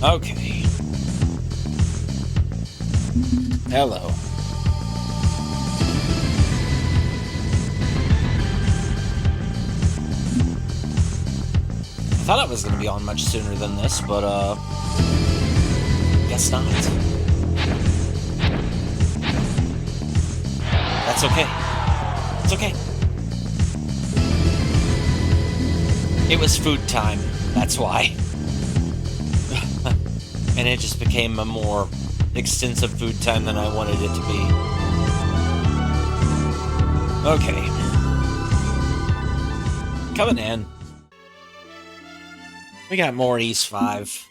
Okay. Hello. I thought I was going to be on much sooner than this, but, guess not. That's okay. It's okay. It was food time, that's why. And it just became a more extensive food time than I wanted it to be. Okay. Coming in. We got more East 5.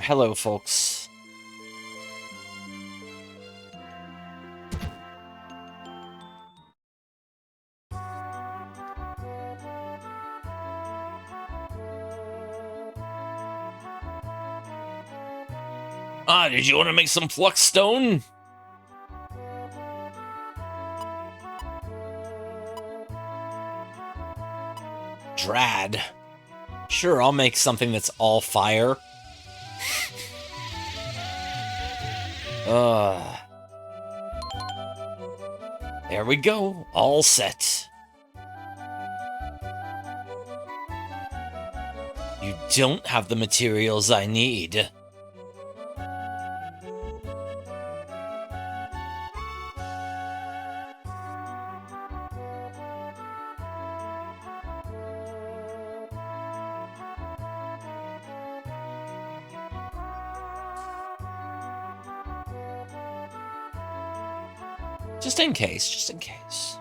Hello, folks. Ah, did you want to make some flux stone? Drad. Sure, I'll make something that's all fire. There we go. All set. You don't have the materials I need. Just in case, just in case.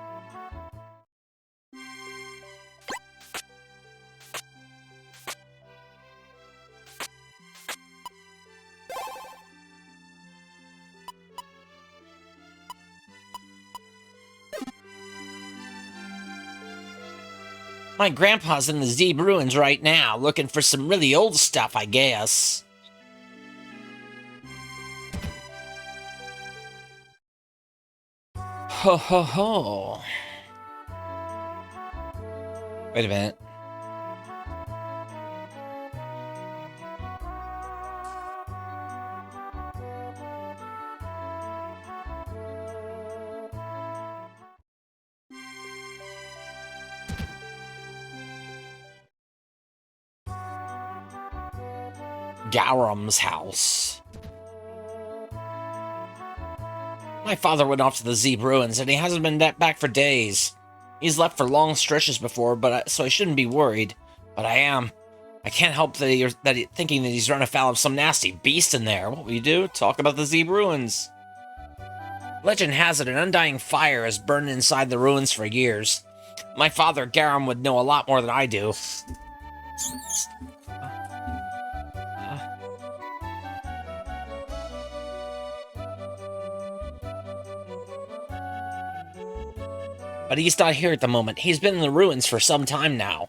My grandpa's in the Zeeb ruins right now, looking for some really old stuff, I guess. Ho ho ho. Wait a minute. Garam's house. My father went off to the Zeeb ruins, and he hasn't been back for days. He's left for long stretches before, so I shouldn't be worried. But I am. I can't help thinking that he's run afoul of some nasty beast in there. What will you do? Talk about the Zeeb ruins. Legend has it an undying fire has burned inside the ruins for years. My father, Garam, would know a lot more than I do. But he's not here at the moment. He's been in the ruins for some time now.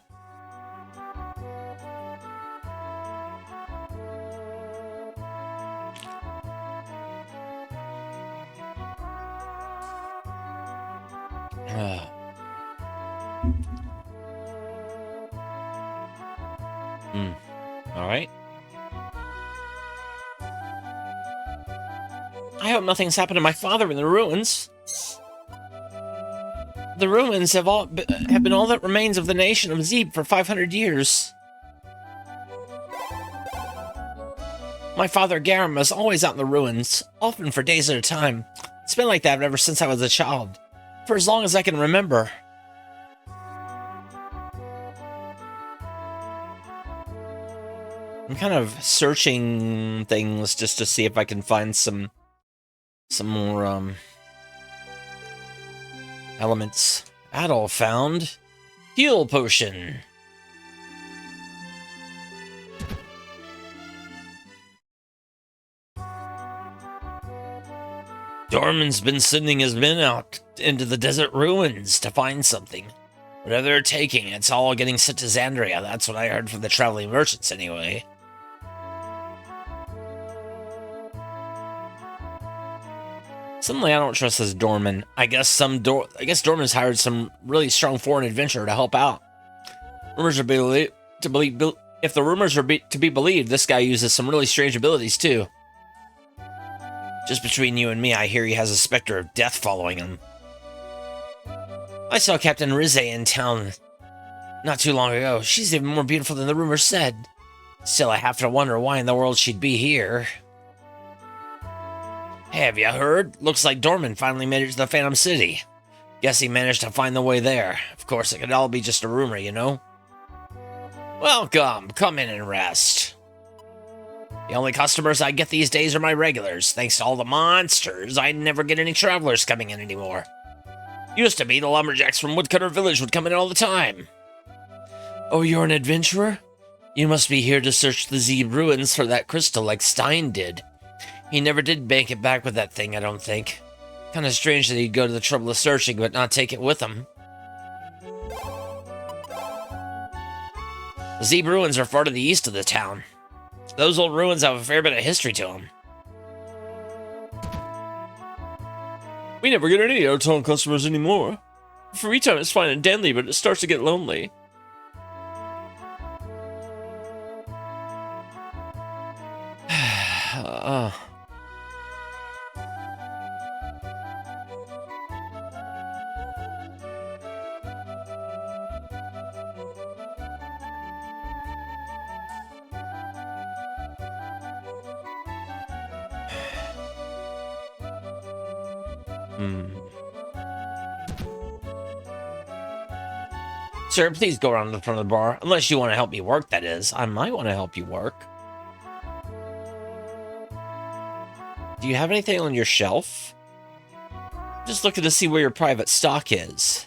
Alright. I hope nothing's happened to my father in the ruins. The ruins have been all that remains of the nation of Zeeb for 500 years. My father Garam is always out in the ruins, often for days at a time. It's been like that ever since I was a child, for as long as I can remember. I'm kind of searching things just to see if I can find some more, elements. Adol found. Heal potion. Dorman's been sending his men out into the desert ruins to find something. Whatever they're taking, it's all getting sent to Xandria. That's what I heard from the traveling merchants, anyway. Suddenly, I don't trust this Dorman. I guess Dorman's hired some really strong foreign adventurer to help out. Rumors are if the rumors are to be believed, this guy uses some really strange abilities too. Just between you and me, I hear he has a specter of death following him. I saw Captain Rize in town not too long ago. She's even more beautiful than the rumors said. Still, I have to wonder why in the world she'd be here. Hey, have you heard? Looks like Dorman finally made it to the Phantom City. Guess he managed to find the way there. Of course, it could all be just a rumor, you know? Welcome. Come in and rest. The only customers I get these days are my regulars. Thanks to all the monsters, I never get any travelers coming in anymore. Used to be the lumberjacks from Woodcutter Village would come in all the time. Oh, you're an adventurer? You must be here to search the Zeeb ruins for that crystal like Stein did. He never did bank it back with that thing, I don't think. Kinda strange that he'd go to the trouble of searching but not take it with him. The Zeeb ruins are far to the east of the town. Those old ruins have a fair bit of history to them. We never get any out-of-town customers anymore. Free time is fine and dandy, but it starts to get lonely. Sir, please go around to the front of the bar. Unless you want to help me work, that is. I might want to help you work. Do you have anything on your shelf? Just looking to see where your private stock is.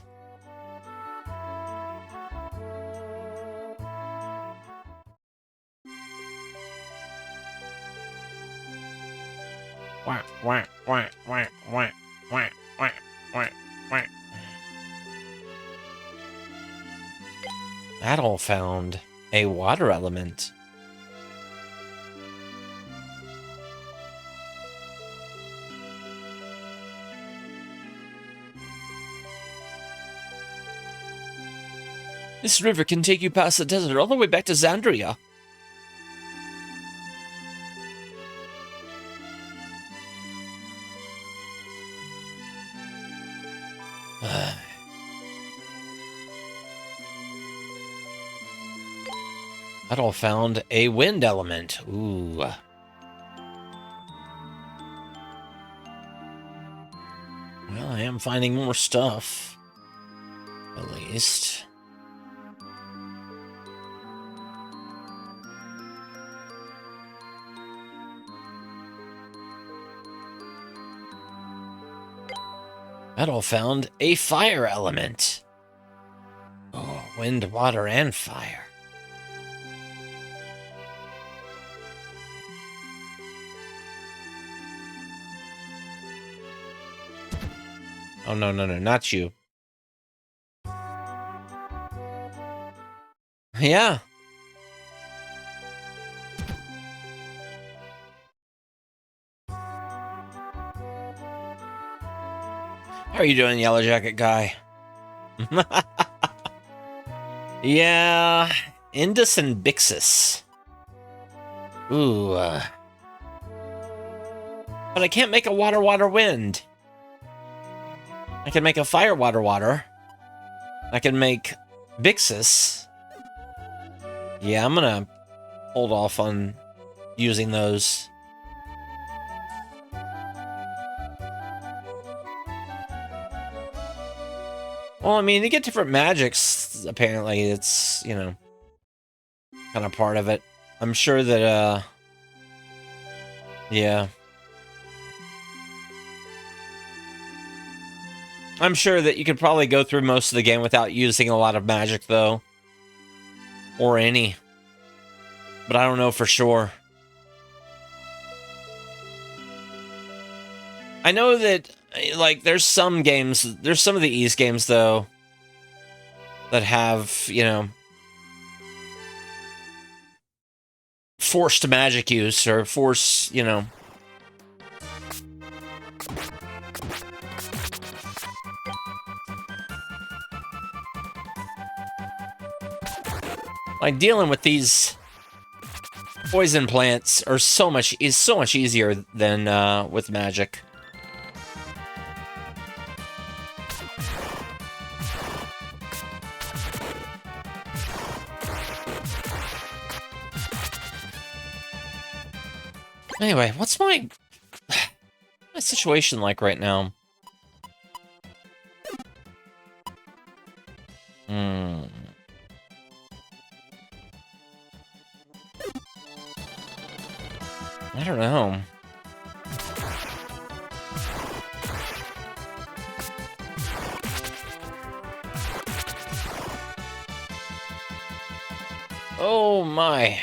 Wah, wah, wah, wah, wah, wah, wah, wah, wah. Adol found a water element. This river can take you past the desert all the way back to Xandria. Adol found a wind element. Ooh. Well, I am finding more stuff. At least. Adol found a fire element. Oh, wind, water, and fire. Oh, no, not you. Yeah. How are you doing, Yellow Jacket guy? Yeah, Indus and Bixus. Ooh. But I can't make a water, wind. I can make a fire, water. I can make Bixus. Yeah, I'm gonna hold off on using those. Well, I mean, to get different magics, apparently, it's, you know, kind of part of it. I'm sure that, yeah. I'm sure that you could probably go through most of the game without using a lot of magic, though. Or any. But I don't know for sure. I know that, like, there's some of the East games, though, that have, you know, forced magic use, or you know. Like, dealing with these poison plants is so much easier than with magic. Anyway, what's my situation like right now? I don't know. Oh my.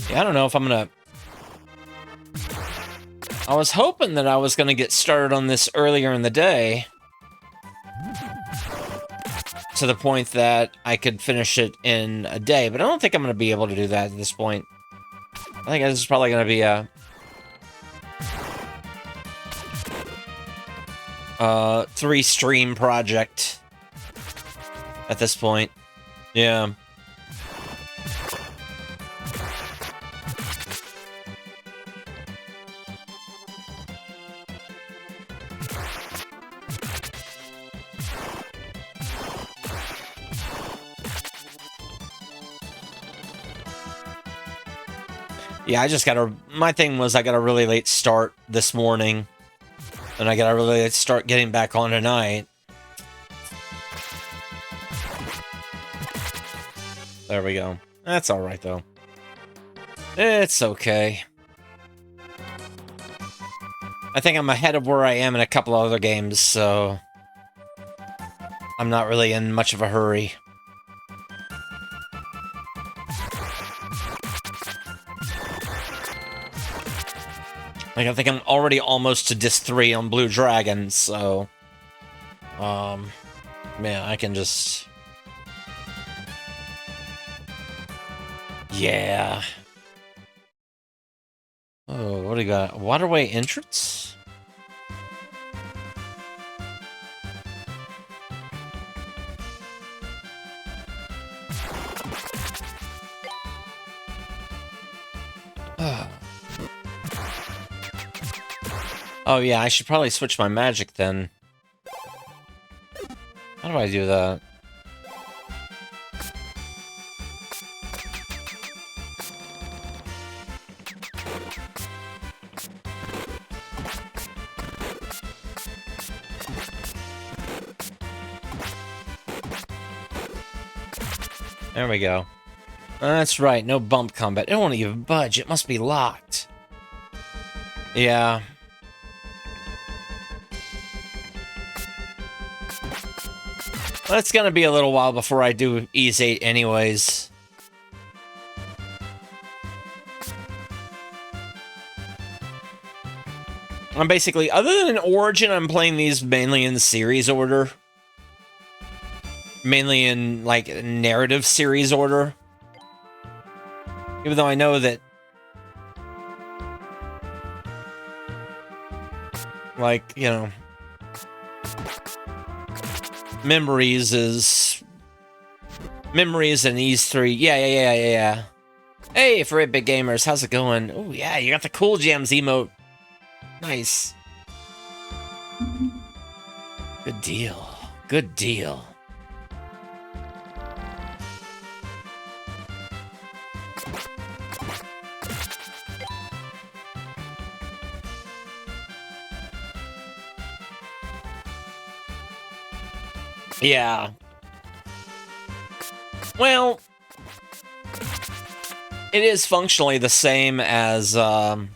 Yeah, I don't know if I'm gonna... I was hoping that I was gonna get started on this earlier in the day, to the point that I could finish it in a day, but I don't think I'm gonna be able to do that at this point. I think this is probably gonna be a 3-stream project at this point. Yeah. Yeah, I just gotta... My thing was I got a really late start this morning, and I gotta really late start getting back on tonight. There we go. That's alright, though. It's okay. I think I'm ahead of where I am in a couple of other games, so... I'm not really in much of a hurry. Like, I think I'm already almost to Disc 3 on Blue Dragon, so... man, I can just... Yeah. Oh, what do you got? Waterway entrance? Oh yeah, I should probably switch my magic then. How do I do that? There we go. That's right, no bump combat. It won't even budge, it must be locked. Yeah. Well, it's gonna be a little while before I do Ys 8 anyways. I'm basically, other than Origin, I'm playing these mainly in series order. Mainly in, like, narrative series order. Even though I know that... like, you know... Memories and Ys 3. Yeah. Hey, for 8-bit gamers, how's it going? Oh, yeah, you got the Cool Jams emote. Nice. Good deal. Good deal. Yeah. Well, it is functionally the same as on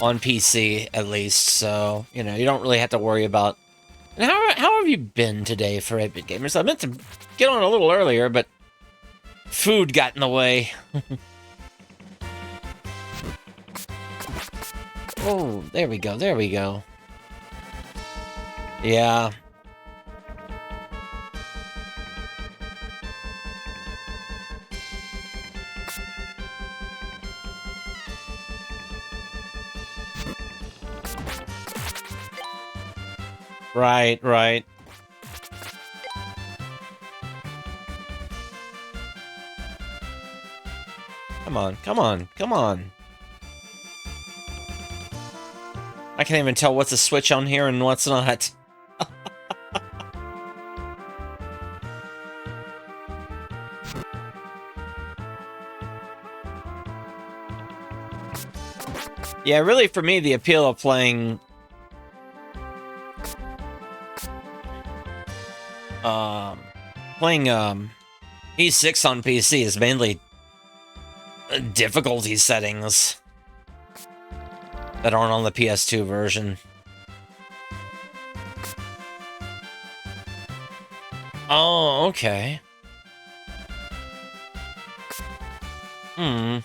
PC, at least, so, you know, you don't really have to worry about... And how have you been today for 8-bit gamers? I meant to get on a little earlier, but food got in the way. Oh, there we go, there we go. Yeah. Right. Come on, come on, come on. I can't even tell what's a switch on here and what's not. Yeah, really, for me, the appeal of playing E6 on PC is mainly difficulty settings that aren't on the PS2 version. Oh, okay. Hmm.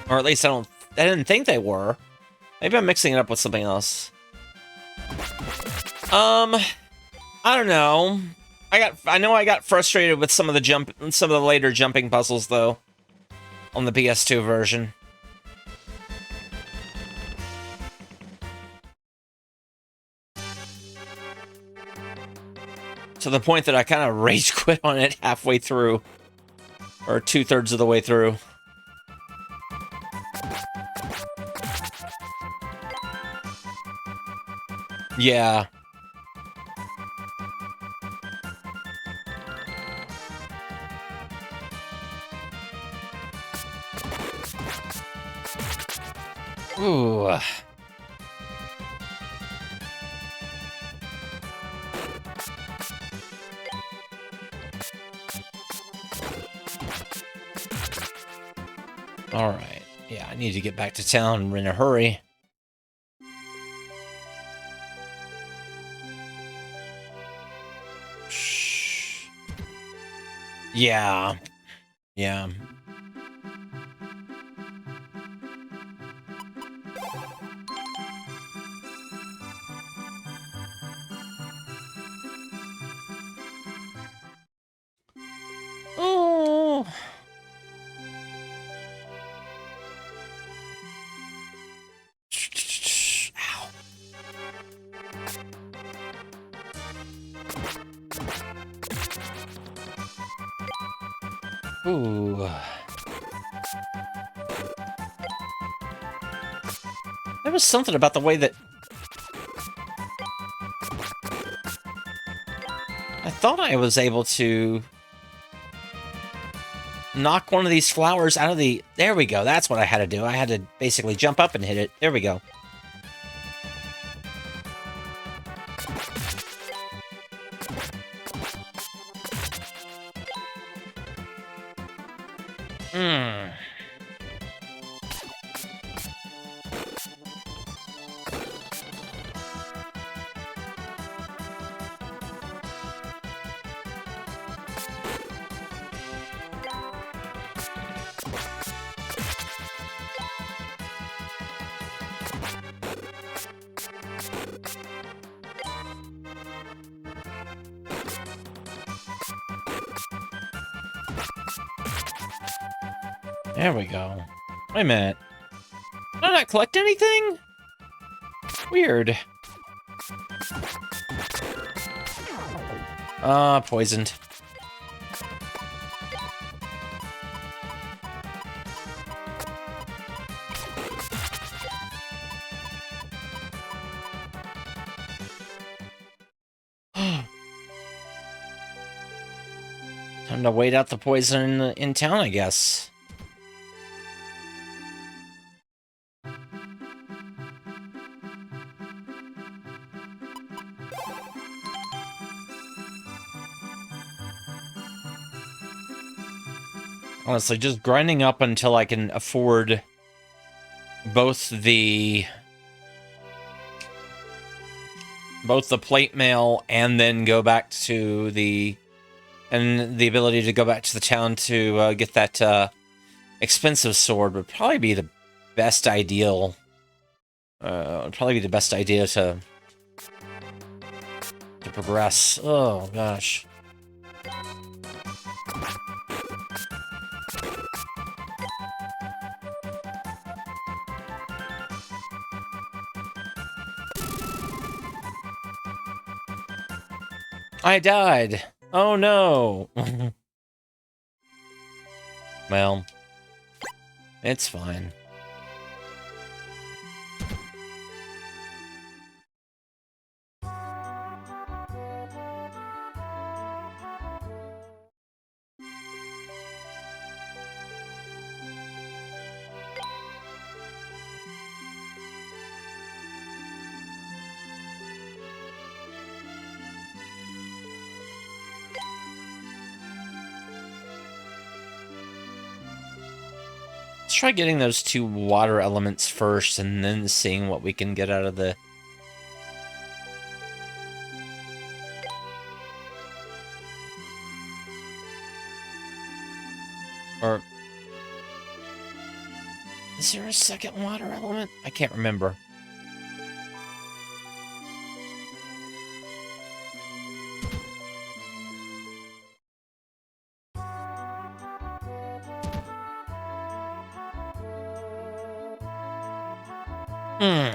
Or at least I didn't think they were. Maybe I'm mixing it up with something else. I don't know. I know I got frustrated with some of the later jumping puzzles though on the PS2 version. To the point that I kind of rage quit on it halfway through. Or 2/3 of the way through. Yeah. Ooh. Alright. Yeah, I need to get back to town in a hurry. Shh. Yeah. Yeah. Oh. Ow. Ooh. There was something about the way that I thought I was able to knock one of these flowers out of the... There we go. That's what I had to do. I had to basically jump up and hit it. There we go. There we go. Wait a minute. Did I not collect anything? Weird. Poisoned. Time to wait out the poison in town, I guess. Honestly, just grinding up until I can afford both the plate mail and then go back to the ability to go back to the town to get that expensive sword would probably be the best ideal. Would probably be the best idea to progress. Oh gosh. I died. Oh no! Well, it's fine. Let's try getting those 2 water elements first, and then seeing what we can get out of the... Or... Is there a second water element? I can't remember. Hmm.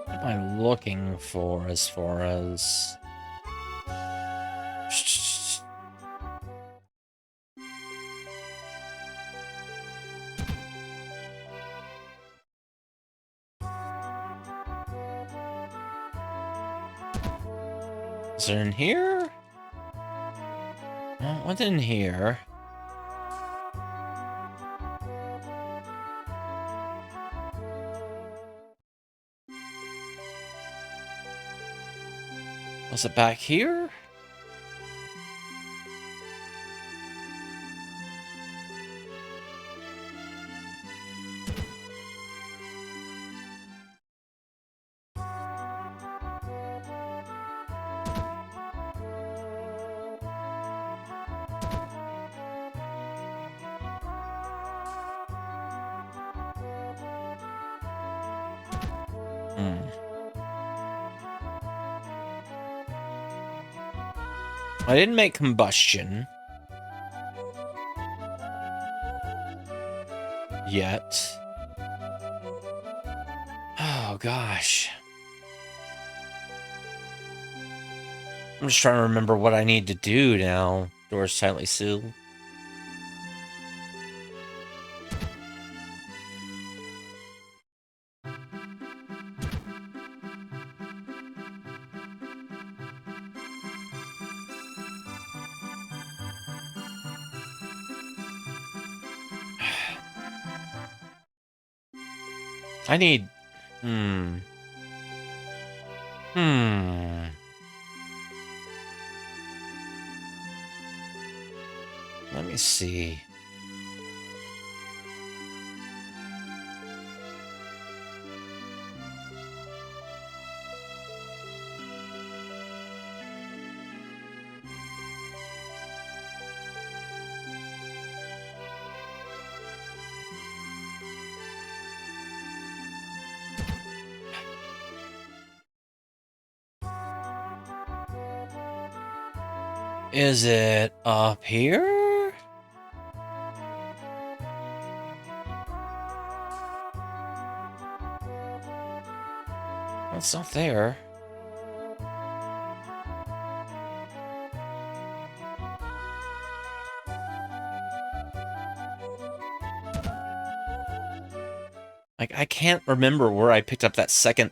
What am I looking for as far as... Is it in here? No, what's in here? Was it back here? I didn't make combustion. Yet. Oh, gosh. I'm just trying to remember what I need to do now. Doors tightly sealed. I need... Let me see. Is it up here? It's not there. Like, I can't remember where I picked up that second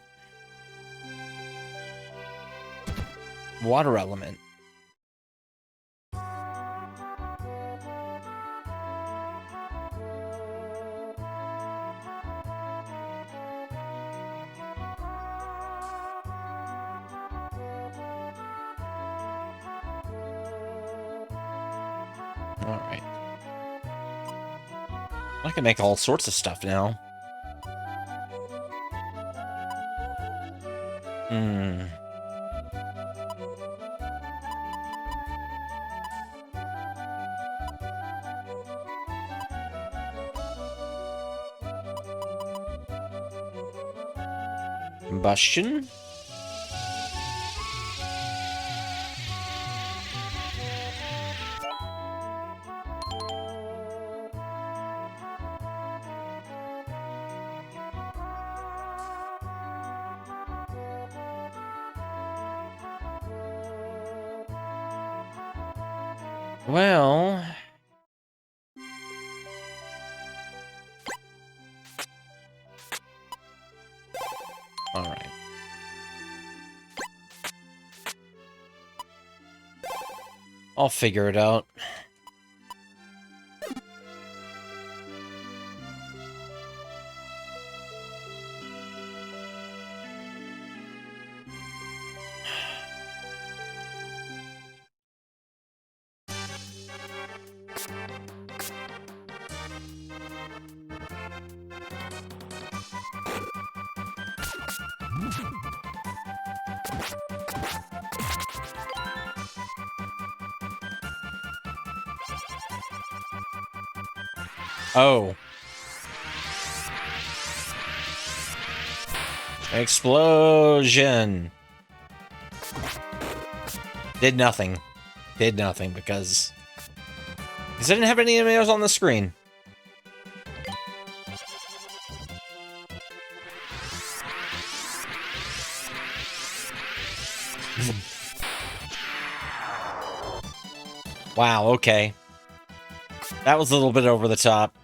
water element. Alright. I can make all sorts of stuff now. Combustion? Well... Alright. I'll figure it out. Oh. Explosion! Did nothing. Did nothing because I didn't have any enemies on the screen. Wow, okay. That was a little bit over the top.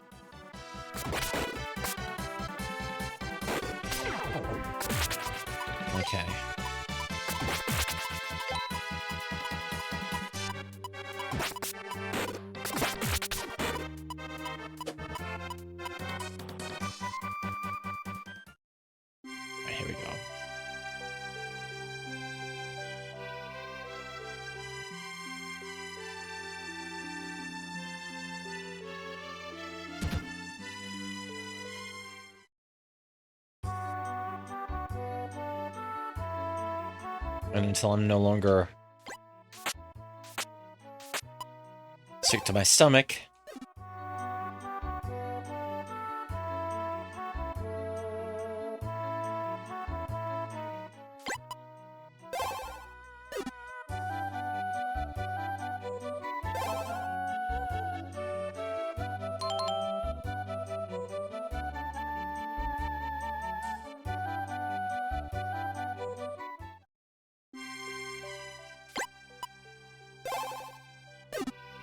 Okay. Alright, here we go. And until I'm no longer sick to my stomach.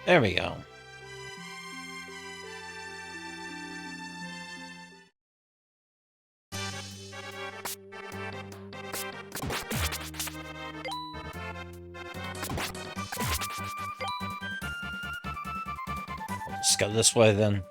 There we go. Let's go this way then.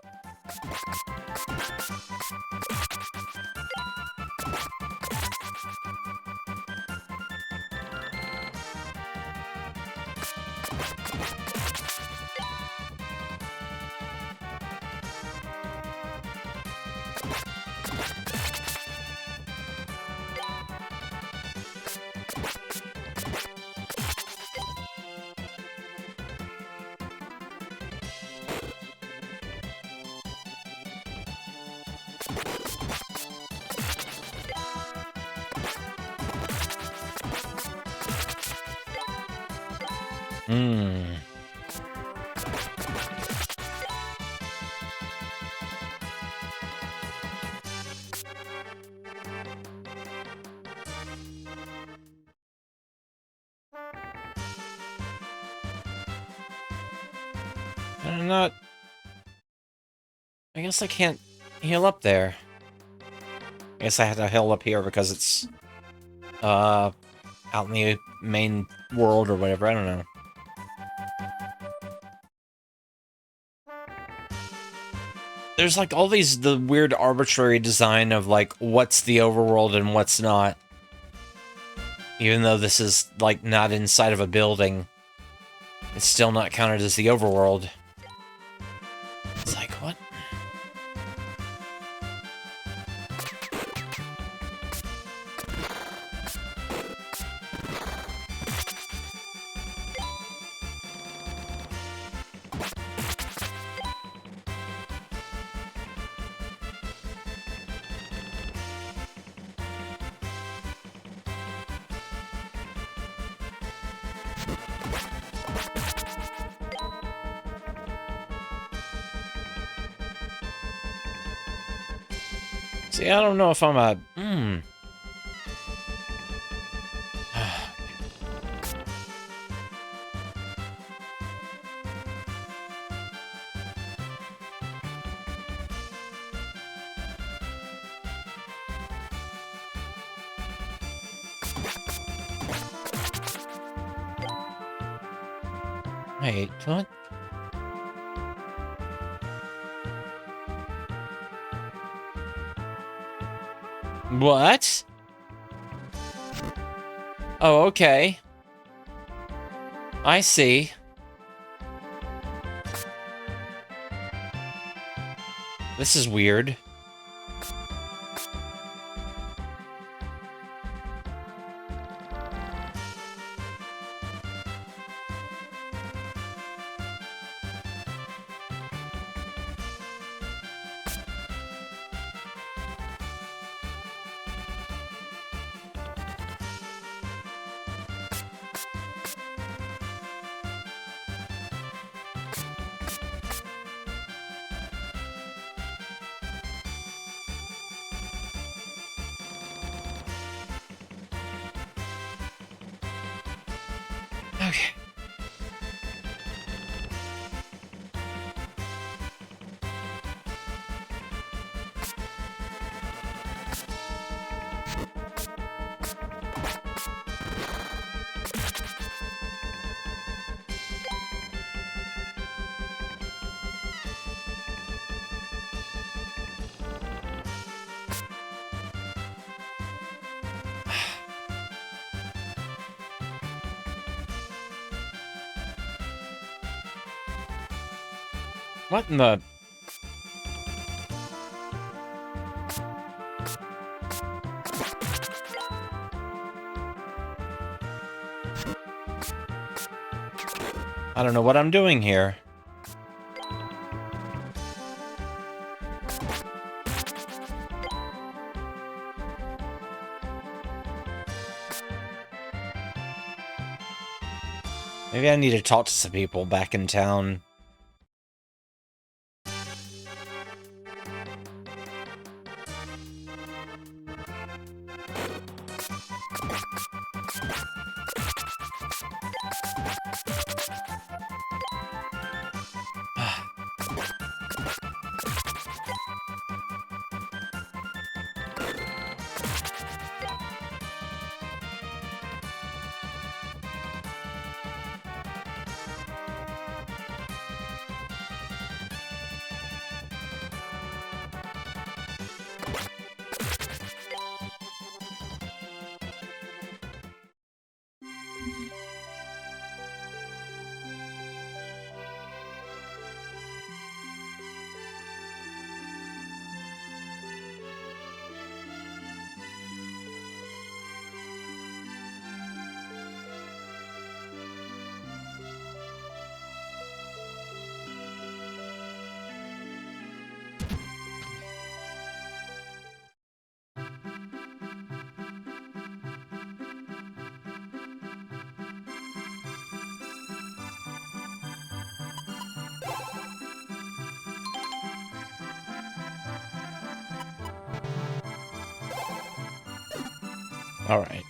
I'm not... I guess I can't heal up there. I guess I had to heal up here because it's, out in the main world or whatever, I don't know. There's, like, all these, the weird arbitrary design of, like, what's the overworld and what's not. Even though this is, like, not inside of a building, it's still not counted as the overworld. It's like, what? See, I don't know if I'm a... Wait, what? What? Oh, okay. I see. This is weird. Okay. What in the... I don't know what I'm doing here. Maybe I need to talk to some people back in town. All right.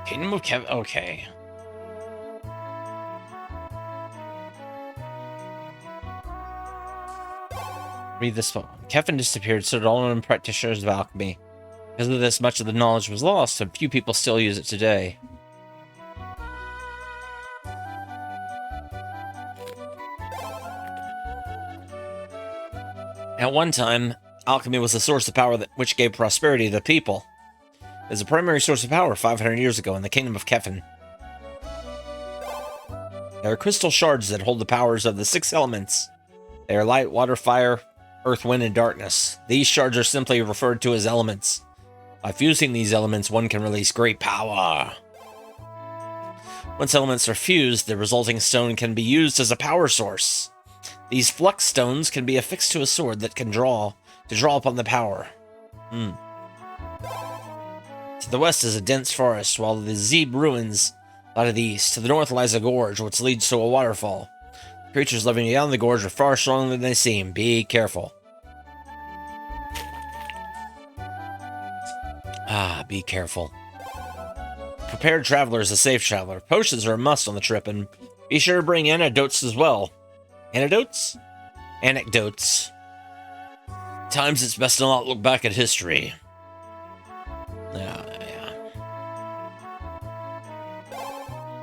Kingdom of Kefin. Okay. Read this poem. Kefin disappeared, so did all known practitioners of alchemy. Because of this, much of the knowledge was lost, and few people still use it today. At one time, alchemy was the source of power which gave prosperity to the people. It was a primary source of power 500 years ago in the Kingdom of Kefin. There are crystal shards that hold the powers of the 6 elements. They are light, water, fire, earth, wind, and darkness. These shards are simply referred to as elements. By fusing these elements, one can release great power. Once elements are fused, the resulting stone can be used as a power source. These flux stones can be affixed to a sword that can draw upon the power. To the west is a dense forest, while the Zeeb ruins lie to the east. To the north lies a gorge, which leads to a waterfall. Creatures living beyond the gorge are far stronger than they seem. Be careful. Be careful. Prepared traveler is a safe traveler. Potions are a must on the trip, and be sure to bring antidotes as well. Antidotes? Anecdotes. Times it's best to not look back at history. Yeah.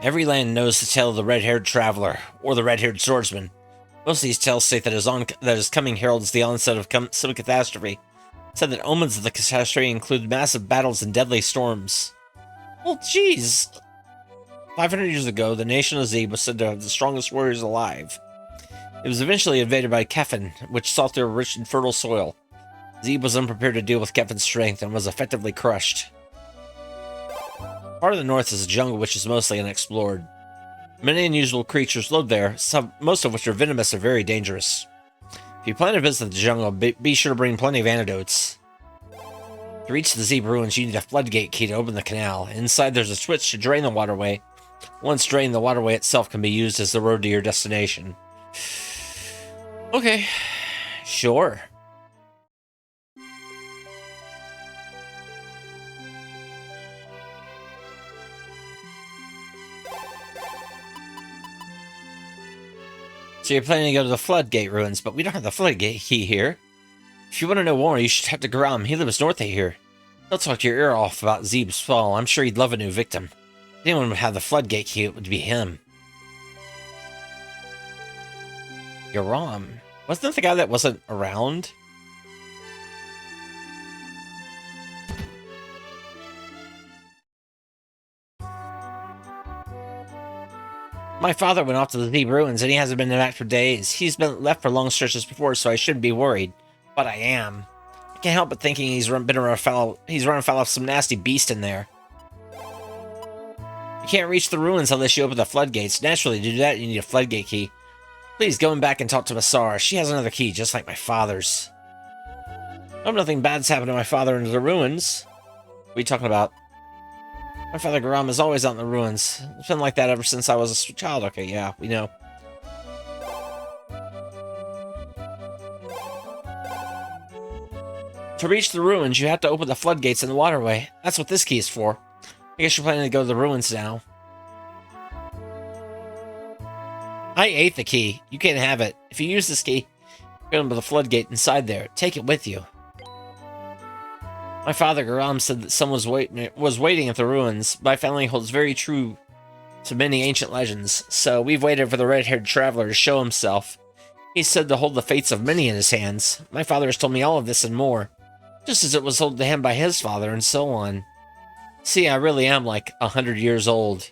Every land knows the tale of the red-haired traveler, or the red-haired swordsman. Most of these tales state that his coming heralds the onset of some catastrophe. It said that omens of the catastrophe include massive battles and deadly storms. Well, jeez. 500 years ago, the nation of Zeeb was said to have the strongest warriors alive. It was eventually invaded by Kefin, which sought their rich and fertile soil. Zeeb was unprepared to deal with Kefin's strength and was effectively crushed. Part of the north is a jungle which is mostly unexplored. Many unusual creatures live there, most of which are venomous and very dangerous. If you plan to visit the jungle, be sure to bring plenty of antidotes. To reach the Zeeb ruins, you need a floodgate key to open the canal. Inside there's a switch to drain the waterway. Once drained, the waterway itself can be used as the road to your destination. Okay, sure. So you're planning to go to the Floodgate ruins, but we don't have the Floodgate key here. If you want to know more, you should have to Gram. He lives north of here. He'll talk your ear off about Zeeb's fall. I'm sure he'd love a new victim. If anyone would have the Floodgate key, it would be him. Garam. Wasn't that the guy that wasn't around? My father went off to the Zeeb ruins, and he hasn't been back for days. He's been left for long stretches before, so I shouldn't be worried. But I am. I can't help but thinking he's run afoul of some nasty beast in there. You can't reach the ruins unless you open the floodgates. Naturally, to do that, you need a floodgate key. Please go back and talk to Masara. She has another key, just like my father's. I hope nothing bad's happened to my father in the ruins. What are you talking about? My father Garam is always out in the ruins. It's been like that ever since I was a child. Okay, yeah, we know. To reach the ruins, you have to open the floodgates in the waterway. That's what this key is for. I guess you're planning to go to the ruins now. I ate the key. You can't have it. If you use this key, you're going to the floodgate inside there. Take it with you. My father, Garam, said that someone was waiting at the ruins. My family holds very true to many ancient legends, so we've waited for the red-haired traveler to show himself. He's said to hold the fates of many in his hands. My father has told me all of this and more, just as it was told to him by his father, and so on. See, I really am like 100 years old,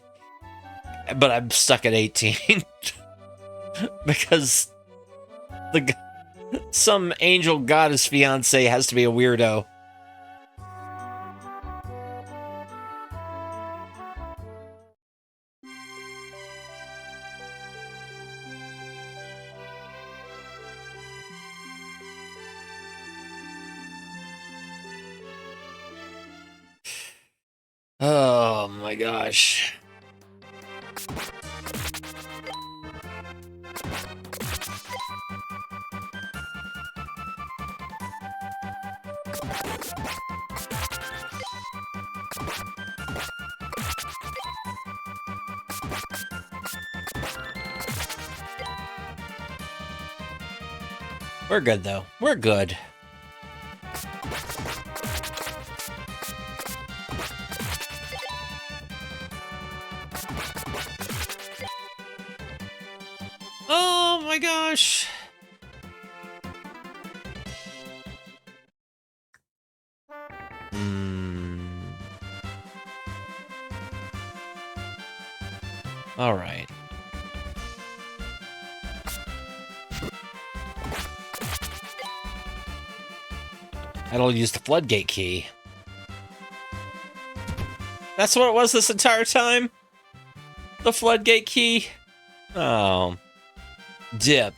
but I'm stuck at 18. Because some angel goddess fiance has to be a weirdo. Oh my gosh. We're good though. We're good. Oh my gosh. All right. Adol use the floodgate key. That's what it was this entire time? The floodgate key. Oh. Dip.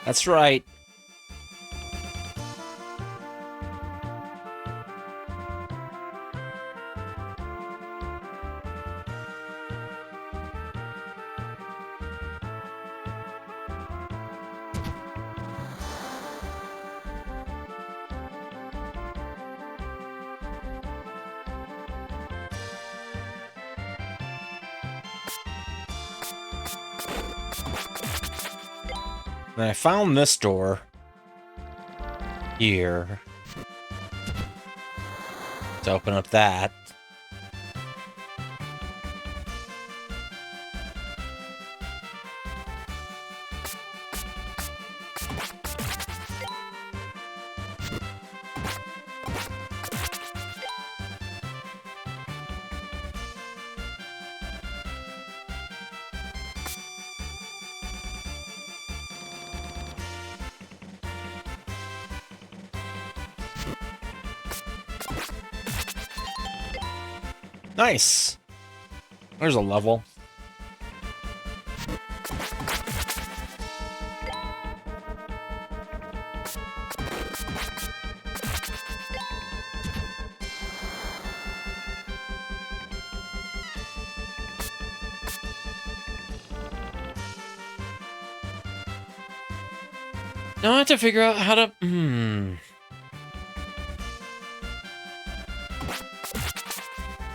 That's right. And I found this door. Here. To open up that. Nice. There's a level. Now I have to figure out how to...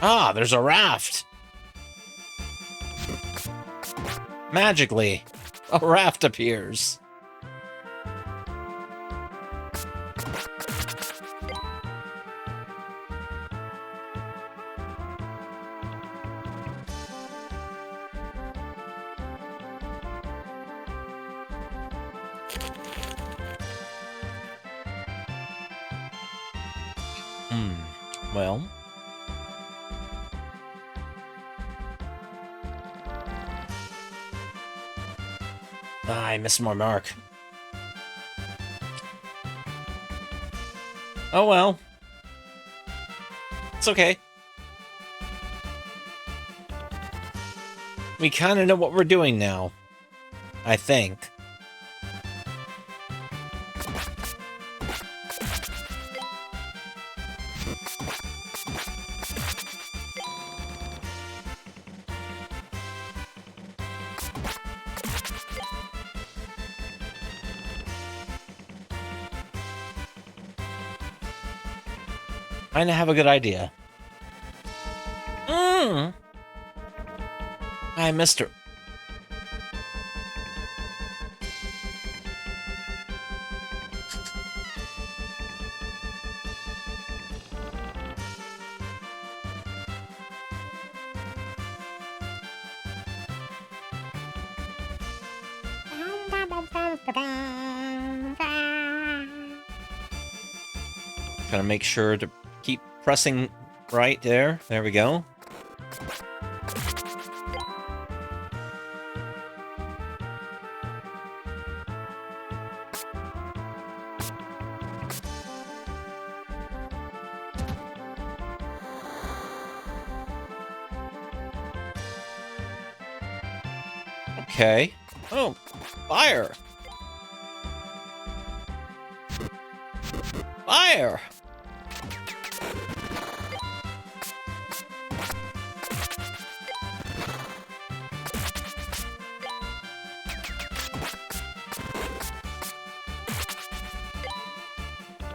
Ah, there's a raft. Magically, a raft appears. Well... I missed my mark. Oh well. It's okay. We kind of know what we're doing now. I think. I have a good idea. I missed her. Gotta make sure to keep pressing right there. There we go. Okay. Oh, fire! Fire!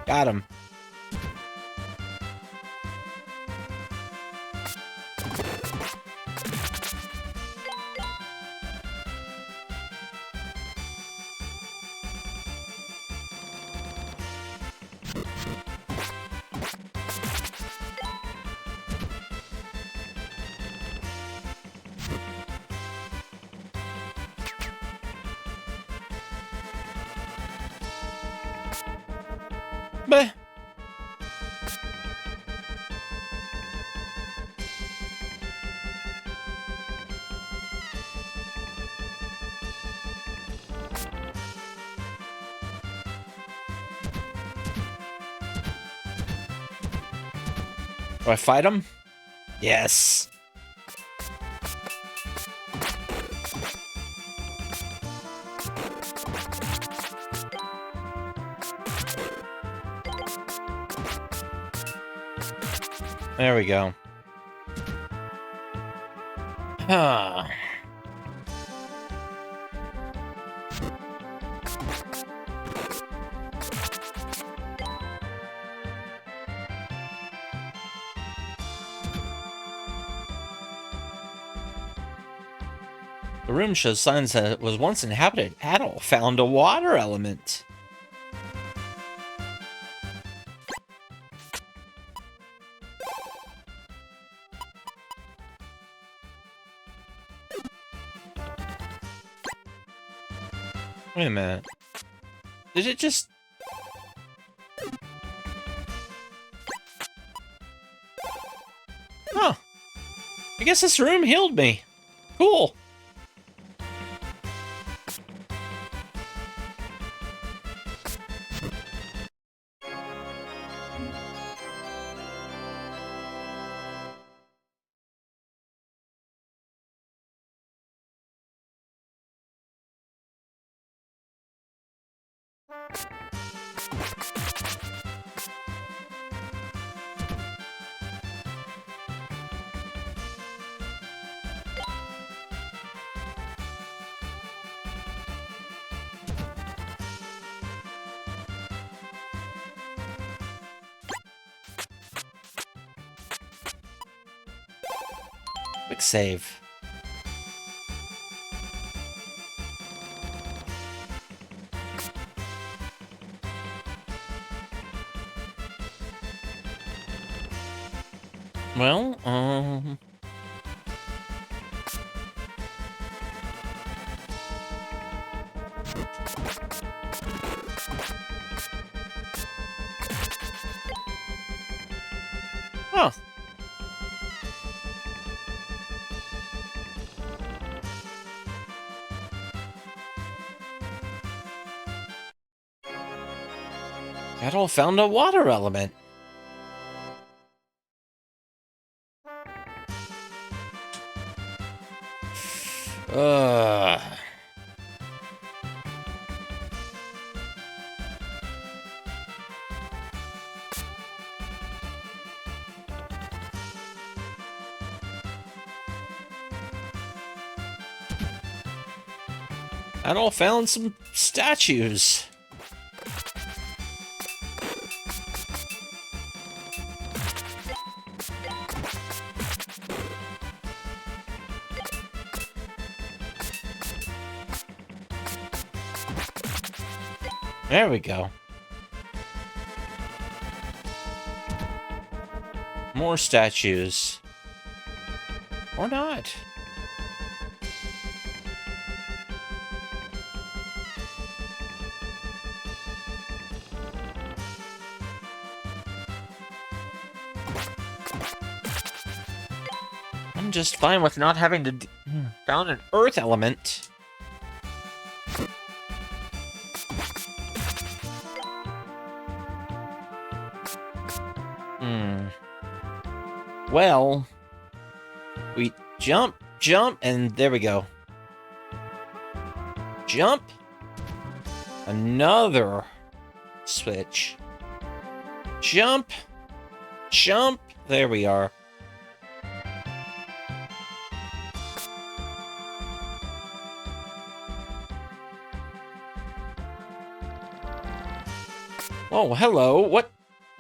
Got him. Bah. Do I fight him? Yes. There we go. Huh. The room shows signs that it was once inhabited. Adol found a water element. Wait a minute. Did it just... Huh. I guess this room healed me. Cool. Quick save. Well, Huh. Adol found a water element. Ugh. Adol found some statues. There we go. More statues. Or not. I'm just fine with not having to found an earth element. Well, we jump, and there we go. Jump. Another switch. Jump. There we are. Oh, hello. What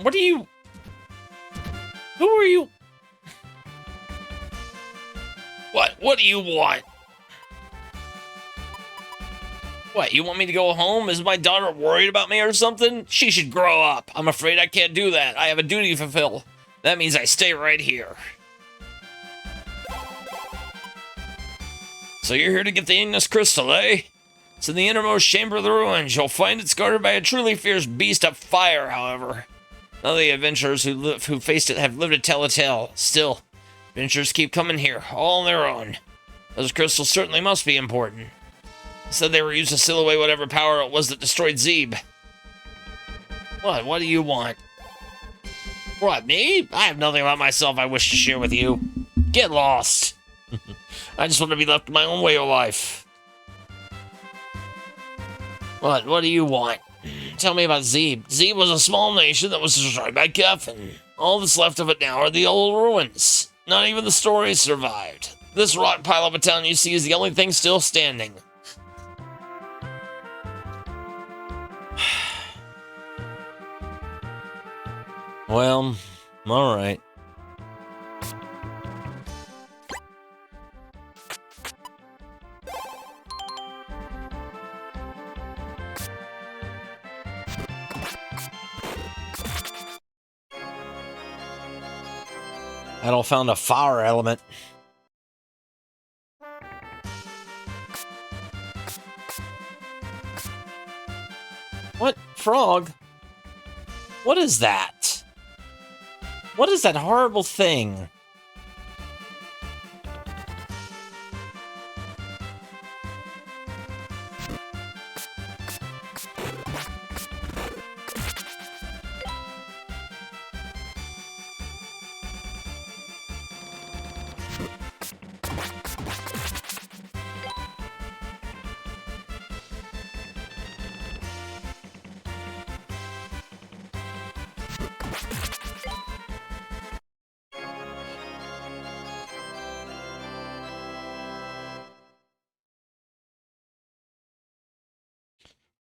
are you? Who are you? What do you want? What, you want me to go home? Is my daughter worried about me or something? She should grow up. I'm afraid I can't do that. I have a duty to fulfill. That means I stay right here. So you're here to get the Ignis Crystal, eh? It's in the innermost chamber of the ruins. You'll find it's guarded by a truly fierce beast of fire, however. None of the adventurers who faced it have lived to tell a tale. Still, adventurers keep coming here, all on their own. Those crystals certainly must be important. Said they were used to seal away whatever power it was that destroyed Zeeb. What do you want? What, me? I have nothing about myself I wish to share with you. Get lost. I just want to be left to my own way of life. What do you want? Tell me about Zeeb. Zeeb was a small nation that was destroyed by Kefin. All that's left of it now are the old ruins. Not even the stories survived. This rock pile of a town you see is the only thing still standing. Well, alright. Adol found a fire element. What? Frog? What is that? What is that horrible thing?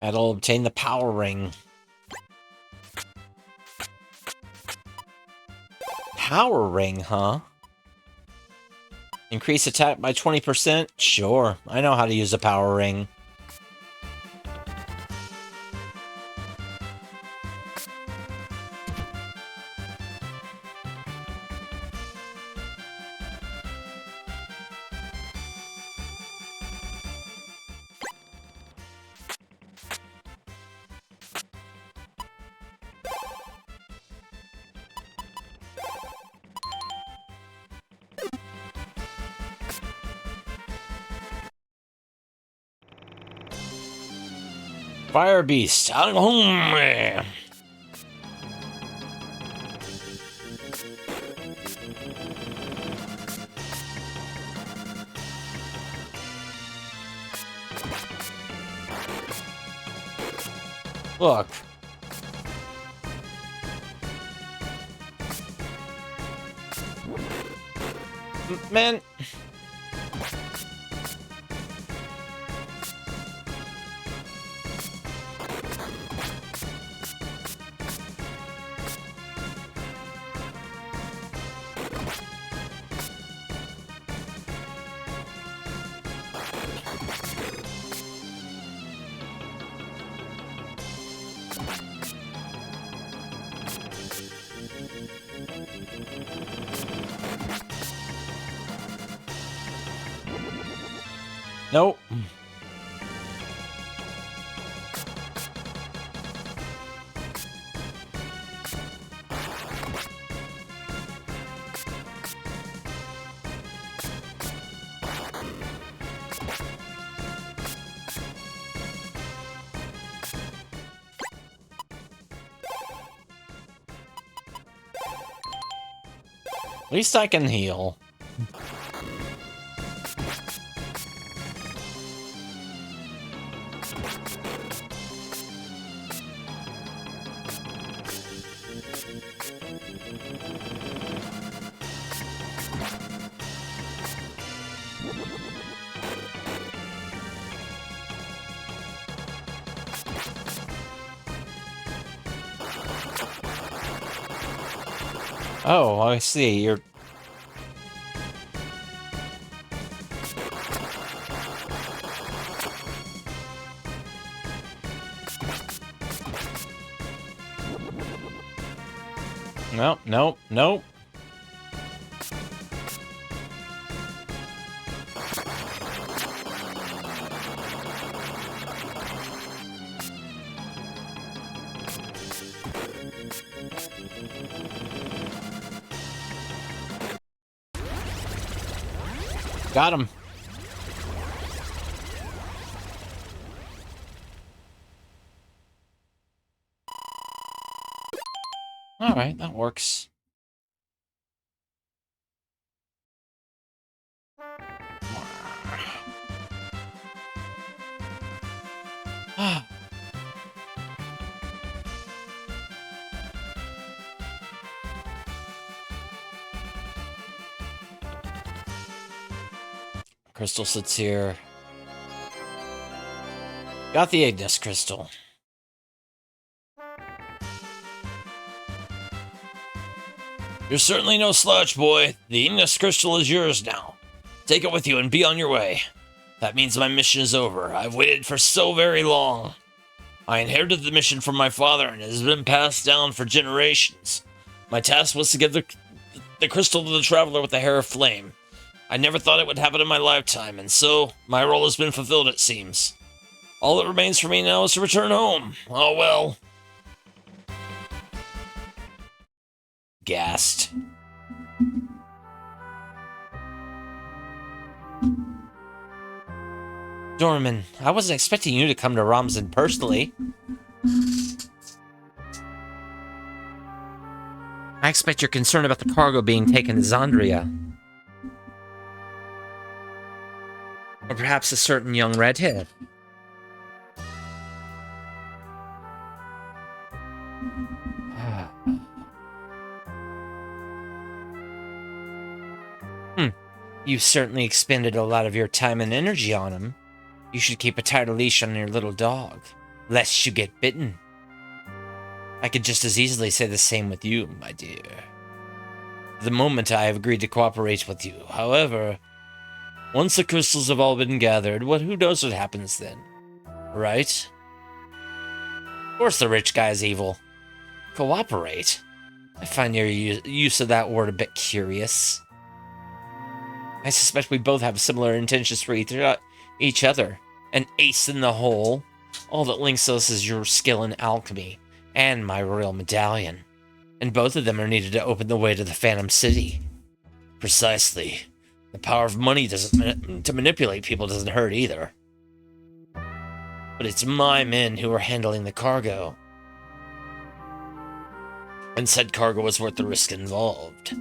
Adol obtained the power ring. Power ring, huh? Increase attack by 20%? Sure, I know how to use a power ring. Fire Beast. Look. Man. Nope. At least I can heal. Oh, I see. You're... Nope, nope, nope. Got him. Alright, that works. Crystal sits here. Got the Ignis crystal. You're certainly no slouch, boy. The Ignis crystal is yours now. Take it with you and be on your way. That means my mission is over. I've waited for so very long. I inherited the mission from my father and it has been passed down for generations. My task was to give the crystal to the traveler with the hair of flame. I never thought it would happen in my lifetime, and so my role has been fulfilled, it seems. All that remains for me now is to return home. Oh well. Gassed. Dorman, I wasn't expecting you to come to Ramzen personally. I expect you're concerned about the cargo being taken to Zandria. Or perhaps a certain young redhead. You certainly expended a lot of your time and energy on him. You should keep a tighter leash on your little dog, lest you get bitten. I could just as easily say the same with you, my dear. For the moment I have agreed to cooperate with you. However, once the crystals have all been gathered, who knows what happens then? Right? Of course the rich guy's evil. Cooperate? I find your use of that word a bit curious. I suspect we both have similar intentions for each other. An ace in the hole. All that links us is your skill in alchemy, and my royal medallion. And both of them are needed to open the way to the Phantom City. Precisely. The power of money to manipulate people doesn't hurt either. But it's my men who are handling the cargo. And said cargo is worth the risk involved.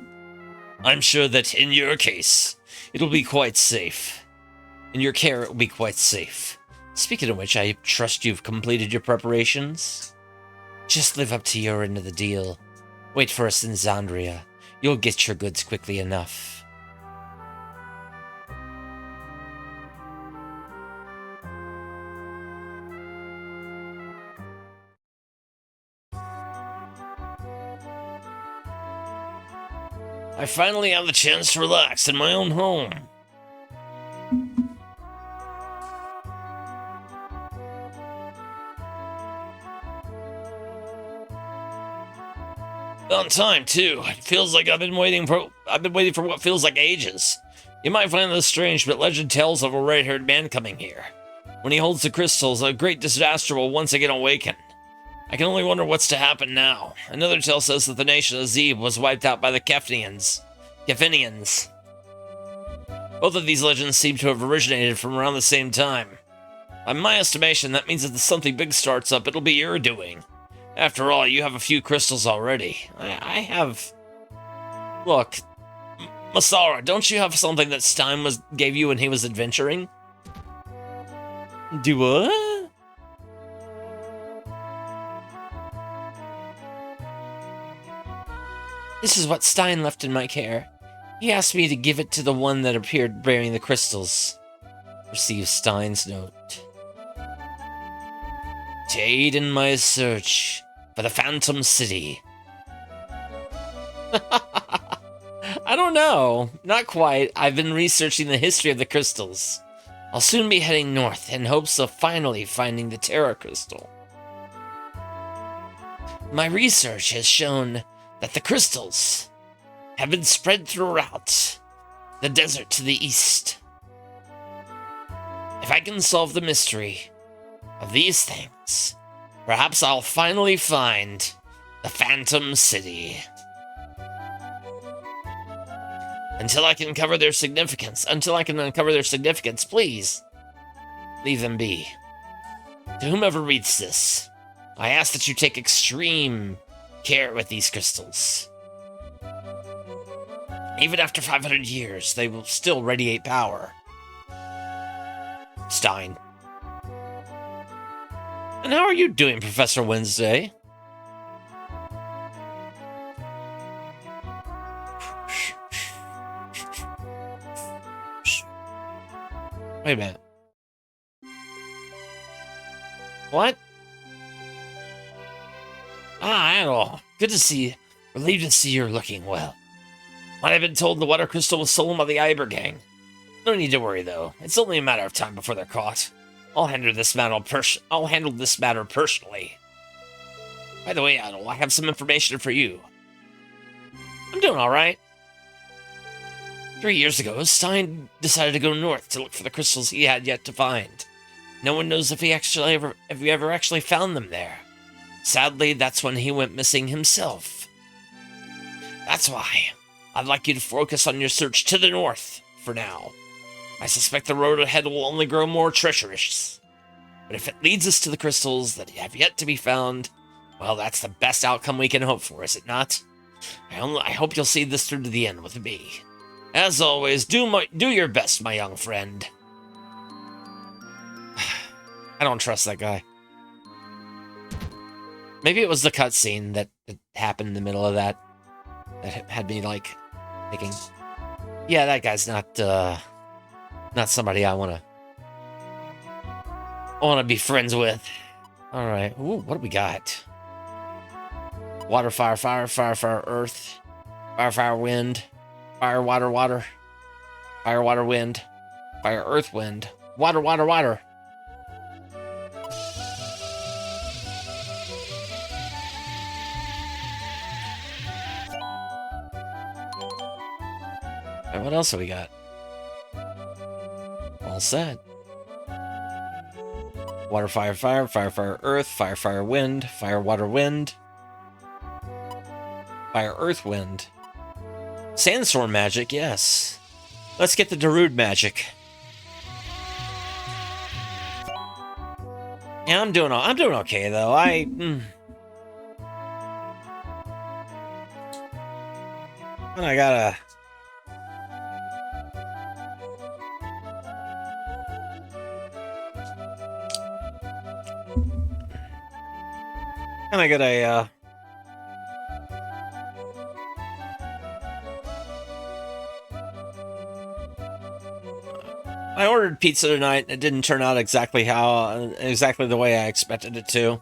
I'm sure that in your case, it'll be quite safe. In your care, it will be quite safe. Speaking of which, I trust you've completed your preparations? Just live up to your end of the deal. Wait for us in Zandria. You'll get your goods quickly enough. I finally have the chance to relax in my own home. On time too. It feels like I've been waiting for what feels like ages. You might find this strange, but legend tells of a red-haired man coming here. When he holds the crystals, a great disaster will once again awaken. I can only wonder what's to happen now. Another tale says that the nation of Zeb was wiped out by the Kefinians. Both of these legends seem to have originated from around the same time. By my estimation, that means that if something big starts up, it'll be your doing. After all, you have a few crystals already. I have... Look, Masara, don't you have something that Stein gave you when he was adventuring? Do what? This is what Stein left in my care. He asked me to give it to the one that appeared bearing the crystals. Receive Stein's note. To aid in my search for the Phantom City. I don't know. Not quite. I've been researching the history of the crystals. I'll soon be heading north in hopes of finally finding the Terra Crystal. My research has shown that the crystals have been spread throughout the desert to the east. If I can solve the mystery of these things, perhaps I'll finally find the Phantom City. Until I can uncover their significance, please leave them be. To whomever reads this, I ask that you take extreme care with these crystals. Even after 500 years, they will still radiate power. Stein. And how are you doing, Professor Wednesday? Wait a minute. What? Adol. Good to see you. Relieved to see you're looking well. Might have been told the water crystal was stolen by the Iber gang. No need to worry, though. It's only a matter of time before they're caught. I'll handle this matter personally. By the way, Adol, I have some information for you. I'm doing all right. 3 years ago, Stein decided to go north to look for the crystals he had yet to find. No one knows if he ever actually found them there. Sadly, that's when he went missing himself. That's why I'd like you to focus on your search to the north for now. I suspect the road ahead will only grow more treacherous. But if it leads us to the crystals that have yet to be found, well, that's the best outcome we can hope for, is it not? I hope you'll see this through to the end with me. As always, do your best, my young friend. I don't trust that guy. Maybe it was the cutscene that happened in the middle of that had me, like, thinking, yeah, that guy's not somebody I wanna be friends with. Alright, ooh, what do we got? Water, fire, fire, fire, fire, earth. Fire, fire, wind. Fire, water, water. Fire, water, wind. Fire, earth, wind. Water, water, water. Alright, what else have we got? All set. Water, fire, fire, fire, fire, earth, fire, fire, wind, fire, water, wind. Fire, earth, wind. Sandstorm magic, yes. Let's get the Darude magic. Yeah, I'm doing okay though. I gotta. I got a. I ordered pizza tonight. It didn't turn out exactly the way I expected it to.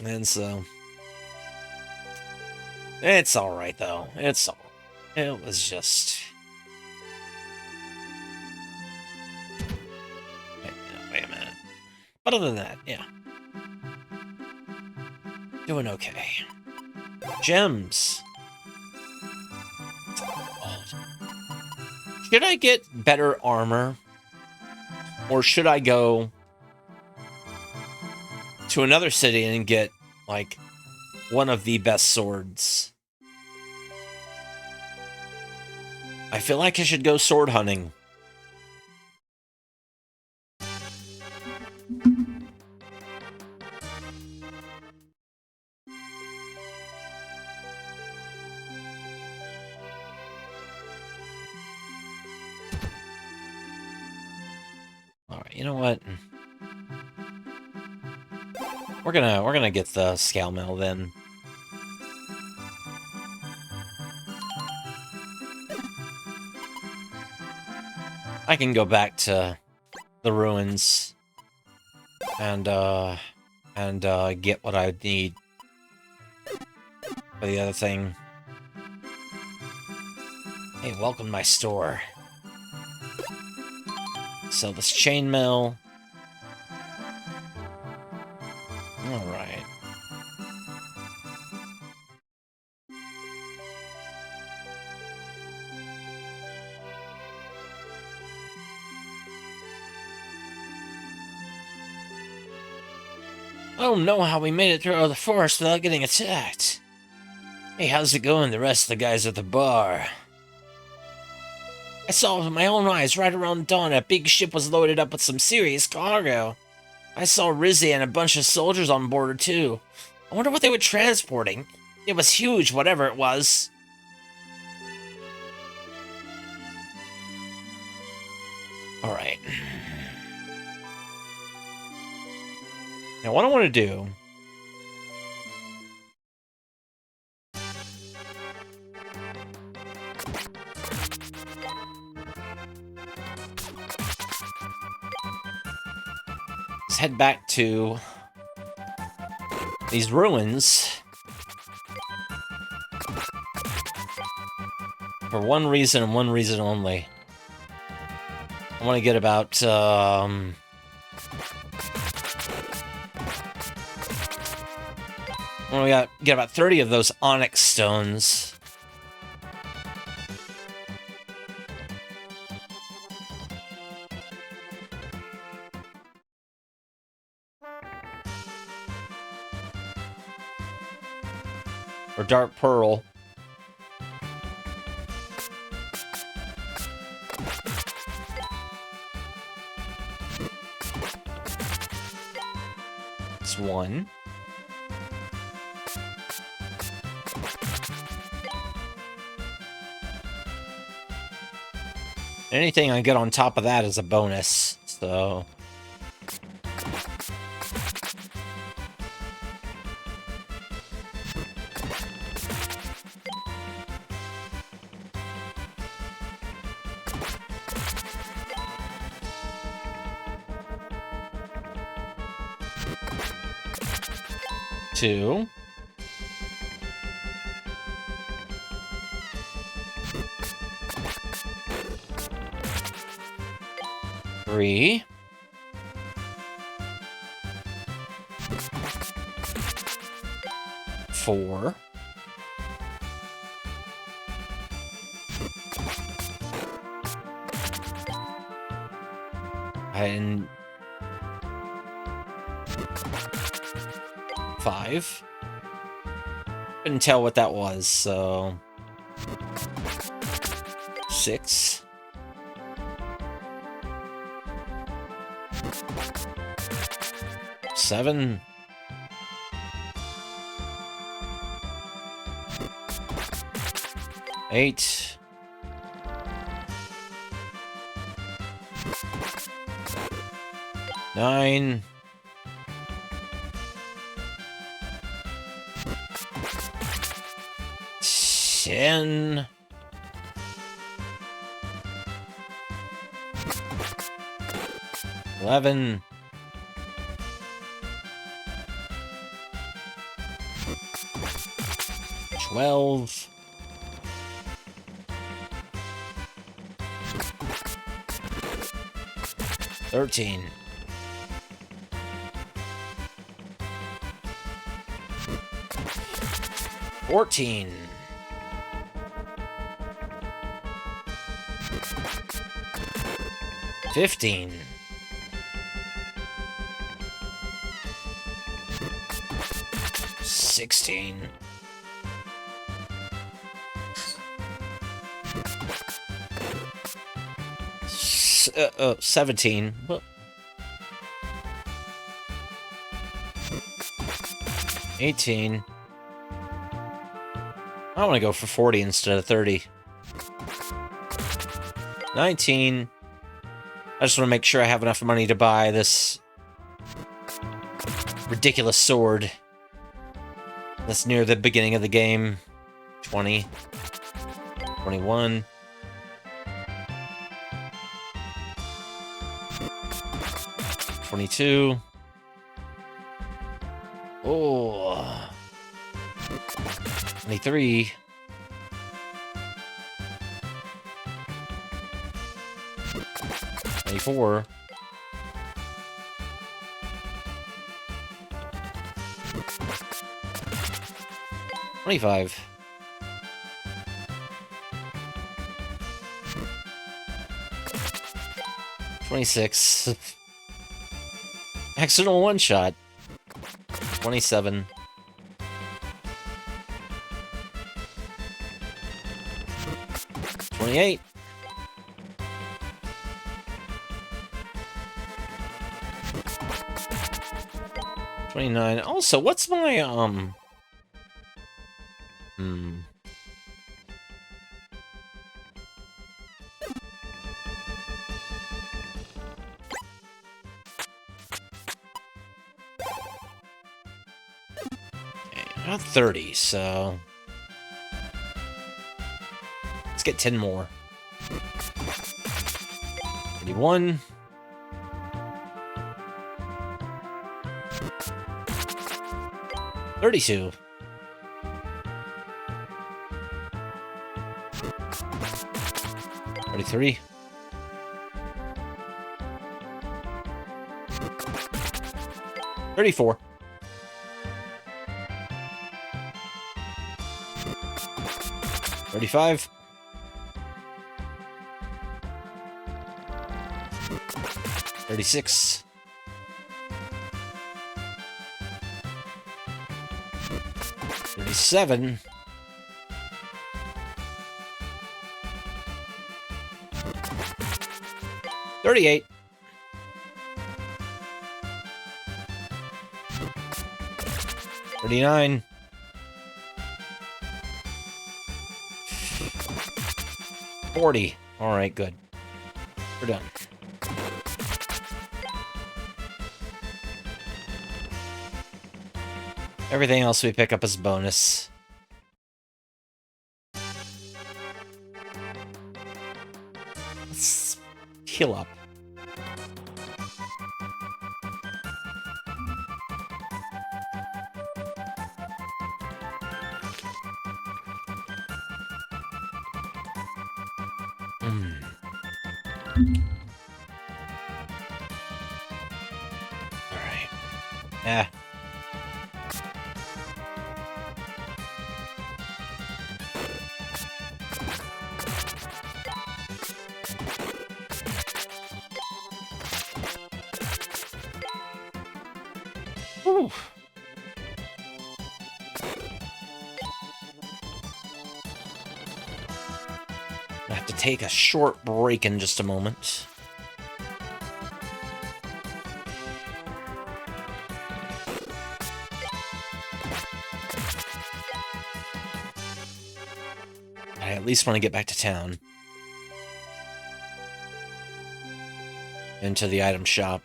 And so, it's all right though. It was just. Wait a minute. But other than that, yeah, doing okay. Gems. Should I get better armor? Or should I go to another city and get, like, one of the best swords? I feel like I should go sword hunting. Alright, you know what? We're gonna get the scale mill then. I can go back to the ruins and get what I need for the other thing. Hey, welcome to my store. Sell this chainmail. Alright. I don't know how we made it through the forest without getting attacked. Hey, how's it going, the rest of the guys at the bar? I saw with my own eyes right around dawn a big ship was loaded up with some serious cargo. I saw Rizzy and a bunch of soldiers on board too. I wonder what they were transporting. It was huge, whatever it was. Alright. Now what I want to do is head back to these ruins for one reason and one reason only. I want to get about, get about 30 of those onyx stones. Or dark pearl. It's one. Anything I get on top of that is a bonus, so... Two. Three. Four. And... five. Couldn't tell what that was, so... Six. Seven. Eight. Nine. 10. 11. 12. 13. 14. 15. 16. 17. 18. I want to go for 40 instead of 30. 19. I just want to make sure I have enough money to buy this ridiculous sword that's near the beginning of the game. 20. 21. 22. Oh. 23. 24. 25. 26. Accidental one-shot. 27. $28. 29. Also, what's my Not 30, so let's get 10 more. 31. 32. 33. 34. 35. 36. 37. 38. 39. 40. All right, good. We're done. Everything else we pick up as bonus. Let's heal up. Alright. Yeah. Whew. I have to take a short break in just a moment. I at least want to get back to town. Into the item shop.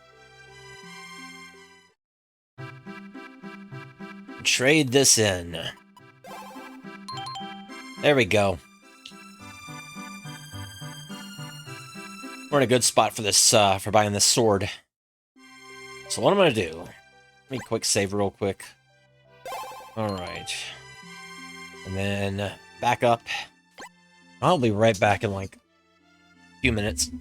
Trade this in. There we go. We're in a good spot for this, for buying this sword. So what I'm gonna do, let me quick save real quick. Alright. And then back up. I'll be right back in like a few minutes.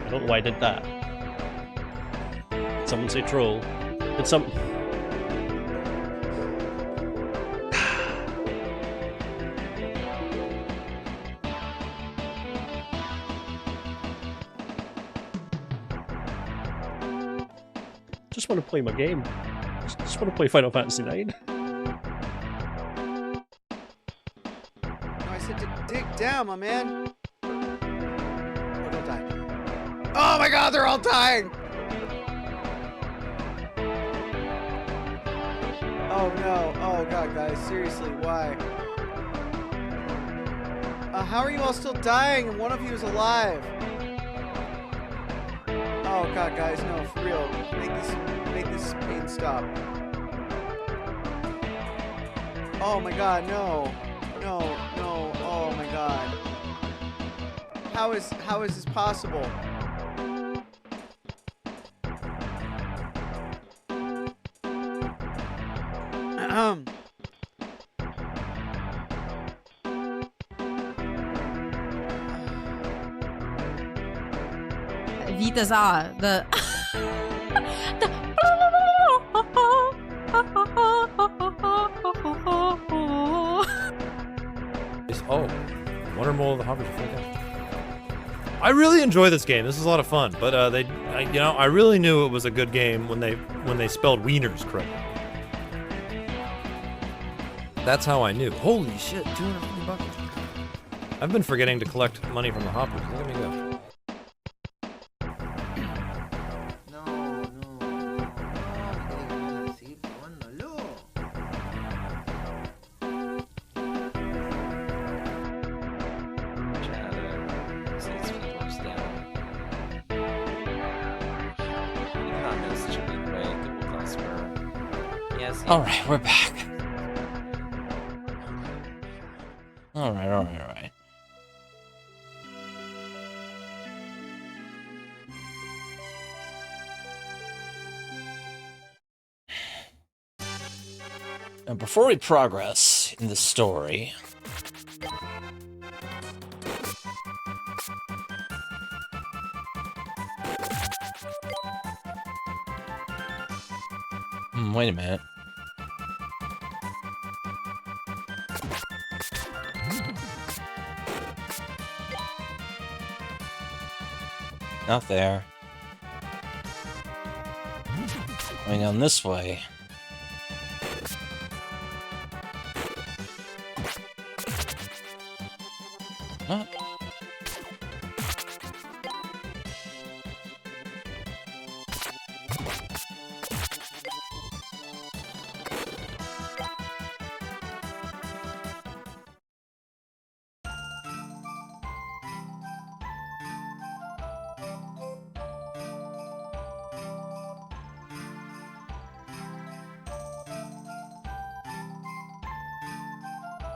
I don't know why I did that. Did someone say troll? Did some... Just want to play my game. Just want to play Final Fantasy IX. No, I said to dig down, my man. Oh, don't die. Oh my god, they're all dying! Oh no, oh god, guys, seriously, why? How are you all still dying and one of you is alive? Oh god, guys, no, for real. Make this pain stop. Oh my god, no. No, no, oh my god. How is this possible? Vita's the One or more of the hoppers are full. I really enjoy this game. This is a lot of fun. But I really knew it was a good game when they spelled wieners correctly. That's how I knew. Holy shit, 250 bucks. I've been forgetting to collect money from the hoppers. Look at me go. Alright, we're back. Alright. Now, before we progress in the story, wait a minute. Not there. Going down this way. What?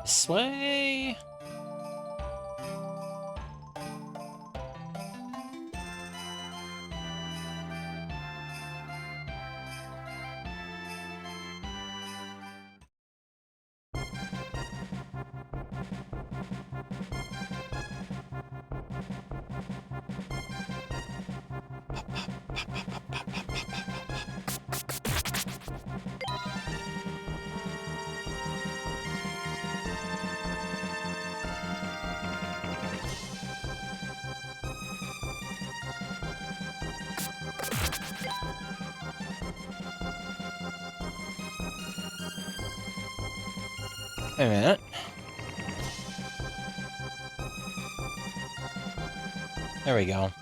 This way. Wait a minute. There we go.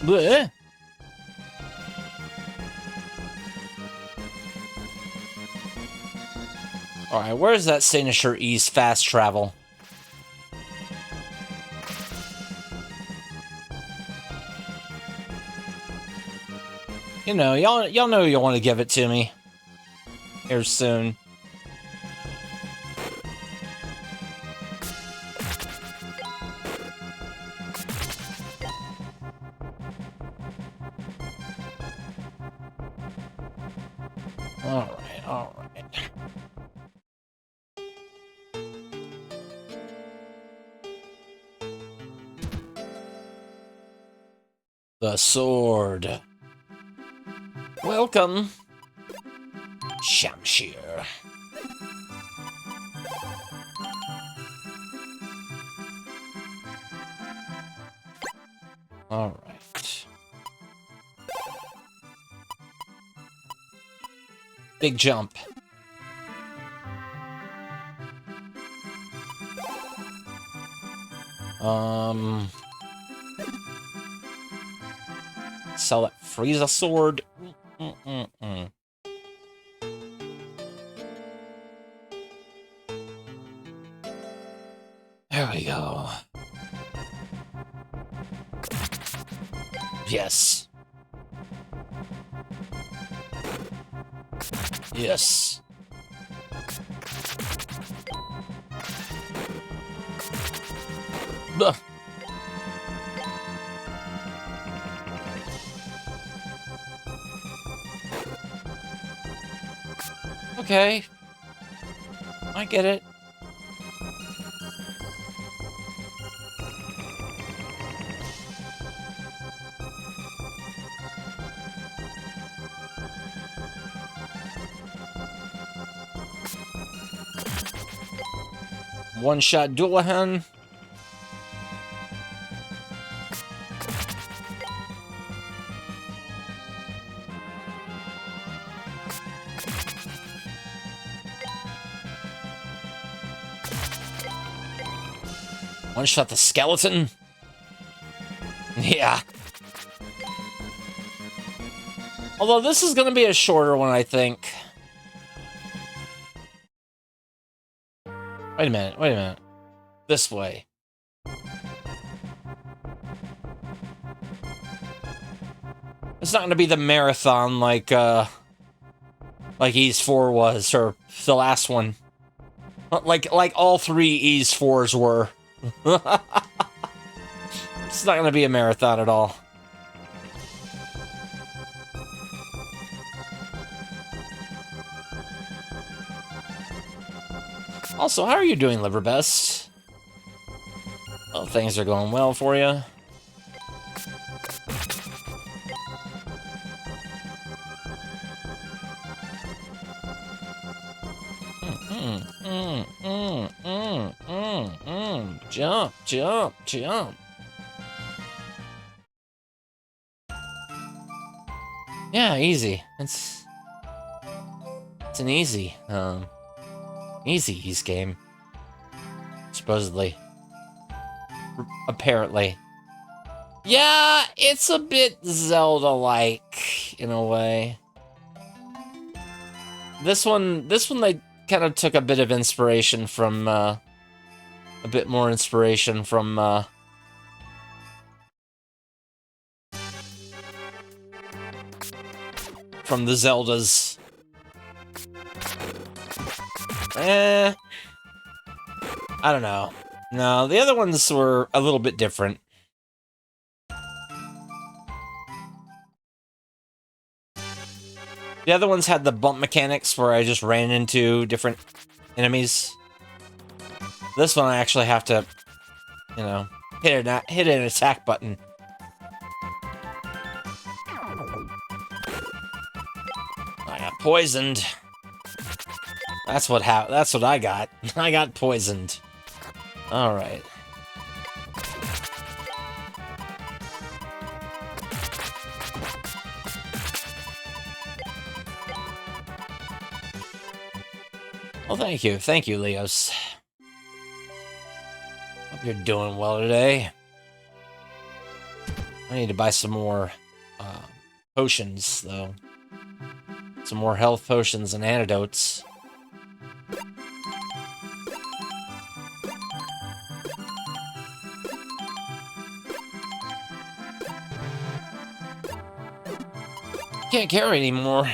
Bleh. Alright, where's that signature E's fast travel? You know, y'all know you want to give it to me. Here soon. Alright. The sword. Welcome, Shamshir. All right. Big jump. Sell that Frieza sword. There we go. Yes. Yes. Ugh. Okay. I get it. One-shot Dullahan. One-shot the skeleton. Yeah. Although this is going to be a shorter one, I think. Wait a minute, wait a minute. This way. It's not going to be the marathon like Ys 4 was, or the last one. Like all three Ys 4s were. It's not going to be a marathon at all. Also, how are you doing, Liverbest? Well, things are going well for you. Jump, jump, jump. Yeah, easy. It's an easy Ys game. Supposedly. Apparently. Yeah, it's a bit Zelda-like, in a way. This one they kind of took a bit of inspiration from, a bit more inspiration from, the Zeldas. I don't know. No, the other ones were a little bit different. The other ones had the bump mechanics where I just ran into different enemies. This one I actually have to, you know, hit an attack button. I got poisoned. That's what I got. I got poisoned. All right. Well, thank you, Leos. Hope you're doing well today. I need to buy some more potions, though. Some more health potions and antidotes. Can't carry anymore.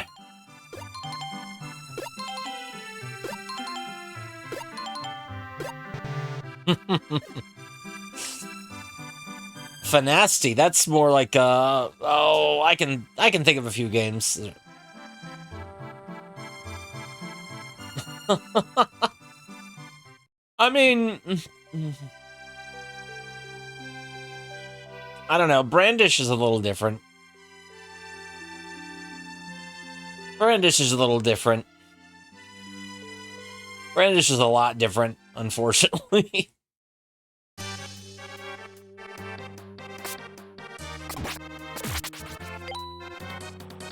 Fanasti, that's more like oh, I can think of a few games. I mean, I don't know, Brandish is a little different. Brandish is a little different. Brandish is a lot different, unfortunately.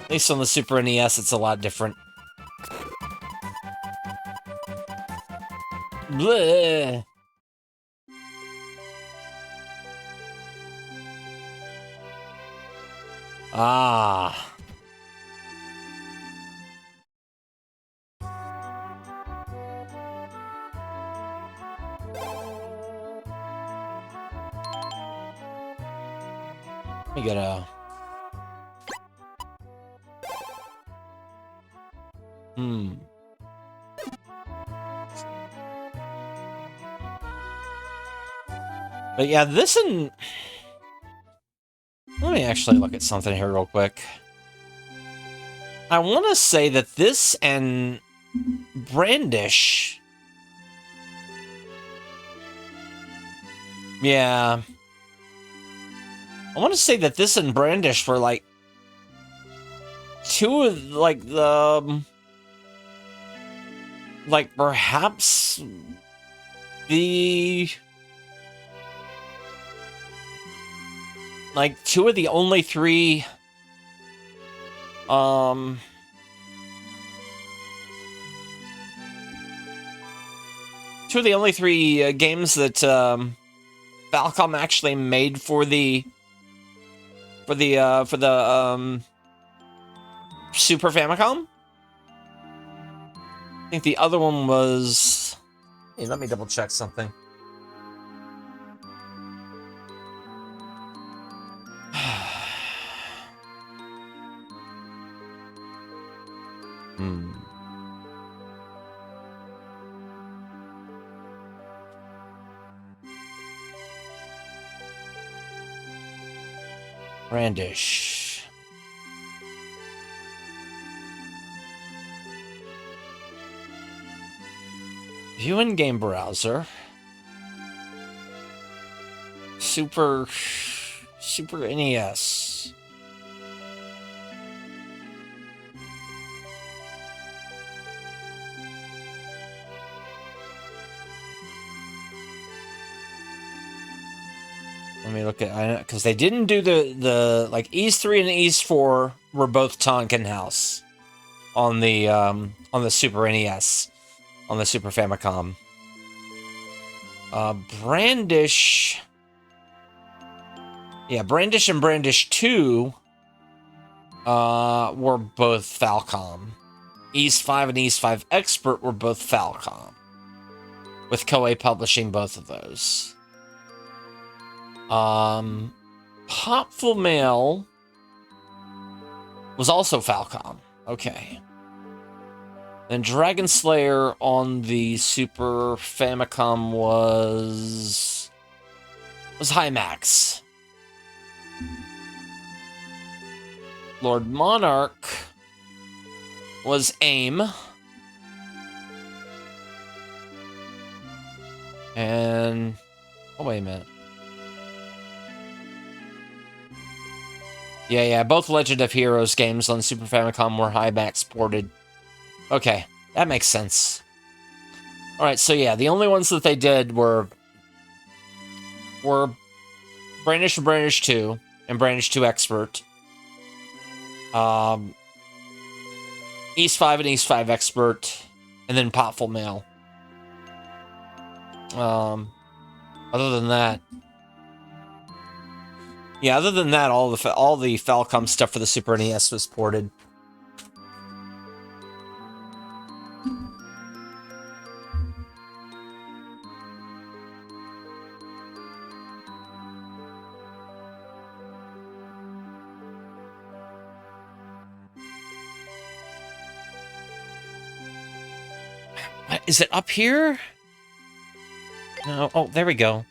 At least on the Super NES, it's a lot different. Bleh. Ah. We gotta... But yeah, this and... Let me actually look at something here real quick. I want to say that this and Brandish. Yeah. I want to say that this and Brandish were like two of like the like perhaps the like two of the only three games that Falcom actually made for the Super Famicom. I think the other one was... Hey, let me double check something. Brandish. View in game browser. Super NES. Let me look at, because they didn't do the like Ease 3 and Ease 4 were both Tonkin House on the Super NES, on the Super Famicom. Brandish, yeah, Brandish and Brandish 2 were both Falcom. Ease 5 and Ease 5 Expert were both Falcom, with Koei publishing both of those. Popful Mail was also Falcom. Okay. Then Dragon Slayer on the Super Famicom was Hymax. Lord Monarch was AIM. And oh, wait a minute. Yeah, both Legend of Heroes games on Super Famicom were Hymax ported. Okay, that makes sense. Alright, so yeah, the only ones that they did were Brandish and Brandish 2, and Brandish 2 Expert. East 5 and East 5 Expert, and then Popful Mail. Other than that... Yeah, other than that, all the Falcom stuff for the Super NES was ported. Is it up here? No. Oh, there we go.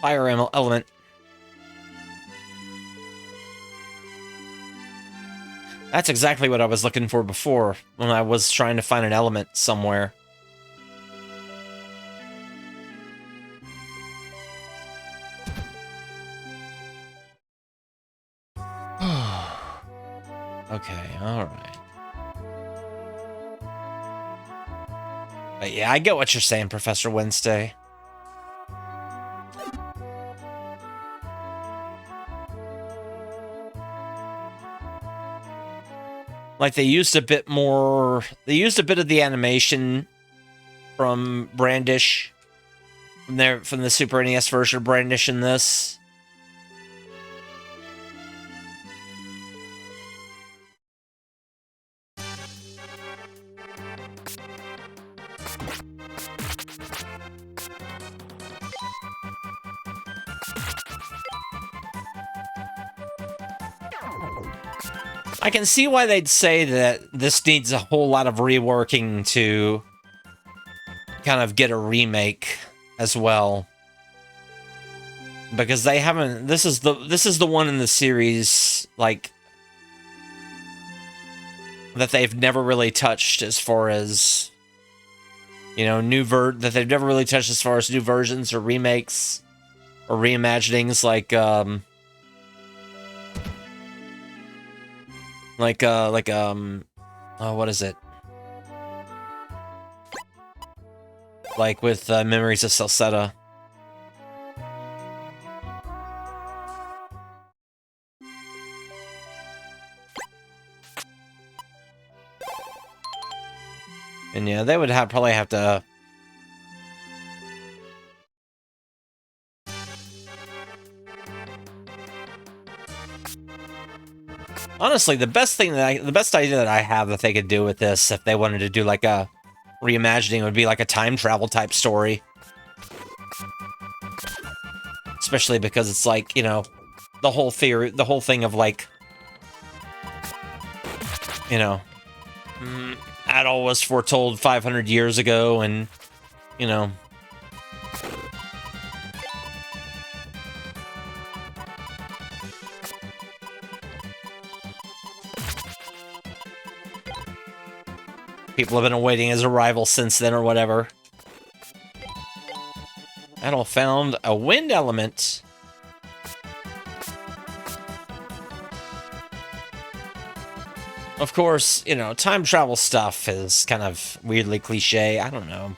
Fire element. That's exactly what I was looking for before, when I was trying to find an element somewhere. Okay, alright. But yeah, I get what you're saying, Professor Wednesday. Like, they used a bit more... They used a bit of the animation from Brandish. From the Super NES version of Brandish in this. I can see why they'd say that this needs a whole lot of reworking to kind of get a remake as well. Because they haven't... This is the one in the series, like... that they've never really touched as far as, you know, that they've never really touched as far as new versions or remakes or reimaginings, oh, what is it? Like with Memories of Salsetta. And yeah, they would probably have to. Honestly, the best idea that I have that they could do with this, if they wanted to do like a reimagining, would be like a time travel type story. Especially because it's like, you know, the whole thing of like, you know, Adol was foretold 500 years ago, and, you know, people have been awaiting his arrival since then or whatever. Adol found a wind element. Of course, you know, time travel stuff is kind of weirdly cliche. I don't know.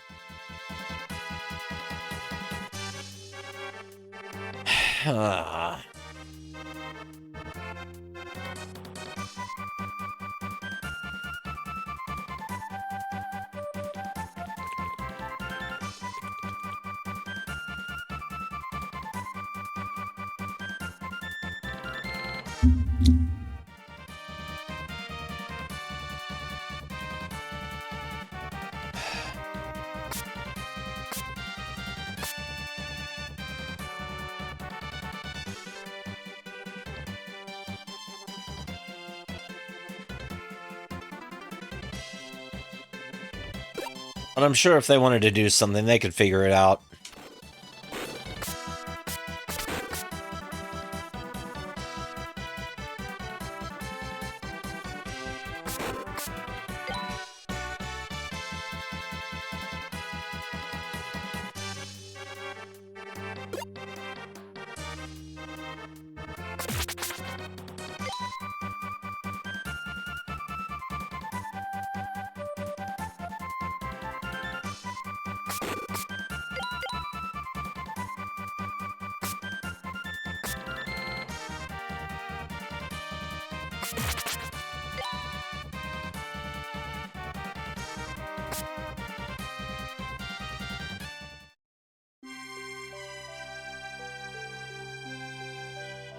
But I'm sure if they wanted to do something, they could figure it out.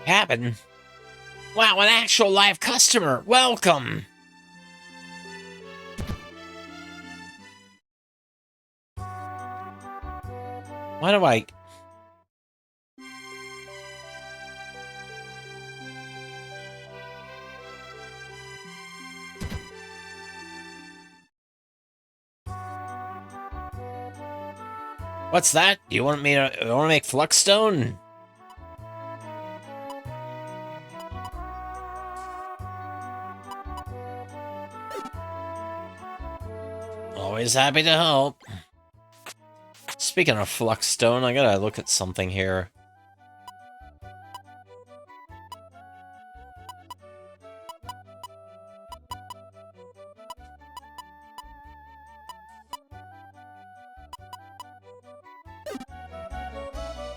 Happen? Wow, an actual live customer! Welcome! Why do I... What's that? You want to make Fluxstone? Always happy to help. Speaking of Fluxstone, I gotta look at something here.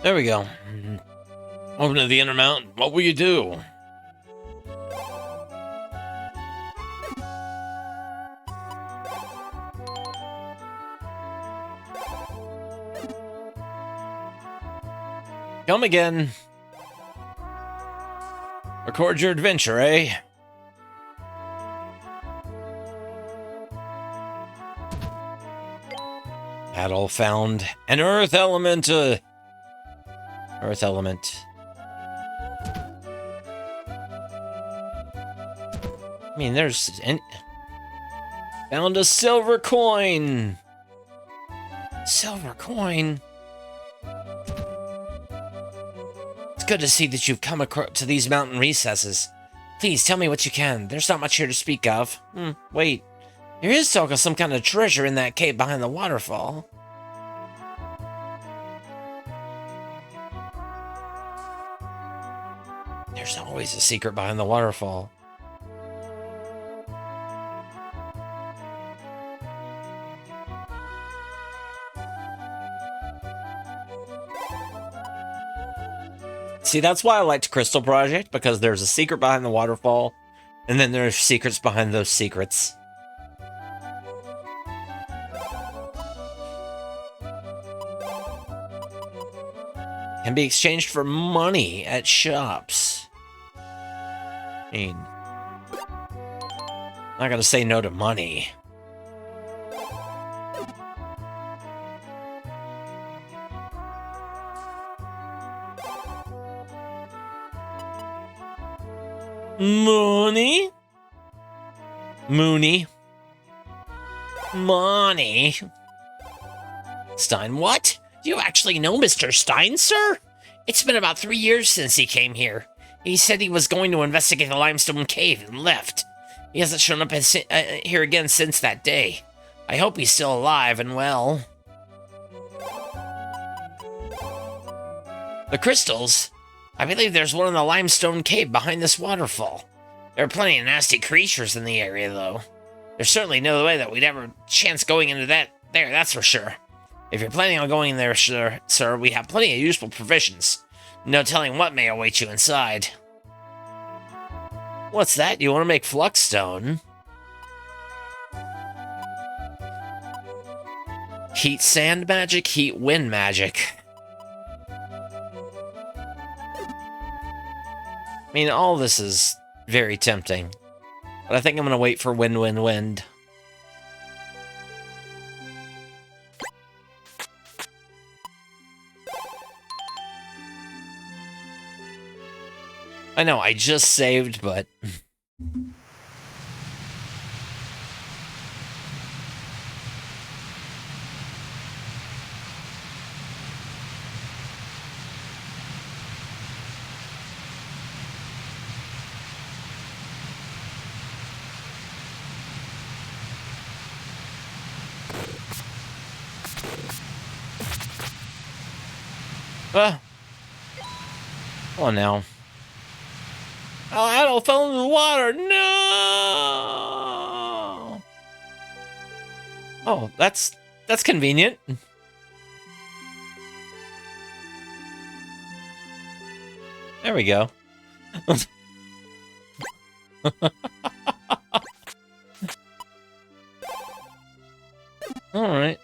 There we go. Open to the Inner Mountain. What will you do? Come again. Record your adventure, eh? Adol found an earth element. Earth element. I mean, found a silver coin. Silver coin. It's good to see that you've come to these mountain recesses. Please tell me what you can. There's not much here to speak of. Wait. There is talk of some kind of treasure in that cave behind the waterfall. There's always a secret behind the waterfall. See, that's why I liked Crystal Project, because there's a secret behind the waterfall, and then there's secrets behind those secrets. Can be exchanged for money at shops. I mean, I'm not gonna say no to money. Money? Mooney? Money? Stein, what? Do you actually know Mr. Stein, sir? It's been about 3 years since he came here. He said he was going to investigate the limestone cave and left. He hasn't shown up here again since that day. I hope he's still alive and well. The crystals? I believe there's one in the limestone cave behind this waterfall. There are plenty of nasty creatures in the area, though. There's certainly no way that we'd ever chance going into that there, that's for sure. If you're planning on going there, sir, we have plenty of useful provisions. No telling what may await you inside. What's that? You want to make Fluxstone? Heat sand magic, heat wind magic. I mean, all this is very tempting. But I think I'm going to wait for wind, wind, wind. I know, I just saved, but... Oh, now. Oh, Adol fell into the water. No! Oh, that's convenient. There we go. All right.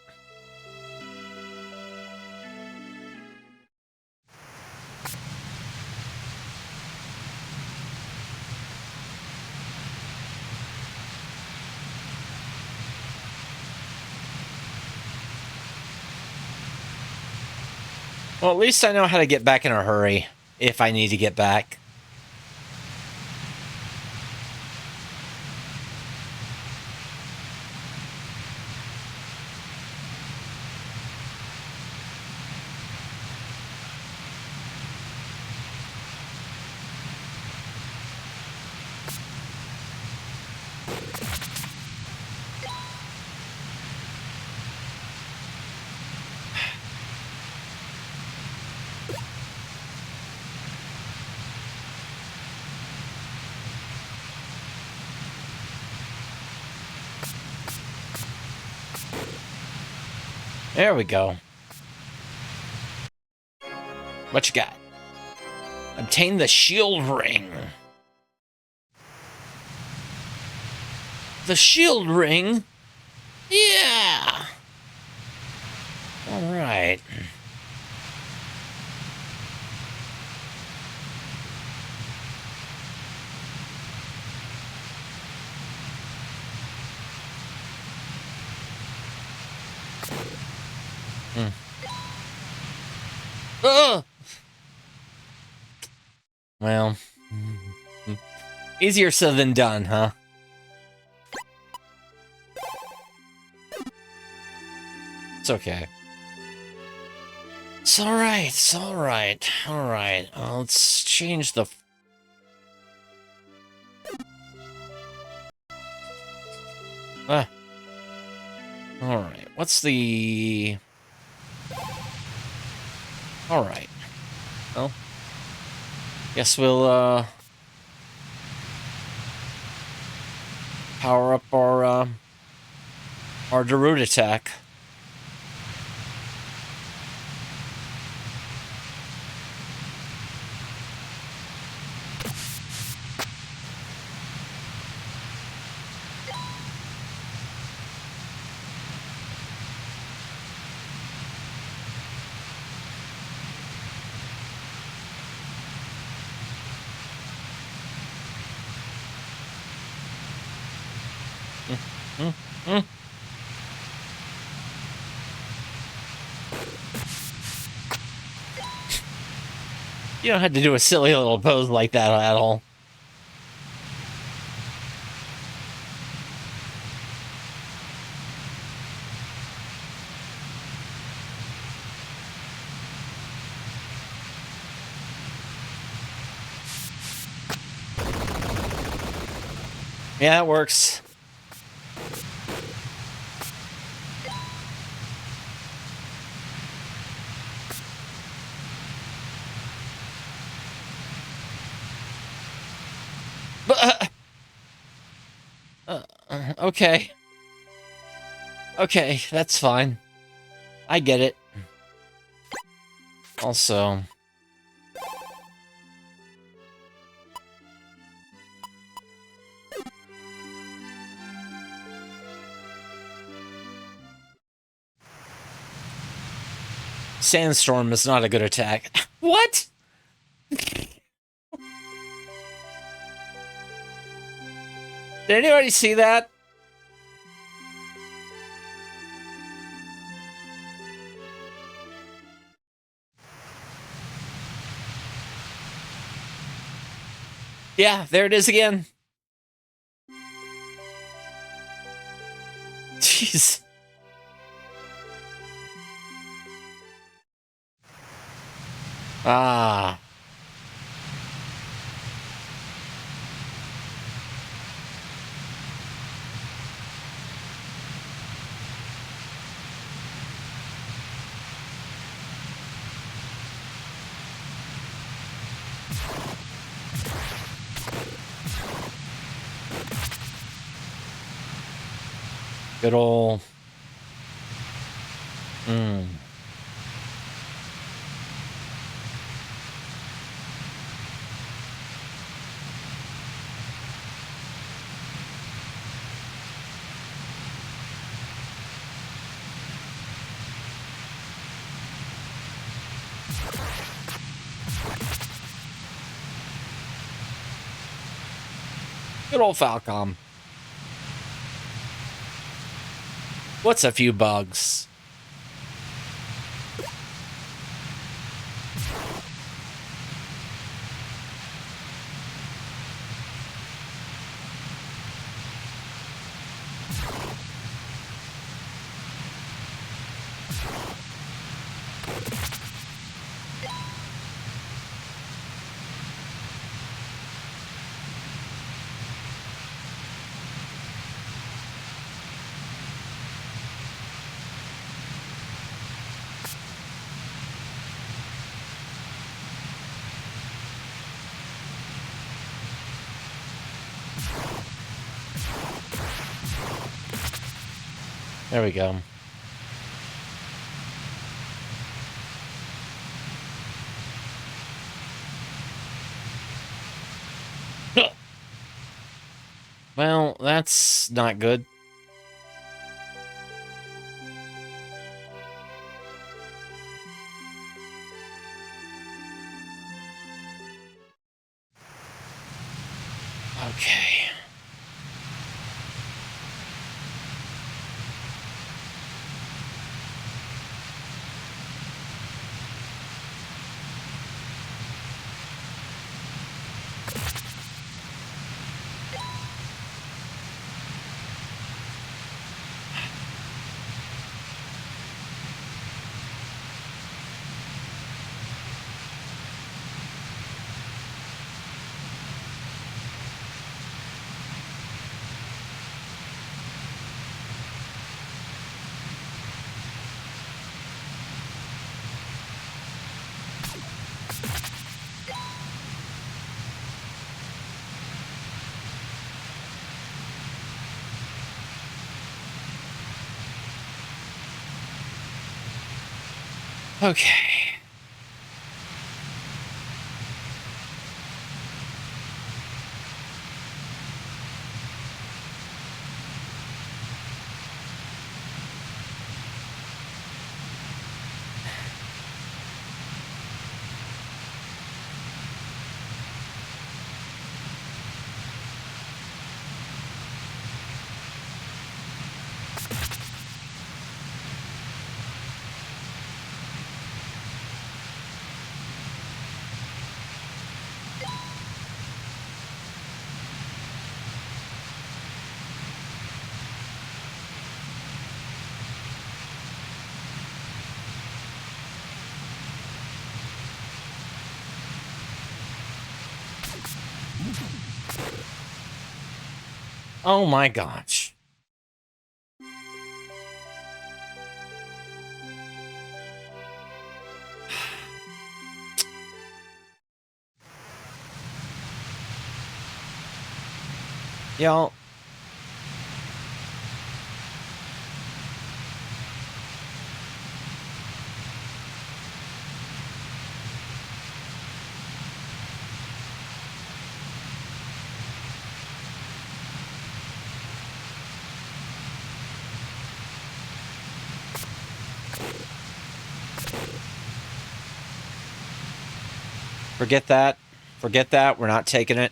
Well, at least I know how to get back in a hurry, if I need to get back. There we go. What you got? Obtain the shield ring. The shield ring? Yeah! Alright. Well, easier said than done, huh? It's okay. It's alright, it's alright. Alright, let's change the... Alright, what's the... Alright. Well, guess we'll, power up our Darude attack. You don't have to do a silly little pose like that at all. Yeah, it works. Okay. Okay, that's fine. I get it. Also... Sandstorm is not a good attack. What? Did anybody see that? Yeah, there it is again. Jeez. Ah. Good ol'... Good old Falcom. What's a few bugs? There we go. Well, that's not good. Okay. Okay. Oh my gosh. Y'all. Forget that. Forget that. We're not taking it.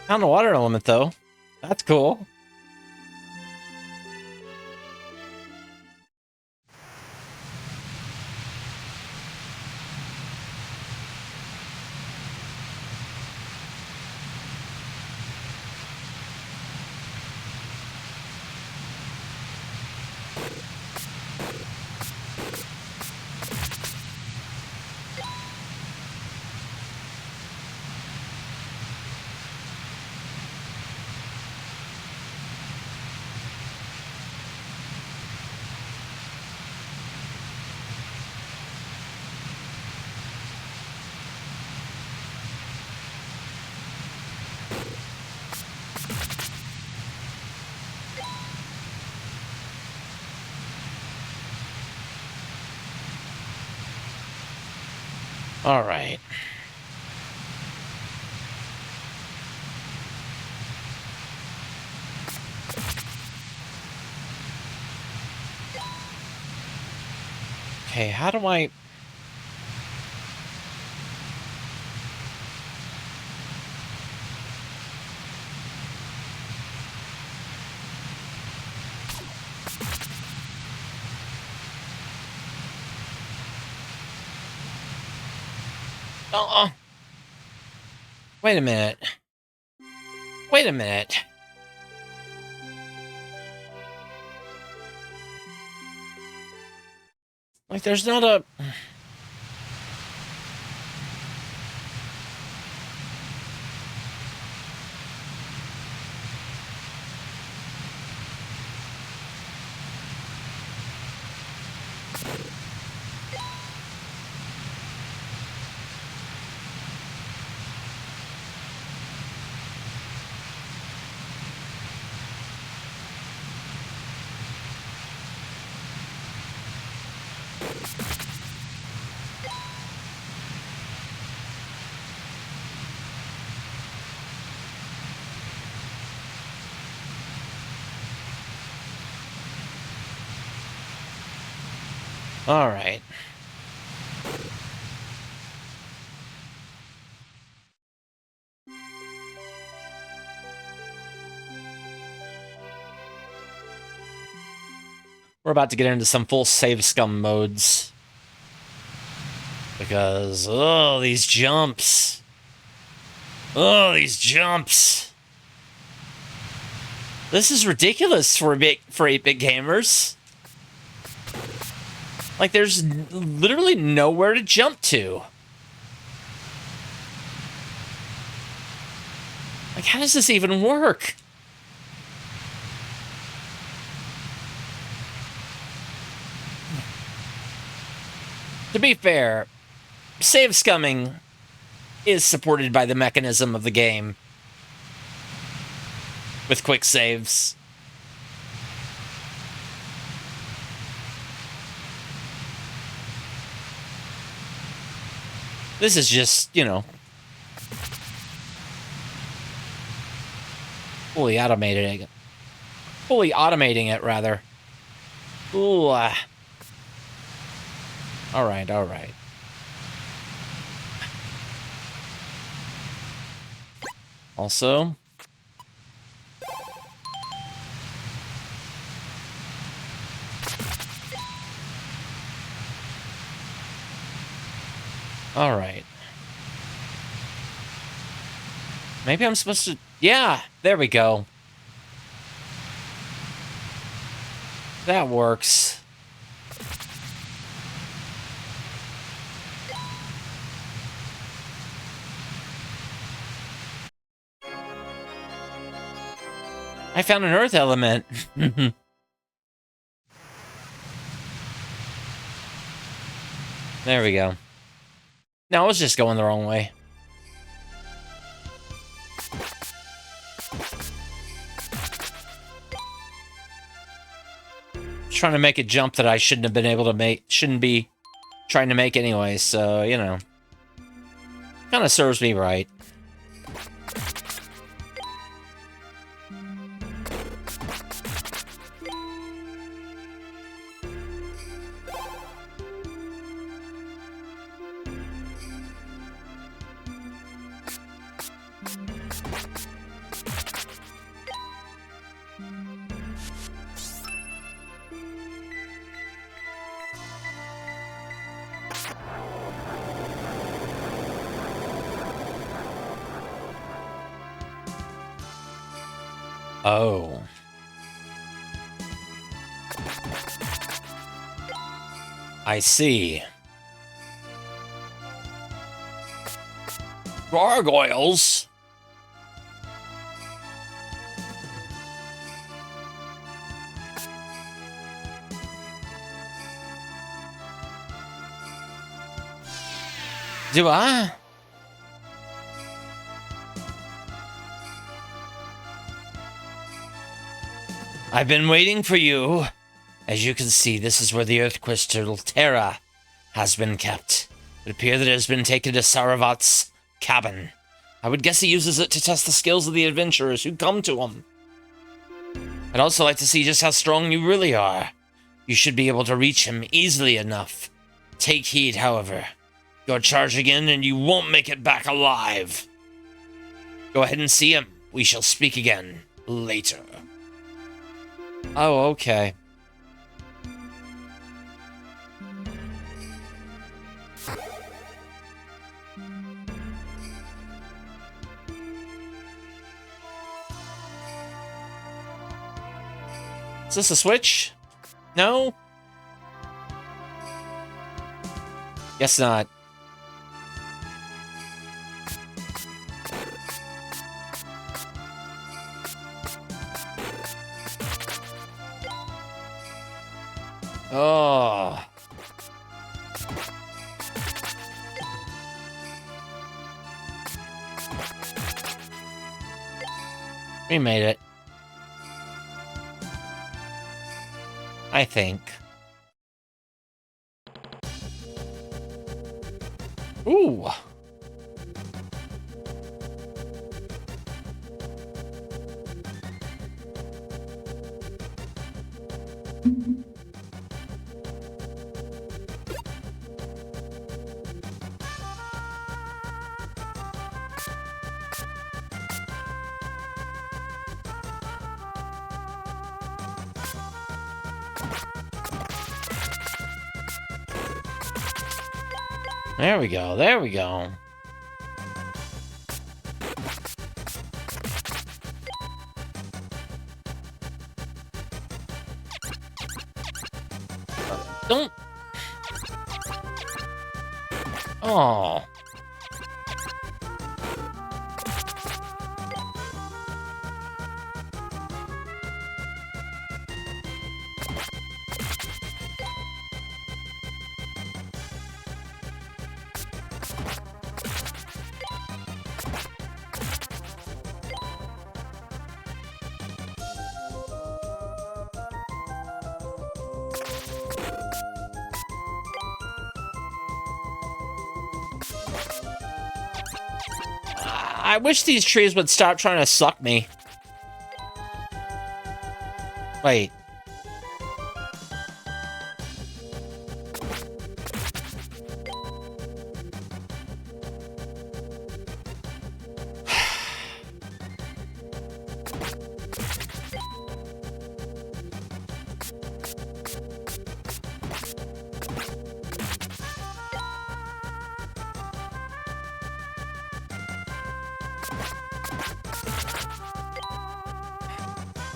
Found a water element, though. That's cool. All right. Okay, how do I... Wait a minute. Wait a minute. Like, there's not a... All right. We're about to get into some full save scum modes. Because, oh, these jumps. Oh, these jumps. This is ridiculous for 8-bit gamers. Like, there's literally nowhere to jump to. Like, how does this even work? To be fair, save scumming is supported by the mechanism of the game. With quick saves. This is just, you know, fully automating it, rather. Ooh. Alright, alright. Also... Alright. Maybe I'm supposed to... Yeah, there we go. That works. I found an earth element. There we go. No, I was just going the wrong way. Trying to make a jump that I shouldn't have been able to make, shouldn't be trying to make anyway, so, you know. Kind of serves me right. Oh. I see. Gargoyles? Do I? I've been waiting for you. As you can see, this is where the Earth Crystal Terra has been kept. It appears that it has been taken to Saravat's cabin. I would guess he uses it to test the skills of the adventurers who come to him. I'd also like to see just how strong you really are. You should be able to reach him easily enough. Take heed, however. Go charge again and you won't make it back alive. Go ahead and see him. We shall speak again later. Oh, okay. Is this a switch? No? Guess not. Oh. We made it. I think. Ooh. There we go, there we go. Don't... Oh. I wish these trees would stop trying to suck me. Wait.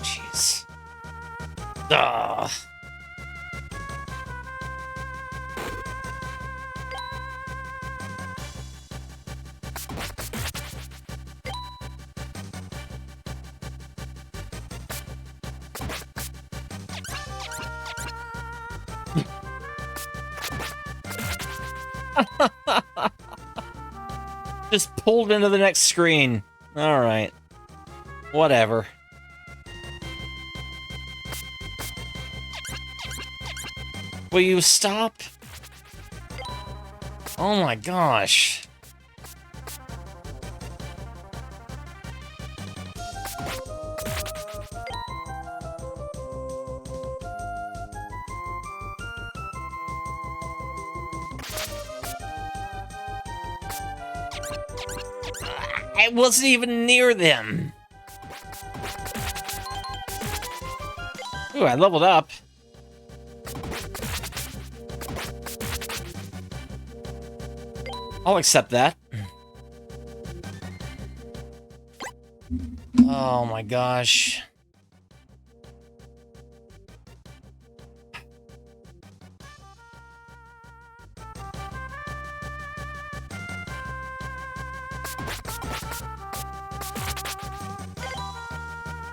Jeez. Ugh. Just pulled into the next screen. All right. Whatever. Will you stop? Oh my gosh. I wasn't even near them. Ooh, I leveled up. I'll accept that. Oh my gosh.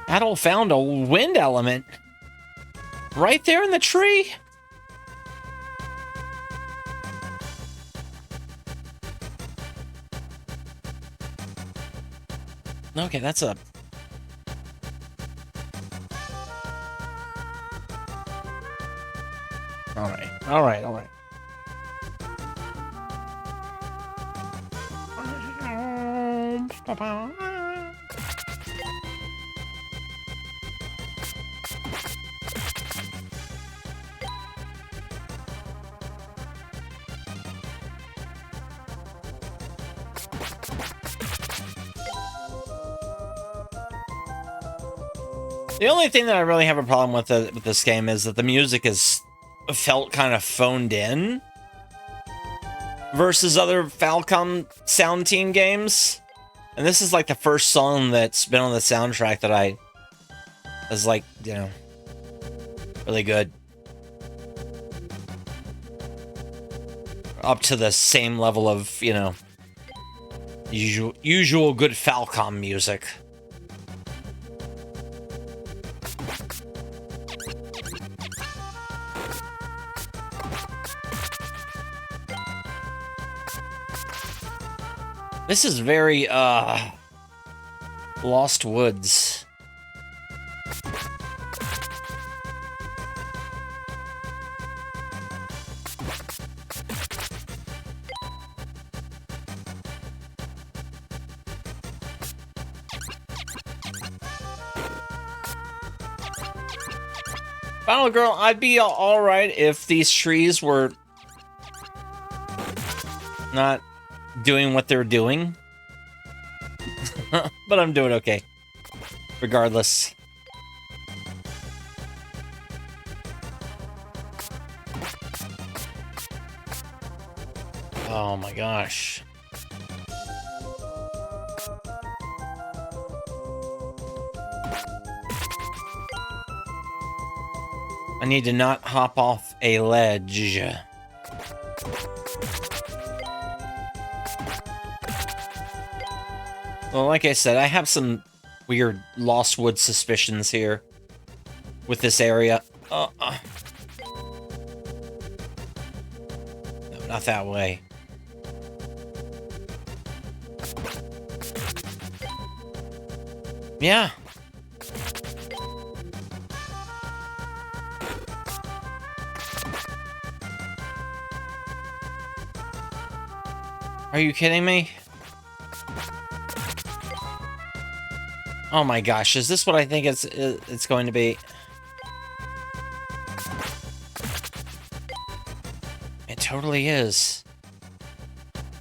Adol found a wind element right there in the tree. Okay, that's a... Alright. The only thing that I really have a problem with this game is that the music is felt kind of phoned in versus other Falcom Sound Team games. And this is like the first song that's been on the soundtrack that I was like, you know, really good. Up to the same level of, you know, usual good Falcom music. This is very, Lost Woods. Final Girl, I'd be alright if these trees were not doing what they're doing. But I'm doing okay. Regardless. Oh my gosh. I need to not hop off a ledge. Well, like I said, I have some weird Lost Woods suspicions here with this area. No, not that way. Yeah. Are you kidding me? Oh my gosh, is this what I think it's going to be? It totally is.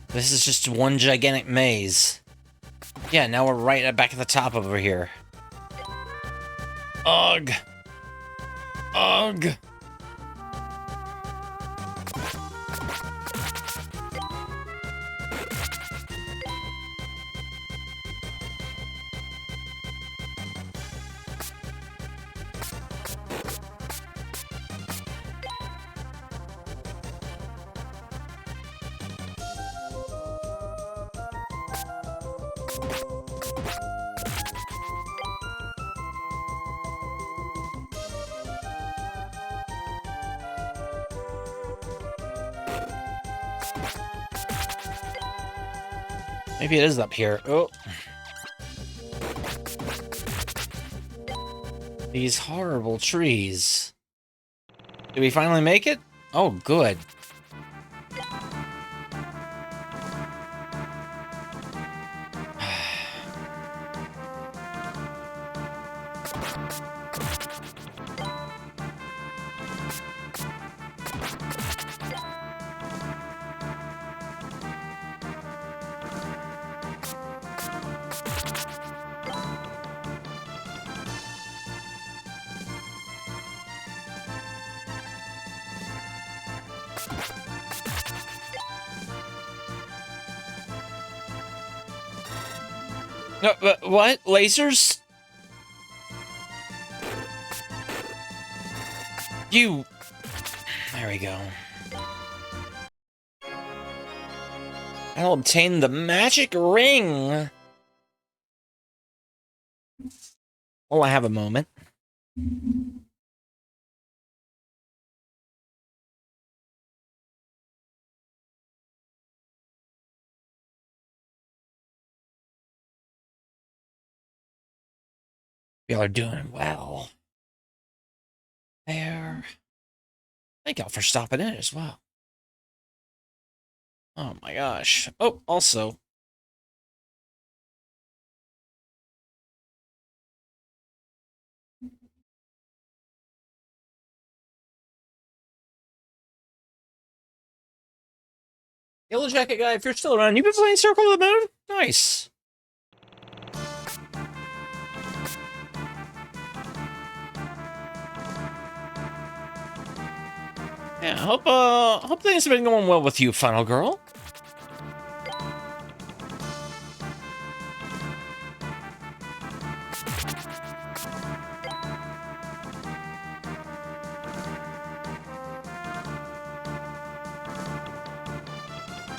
This is just one gigantic maze. Yeah, now we're right back at the top over here. Ugh. Ugh. Maybe it is up here. Oh. These horrible trees. Did we finally make it? Oh, good. No, what? Lasers? You... There we go. I'll obtain the magic ring. Well, I have a moment. Y'all are doing well. There. Thank y'all for stopping in as well. Oh my gosh. Oh, also. Yellow Jacket guy, if you're still around, you've been playing Circle of the Moon? Nice. Yeah, hope things have been going well with you, Funnel Girl.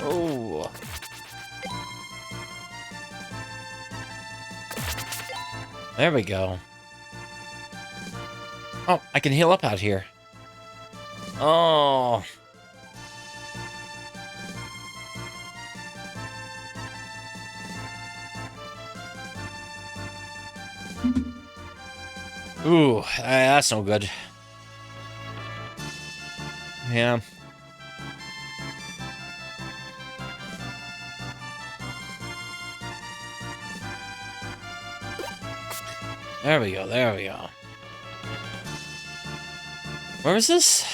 Oh. There we go. Oh, I can heal up out here. Oh. Ooh, that's no good. Yeah. There we go, there we go. Where is this?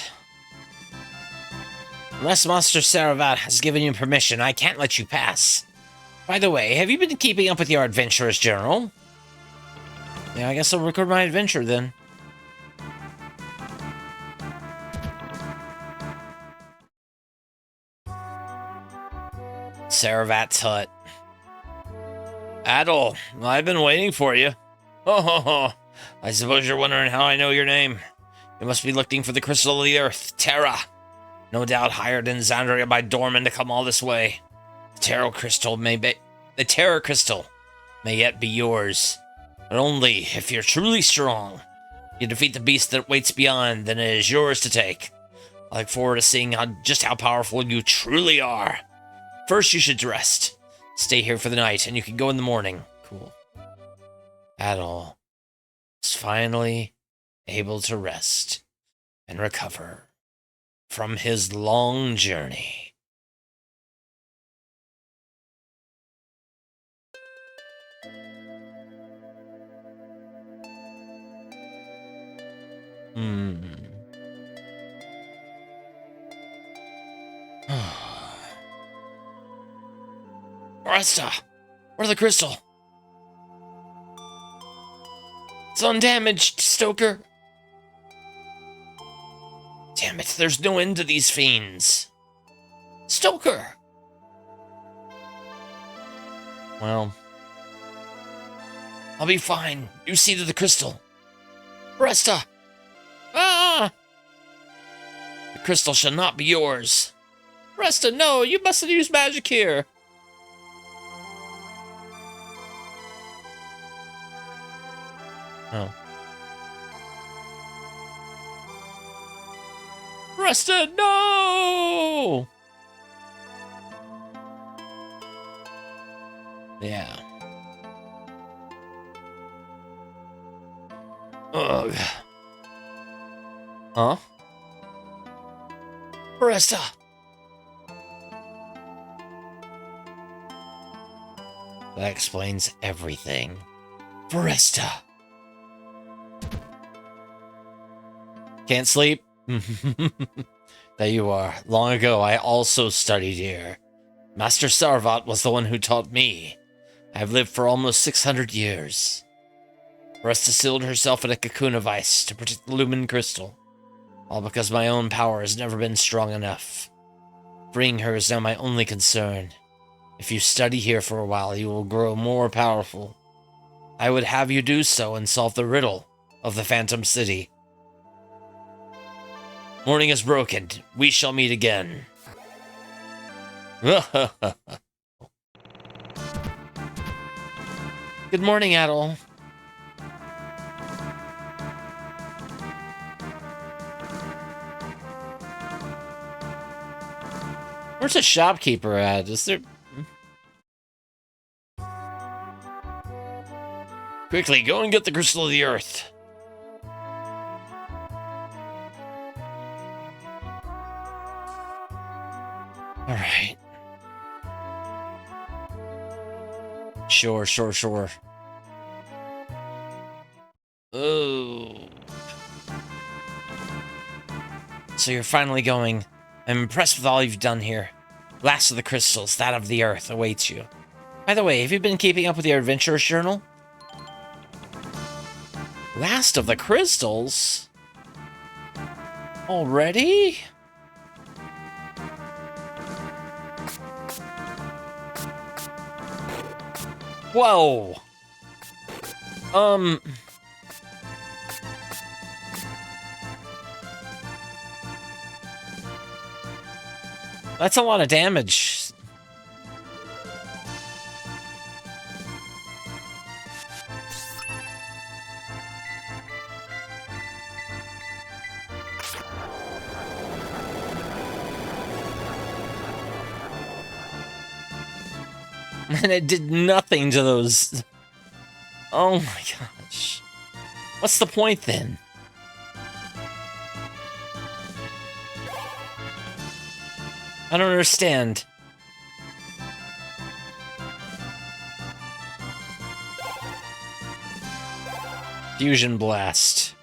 Unless Monster Saravat has given you permission, I can't let you pass. By the way, have you been keeping up with your adventurers, General? Yeah, I guess I'll record my adventure then. Saravat's hut. Adol, I've been waiting for you. Oh, I suppose you're wondering how I know your name. You must be looking for the crystal of the earth, Terra. No doubt hired in Xandria by Dorman to come all this way. The Terra crystal may yet be yours, but only if you're truly strong. You defeat the beast that waits beyond, then it is yours to take. I look forward to seeing just how powerful you truly are. First, you should rest. Stay here for the night, and you can go in the morning. Cool. Adol is finally able to rest and recover from his long journey. Resta, where's the crystal? It's undamaged, Stoker. Damn it, there's no end to these fiends. Stoker! Well, I'll be fine. You see to the crystal. Resta! Ah! The crystal shall not be yours. Resta, no, you mustn't use magic here. Oh. Resta, no! Yeah. Ugh. Huh? Resta! That explains everything. Foresta! Can't sleep? There you are. Long ago, I also studied here. Master Sarvat was the one who taught me. I have lived for almost 600 years. Foresta sealed herself in a cocoon of ice to protect the Lumen Crystal. All because my own power has never been strong enough. Freeing her is now my only concern. If you study here for a while, you will grow more powerful. I would have you do so and solve the riddle of the Phantom City. Morning is broken. We shall meet again. Good morning, Adol. Where's the shopkeeper at? Is there... Quickly, go and get the crystal of the earth. Alright. Sure. Oh. So you're finally going. I'm impressed with all you've done here. Last of the crystals, that of the earth, awaits you. By the way, have you been keeping up with your adventurer's journal? Last of the crystals? Already? Whoa. That's a lot of damage. And it did nothing to those. Oh my gosh. What's the point then? I don't understand. Fusion Blast.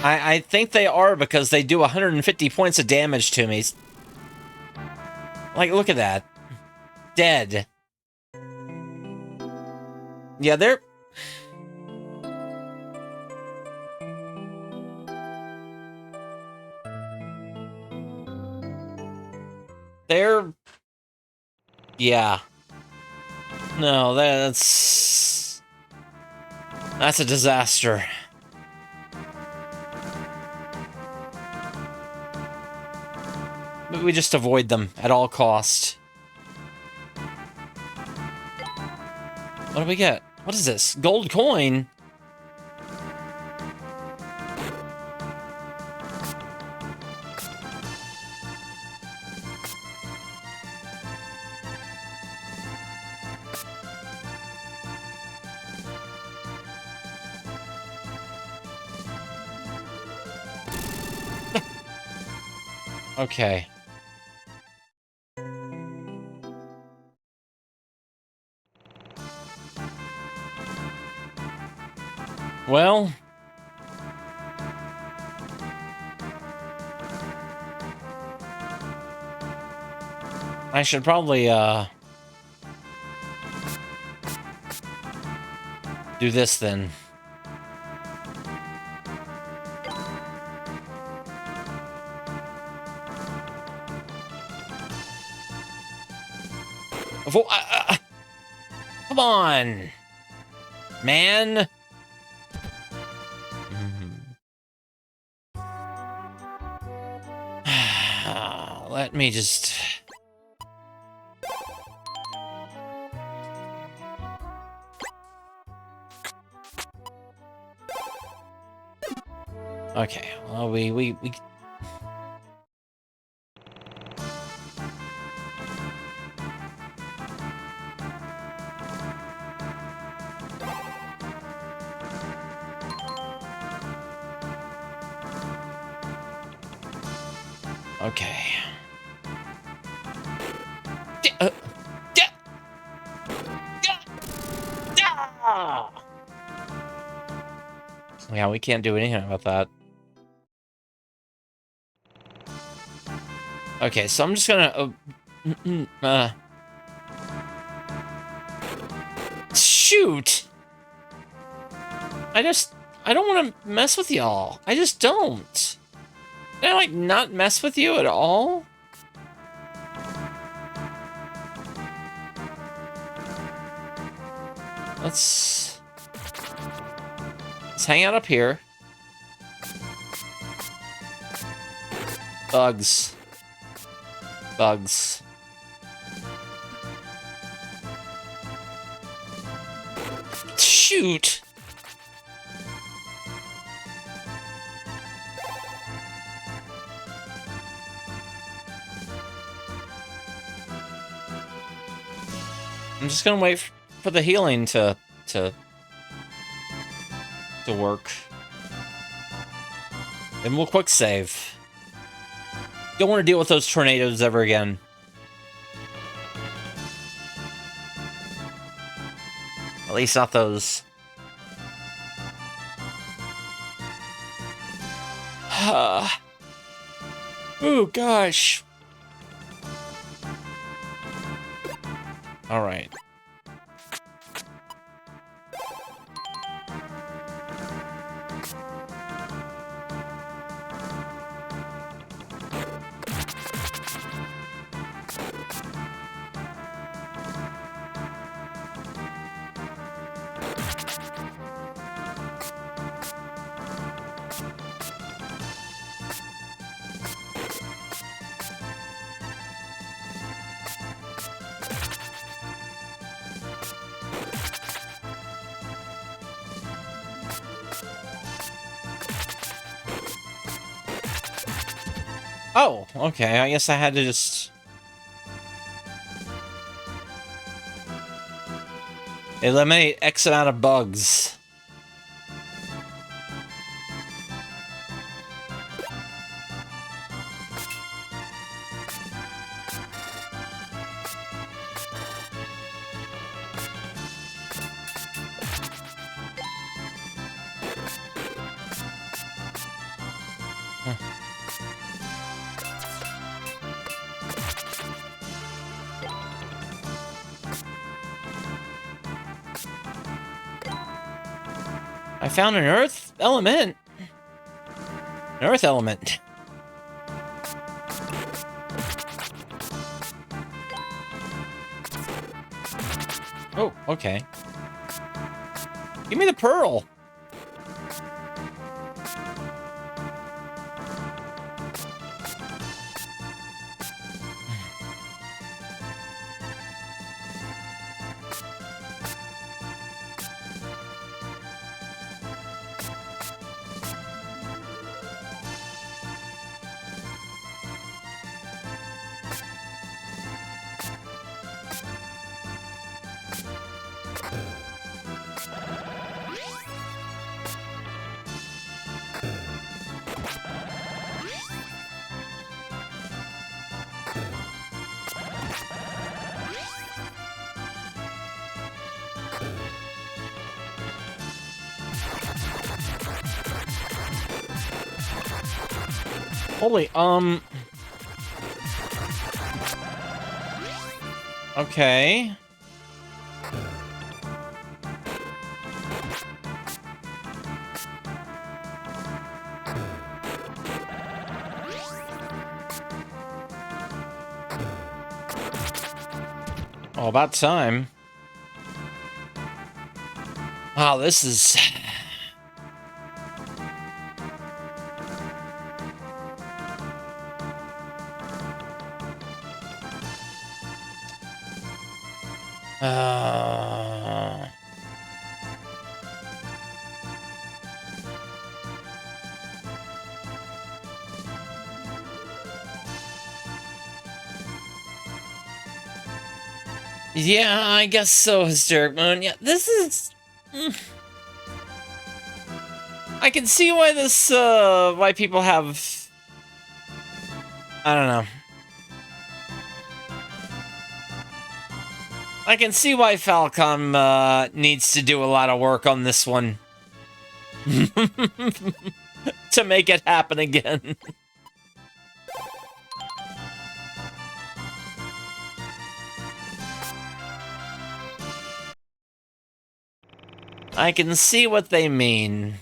I think they are because they do 150 points of damage to me. Like, look at that. Dead. Yeah, they're... They're... Yeah. No, that's a disaster. But we just avoid them at all cost. What do we get? What is this? Gold coin? Okay. Well... I should probably, do this then. Come on, man. Let me just... Okay, well, we... Okay. Yeah, we can't do anything about that. Okay, so I'm just gonna... shoot! I don't want to mess with y'all. I just don't. Can I, like, not mess with you at all? Let's hang out up here. Bugs. Bugs. Shoot! I'm just gonna wait for the healing to work. Then we'll quick save. Don't want to deal with those tornadoes ever again. At least not those. Oh gosh. All right. Oh, okay, I guess I had to just... eliminate X amount of bugs. I found an earth element. An earth element. Oh, okay. Give me the pearl. Holy, okay. Oh, about time. Wow, this is... Yeah, I guess so, Hysteric Moon. Yeah, this is... I can see why this, why people have... I don't know. I can see why Falcom, needs to do a lot of work on this one. To make it happen again. I can see what they mean.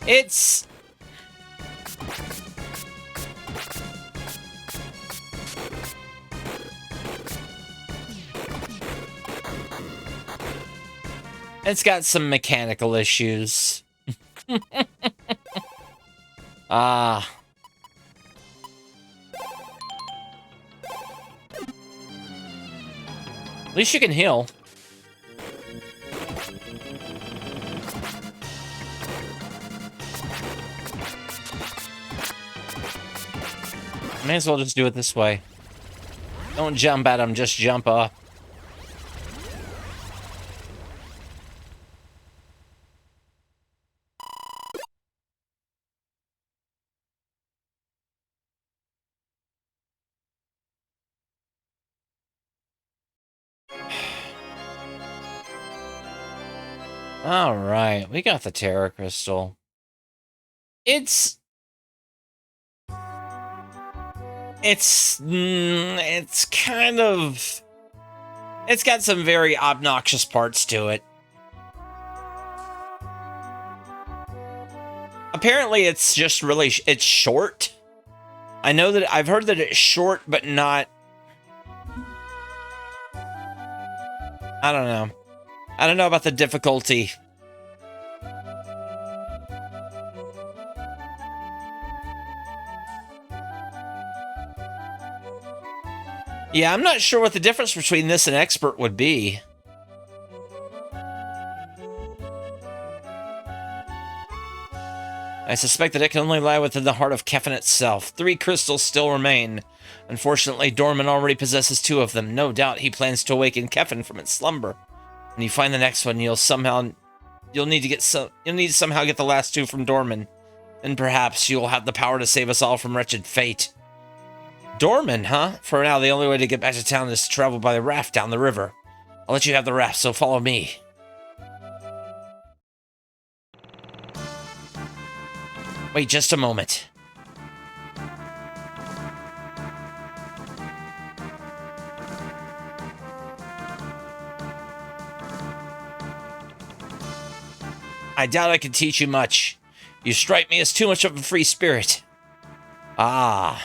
It's... It's got some mechanical issues. Ah. At least you can heal. May as well just do it this way. Don't jump at him, just jump up. Alright, we got the Terra Crystal. It's kind of... It's got some very obnoxious parts to it. Apparently it's just really... It's short. I know that... I've heard that it's short, but not... I don't know. I don't know about the difficulty. Yeah, I'm not sure what the difference between this and Expert would be. I suspect that it can only lie within the heart of Kefin itself. 3 crystals still remain. Unfortunately, Dorman already possesses 2 of them. No doubt he plans to awaken Kefin from its slumber. When you find the next one, you'll need to somehow get the last 2 from Dorman. And perhaps you'll have the power to save us all from wretched fate. Dorman, huh? For now, the only way to get back to town is to travel by the raft down the river. I'll let you have the raft, so follow me. Wait just a moment. I doubt I can teach you much. You strike me as too much of a free spirit. Ah.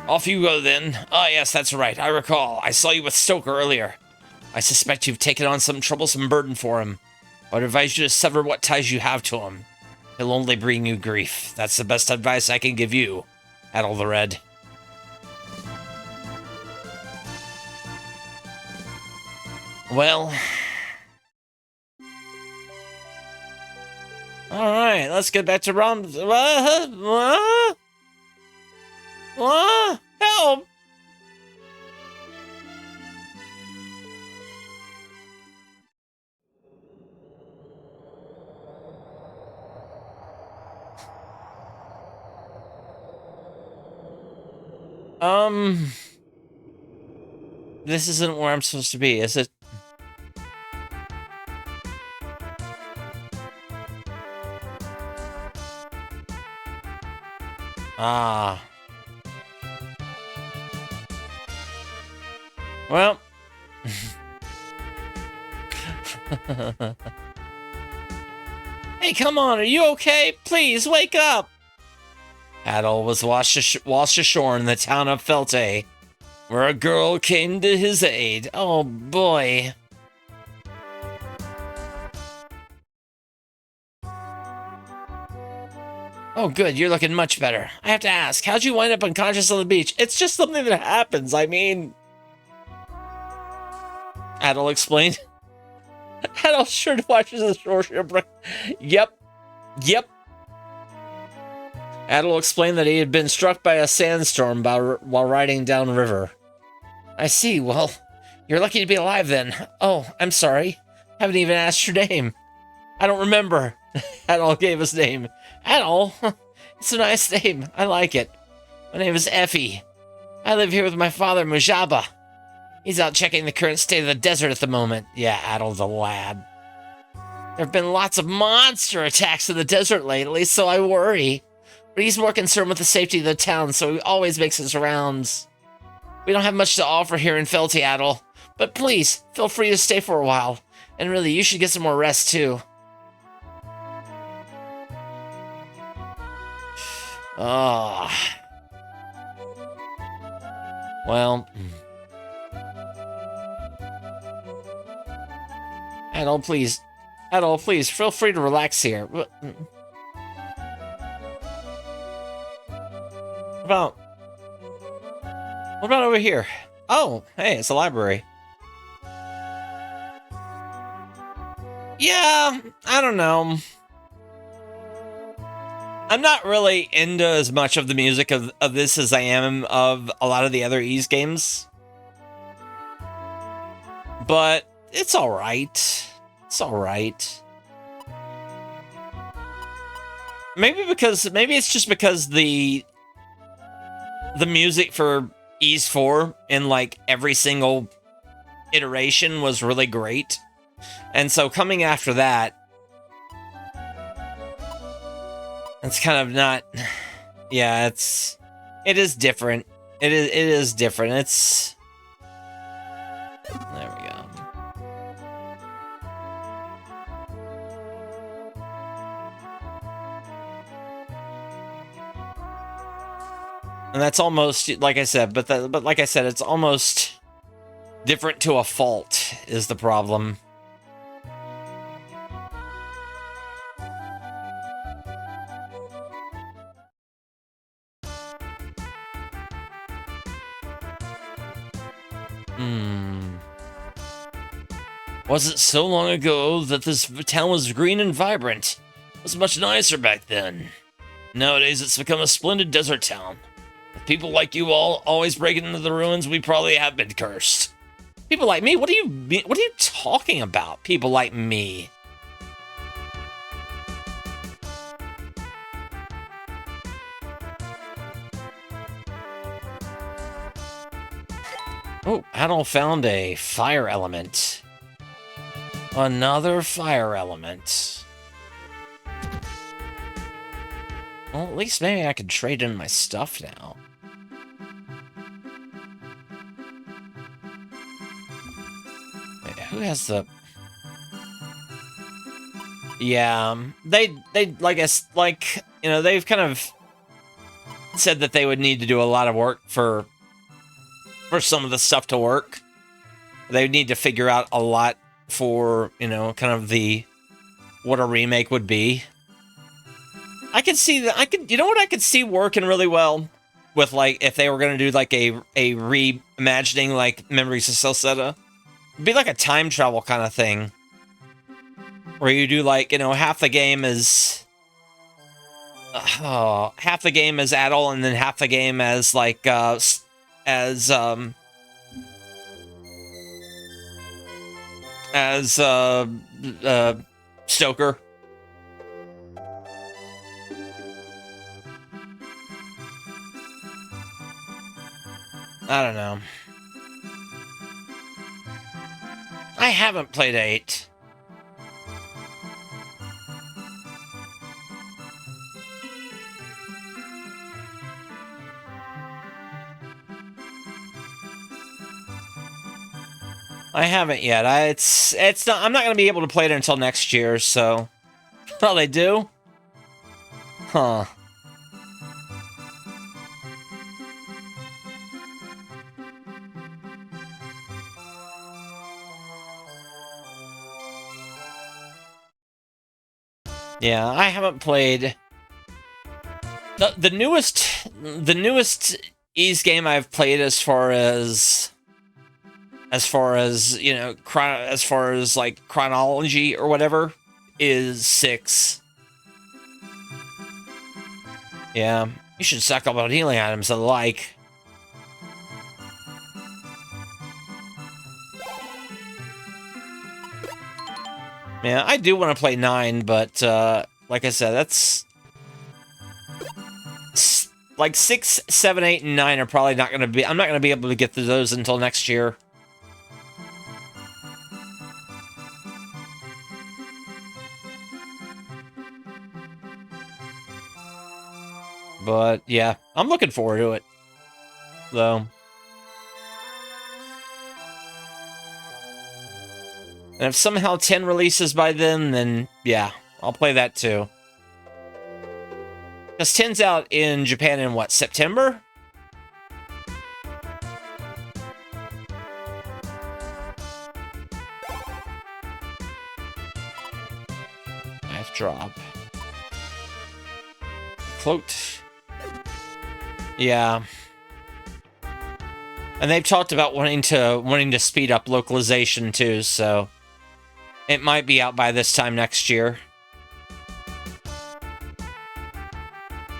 Off you go, then. Ah, yes, that's right. I recall. I saw you with Stoker earlier. I suspect you've taken on some troublesome burden for him. I would advise you to sever what ties you have to him. He'll only bring you grief. That's the best advice I can give you, Adol the Red. Well... Alright, let's get back to Ramzen. What? Help! This isn't where I'm supposed to be, is it? Ah. Well. Hey, come on, are you okay? Please, wake up! Adol was washed ashore in the town of Felte, where a girl came to his aid. Oh, boy. Oh, good, you're looking much better. I have to ask, how'd you wind up unconscious on the beach? It's just something that happens, I mean... Adol explained. Adol sure watches the shore shipwreck. Yep. Adol explained that he had been struck by a sandstorm while riding downriver. I see, well, you're lucky to be alive then. Oh, I'm sorry. Haven't even asked your name. I don't remember. Adol gave his name. Adol? It's a nice name. I like it. My name is Effie. I live here with my father, Mujaba. He's out checking the current state of the desert at the moment. Yeah, Adol's a lad. There have been lots of monster attacks in the desert lately, so I worry. But he's more concerned with the safety of the town, so he always makes his rounds. We don't have much to offer here in Felty, Adol. But please, feel free to stay for a while. And really, you should get some more rest, too. Ah. Well... Adol, please. Adol, please, feel free to relax here. What about over here? Oh, hey, it's a library. Yeah, I don't know. I'm not really into as much of the music of this as I am of a lot of the other Ys games. But it's alright. It's alright. Maybe it's just because the music for Ys 4 in like every single iteration was really great. And so coming after that, it's kind of not, yeah, it is different. It is different. It's, there we go. And that's almost, like I said, but like I said, it's almost different to a fault is the problem. Wasn't so long ago that this town was green and vibrant. It was much nicer back then. Nowadays, it's become a splendid desert town. With people like you all always breaking into the ruins, we probably have been cursed. People like me? What are you talking about? People like me. Oh, Adol found a fire element. Another fire element. Well, at least maybe I could trade in my stuff now. Wait, who has the... Yeah, they like us like you know they've kind of said that they would need to do a lot of work for some of the stuff to work. They would need to figure out a lot for kind of the what a remake would be. I could see that. You know what I could see working really well with like if they were going to do like a reimagining like Memories of Celceta. It'd be like a time travel kind of thing. Where you do like, half the game is half the game is Adol and then half the game as like as as Stoker. I don't know. I haven't played 8. I haven't yet. It's not. I'm not gonna be able to play it until next year. So, oh, they do? Huh? Yeah, I haven't played the newest Ys game I've played as far as as far as like chronology or whatever is 6. Yeah, you should suck up on healing items and the like. Yeah, I do want to play 9, but like I said, that's like 6, 7, 8, and 9 are probably not going to be. I'm not going to be able to get to those until next year. But yeah, I'm looking forward to it, though. And if somehow 10 releases by then yeah, I'll play that too. Because 10's out in Japan in what, September? Knife drop. Cloaked. Yeah. And they've talked about wanting to speed up localization too, so it might be out by this time next year.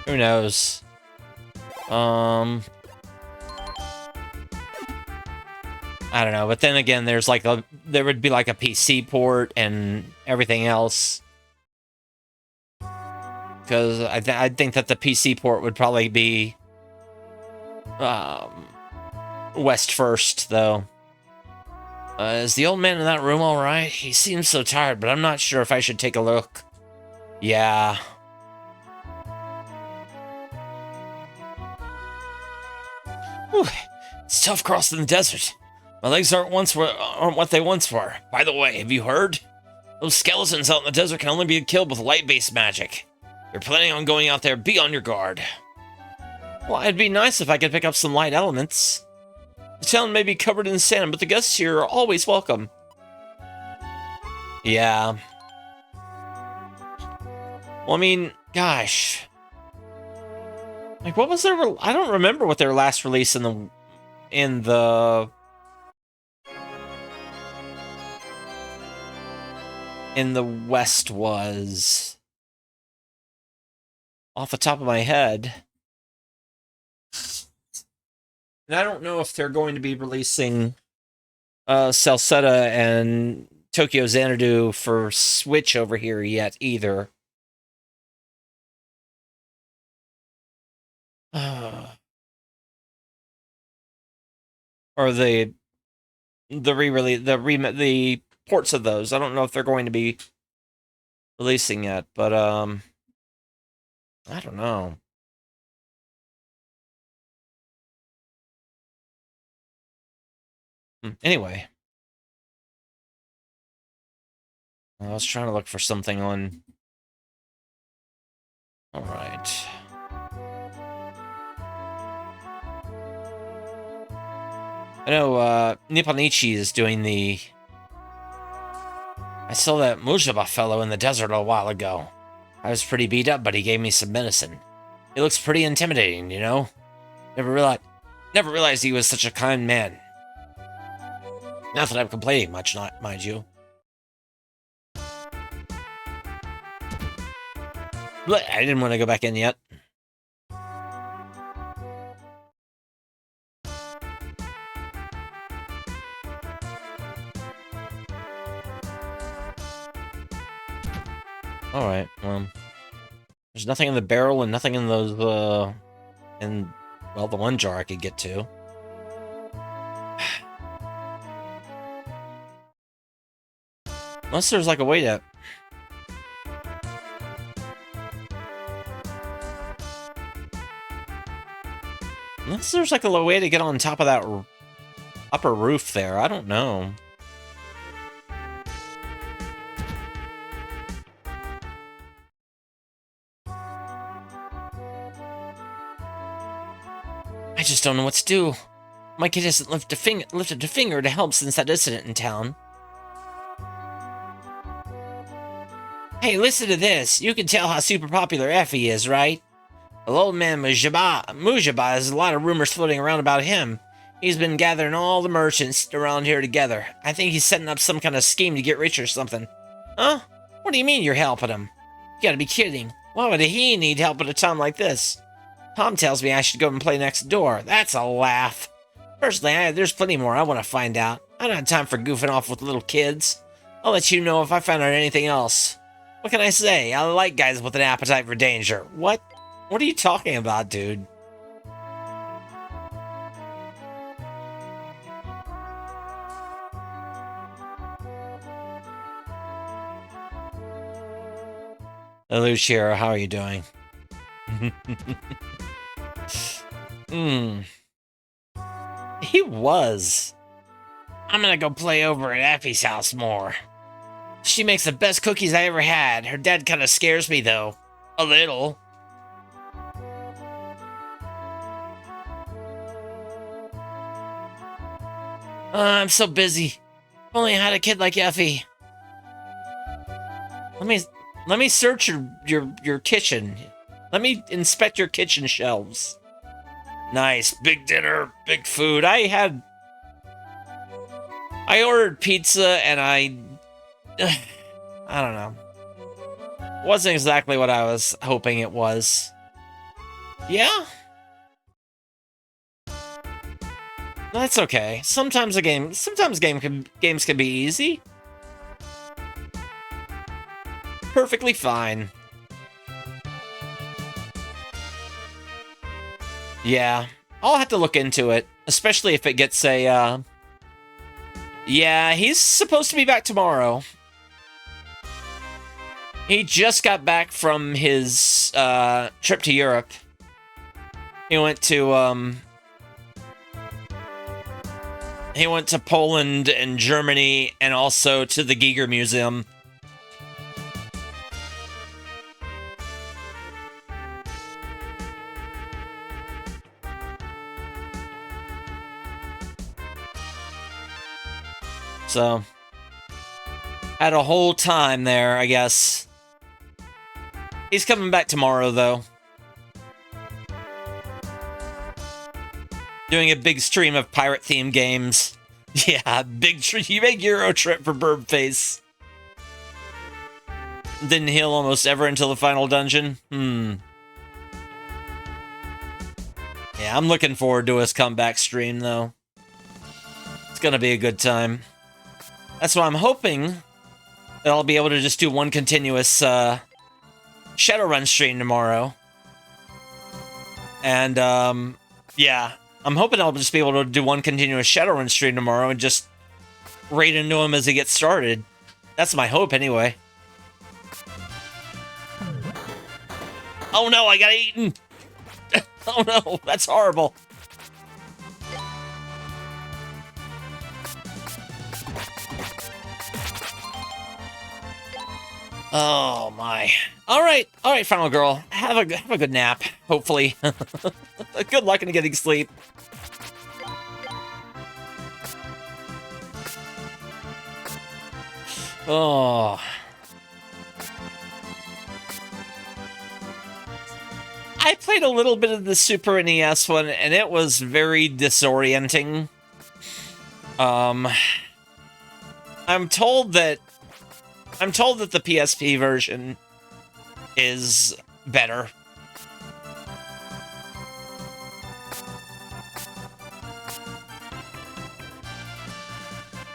Who knows? I don't know, but then again, there would be like a PC port and everything else. Because I think that the PC port would probably be West first, though. Is the old man in that room all right? He seems so tired, but I'm not sure if I should take a look. Yeah. Whew. It's tough crossing the desert. My legs aren't what they once were. By the way, have you heard? Those skeletons out in the desert can only be killed with light-based magic. If you're planning on going out there, be on your guard. Well, it'd be nice if I could pick up some light elements. The town may be covered in sand, but the guests here are always welcome. Yeah. Well, I mean, gosh. Like, what was their... I don't remember what their last release in the West was. Off the top of my head. And I don't know if they're going to be releasing Celceta and Tokyo Xanadu for Switch over here yet either. Or the ports of those. I don't know if they're going to be releasing yet, but I don't know. Anyway. I was trying to look for something on... Alright. I know, Nipponichi is doing the... I saw that Mujaba fellow in the desert a while ago. I was pretty beat up, but he gave me some medicine. He looks pretty intimidating, you know? Never realized he was such a kind man. Not that I'm complaining much, not mind you. But I didn't want to go back in yet. Alright, there's nothing in the barrel and nothing in those, well, the one jar I could get to. Unless there's like a way to... Unless there's like a way to get on top of that upper roof there, I don't know. I just don't know what to do. My kid hasn't lifted a finger to help since that incident in town. Hey, listen to this. You can tell how super popular Effie is, right? The old man Mujaba has a lot of rumors floating around about him. He's been gathering all the merchants around here together. I think he's setting up some kind of scheme to get rich or something. Huh? What do you mean you're helping him? You gotta be kidding. Why would he need help at a time like this? Tom tells me I should go and play next door. That's a laugh. Personally, there's plenty more I want to find out. I don't have time for goofing off with little kids. I'll let you know if I find out anything else. What can I say? I like guys with an appetite for danger. What? What are you talking about, dude? Luciero, how are you doing? He was. I'm gonna go play over at Effie's house more. She makes the best cookies I ever had. Her dad kind of scares me, though. A little. I'm so busy. If only I had a kid like Effie. Let me search your kitchen. Let me inspect your kitchen shelves. Nice. Big dinner, big food. I ordered pizza and I don't know. Wasn't exactly what I was hoping it was. Yeah? That's okay. Sometimes games can be easy. Perfectly fine. Yeah, I'll have to look into it, especially if it gets a, Yeah, he's supposed to be back tomorrow. He just got back from his, trip to Europe. He went to Poland and Germany and also to the Giger Museum. So, had a whole time there, I guess. He's coming back tomorrow, though. Doing a big stream of pirate-themed games. Yeah, big Euro trip for Burbface. Didn't heal almost ever until the final dungeon. Yeah, I'm looking forward to his comeback stream, though. It's gonna be a good time. That's why I'm hoping that I'll be able to just do one continuous Shadowrun stream tomorrow. And, yeah, I'm hoping I'll just be able to do one continuous Shadowrun stream tomorrow and just raid into him as he gets started. That's my hope, anyway. Oh no, I got eaten! Oh no, that's horrible. Oh my. All right, final girl. Have a good nap. Hopefully. Good luck in getting sleep. Oh. I played a little bit of the Super NES one, and it was very disorienting. I'm told that the PSP version is better.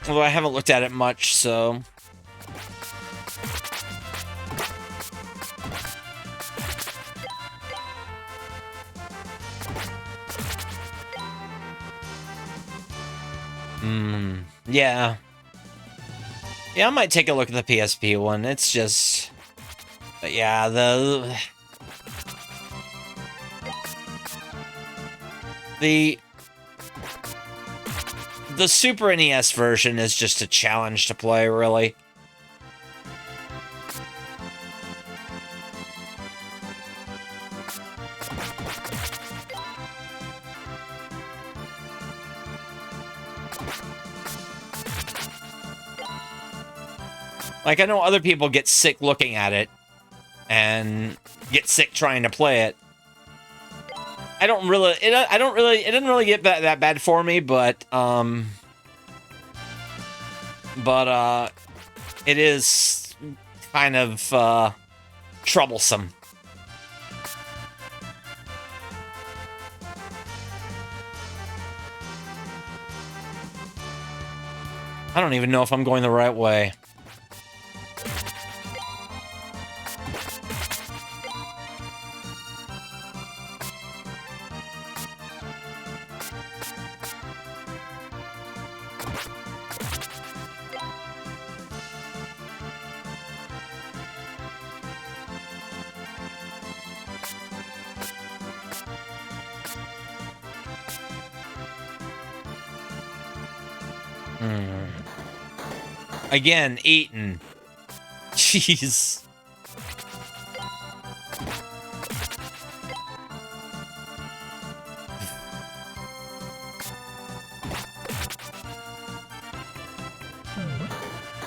Although I haven't looked at it much, so... Yeah. Yeah, I might take a look at the PSP one. It's just... But yeah, the Super NES version is just a challenge to play, really. Like, I know other people get sick looking at it and get sick trying to play it. It didn't really get that bad for me, but it is kind of troublesome. I don't even know if I'm going the right way. Again, eaten. Jeez.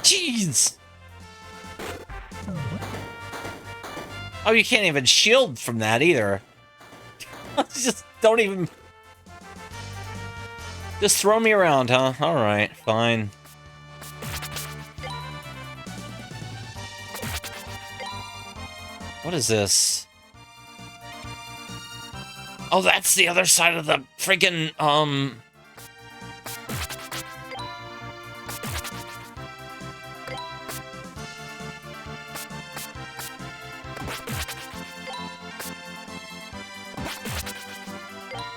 Jeez. Oh, you can't even shield from that either. Just don't even... Just throw me around, huh? Alright, fine. What is this? Oh, that's the other side of the freaking,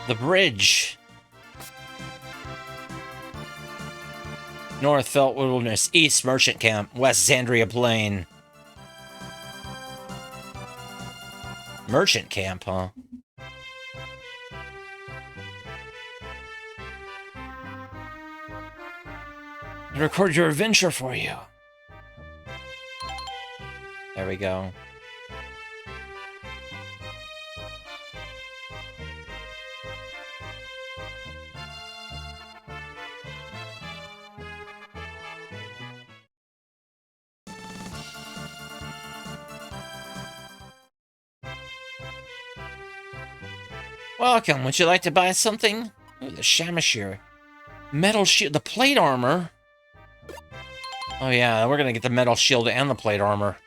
the bridge. North Felt Wilderness, East Merchant Camp, West Zandria Plain. Merchant Camp, huh? I record your adventure for you. There we go. Welcome. Would you like to buy something? Ooh, the Shamashir. Metal shield. The plate armor. Oh yeah, we're gonna get the metal shield and the plate armor.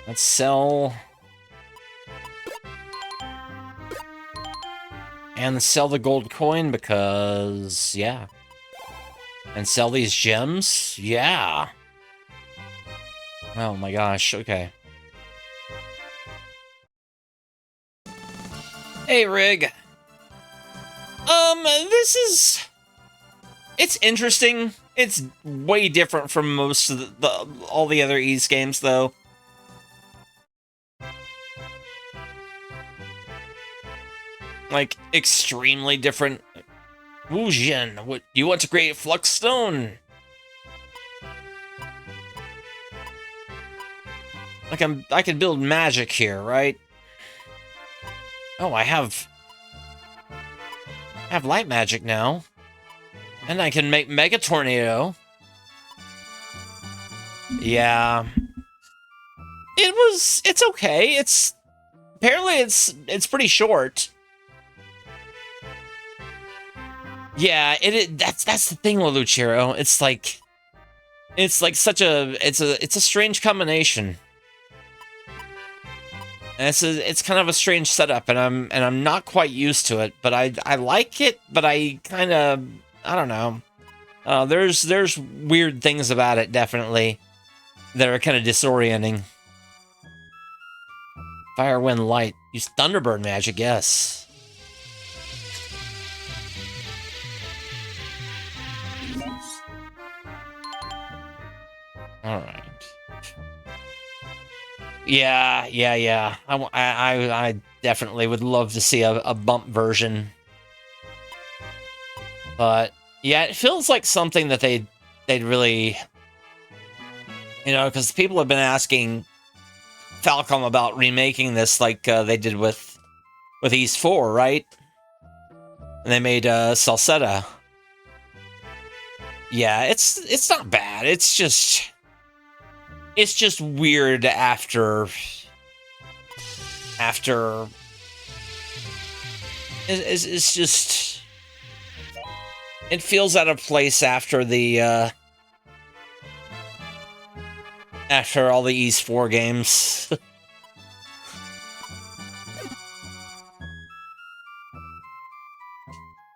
Let's sell... And sell the gold coin because... yeah. And sell these gems? Yeah. Oh my gosh, okay. Hey, Rig. This is... It's interesting. It's way different from most of all the other Ys games, though. Like, extremely different. Wujin, what you want to create Flux Stone? Like I can build magic here, right? Oh, I have light magic now. And I can make Mega Tornado. Yeah. It's okay. Apparently it's pretty short. Yeah, that's the thing with Luchiro. It's like such a it's a strange combination. And it's kind of a strange setup, and I'm not quite used to it, but I like it, but I kind of, I don't know. There's weird things about it, definitely, that are kind of disorienting. Fire, wind, light. Use Thunderbird magic, yes. All right. Yeah. I definitely would love to see a bump version. But yeah, it feels like something that they'd really, because people have been asking Falcom about remaking this, like they did with Ys 4, right? And they made Salsetta. Yeah, it's not bad. It's just weird after it's just, it feels out of place after the after all the Ys 4 games.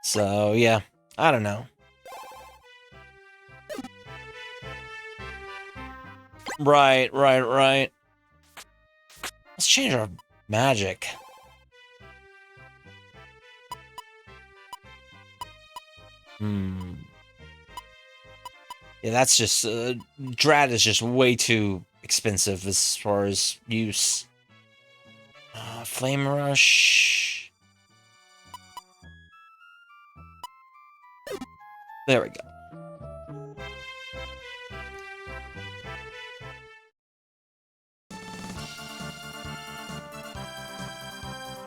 So yeah, I don't know. Right. Let's change our magic. Yeah, that's just... Drat is just way too expensive as far as use. Flame Rush... There we go.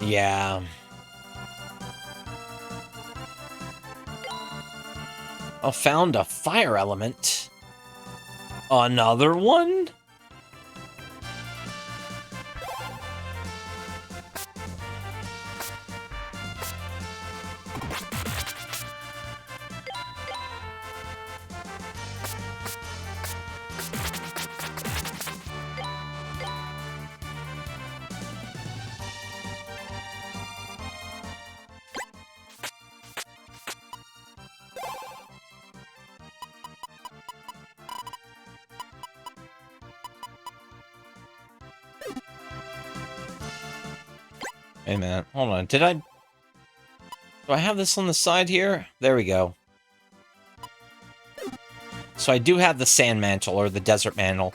Yeah. I found a fire element. Another one? Hey man, hold on. Do I have this on the side here? There we go. So I do have the sand mantle, or the desert mantle.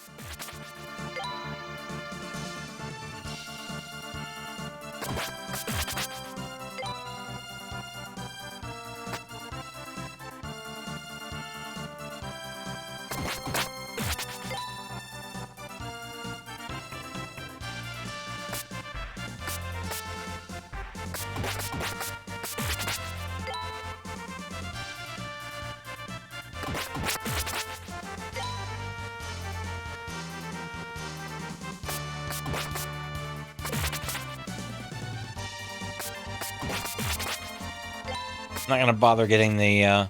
Not gonna bother getting the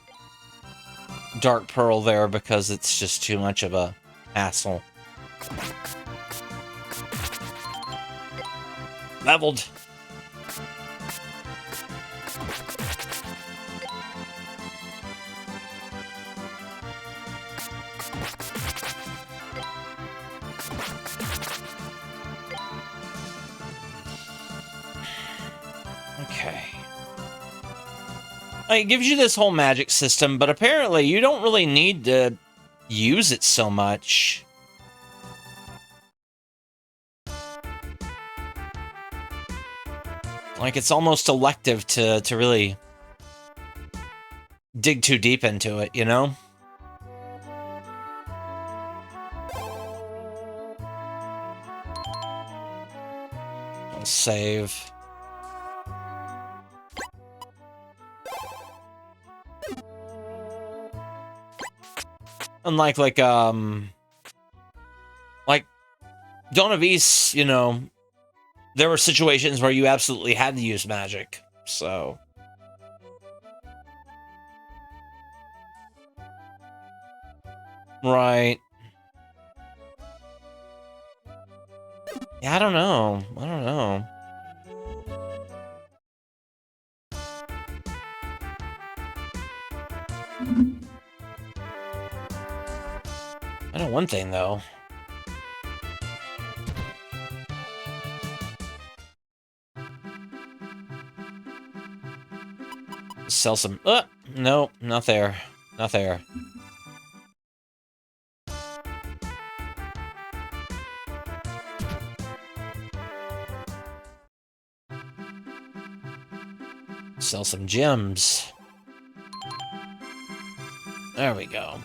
Dark Pearl there because it's just too much of a hassle. Leveled. Okay. Like, it gives you this whole magic system, but apparently you don't really need to use it so much. Like, it's almost elective to really dig too deep into it, you know? I'll save. Unlike, like Dawn of East, you know, there were situations where you absolutely had to use magic, so... Right. Yeah, I don't know. I don't know. I know one thing, though. Sell some... no, not there. Not there. Sell some gems. There we go.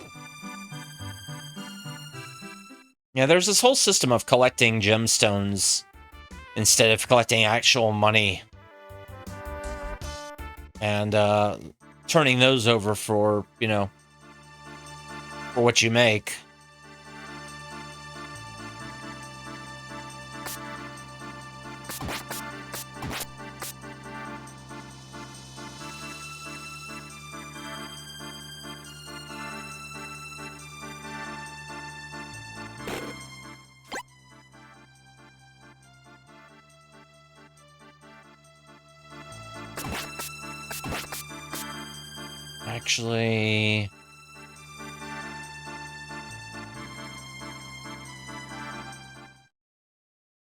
Yeah, there's this whole system of collecting gemstones instead of collecting actual money. And, turning those over for, you know, for what you make. Actually...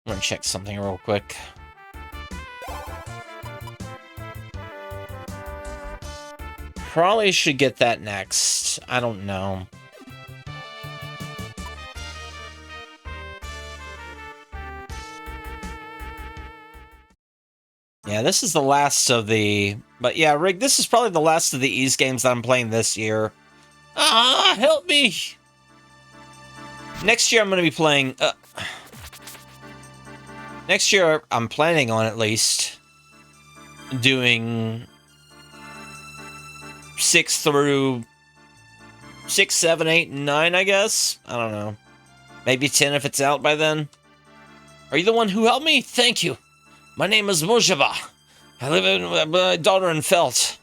I'm gonna check something real quick. Probably should get that next. I don't know. Yeah, this is the last of the... But yeah, Rig, this is probably the last of the Ease games that I'm playing this year. Ah, help me! Next year I'm going to be playing... Next year I'm planning on, at least, doing 6 through 6, 7, 8, and 9, I guess? I don't know. Maybe 10 if it's out by then. Are you the one who helped me? Thank you. My name is Mojaba. I live with my daughter in Felt.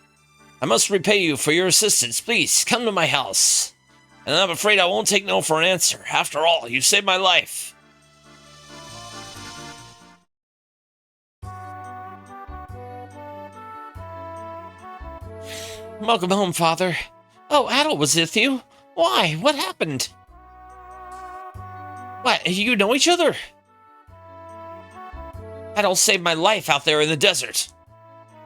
I must repay you for your assistance. Please, come to my house. And I'm afraid I won't take no for an answer. After all, you saved my life. Welcome home, Father. Oh, Adol was with you? Why? What happened? What, you know each other? Adol saved my life out there in the desert.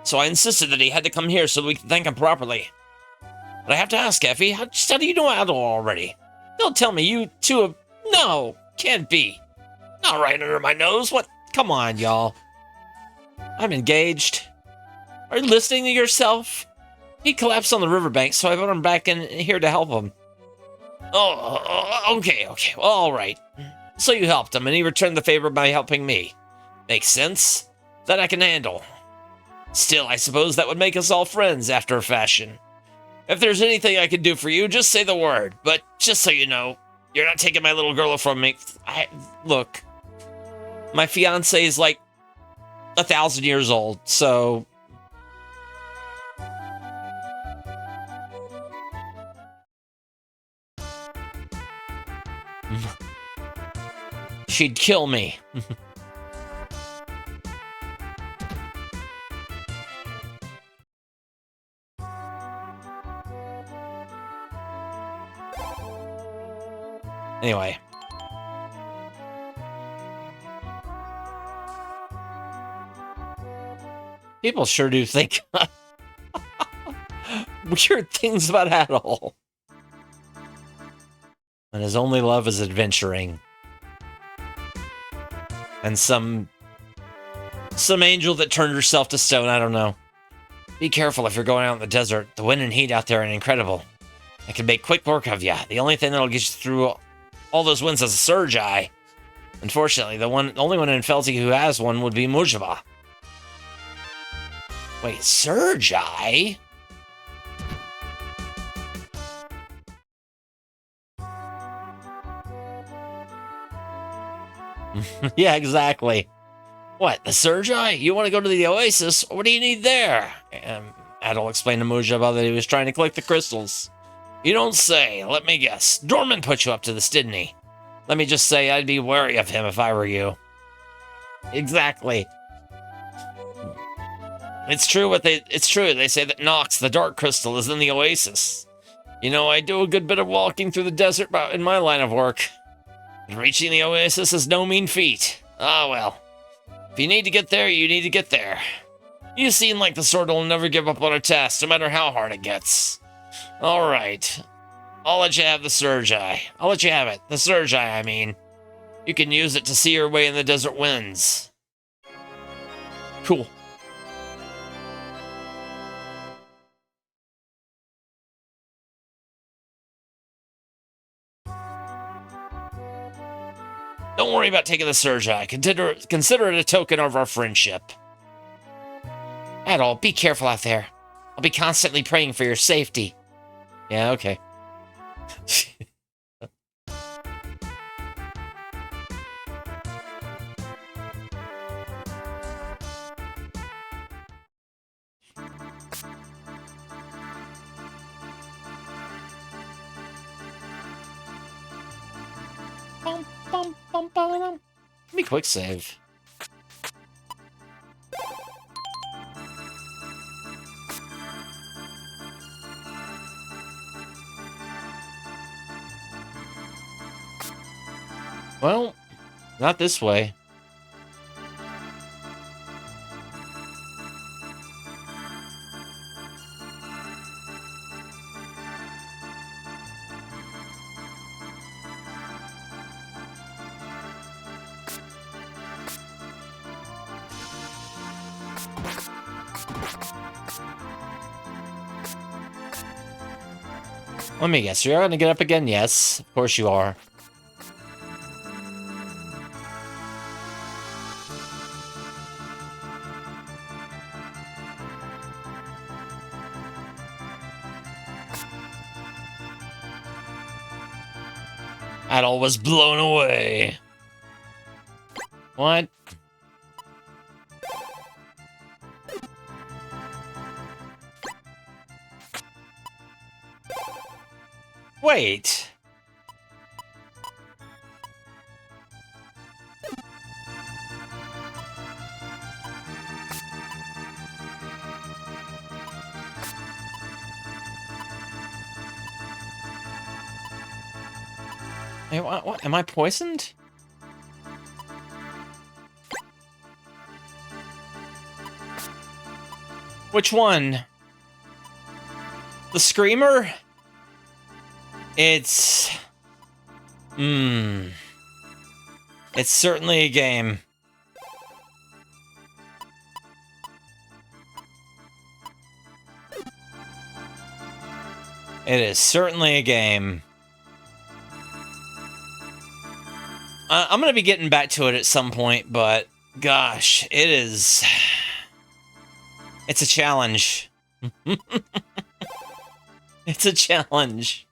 So I insisted that he had to come here so we could thank him properly. But I have to ask, Effie, how do you know Adol already? Don't tell me you two have... No, can't be. Not right under my nose. What? Come on, y'all. I'm engaged. Are you listening to yourself? He collapsed on the riverbank, so I brought him back in here to help him. Oh, okay. Well, all right. So you helped him, and he returned the favor by helping me. Makes sense. That I can handle. Still, I suppose that would make us all friends after a fashion. If there's anything I can do for you, just say the word. But just so you know, you're not taking my little girl from me. Look, my fiance is like 1,000 years old, so... She'd kill me. Anyway. People sure do think... weird things about Adol. And his only love is adventuring. And some angel that turned herself to stone, I don't know. Be careful if you're going out in the desert. The wind and heat out there are incredible. I can make quick work of ya. The only thing that'll get you through all those winds is a surge eye. Unfortunately, the only one in Felty who has one would be Mujaba. Wait, surge eye? Yeah, exactly. What, the surge eye? You want to go to the oasis? What do you need there? Adol explained to Mujaba that he was trying to collect the crystals. You don't say. Let me guess. Dorman put you up to this, didn't he? Let me just say I'd be wary of him if I were you. Exactly. It's true. They say that Nox, the dark crystal, is in the oasis. You know, I do a good bit of walking through the desert in my line of work. Reaching the oasis is no mean feat. Ah, well. If you need to get there, you need to get there. You seem like the sort who'll never give up on a task, no matter how hard it gets. All right. I'll let you have the surge eye. I'll let you have it. The surge eye, I mean. You can use it to see your way in the desert winds. Cool. Don't worry about taking the surge eye. Consider it a token of our friendship. Adol, be careful out there. I'll be constantly praying for your safety. Yeah, okay. Let me quick save. Well, not this way. Let me guess, you're gonna get up again? Yes, of course you are. Adol was blown away. What? Wait. Hey, what? Am I poisoned? Which one? The screamer? It's... It's certainly a game. It is certainly a game. I'm gonna be getting back to it at some point, but gosh, it is... It's a challenge. It's a challenge.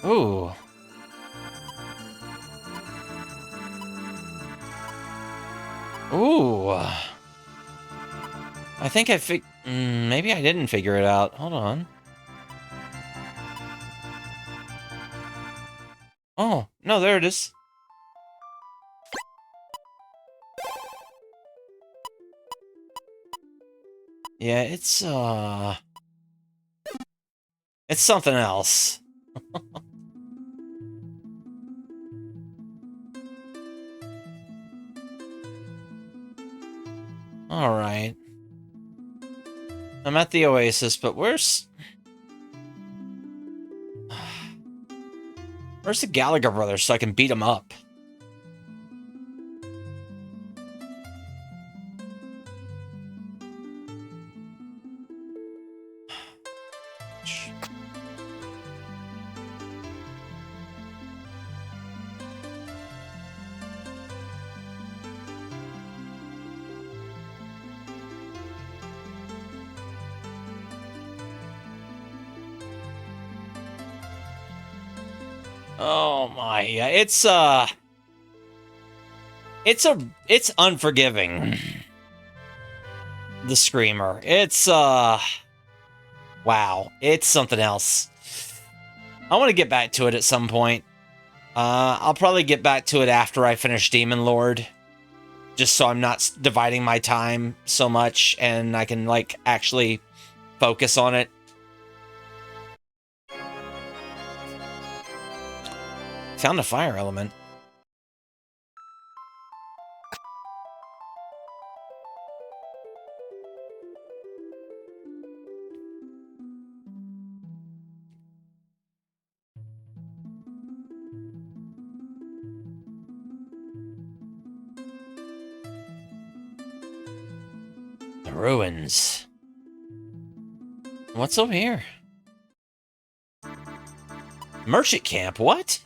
Ooh. Ooh. I think maybe I didn't figure it out. Hold on. Oh, no, there it is. Yeah, it's something else. Alright. I'm at the Oasis, but where's the Gallagher brothers so I can beat them up? Oh my, yeah, it's unforgiving. The Screamer. It's wow, it's something else. I want to get back to it at some point. I'll probably get back to it after I finish Demon Lord, just so I'm not dividing my time so much and I can like actually focus on it. Found a fire element. The ruins. What's over here? Merchant camp, what?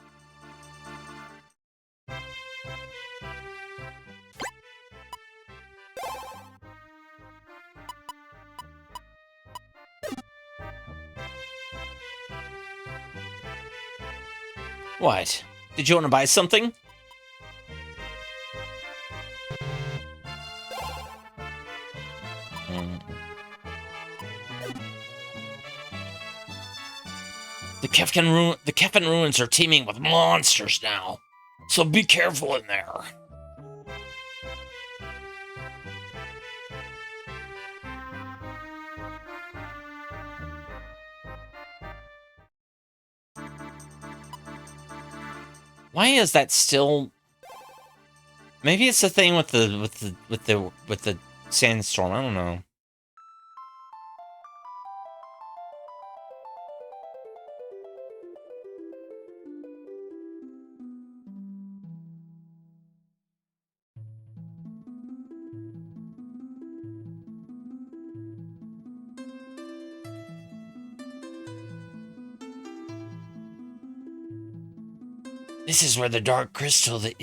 What? Did you want to buy something? The Kefin ruins are teeming with monsters now, so be careful in there. Why is that still? Maybe it's the thing with the sandstorm. I don't know. This is where the dark crystal that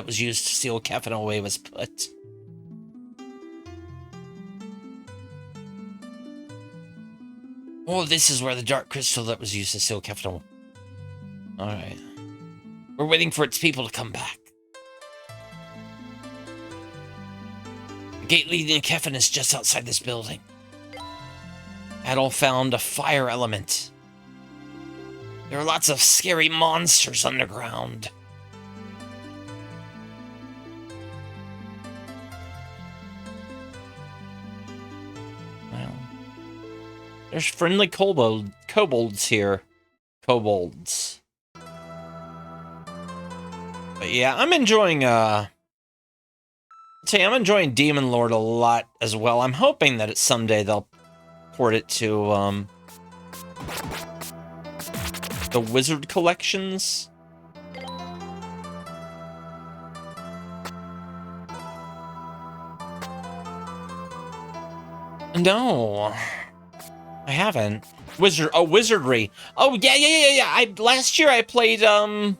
was used to seal Kefin away was put. Oh, this is where the dark crystal that was used to seal Kefin away. Alright. We're waiting for its people to come back. The gate leading to Kefin is just outside this building. Adol found a fire element. There are lots of scary monsters underground. Well, there's friendly kobolds here. Kobolds. But yeah, I'm enjoying, I'm enjoying Demon Lord a lot as well. I'm hoping that someday they'll port it to, the Wizard collections. No, I haven't. Wizardry. Oh yeah. Last year I played 1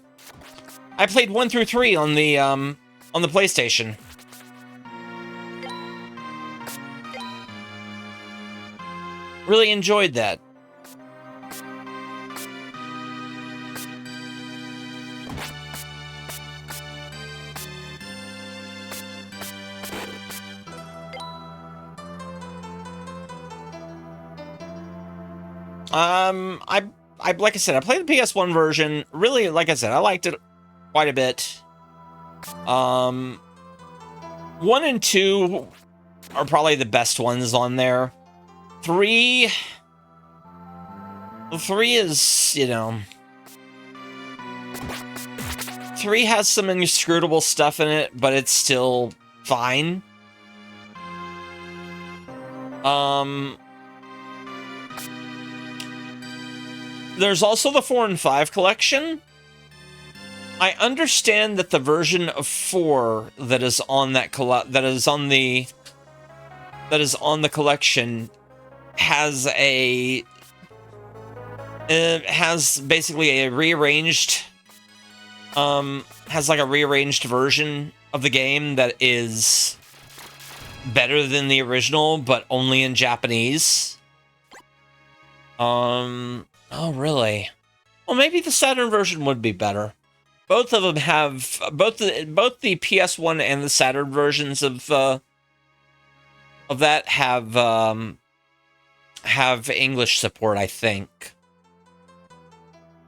through 3 on the PlayStation. Really enjoyed that. I like I said, I played the PS1 version. Really, like I said, I liked it quite a bit. 1 and 2 are probably the best ones on there. 3 is, you know, 3 has some inscrutable stuff in it, but it's still fine. There's also the 4 and 5 collection. I understand that the version of 4 that is on that is on the collection has basically a rearranged has like a rearranged version of the game that is better than the original, but only in Japanese. Oh, really? Well, maybe the Saturn version would be better. Both of them have both the PS1 and the Saturn versions of that have English support, I think.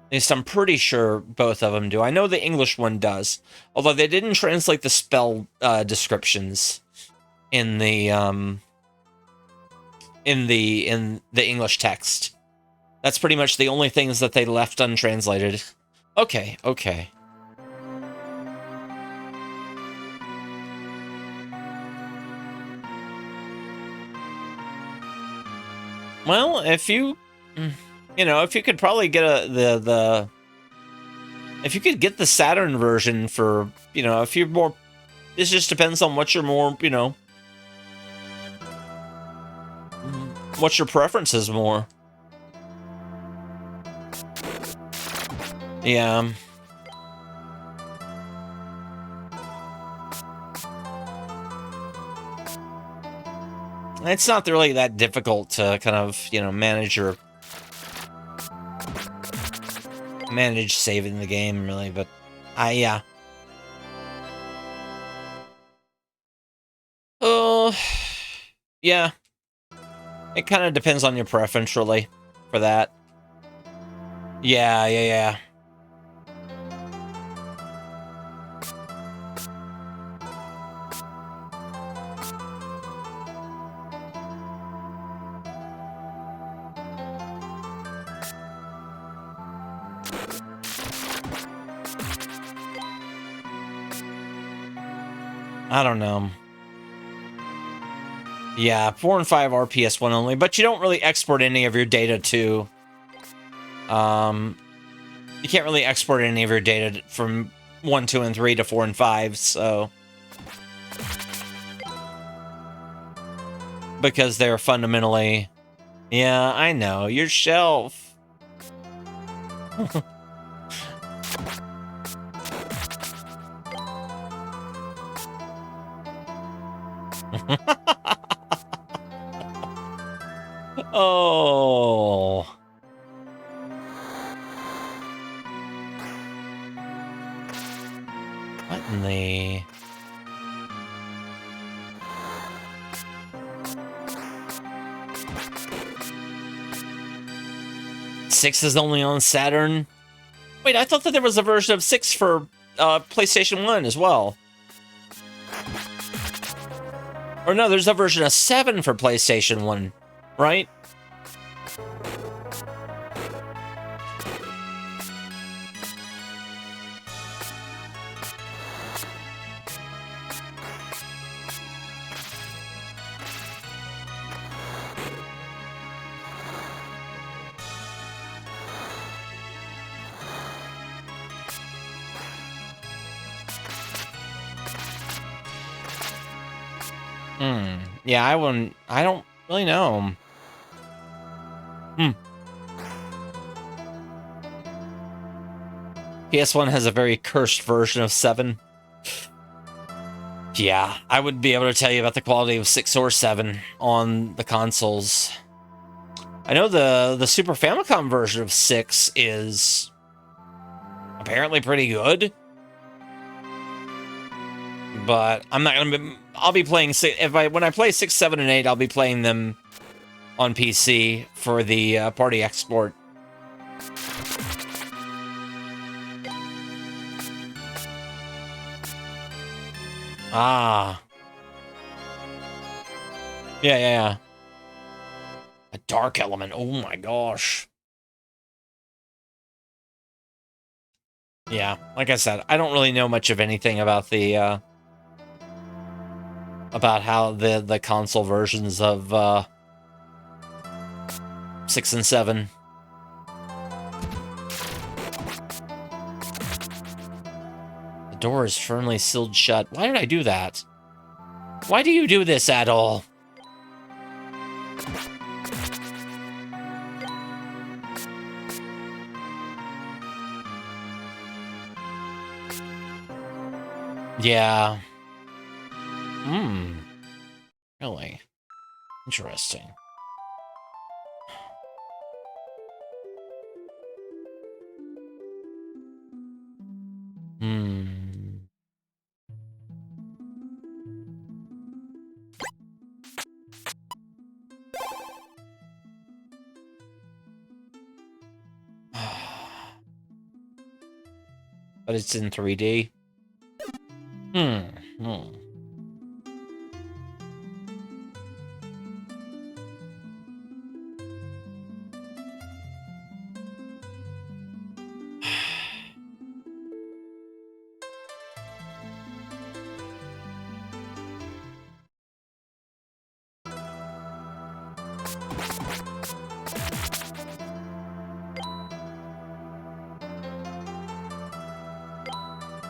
At least I'm pretty sure both of them do. I know the English one does, although they didn't translate the spell descriptions in the English text. That's pretty much the only things that they left untranslated. Okay. Well, if you could probably get if you could get the Saturn version for, if you're more, this just depends on what you're more, what your preference is more. Yeah. It's not really that difficult to kind of, manage saving the game, really, but yeah. Oh, yeah. It kind of depends on your preference, really, for that. Yeah. I don't know. Yeah, 4 and 5 are PS1 only, but you don't really export any of your data to... you can't really export any of your data from 1, 2, and 3 to 4 and 5, so... Because they're fundamentally... Yeah, I know, your shelf. Oh. What in the... Six is only on Saturn? Wait, I thought that there was a version of 6 for PlayStation 1 as well. Or no, there's a version of 7 for PlayStation 1, right? Yeah, I don't really know. PS1 has a very cursed version of 7. Yeah, I would be able to tell you about the quality of 6 or 7 on the consoles. I know the Super Famicom version of 6 is apparently pretty good. But I'm not gonna be... I'll be playing... When I play 6, 7, and 8, I'll be playing them on PC for the party export. Ah. Yeah. A dark element. Oh my gosh. Yeah, like I said, I don't really know much of anything about the... about how the console versions of 6 and 7. The door is firmly sealed shut. Why did I do that? Why do you do this, Adol? Yeah. Really? Interesting. But it's in 3D.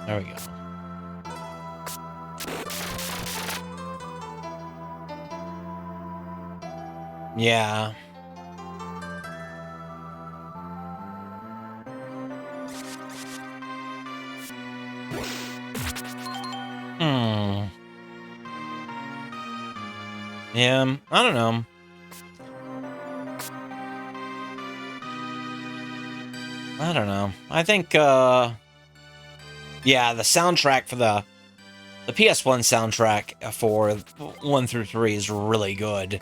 There we go. Yeah. Yeah, I don't know. I don't know. I think, yeah, the soundtrack for the PS1 soundtrack for 1 through 3 is really good.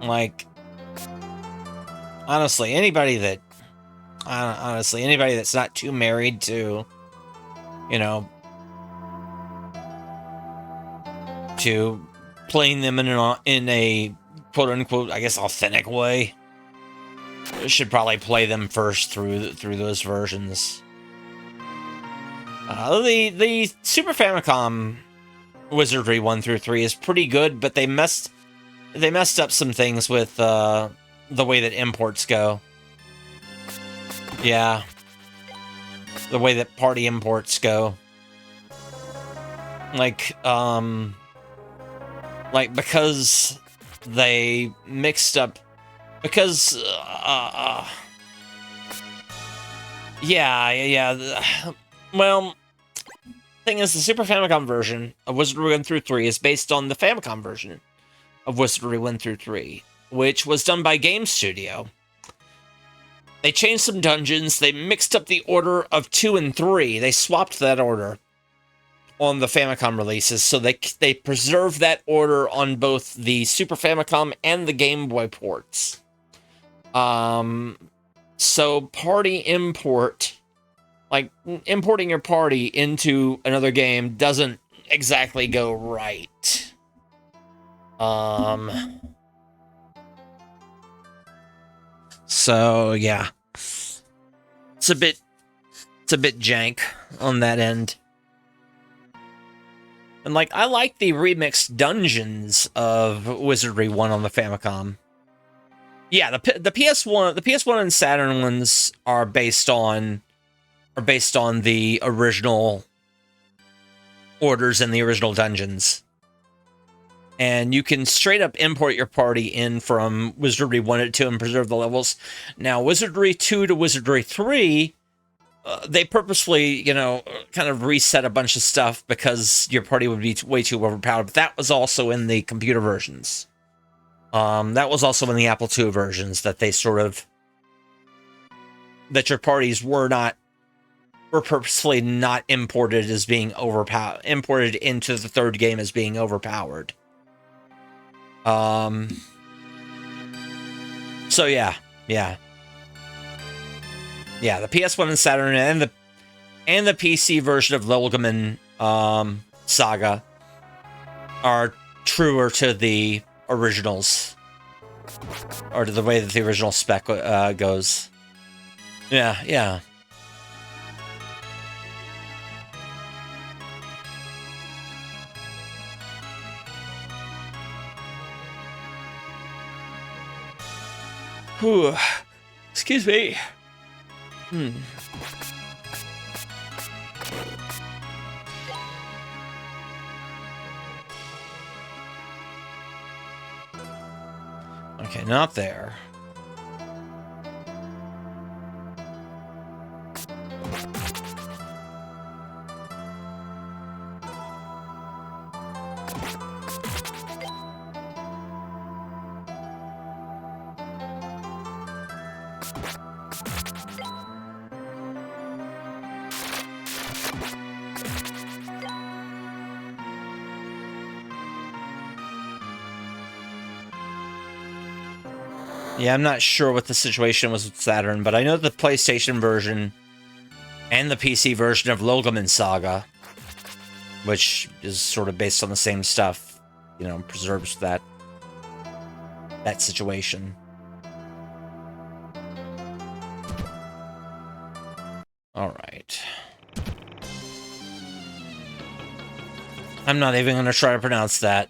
Like, honestly, anybody that's not too married to, you know, to playing them in a quote-unquote, I guess, authentic way, should probably play them first through those versions. The Super Famicom Wizardry 1 through 3 is pretty good, but they messed up some things with the way that imports go. Yeah. The way that party imports go. Like because they mixed up, because well, thing is, the Super Famicom version of Wizardry 1 through 3 is based on the Famicom version of Wizardry 1 through 3, which was done by Game Studio. They changed some dungeons, they mixed up the order of 2 and 3, they swapped that order on the Famicom releases, so they preserved that order on both the Super Famicom and the Game Boy ports. So party import, like importing your party into another game, doesn't exactly go right. So yeah, it's a bit jank on that end. And like, I like the remixed dungeons of Wizardry 1 on the Famicom. Yeah, the PS1 and Saturn ones are based on the original orders and the original dungeons. And you can straight up import your party in from Wizardry 1 to 2 and preserve the levels. Now, Wizardry 2 to Wizardry 3, they purposefully, kind of reset a bunch of stuff because your party would be way too overpowered. But that was also in the computer versions. That was also in the Apple II versions, that they that your parties were purposefully not imported as being imported into the third game as being overpowered. So yeah. Yeah, the PS1 and Saturn and the PC version of Lilgamen Saga are truer to the originals, or to the way that the original spec goes. Yeah. Ooh, excuse me. Okay, not there. Yeah, I'm not sure what the situation was with Saturn, but I know the PlayStation version and the PC version of Logoman Saga, which is sort of based on the same stuff, you know, preserves that situation. All right. I'm not even going to try to pronounce that.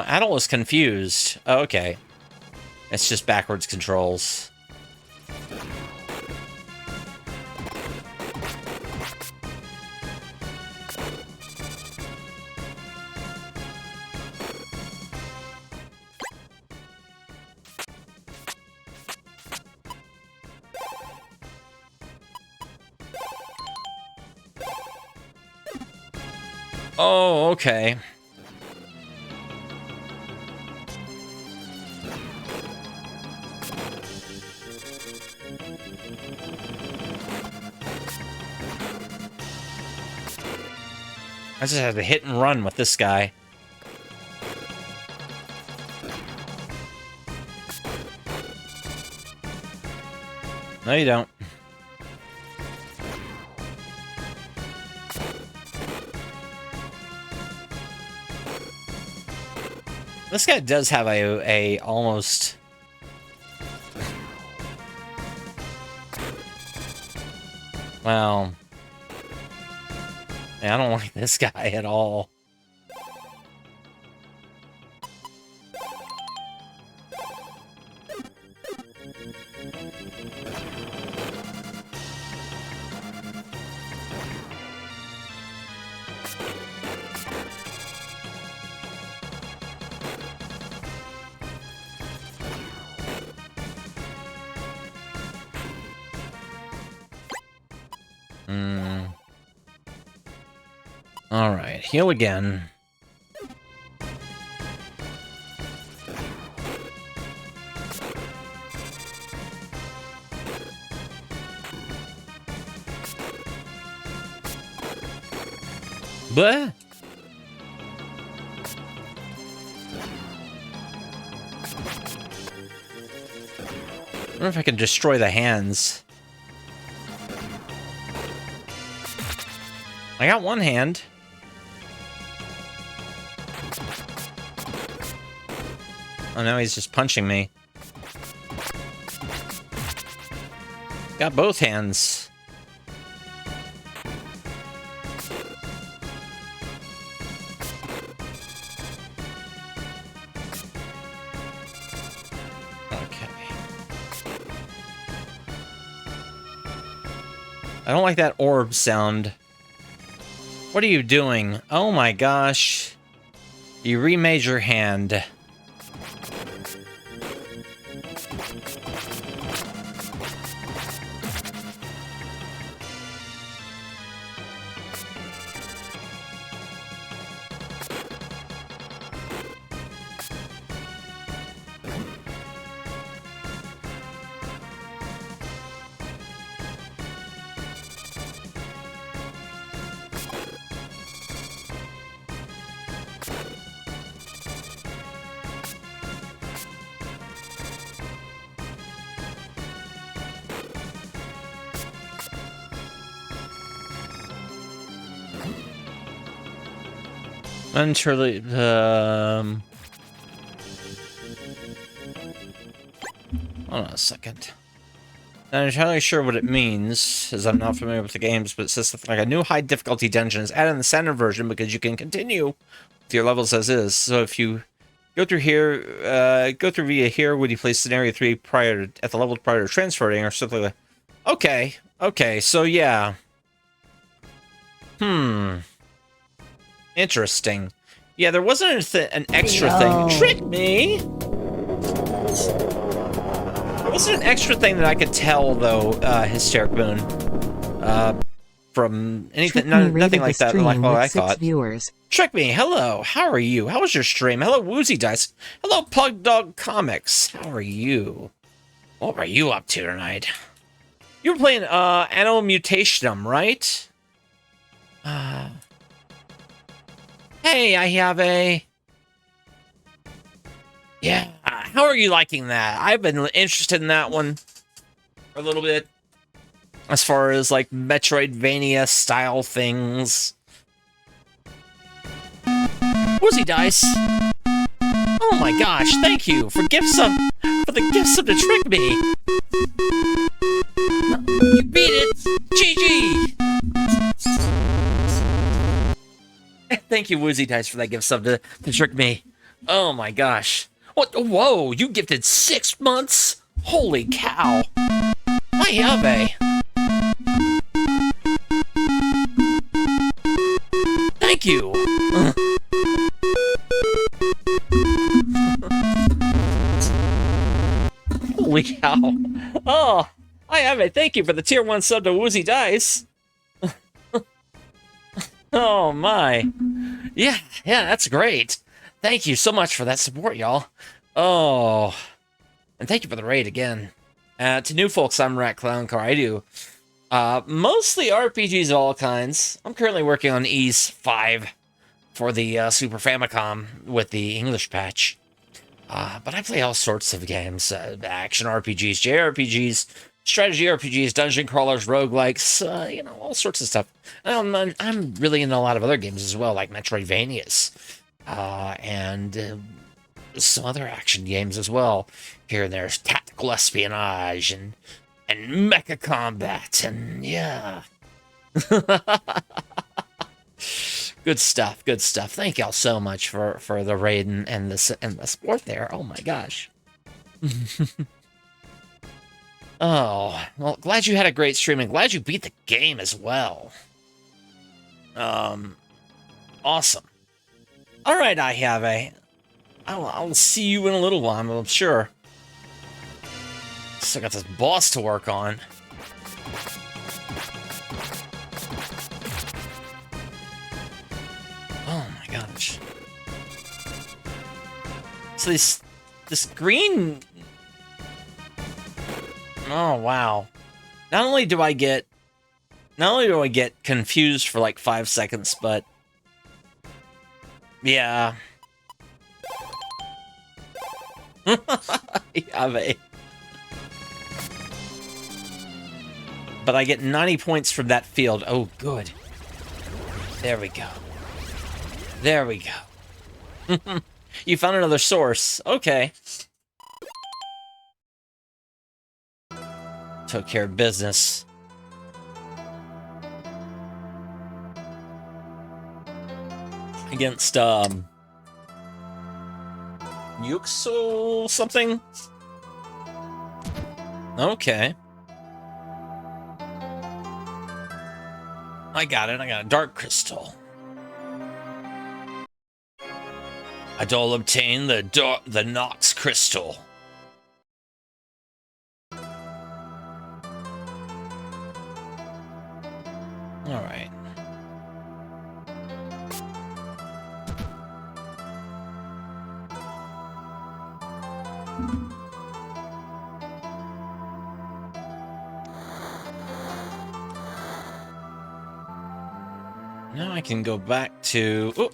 Adol is confused. Oh, okay. It's just backwards controls. Oh, okay. I just had to hit and run with this guy. No, you don't. This guy does have a almost... Well... I don't like this guy at all. Alright, heal again. Bleh. I wonder if I can destroy the hands. I got one hand. Oh, now he's just punching me. Got both hands. Okay. I don't like that orb sound. What are you doing? Oh my gosh. You remade your hand. Unsurely, hold on a second. Not entirely sure what it means, as I'm not familiar with the games, but it says something like a new high difficulty dungeon is added in the standard version because you can continue with your levels as is. So if you go through via here, would you play scenario 3 at the level prior to transferring or something like that? Okay, so yeah. Interesting. Yeah, there wasn't an extra thing. Trick me! There wasn't an extra thing that I could tell, though, Hysteric Moon. From anything, nothing like that, like what I thought. Viewers. Trick me, hello, how are you? How was your stream? Hello, Woozy Dice. Hello, Pug Dog Comics. How are you? What were you up to tonight? You were playing, Anno Mutationum, right? Hey, I have a... Yeah, how are you liking that? I've been interested in that one for a little bit. As far as, like, Metroidvania-style things. Woozy Dice! Oh my gosh, thank you for the gift sub to Trick Me! You beat it! GG! Thank you, Woozy Dice, for that gift sub to Trick Me. Oh my gosh. What? Whoa, you gifted 6 months? Holy cow. I have a... Thank you! Holy cow. Oh, I have a thank you for the tier 1 sub to Woozy Dice. Oh my. Yeah, that's great. Thank you so much for that support, y'all. Oh, and thank you for the raid again. To new folks, I'm Rat Clown Car. I do mostly RPGs of all kinds. I'm currently working on Ys 5 for the Super Famicom with the English patch. But I play all sorts of games. Action RPGs, JRPGs, strategy RPGs, dungeon crawlers, roguelikes, you know, all sorts of stuff. I'm really into a lot of other games as well, like Metroidvanias. And some other action games as well. Here and there's tactical espionage and mecha combat, and yeah. Good stuff. Thank y'all so much for the raid and the support there. Oh my gosh. Oh, well, glad you had a great stream, and glad you beat the game as well. Awesome. All right, I have a... I'll see you in a little while, I'm sure. Still got this boss to work on. Oh my gosh. So this green... Oh wow. Not only do I get confused for like 5 seconds, but yeah. But I get 90 points from that field. Oh, good. There we go. There we go. You found another source. Okay. Took care of business. Against, Yuxo something? Okay. I got it. Dark Crystal. Adol obtained the Nox Crystal. Alright. Now I can go back to... Oh.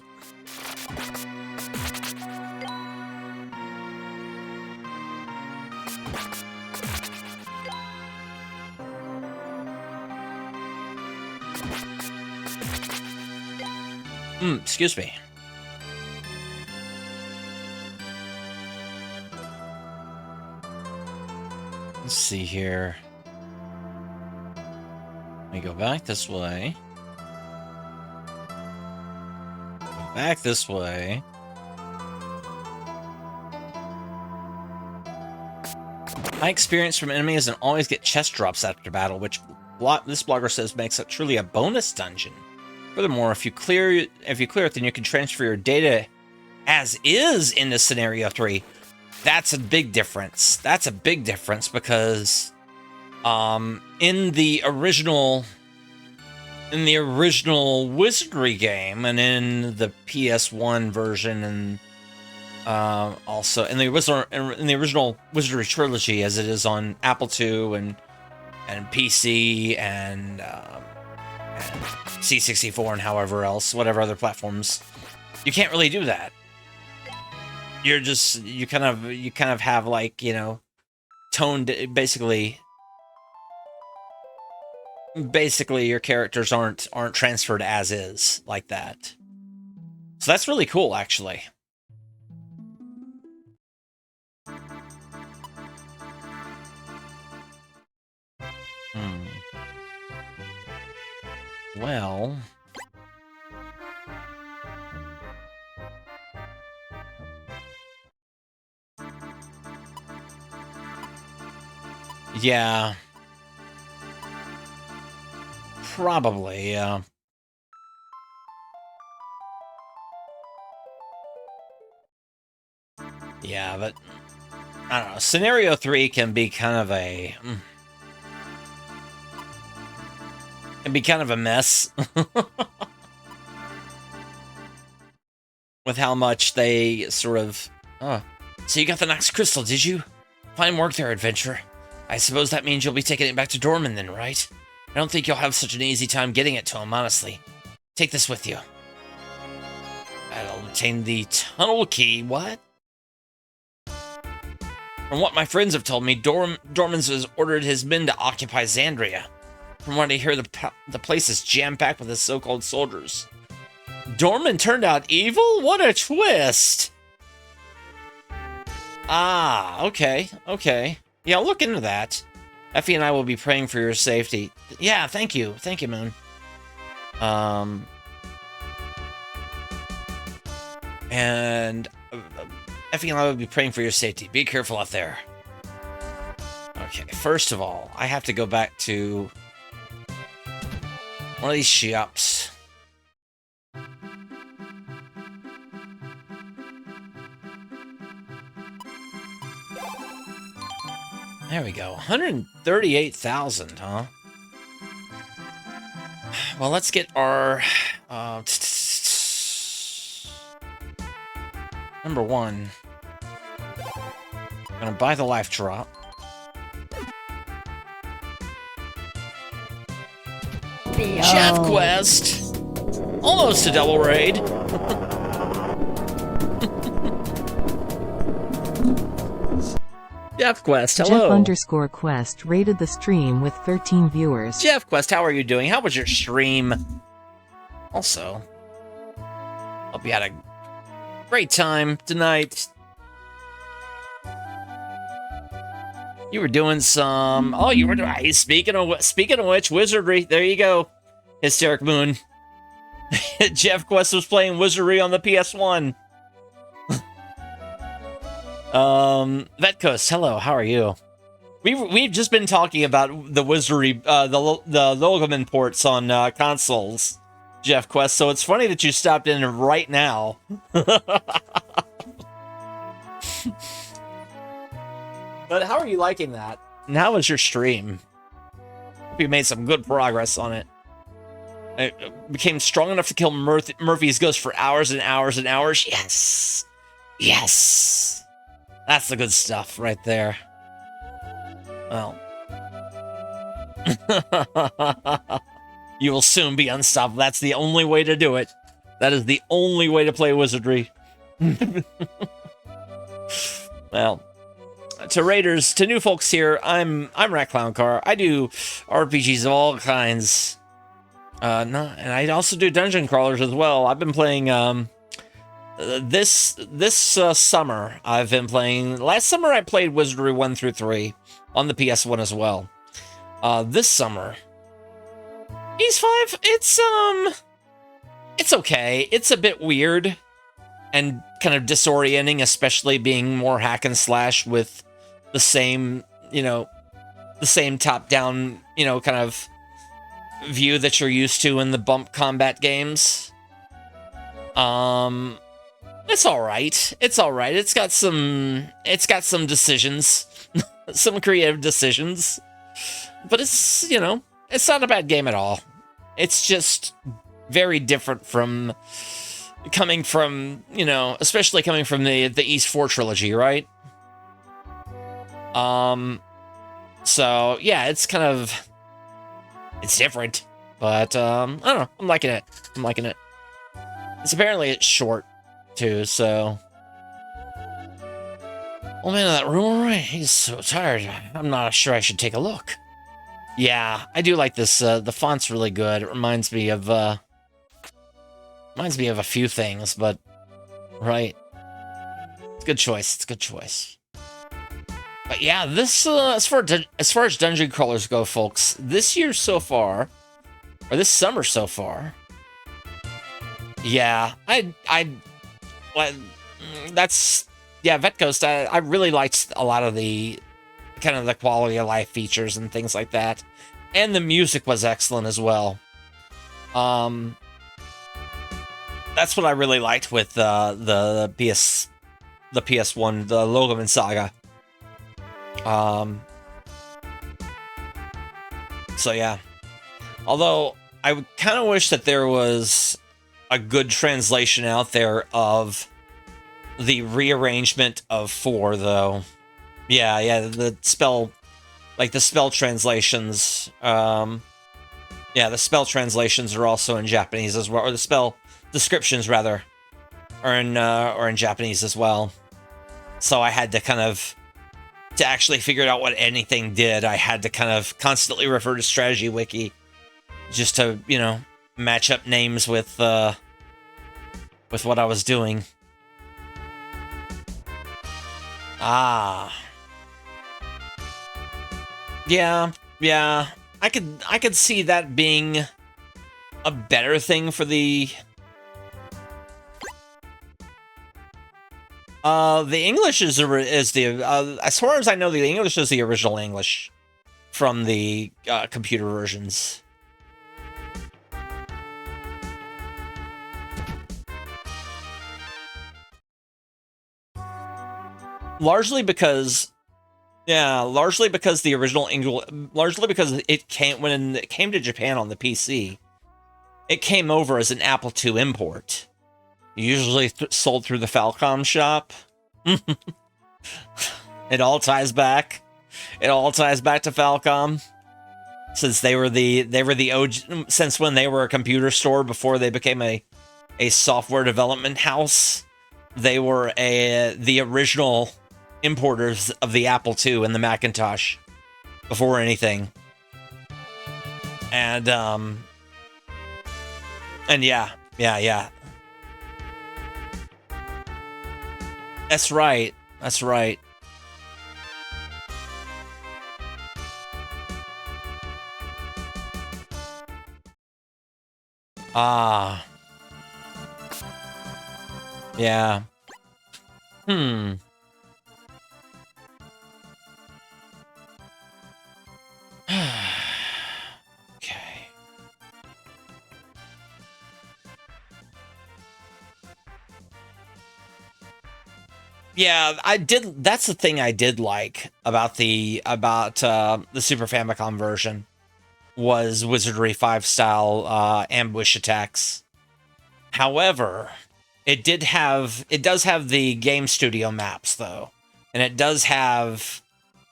Excuse me. Let's see here. We go back this way. Go back this way. My experience from enemies is always get chest drops after battle, which this blogger says makes it truly a bonus dungeon. Furthermore, if you clear it, then you can transfer your data as is into Scenario 3. That's a big difference. That's a big difference because in the original Wizardry game and in the PS1 version and also in the original Wizardry trilogy, as it is on Apple II and PC and C64 and however else, whatever other platforms, you can't really do that. You kind of have, like, you know, toned, basically your characters aren't transferred as is like that. So that's really cool, actually. Well, yeah, probably, yeah. Yeah, but I don't know. Scenario 3 can be kind of a mess with how much they sort of. Oh, so you got the Nox Crystal, did you? Fine work there, adventurer. I suppose that means you'll be taking it back to Dorman then, right? I don't think you'll have such an easy time getting it to him, honestly. Take this with you. I'll obtain the tunnel key. What? From what my friends have told me, Dorman's has ordered his men to occupy Xandria. From what I hear, the place is jam-packed with his so-called soldiers. Dorman turned out evil? What a twist! Ah, okay. Yeah, I'll look into that. Effie and I will be praying for your safety. Yeah, thank you. Thank you, Moon. And Effie and I will be praying for your safety. Be careful out there. Okay, first of all, I have to go back to one of these shops. There we go. 138,000, huh? Well, let's get our number one. Gonna buy the life drop. Chef quest! Almost a double raid. Jeff Quest, hello. Jeff_Quest rated the stream with 13 viewers. Jeff Quest, how are you doing? How was your stream? Also, hope you had a great time tonight. You were doing some. Oh, you were doing. Speaking of which, Wizardry. There you go, Hysteric Moon. Jeff Quest was playing Wizardry on the PS1. Vetcoast, hello. How are you? We've just been talking about the Wizardry, the Logomon ports on consoles, Jeff Quest. So it's funny that you stopped in right now. But how are you liking that? And how was your stream? Hope you made some good progress on it. It became strong enough to kill Murphy's ghost for hours and hours and hours. Yes! Yes! That's the good stuff right there. Well. You will soon be unstoppable. That's the only way to do it. That is the only way to play Wizardry. Well. To raiders, to new folks here, I'm Rat Clown Car. I do RPGs of all kinds. And I also do dungeon crawlers as well. I've been playing this summer. I've been playing. Last summer I played Wizardry 1 through 3 on the PS1 as well. This summer Ys 5, it's okay. It's a bit weird and kind of disorienting, especially being more hack and slash with the same, the same top-down, kind of view that you're used to in the bump combat games. It's all right. It's all right. It's got some decisions, some creative decisions, but it's, it's not a bad game at all. It's just very different from coming from, especially coming from the Ys 4 trilogy, right? So yeah, it's different, but I don't know. I'm liking it. It's short too, so. Oh man, that room, he's so tired. I'm not sure I should take a look. Yeah, I do like this. The font's really good. It reminds me of a few things, but right. It's a good choice. But yeah, this as far as dungeon crawlers go, folks, this year so far, or this summer so far, yeah, Vet Ghost. I really liked a lot of the kind of the quality of life features and things like that, and the music was excellent as well. That's what I really liked with the PS1, the Logoman Saga. So yeah. Although I kind of wish that there was a good translation out there of the rearrangement of 4, though. Yeah, the spell translations. The spell translations are also in Japanese as well, or the spell descriptions rather, are in Japanese as well. So I had to actually figure out what anything did, I had to kind of constantly refer to Strategy Wiki just to, match up names with what I was doing. Yeah. I could see that being a better thing for the English is the as far as I know, the English is the original English from the computer versions. Largely because the original English, largely because when it came to Japan on the PC, it came over as an Apple II import. Usually sold through the Falcom shop. It all ties back to Falcom, since they were the OG, since when they were a computer store before they became a software development house. They were the original importers of the Apple II and the Macintosh before anything. And yeah. That's right. Yeah. Okay. Yeah, I did. That's the thing I did like about the Super Famicom version was Wizardry 5 style ambush attacks. However, it does have the game studio maps though, and it does have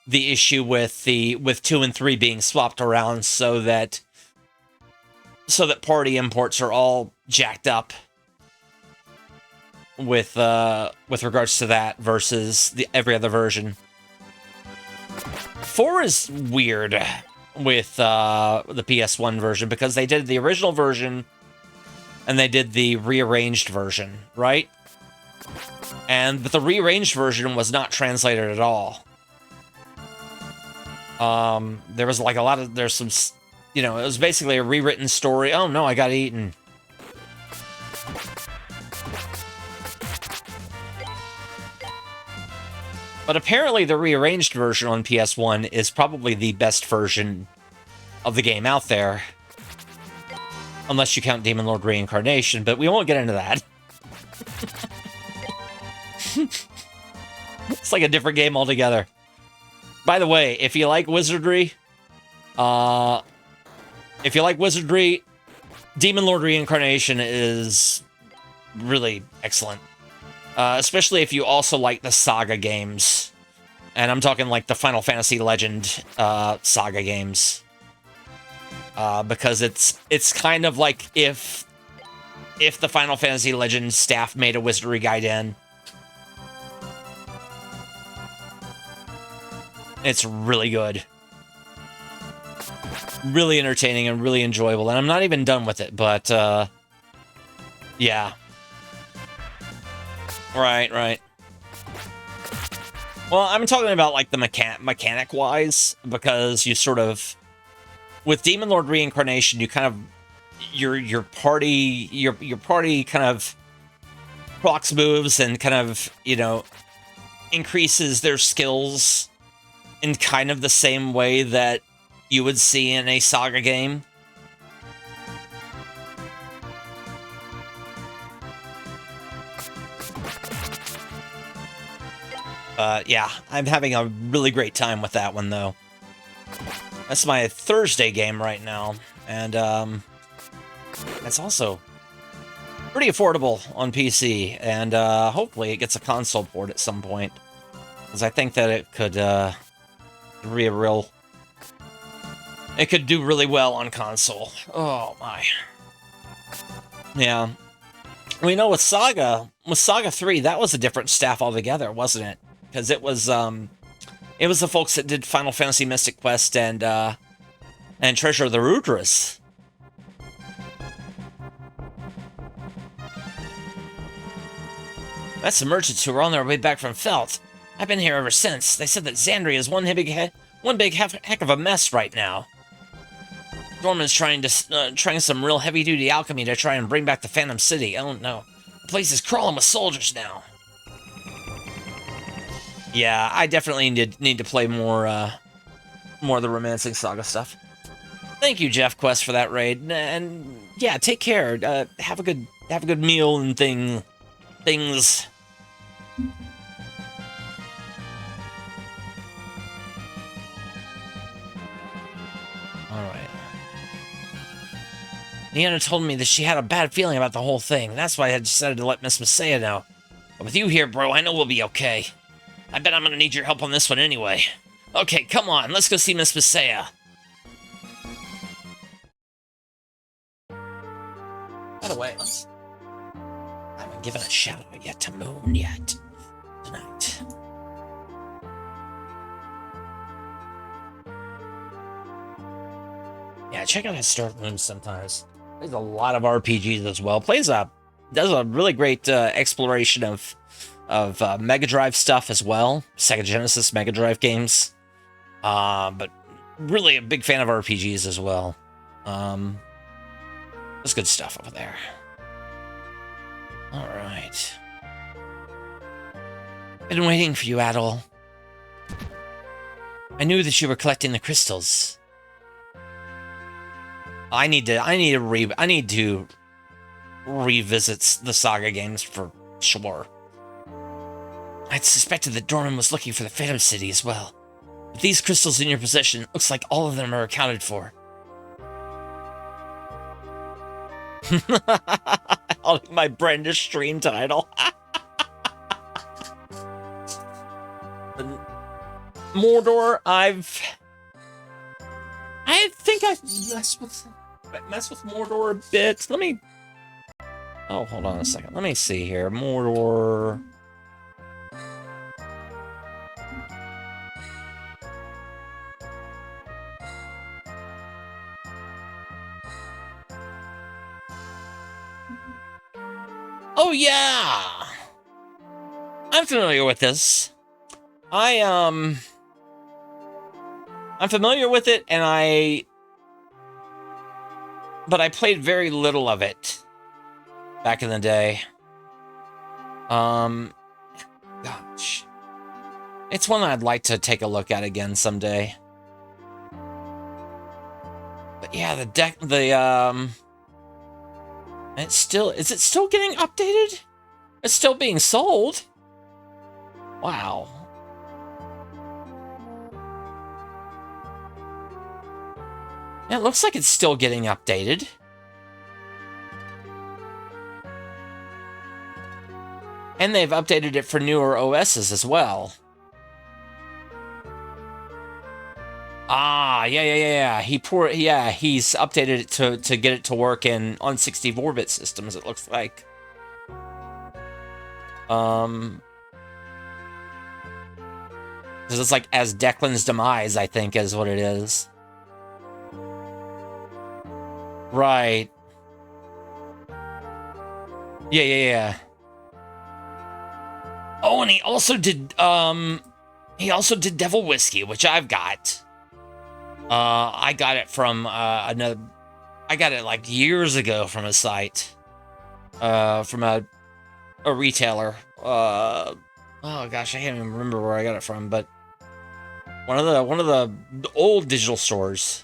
the issue with 2 and 3 being swapped around so that party imports are all jacked up with regards to that versus every other version. 4 is weird with the PS1 version because they did the original version and they did the rearranged version, right? But the rearranged version was not translated at all. There was like there's some you know, it was basically a rewritten story. Oh no, I got eaten. But apparently the rearranged version on PS1 is probably the best version of the game out there. Unless you count Demon Lord Reincarnation, but we won't get into that. It's like a different game altogether. By the way, if you like wizardry, Demon Lord Reincarnation is really excellent. Especially if you also like the Saga games. And I'm talking like the Final Fantasy Legend Saga games. Because it's kind of like if the Final Fantasy Legend staff made a Wizardry Gaiden. It's really good. Really entertaining and really enjoyable. And I'm not even done with it, but yeah. Right. Well, I'm talking about like the mechanic-wise, because you sort of, with Demon Lord Reincarnation, you kind of your party kind of procs moves and kind of, you know, increases their skills in kind of the same way that you would see in a Saga game. Yeah, I'm having a really great time with that one, though. That's my Thursday game right now, and it's also pretty affordable on PC, and hopefully it gets a console port at some point, because I think that it could it could do really well on console. Oh my. Yeah. We know with Saga 3, that was a different staff altogether, wasn't it? Because it was the folks that did Final Fantasy Mystic Quest and Treasure of the Rudras. That's the merchants who were on their way back from Felt. I've been here ever since. They said that Xandria is one big heck of a mess right now. Dorman's trying some real heavy-duty alchemy to try and bring back the Phantom City. Oh no, the place is crawling with soldiers now. Yeah, I definitely need to play more of the Romancing Saga stuff. Thank you, Jeff Quest, for that raid, and yeah, take care. Have a good meal and things. All right. Leanna told me that she had a bad feeling about the whole thing. That's why I decided to let Miss Messiah know. But with you here, bro, I know we'll be okay. I bet I'm gonna need your help on this one anyway. Okay, come on, let's go see Miss Messiah. By the way, I haven't given a shout out yet to Moon yet tonight. Yeah, check out Historic Moon sometimes. Plays a lot of RPGs as well. Does a really great exploration of Mega Drive stuff as well. Sega Genesis Mega Drive games. But really a big fan of RPGs as well. There's good stuff over there. Alright. Been waiting for you, Adol. I knew that you were collecting the crystals. I need to revisit the Saga games for sure. I'd suspected that Dorman was looking for the Phantom City as well. With these crystals in your possession, looks like all of them are accounted for. My Brenda stream title. Mordor, I think I've messed with Mordor a bit. Let me... Oh, hold on a second. Let me see here. Mordor... Oh, yeah! I'm familiar with this. I'm familiar with it, and but I played very little of it back in the day. Gosh, it's one I'd like to take a look at again someday. But yeah, is it still getting updated? It's still being sold. Wow. Yeah, it looks like it's still getting updated. And they've updated it for newer OSs as well. Ah, yeah. He's updated it to get it to work on 64-bit systems, it looks like. Because it's like As Declan's Demise, I think, is what it is. Right. Yeah. Oh, and he also did Devil Whiskey, which I've got. I got it from I got it like years ago from a site. From a retailer. Oh gosh, I can't even remember where I got it from, but one of the old digital stores.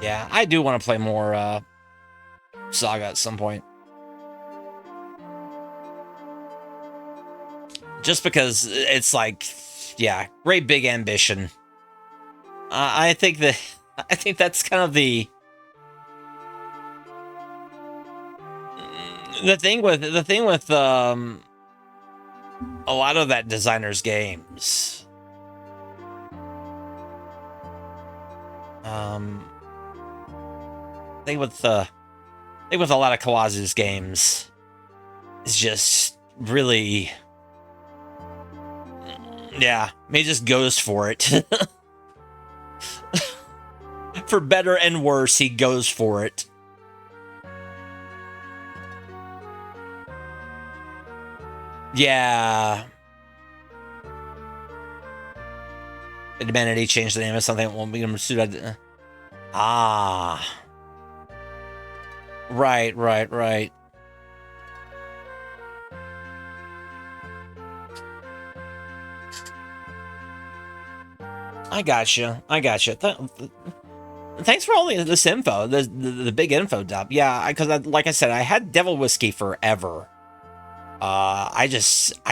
Yeah, I do want to play more Saga at some point. Just because it's like, yeah, great big ambition. I think that's kind of the thing with a lot of that designer's games. I think with a lot of Kawazu's games, it's just really, yeah, he just goes for it. For better and worse, he goes for it. Yeah. It demanded he change the name of something that won't be Misreading. Ah. Right. I gotcha. Thanks for all this info, the big info dump. Yeah, because like I said, I had Devil Whiskey forever. I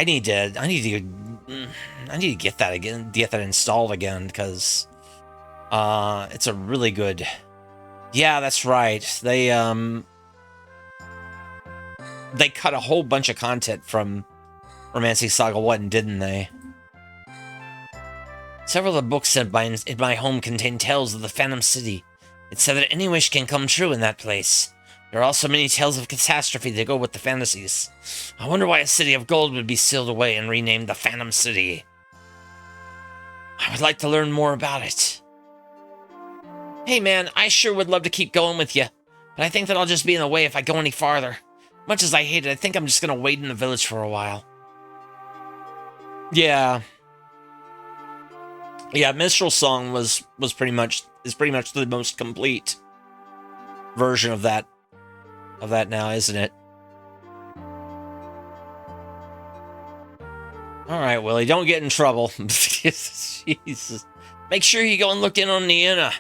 need to get that again, get that installed again, because it's a really good. Yeah, that's right. They cut a whole bunch of content from Romancing Saga 1, didn't they? Several of the books in my home contain tales of the Phantom City. It's said that any wish can come true in that place. There are also many tales of catastrophe that go with the fantasies. I wonder why a city of gold would be sealed away and renamed the Phantom City. I would like to learn more about it. Hey man, I sure would love to keep going with you, but I think that I'll just be in the way if I go any farther. Much as I hate it, I think I'm just gonna wait in the village for a while. Yeah. Yeah, Minstrel Song is pretty much the most complete version of that now, isn't it? All right, Willie, don't get in trouble. Jesus. Make sure you go and look in on Nienna.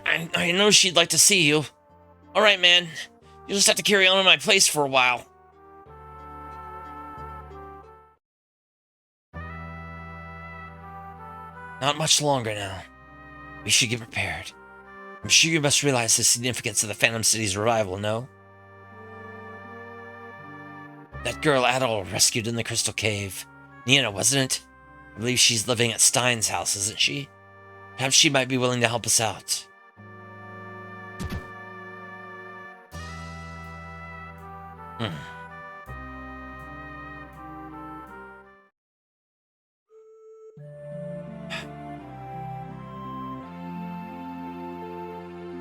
I know she'd like to see you. All right, man. You'll just have to carry on in my place for a while. Not much longer now. We should get prepared. I'm sure you must realize the significance of the Phantom City's revival, no? That girl Adol rescued in the Crystal Cave. Nienna, wasn't it? I believe she's living at Stein's house, isn't she? Perhaps she might be willing to help us out.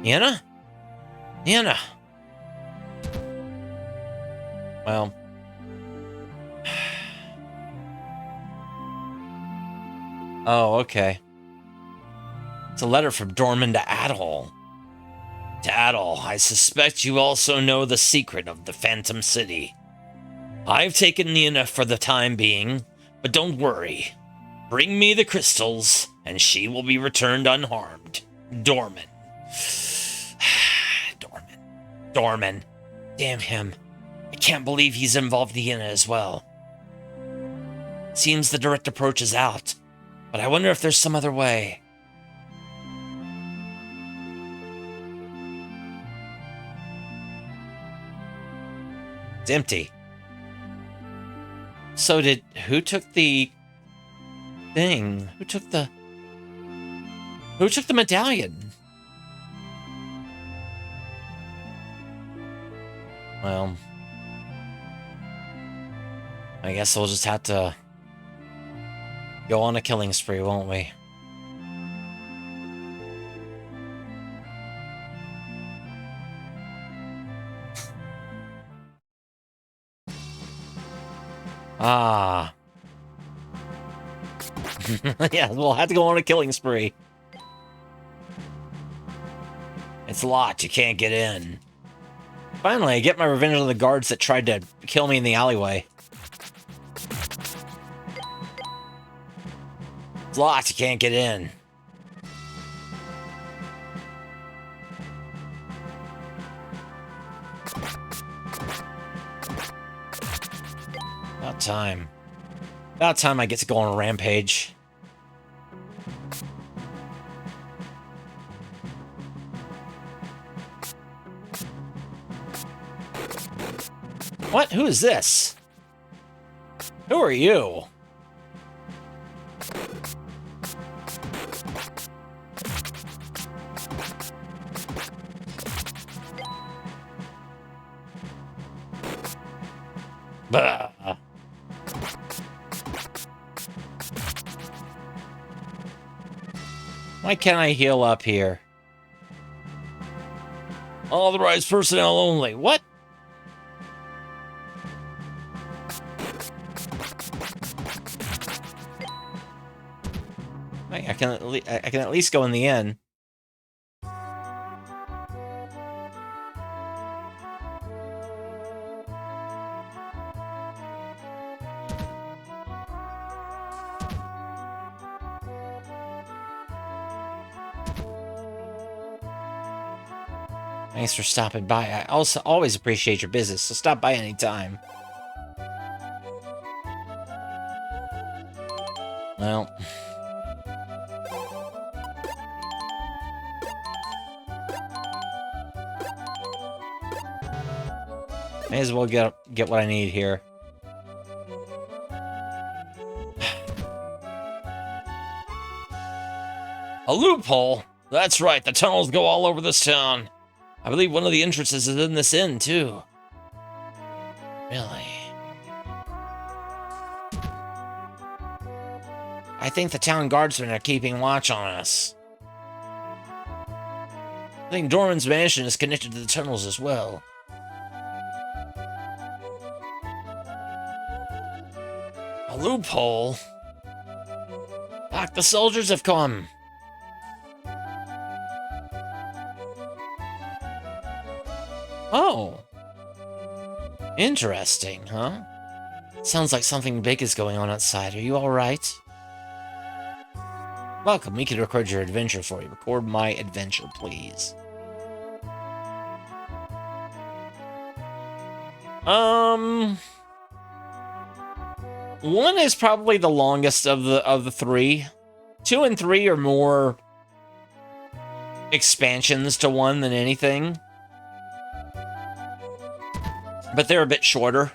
Nienna? Well, Oh, okay. It's a letter from Dorman to Adol. To Adol, I suspect you also know the secret of the Phantom City. I've taken Nina for the time being, but don't worry. Bring me the crystals, and she will be returned unharmed. Dorman. Dorman. Damn him. I can't believe he's involved Nina as well. Seems the direct approach is out, but I wonder if there's some other way. It's empty. So who took the thing? Who took the medallion? Well, I guess we'll just have to go on a killing spree, won't we? Ah. Yeah, we'll have to go on a killing spree. It's locked, you can't get in. Finally, I get my revenge on the guards that tried to kill me in the alleyway. It's locked, you can't get in. About time. About time I get to go on a rampage. What? Who is this? Who are you? Bah. Why can't I heal up here? Authorized personnel only. What? I can at least go in the inn. Thanks for stopping by. I also always appreciate your business, so stop by anytime. Well. May as well get what I need here. A loophole? That's right, the tunnels go all over this town. I believe one of the entrances is in this inn, too. Really? I think the town guardsmen are keeping watch on us. I think Dorman's mansion is connected to the tunnels as well. A loophole? Fuck, the soldiers have come. Oh. Interesting, huh? Sounds like something big is going on outside. Are you alright? Welcome, we can record your adventure for you. Record my adventure, please. One is probably the longest of the three. 2 and 3 are more expansions to 1 than anything. But they're a bit shorter.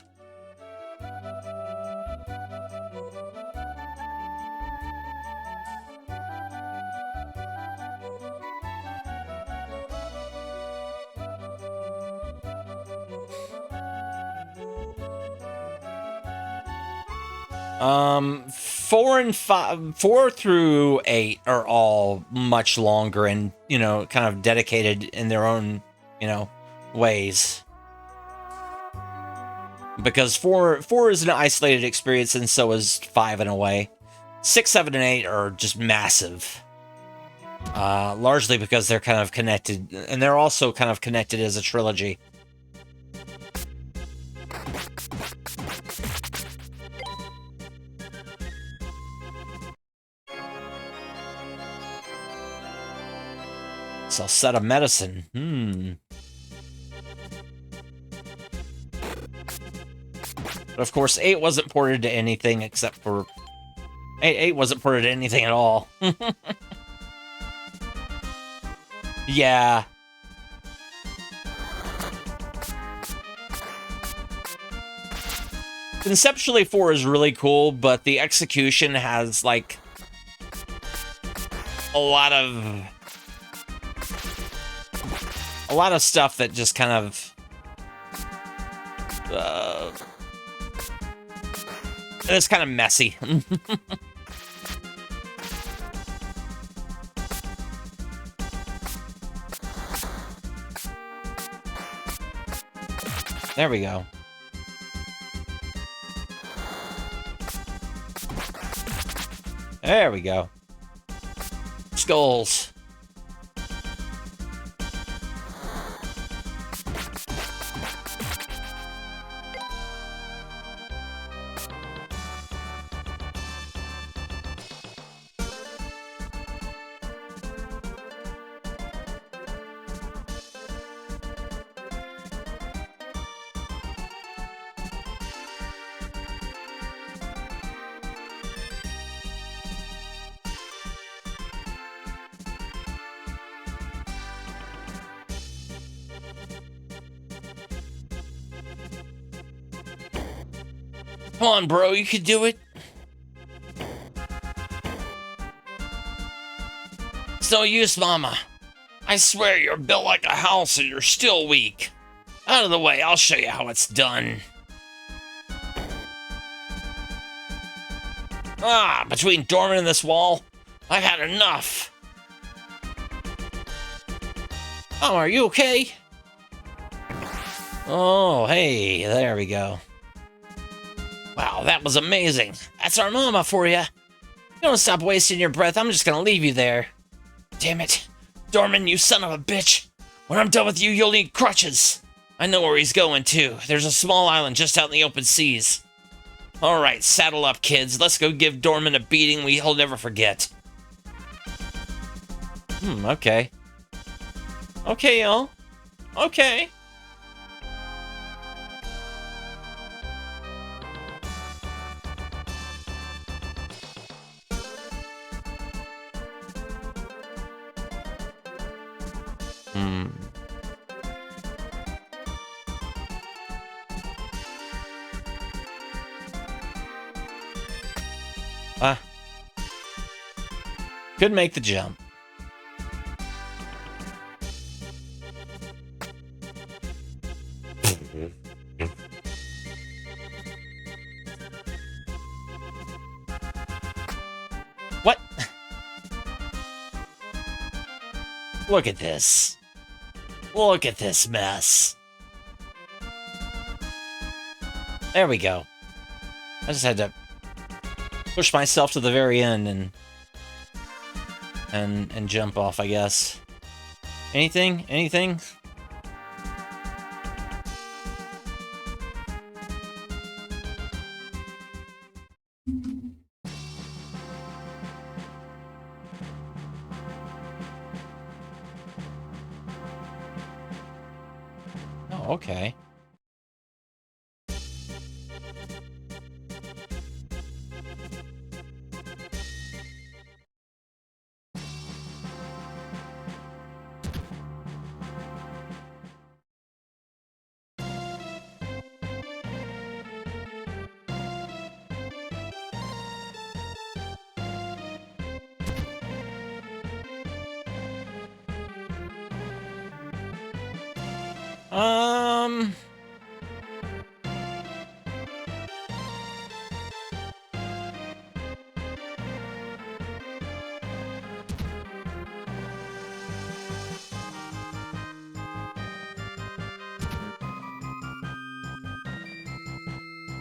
Four through 8 are all much longer and, you know, kind of dedicated in their own, you know, ways. Because 4 is an isolated experience, and so is 5 in a way. 6, 7, and 8 are just massive. Largely because they're kind of connected, and they're also kind of connected as a trilogy. So, set of medicine. But of course, 8 wasn't ported to anything except for... 8 wasn't ported to anything at all. Yeah. Conceptually, 4 is really cool, but the execution has, like, a lot of stuff that just kind of it's kind of messy. There we go. There we go. Skulls. Come on, bro, you can do it. It's no use, Mama. I swear you're built like a house and you're still weak. Out of the way, I'll show you how it's done. Between Dorman and this wall, I've had enough. Oh, are you okay? Oh, hey, there we go. Wow, that was amazing. That's our Mama for you. Don't stop wasting your breath. I'm just gonna leave you there. Damn it. Dorman, you son of a bitch. When I'm done with you, you'll need crutches. I know where he's going, too. There's a small island just out in the open seas. Alright, saddle up, kids. Let's go give Dorman a beating he'll never forget. Okay. Okay, y'all. Okay. Could make the jump. What? Look at this. Look at this mess. There we go. I just had to push myself to the very end and jump off, I guess. Anything? Anything? Oh, okay.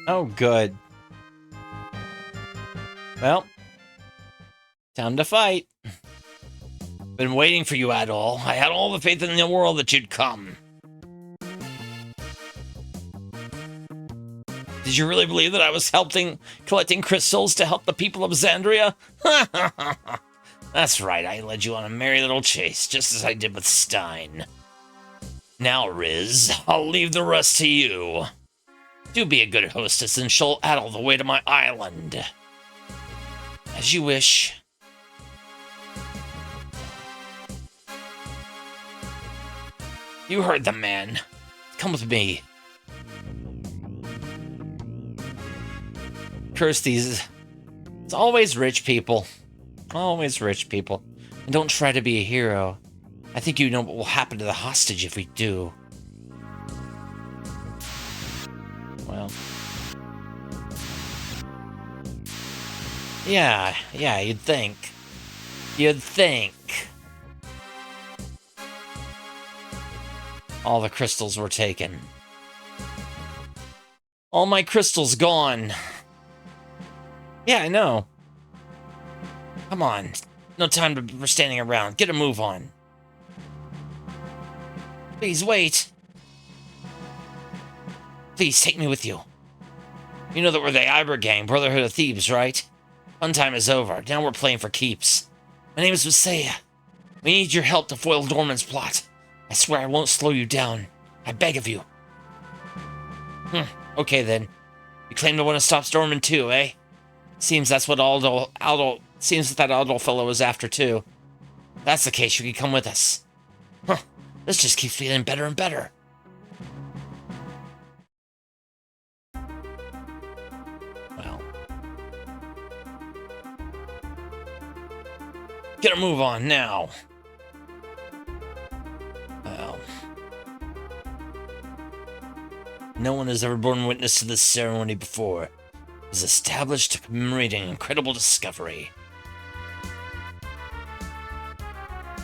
Oh, good. Well, Time to fight. Been waiting for you, Adol. I had all the faith in the world that you'd come. Did you really believe that I was collecting crystals to help the people of Xandria? That's right, I led you on a merry little chase, just as I did with Stein. Now, Riz, I'll leave the rest to you. Do be a good hostess and show Adol the way to my island. As you wish. You heard the man. Come with me. Curse these. It's always rich people. Always rich people. And don't try to be a hero. I think you know what will happen to the hostage if we do. Well. Yeah, you'd think. You'd think. All the crystals were taken. All my crystals gone. Yeah, I know. Come on. No time for standing around. Get a move on. Please wait. Please take me with you. You know that we're the Iber Gang, Brotherhood of Thieves, right? Fun time is over. Now we're playing for keeps. My name is Messiah. We need your help to foil Dorman's plot. I swear I won't slow you down. I beg of you. Okay then. You claim to want to stop Dorman too, eh? Seems that's what seems that Adol fellow is after too. If that's the case, you can come with us. This just keeps feeling better and better. Well. Get a move on now. Well. No one has ever borne witness to this ceremony before. It was established to commemorate an incredible discovery.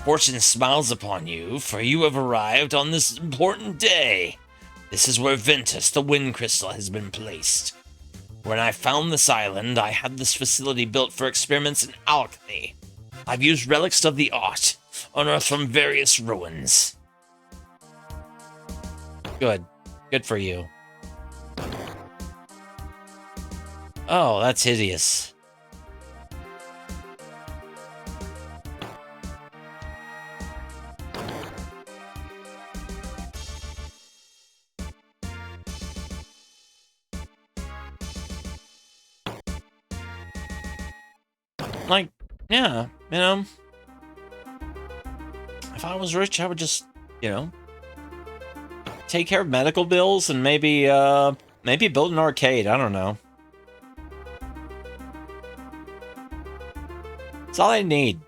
Fortune smiles upon you, for you have arrived on this important day. This is where Ventus, the Wind Crystal, has been placed. When I found this island, I had this facility built for experiments in alchemy. I've used relics of the art, unearthed from various ruins. Good. Good for you. Oh, that's hideous. Like, yeah, you know, if I was rich, I would just, you know, take care of medical bills and maybe build an arcade. I don't know. That's all I need.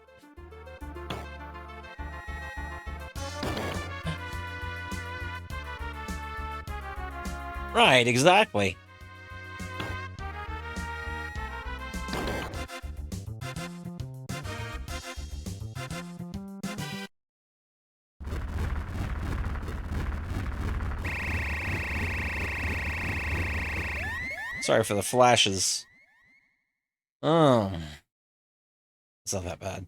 Right, exactly. Sorry for the flashes. Oh. It's not that bad.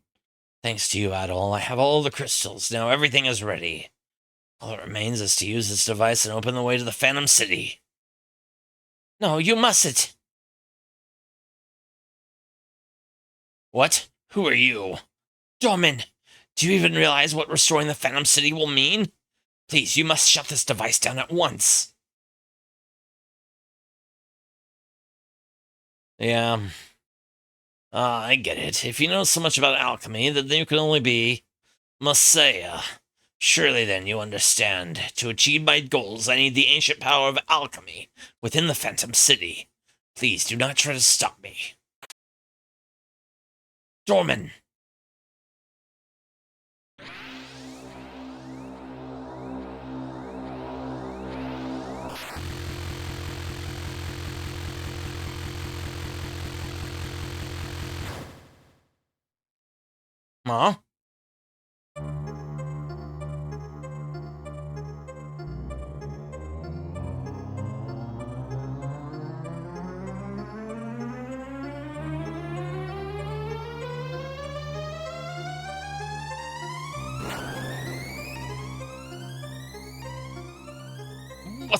Thanks to you, Adol, I have all the crystals. Now everything is ready. All that remains is to use this device and open the way to the Phantom City. No, you mustn't. What? Who are you? Dorman, do you even realize what restoring the Phantom City will mean? Please, you must shut this device down at once. Yeah. I get it. If you know so much about alchemy, then you can only be Messiah. Surely then you understand. To achieve my goals, I need the ancient power of alchemy within the Phantom City. Please do not try to stop me. Dorman. Huh?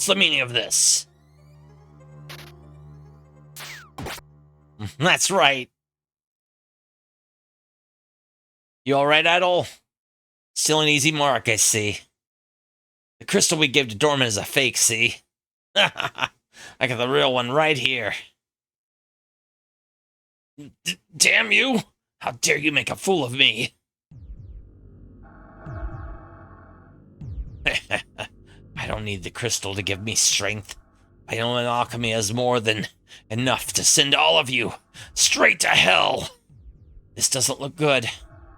What's the meaning of this? That's right. You alright, Adol? Still an easy mark, I see. The crystal we gave to Dorman is a fake, see? I got the real one right here. Damn you! How dare you make a fool of me? I don't need the crystal to give me strength. My own alchemy has more than enough to send all of you straight to hell. This doesn't look good.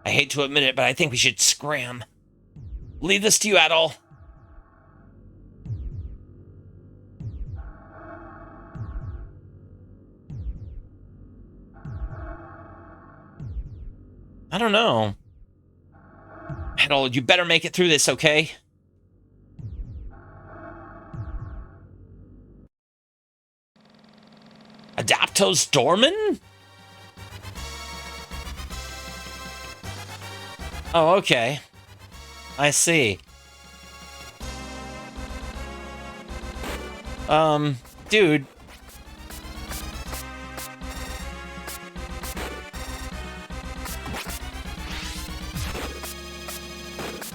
I hate to admit it, but I think we should scram. Leave this to you, Adol. I don't know. Adol, you better make it through this, okay? Adaptos Dorman? Oh, okay. I see. Dude.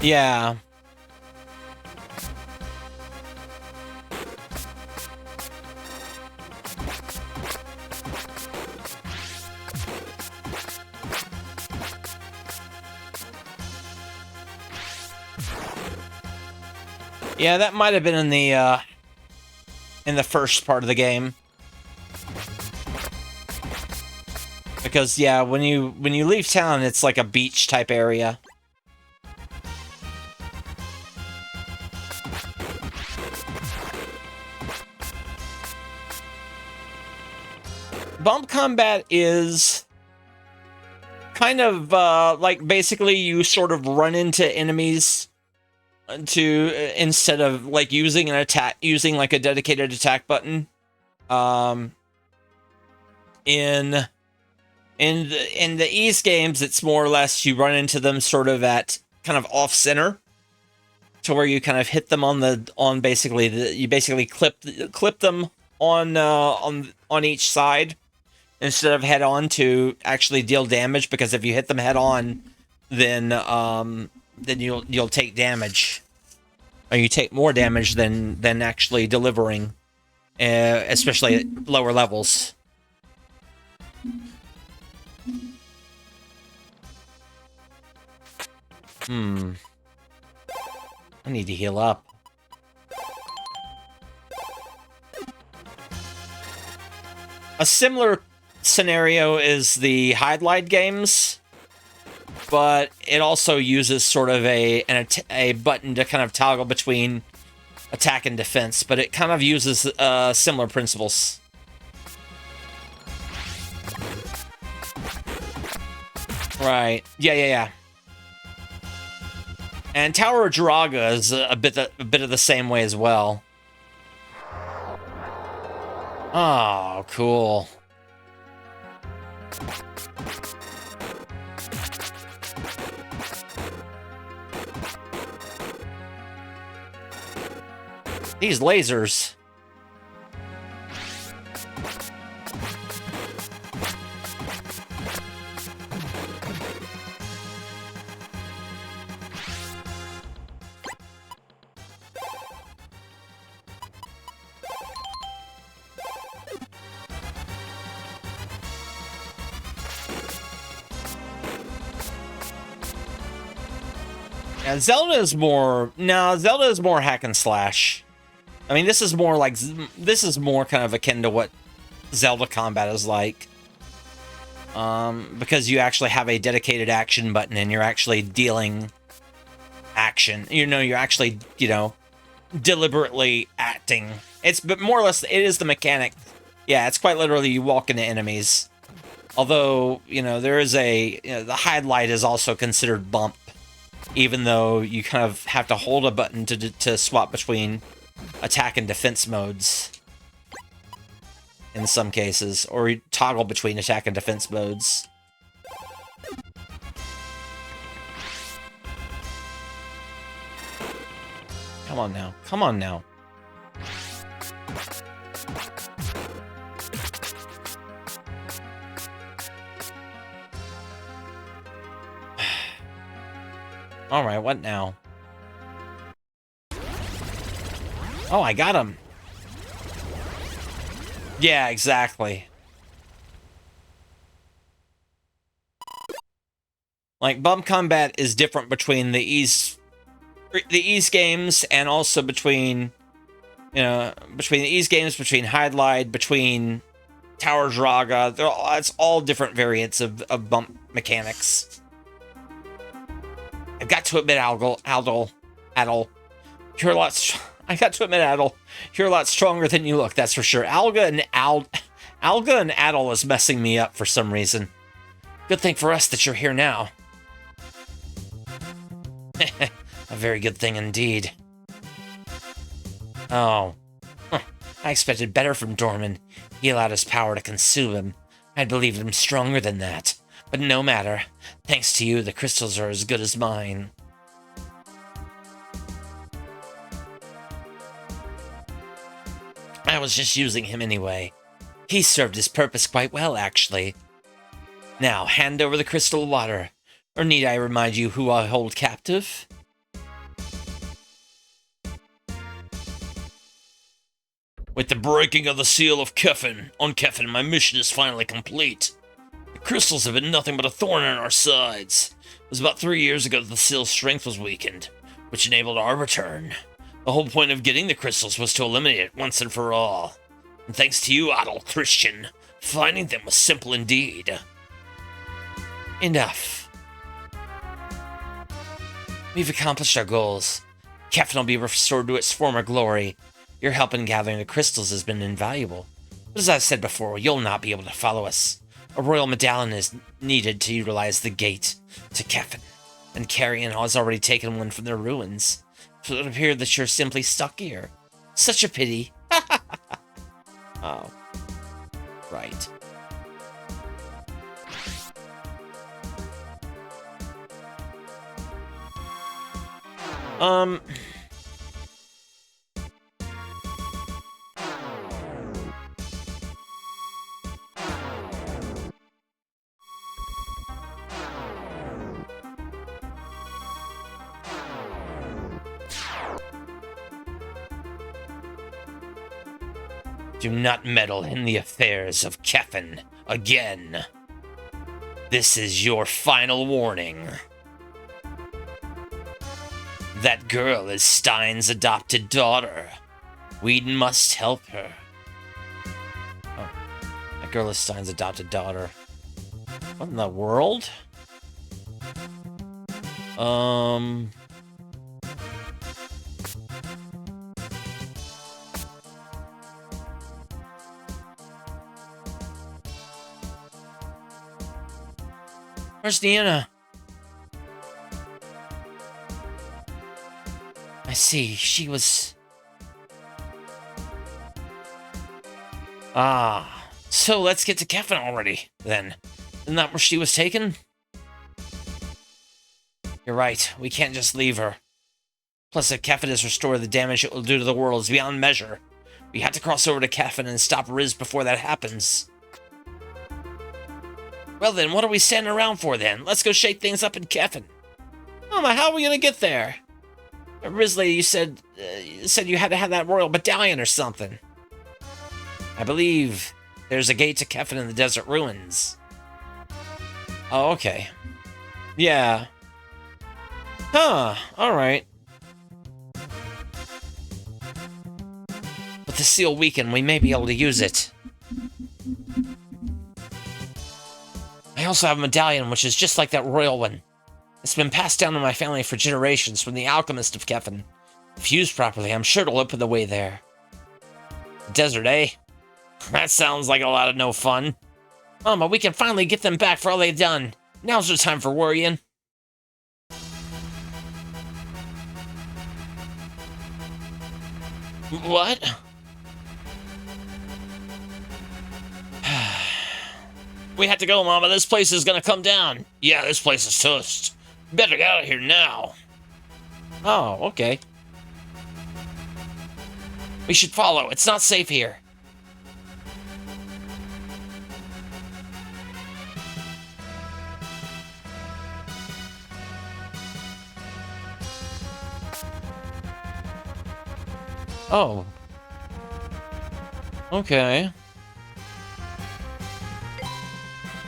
Yeah. Yeah, that might have been in the first part of the game. Because yeah, when you leave town, it's like a beach type area. Bump combat is kind of like basically you sort of run into enemies instead of like using like a dedicated attack button. In the East games, it's more or less you run into them sort of at kind of off center, to where you kind of hit them on basically you basically clip them on each side instead of head on to actually deal damage, because if you hit them head on, then you'll take damage, or you take more damage than actually delivering, especially at lower levels. I need to heal up. A similar scenario is the Hide games, but it also uses sort of a button to kind of toggle between attack and defense, but it kind of uses similar principles. Right. Yeah. And Tower of Jiraga is a bit of the same way as well. Oh, cool. These lasers. Yeah, Zelda is more hack and slash. I mean, this is more kind of akin to what Zelda combat is like. Because you actually have a dedicated action button and you're actually dealing action. You're actually, deliberately acting. But more or less, it is the mechanic. Yeah, it's quite literally you walk into enemies. Although, there is the highlight is also considered bump, even though you kind of have to hold a button to swap between attack and defense modes in some cases, or you toggle between attack and defense modes. Come on now. Alright, what now? Oh, I got him. Yeah, exactly. Like, bump combat is different between the East games and also between, you know, between the East games, between Hydlide, between Tower Draga. It's all different variants of bump mechanics. I've got to admit, Adol, you're a lot. I got to admit, Adol, you're a lot stronger than you look. That's for sure. Alga and Adol is messing me up for some reason. Good thing for us that you're here now. A very good thing indeed. Oh. Huh. I expected better from Dorman. He allowed his power to consume him. I'd believed him stronger than that. But no matter. Thanks to you, the crystals are as good as mine. I was just using him anyway. He served his purpose quite well, actually. Now, hand over the crystal water. Or need I remind you who I hold captive? With the breaking of the seal of Kefin, on Kefin, my mission is finally complete. The crystals have been nothing but a thorn in our sides. It was about 3 years ago that the seal's strength was weakened, which enabled our return. The whole point of getting the crystals was to eliminate it once and for all. And thanks to you, Adol Christian, finding them was simple indeed. Enough. We've accomplished our goals. Kefin will be restored to its former glory. Your help in gathering the crystals has been invaluable. But as I've said before, you'll not be able to follow us. A royal medallion is needed to utilize the gate to Kefin, and Carrion has already taken one from their ruins. So it would appear that you're simply stuck here. Such a pity. Oh. Right. Do not meddle in the affairs of Kefin again. This is your final warning. That girl is Stein's adopted daughter. We must help her. Oh, that girl is Stein's adopted daughter. What in the world? Where's Deanna? I see, she was... Ah, so let's get to Kefin already, then. Isn't that where she was taken? You're right, we can't just leave her. Plus, if Kefin is restored, the damage it will do to the world is beyond measure. We have to cross over to Kefin and stop Riz before that happens. Well then, what are we standing around for then? Let's go shake things up in Kefin. Mama, how are we gonna get there? Risley, you said you had to have that royal medallion or something. I believe there's a gate to Kefin in the desert ruins. Oh, okay. Yeah. Huh, alright. With the seal weakened, we may be able to use it. I also have a medallion, which is just like that royal one. It's been passed down to my family for generations from the alchemist of Kefin. If used properly, I'm sure it'll open the way there. The desert, eh? That sounds like a lot of no fun. Mama, we can finally get them back for all they've done. Now's the time for worrying. What? We have to go, Mama. This place is gonna come down. Yeah, this place is toast. Better get out of here now. Oh, okay. We should follow. It's not safe here. Oh. Okay.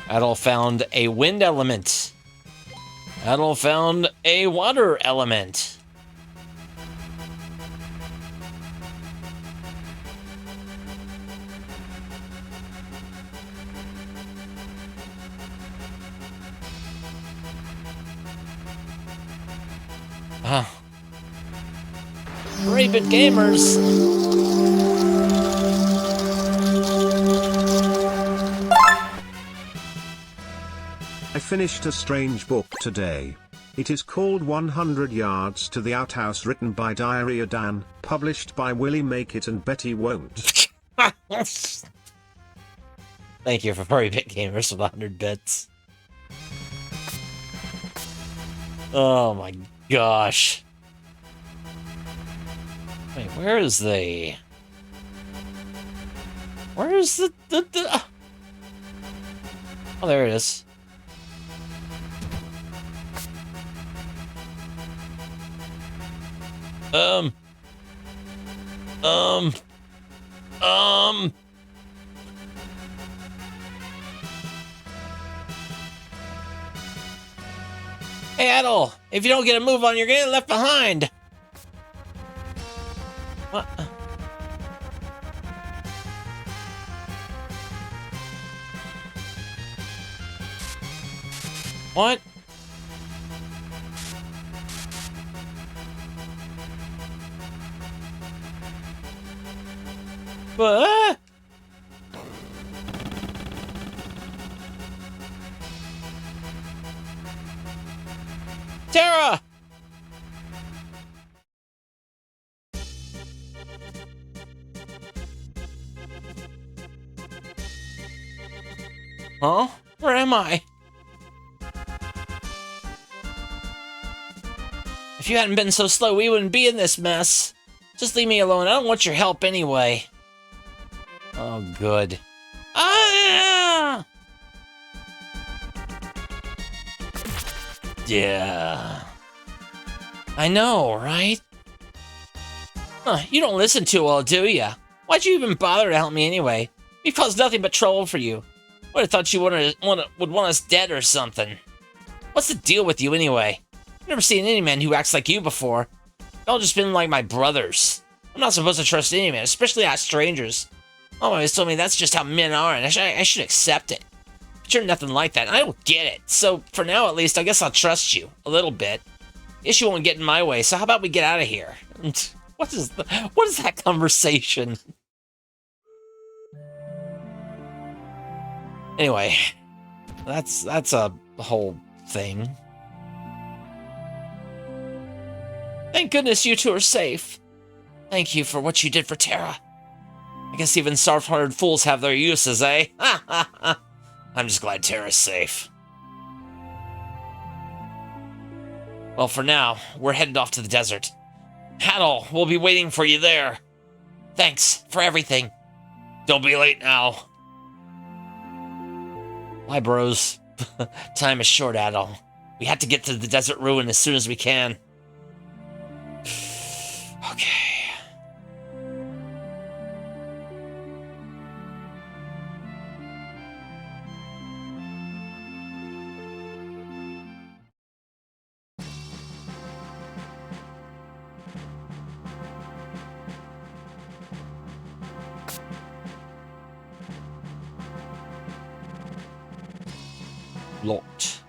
Adol found a wind element. Adol found a water element. Ah. Rapid gamers. I finished a strange book today. It is called 100 Yards to the Outhouse, written by Diarrhea Dan, published by Willie Make It and Betty Won't. Thank you for very big gamers with 100 bits. Oh my gosh. Wait, where is the... Where is the... Oh, there it is. Hey, Adol, if you don't get a move on, you're getting left behind. What? What? What? Tara! Huh? Where am I? If you hadn't been so slow, we wouldn't be in this mess. Just leave me alone. I don't want your help anyway. Oh, good. Ah! Yeah. I know, right? Huh, you don't listen too well, do ya? Why'd you even bother to help me anyway? We caused nothing but trouble for you. Would have thought you would want us dead or something. What's the deal with you anyway? I've never seen any man who acts like you before. You've all just been like my brothers. I'm not supposed to trust any man, especially not strangers. Mom always told me that's just how men are, and I should accept it. But you're nothing like that, and I don't get it. So, for now at least, I guess I'll trust you. A little bit. Guess you won't get in my way, so how about we get out of here? What is that conversation? Anyway, that's a whole thing. Thank goodness you two are safe. Thank you for what you did for Tara. I guess even soft-hearted fools have their uses, eh? I'm just glad Tara's safe. Well, for now, we're headed off to the desert. Adol, we'll be waiting for you there. Thanks for everything. Don't be late now. Bye, bros. Time is short, Adol. We have to get to the desert ruin as soon as we can. Okay. Locked.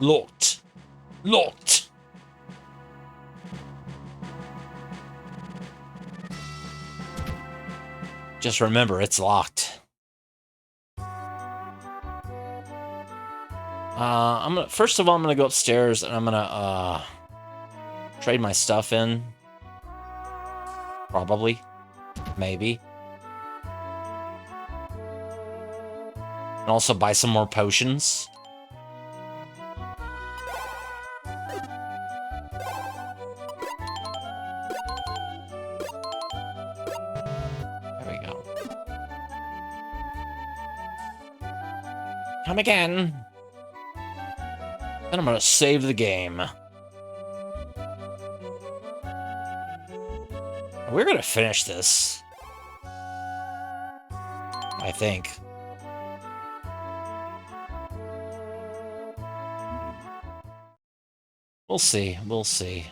Locked. Locked. Just remember, it's locked. First of all, I'm gonna go upstairs and I'm gonna trade my stuff in. Probably. Maybe. And also buy some more potions. There we go. Come again. Then I'm gonna save the game. we're gonna finish this. I think. We'll see. We'll see.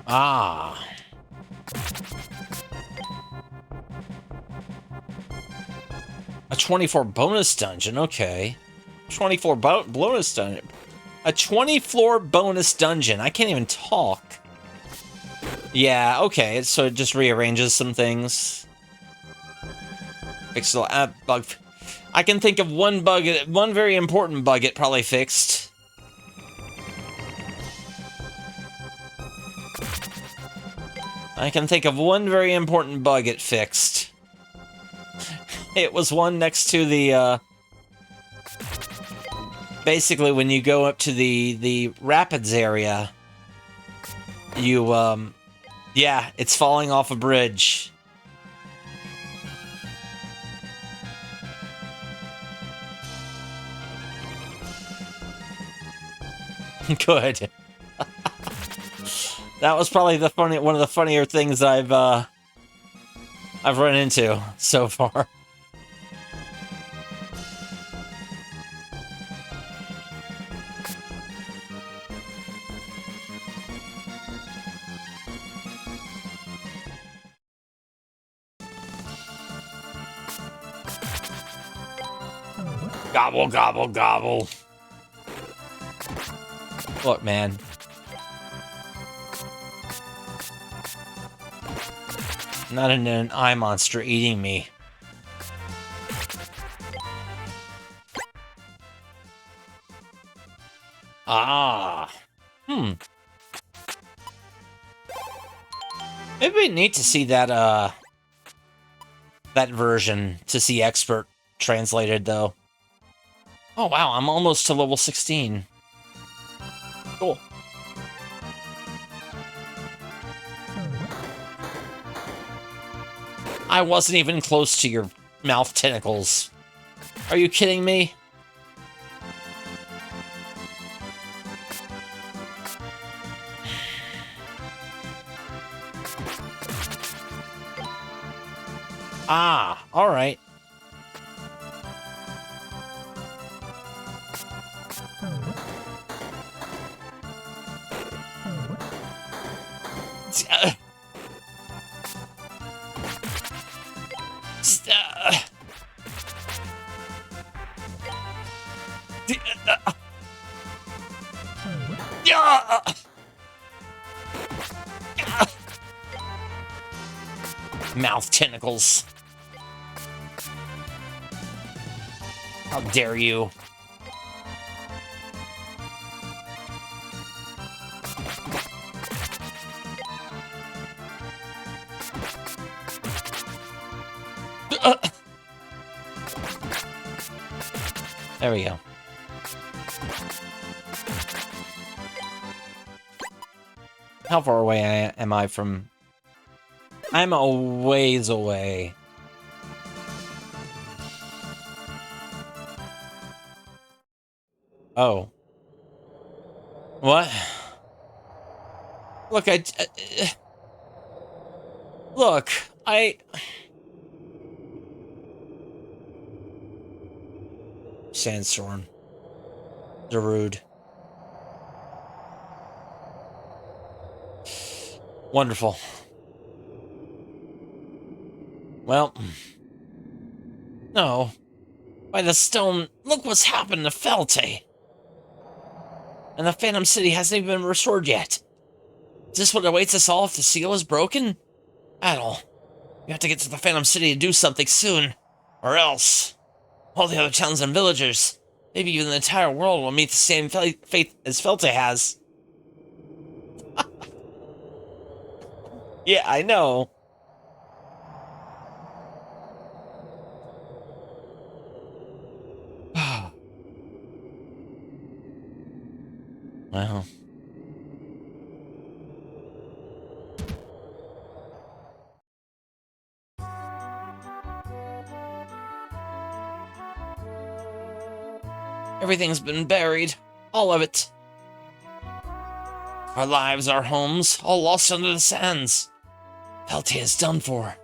Ah. A 24 bonus dungeon, okay. 24 bonus dungeon. A 20-floor bonus dungeon. I can't even talk. Yeah, okay, so it just rearranges some things. Fix the bug. I can think of one very important bug it probably fixed. I can think of one very important bug it fixed. It was one next to the, basically, when you go up to the rapids area, you, yeah, it's falling off a bridge. Good. That was probably one of the funnier things I've run into so far. Gobble, gobble, gobble. Look, man. Not an eye monster eating me. Ah. It'd be neat to see that, that version, to see Expert translated, though. Oh, wow, I'm almost to level 16. Cool. I wasn't even close to your mouth tentacles. Are you kidding me? Ah, alright. Mouth tentacles. How dare you? There we go. How far away am I from... I'm a ways away. Oh. What? Look, look, Sandstorm. Darude. Wonderful. Well. No. By the stone, look what's happened to Felte. And the Phantom City hasn't even been restored yet. Is this what awaits us all if the seal is broken? Adol, we have to get to the Phantom City to do something soon. Or else, all the other towns and villagers, maybe even the entire world, will meet the same fate as Felte has. Yeah, I know. Well. Everything's been buried. All of it. Our lives, our homes, all lost under the sands. Peltia is done for.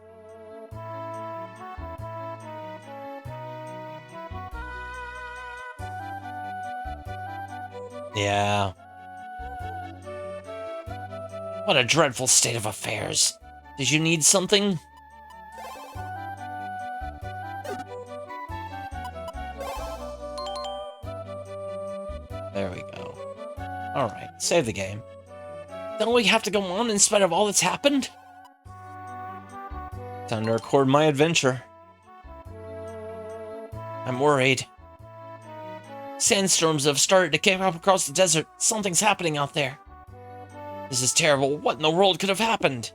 Yeah. What a dreadful state of affairs. Did you need something? There we go. Alright, save the game. Don't we have to go on in spite of all that's happened? Time to record my adventure. I'm worried. Sandstorms have started to kick up across the desert. Something's happening out there. This is terrible. What in the world could have happened?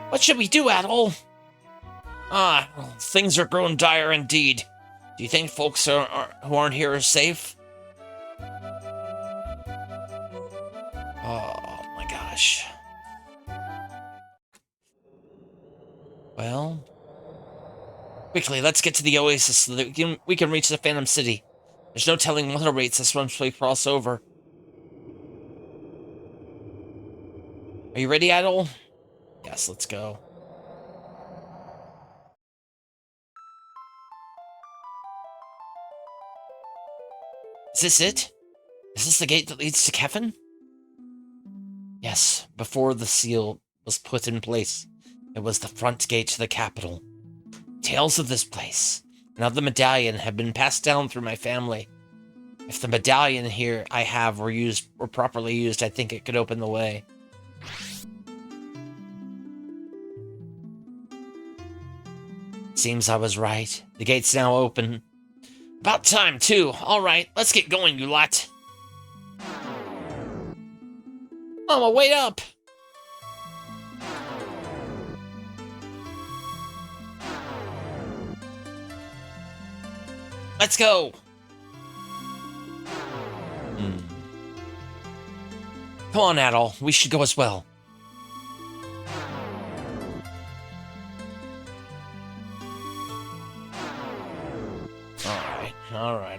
What should we do, Adol? Things are growing dire indeed. Do you think folks who aren't here are safe? Oh my gosh. Well, quickly, let's get to the oasis so that we can reach the Phantom City. There's no telling what awaits us once we cross over. Are you ready, Adol? Yes, let's go. Is this it? Is this the gate that leads to Kefin? Yes, before the seal was put in place, it was the front gate to the capital. Tales of this place and of the medallion have been passed down through my family. If the medallion here I have were properly used, I think it could open the way. Seems I was right. The gate's now open. About time, too. All right, let's get going, you lot. Mama, wait up! Let's go! Come on, Adol. We should go as well.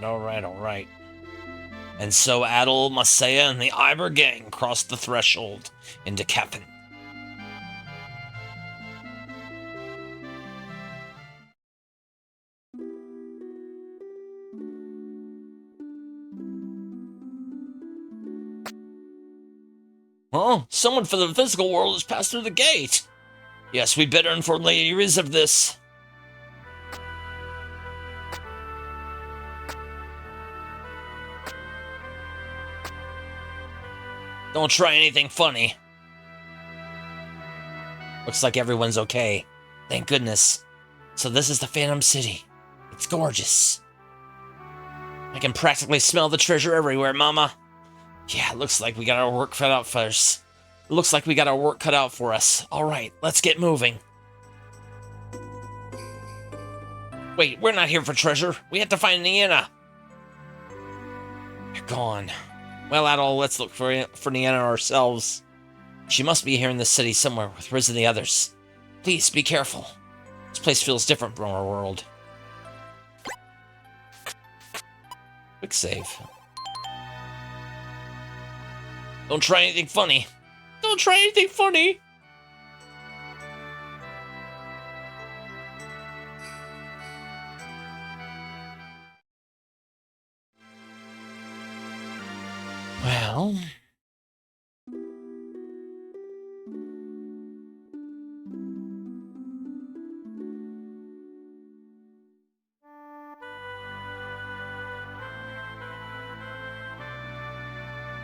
Alright. And so Adol, Masaya, and the Iber gang crossed the threshold into Kefin. Oh, someone from the physical world has passed through the gate. Yes, we better inform Lady Riz of this. Don't try anything funny. Looks like everyone's okay. Thank goodness. So this is the Phantom City. It's gorgeous. I can practically smell the treasure everywhere, Mama. Yeah, looks like we got our work cut out first. Looks like we got our work cut out for us. Alright, let's get moving. Wait, we're not here for treasure. We have to find Nienna. They're gone. Well, Adol, let's look for Nienna ourselves. She must be here in the city somewhere with Riz and the others. Please, be careful. This place feels different from our world. Quick save. Don't try anything funny. Don't try anything funny! Well...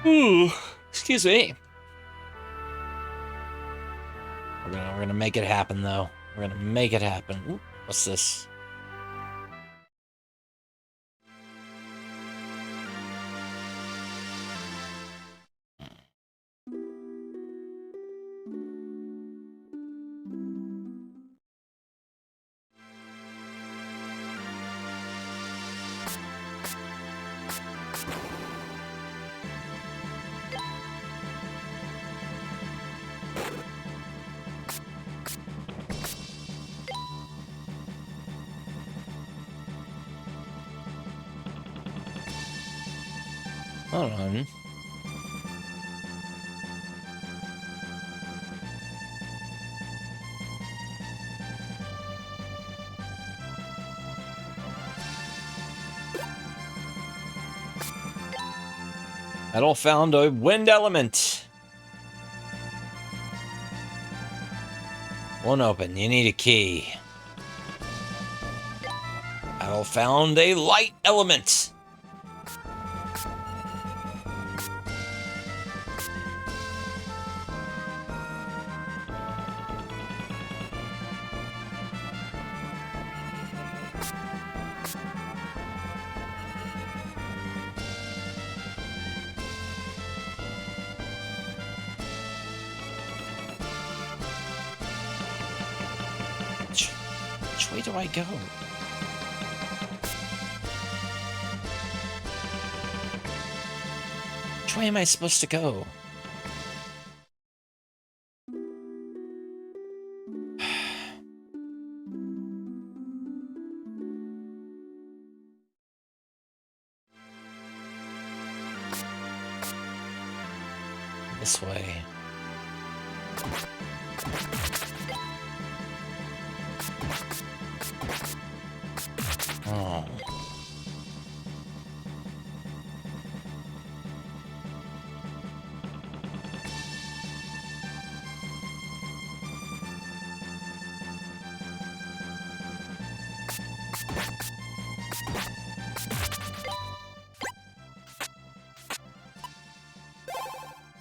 Ooh, excuse me. We're gonna make it happen, though. We're gonna make it happen. Ooh, what's this? Hold on. Adol found a wind element. Won't open. You need a key. Adol found a light element. Which way do I go? Which way am I supposed to go? This way. Oh.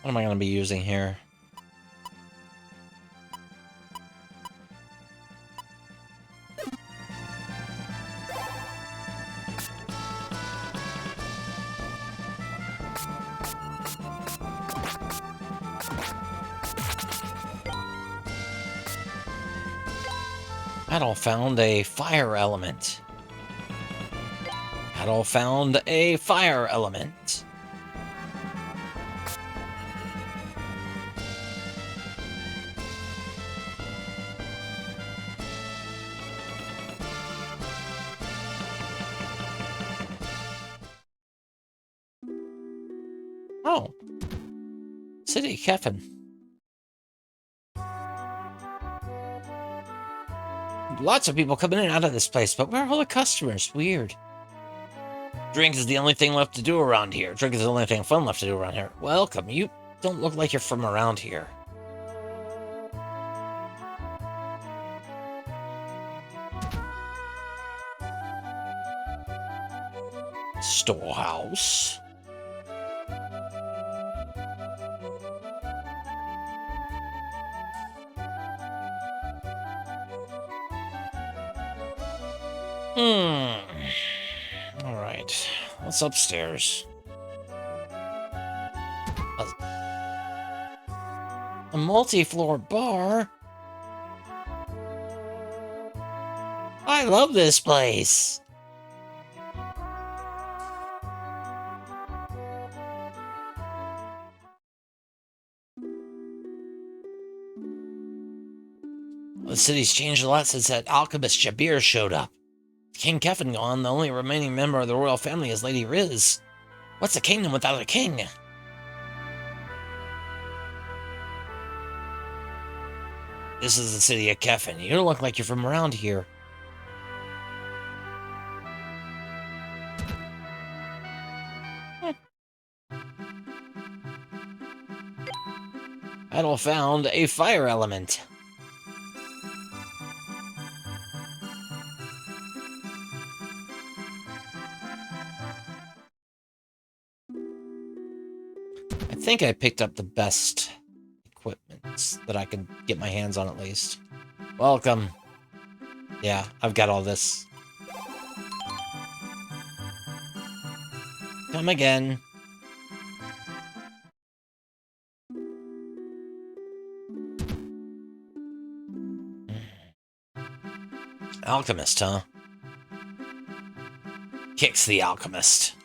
What am I going to be using here? Adol found a fire element. Adol found a fire element. Oh. City Kefin. Lots of people coming in and out of this place, but where are all the customers? Weird. Drink is the only thing left to do around here. Drink is the only thing fun left to do around here. Welcome. You don't look like you're from around here. Storehouse. Alright. What's upstairs? A multi-floor bar? I love this place! The city's changed a lot since that alchemist Jabir showed up. King Kefin gone, the only remaining member of the royal family is Lady Riz. What's a kingdom without a king? This is the city of Kefin. You don't look like you're from around here. Adol found a fire element. I think I picked up the best equipment that I could get my hands on at least. Welcome. Yeah, I've got all this. Come again. Alchemist, huh? Kicks the alchemist.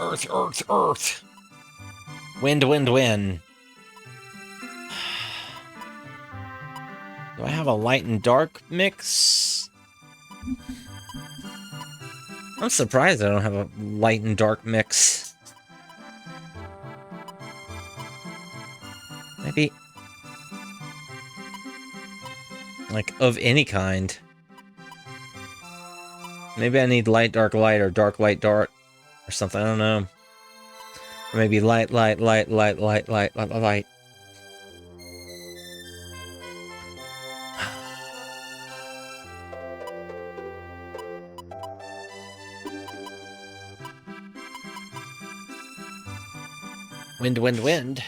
Earth, earth, earth. Wind, wind, wind. Do I have a light and dark mix? I'm surprised I don't have a light and dark mix. Maybe... like, of any kind. Maybe I need light, dark, light, or dark, light, dark, or something, I don't know. Or maybe light, light, light, light, light, light, light, light. Wind, wind, wind.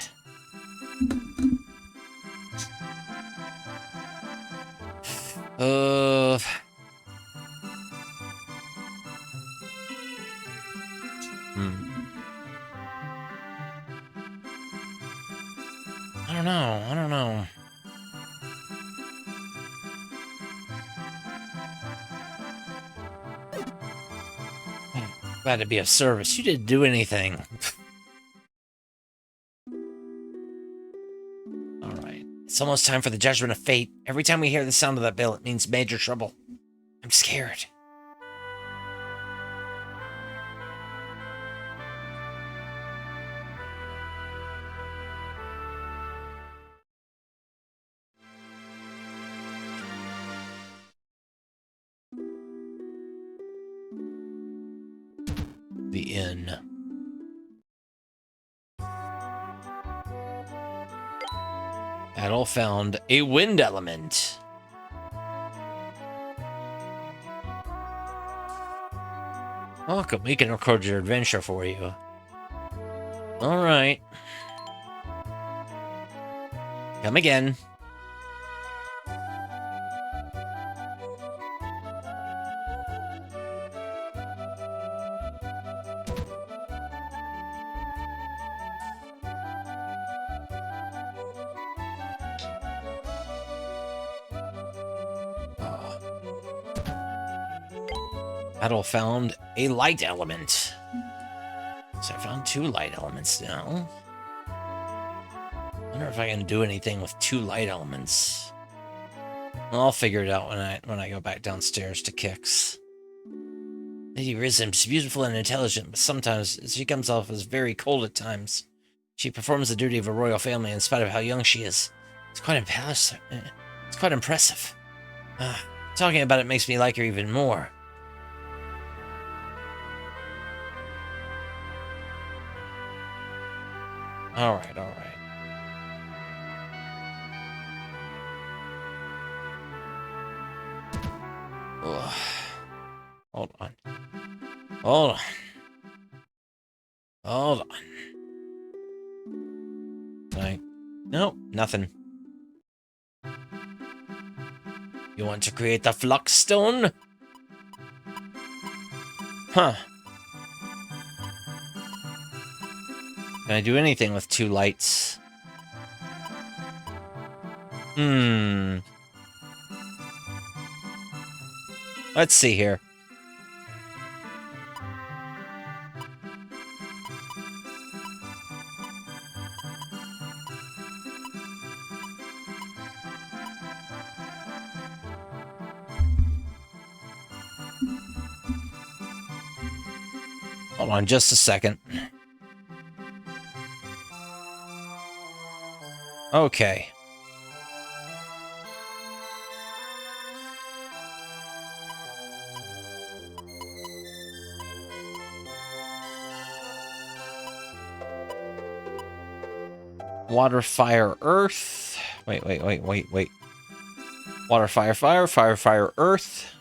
I don't know. Glad to be of service. You didn't do anything. Alright. It's almost time for the judgment of fate. Every time we hear the sound of that bell, it means major trouble. I'm scared. The inn. Adol found a wind element. Welcome, we can record your adventure for you. Alright. Come again. Adol found a light element. So I found 2 light elements now. I wonder if I can do anything with 2 light elements. Well, I'll figure it out when I go back downstairs to Kix. Lady Rizim's beautiful and intelligent, but sometimes she comes off as very cold at times. She performs the duty of a royal family in spite of how young she is. It's quite impressive. Talking about it makes me like her even more. Alright. Ugh. Hold on. Nope, nothing. You want to create the flux stone? Huh. Can I do anything with 2 lights? Let's see here. Hold on just a second. Okay. Water, fire, earth. Wait. Water, fire, fire, fire, fire, earth.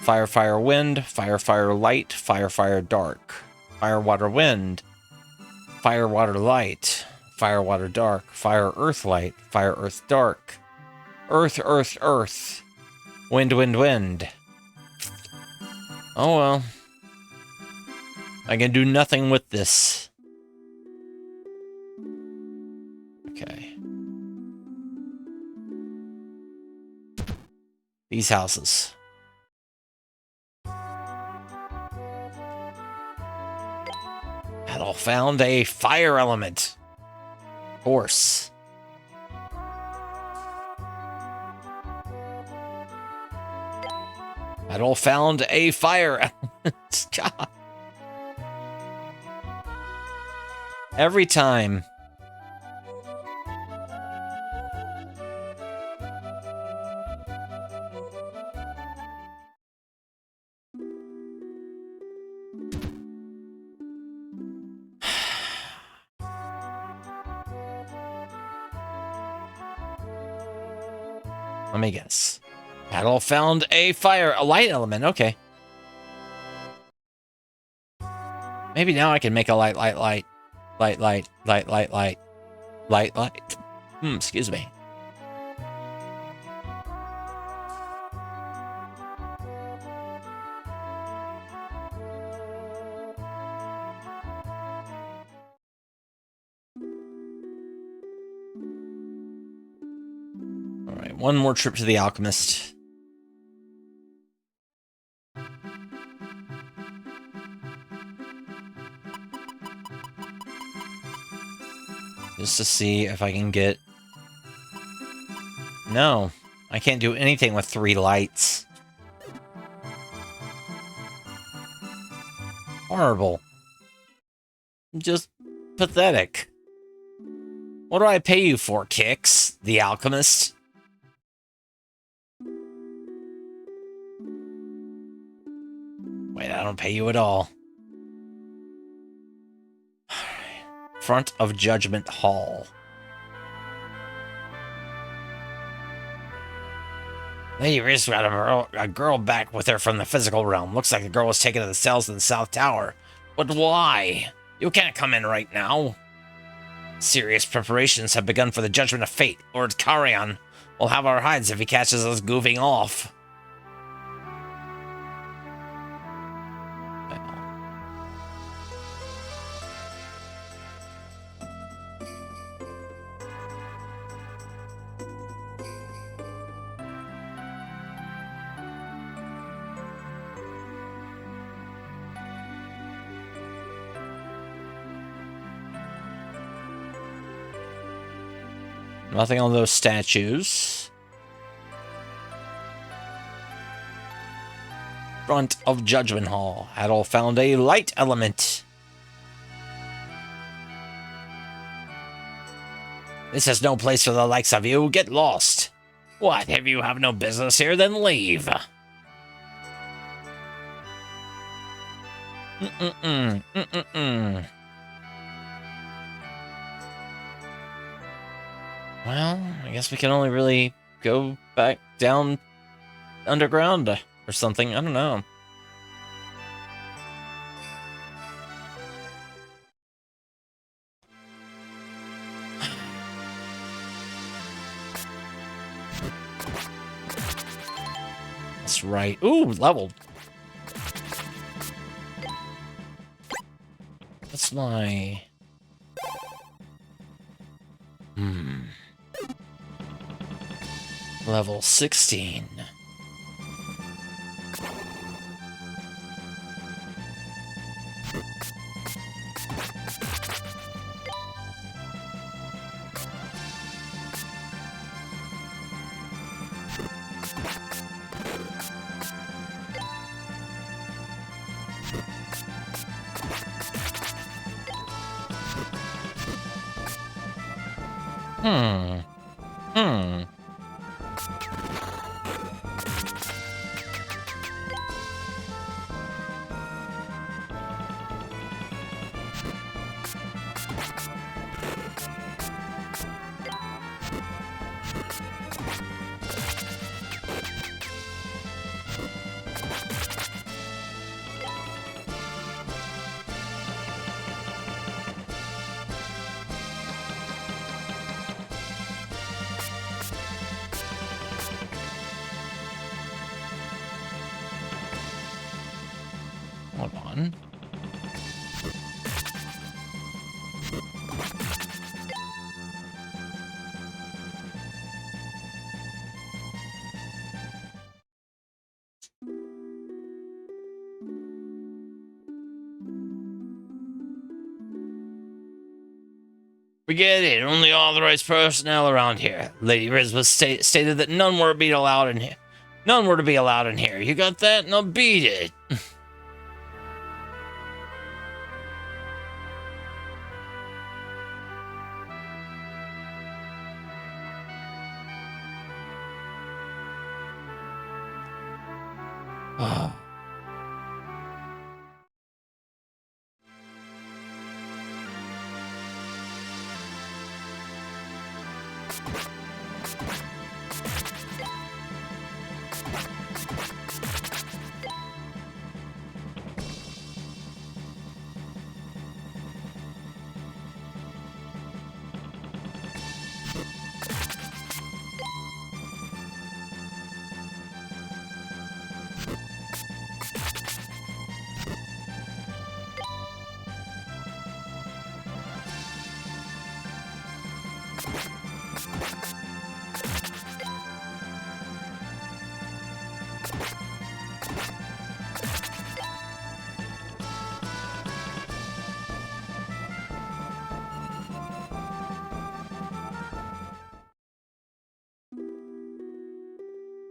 Fire, fire, wind. Fire, fire, light. Fire, fire, dark. Fire, water, wind. Fire, water, light. Fire, water, dark. Fire, earth, light. Fire, earth, dark. Earth, earth, earth. Wind, wind, wind. Oh well. I can do nothing with this. Okay. These houses. Adol found a fire element. Horse. Adol found a fire element. God. Every time. Let me guess. Adol found a light element. Okay. Maybe now I can make a light. Excuse me. All right, one more trip to the alchemist. Just to see if I can get... No, I can't do anything with 3 lights. Horrible. Just pathetic. What do I pay you for, Kix, the alchemist? Wait, I don't pay you at all. Front of Judgment Hall. Lady Riz got a girl back with her from the physical realm. Looks like the girl was taken to the cells in the South Tower. But why? You can't come in right now. Serious preparations have begun for the Judgment of Fate. Lord Karion will have our hides if he catches us goofing off. Nothing on those statues. Front of Judgment Hall. Adol found a light element. This is no place for the likes of you. Get lost. What? If you have no business here, then leave. Well, I guess we can only really go back down underground or something. I don't know. That's right. Ooh, leveled. That's my... Level 16. Hold on. We get it. Only authorized personnel around here. Lady Riz was stated that none were being allowed in here. None were to be allowed in here. You got that? Now beat it. Ah.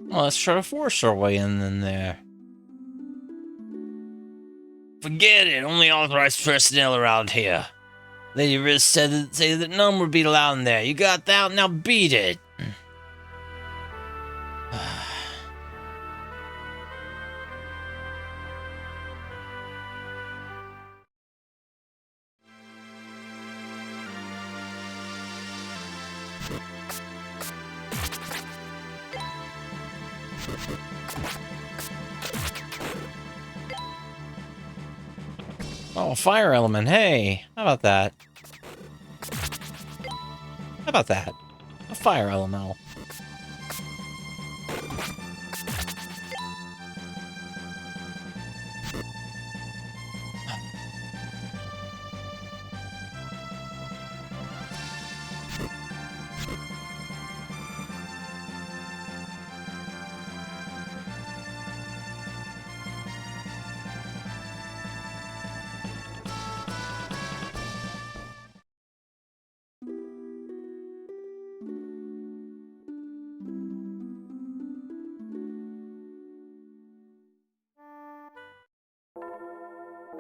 Well, let's try to force our way in there. Forget it. Only authorized personnel around here. Lady Riz said say that none would be allowed in there. You got that? Now beat it. Oh, a fire element. Hey, how about that? How about that? A fire elemental.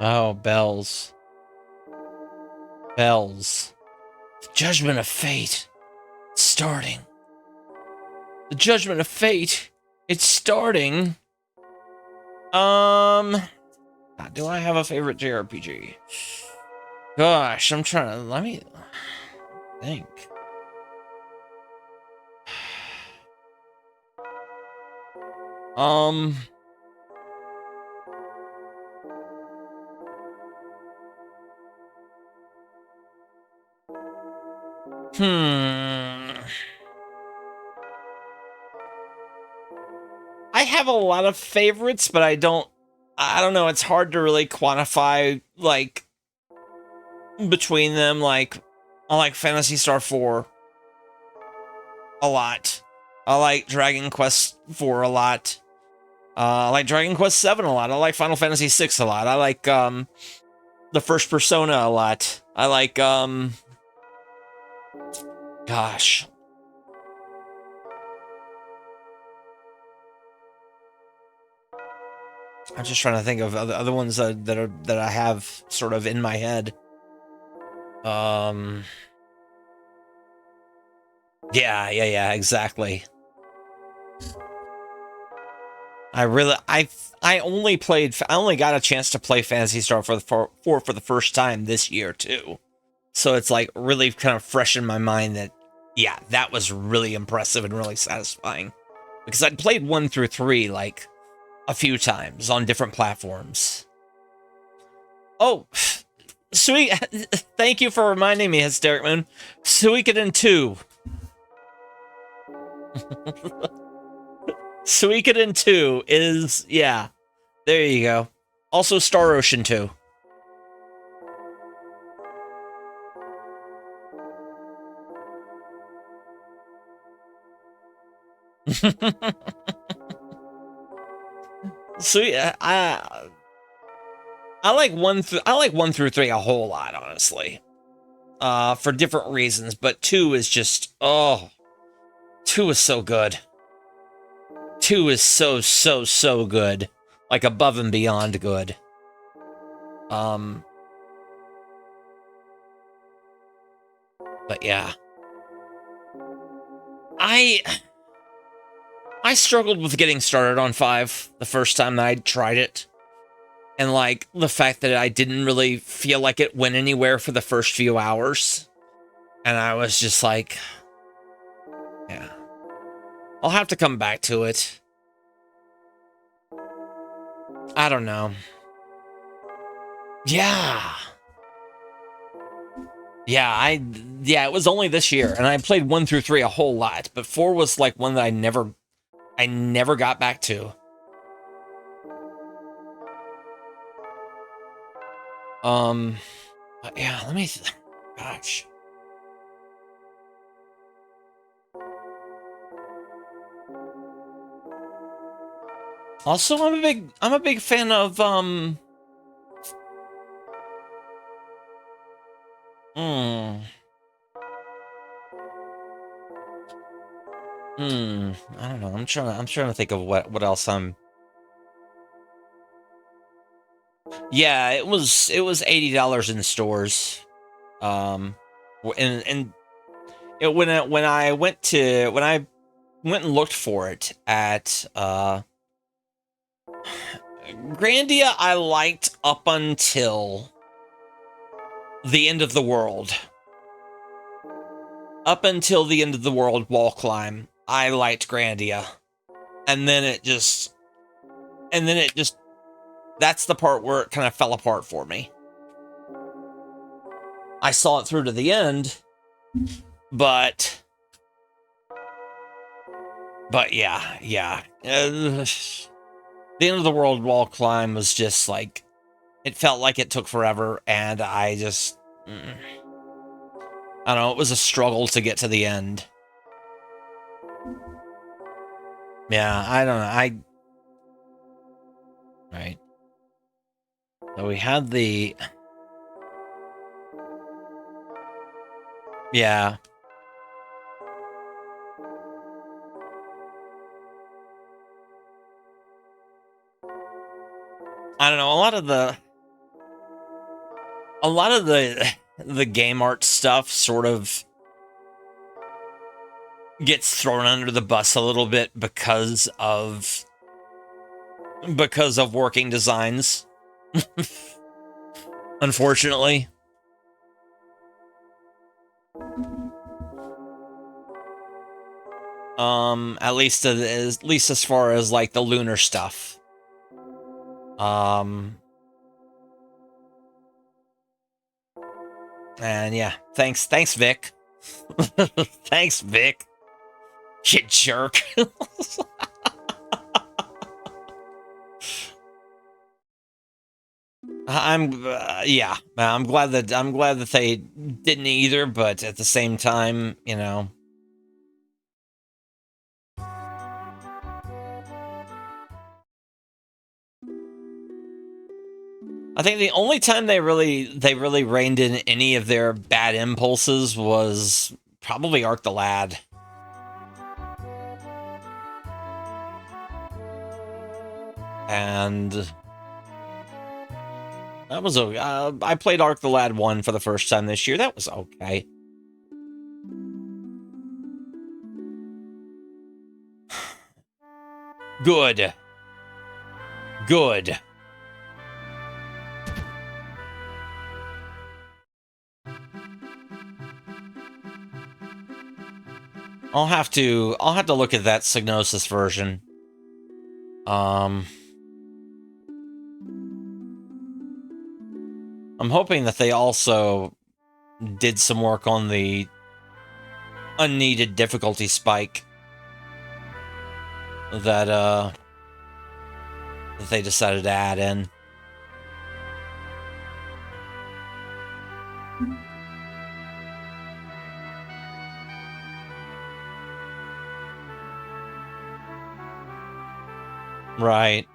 Oh, bells. Bells. The judgment of fate. It's starting. The judgment of fate. It's starting. Do I have a favorite JRPG? Gosh, I'm trying to, let me think. I have a lot of favorites, but I don't know, it's hard to really quantify, like, between them. Like, I like Phantasy Star 4 a lot. I like Dragon Quest 4 a lot. I like Dragon Quest 7 a lot. I like Final Fantasy 6 a lot. I like, the first Persona a lot. I like, gosh. I'm just trying to think of other ones that I have sort of in my head. Yeah, exactly. I only got a chance to play Phantasy Star 4 for the first time this year too. So it's like really kind of fresh in my mind that, yeah, that was really impressive and really satisfying. Because I'd played 1 through 3 like a few times on different platforms. Oh, sweet. Thank you for reminding me, Hysteric Moon. Suikoden 2. Suikoden 2 is, yeah. There you go. Also Star Ocean 2. Sweet. I like 1 through 3 a whole lot, honestly. For different reasons, but 2 is just, oh, 2 is so good. 2 is so good. Like, above and beyond good. But yeah. I struggled with getting started on 5 the first time that I tried it. And, like, the fact that I didn't really feel like it went anywhere for the first few hours. And I was just like, yeah. I'll have to come back to it. I don't know. Yeah. Yeah, it was only this year, and I played 1 through 3 a whole lot, but 4 was like one that I never got back to. Yeah, let me gosh. Also, I'm a big fan of I don't know. I'm trying to think of what else I'm. Yeah, it was $80 in stores. And it, when I went and looked for it at Grandia, I liked up until the end of the world. Up until the end of the world wall climb, I liked Grandia. And then it just that's the part where it kind of fell apart for me. I saw it through to the end, but yeah. The end of the world wall climb was just like, it felt like it took forever, and I just, I don't know, it was a struggle to get to the end. Yeah, I don't know, right. So we had the, yeah. I don't know, a lot of the game art stuff sort of gets thrown under the bus a little bit because of working designs. Unfortunately. At least as far as like the lunar stuff. And yeah, thanks Vic. Thanks Vic. You jerk. I'm glad that they didn't either, but at the same time, you know. I think the only time they really reined in any of their bad impulses was probably Arc the Lad. And that was I played Arc the Lad 1 for the first time this year. That was okay. Good. I'll have to look at that Psygnosis version. I'm hoping that they also did some work on the unneeded difficulty spike that they decided to add in. Right.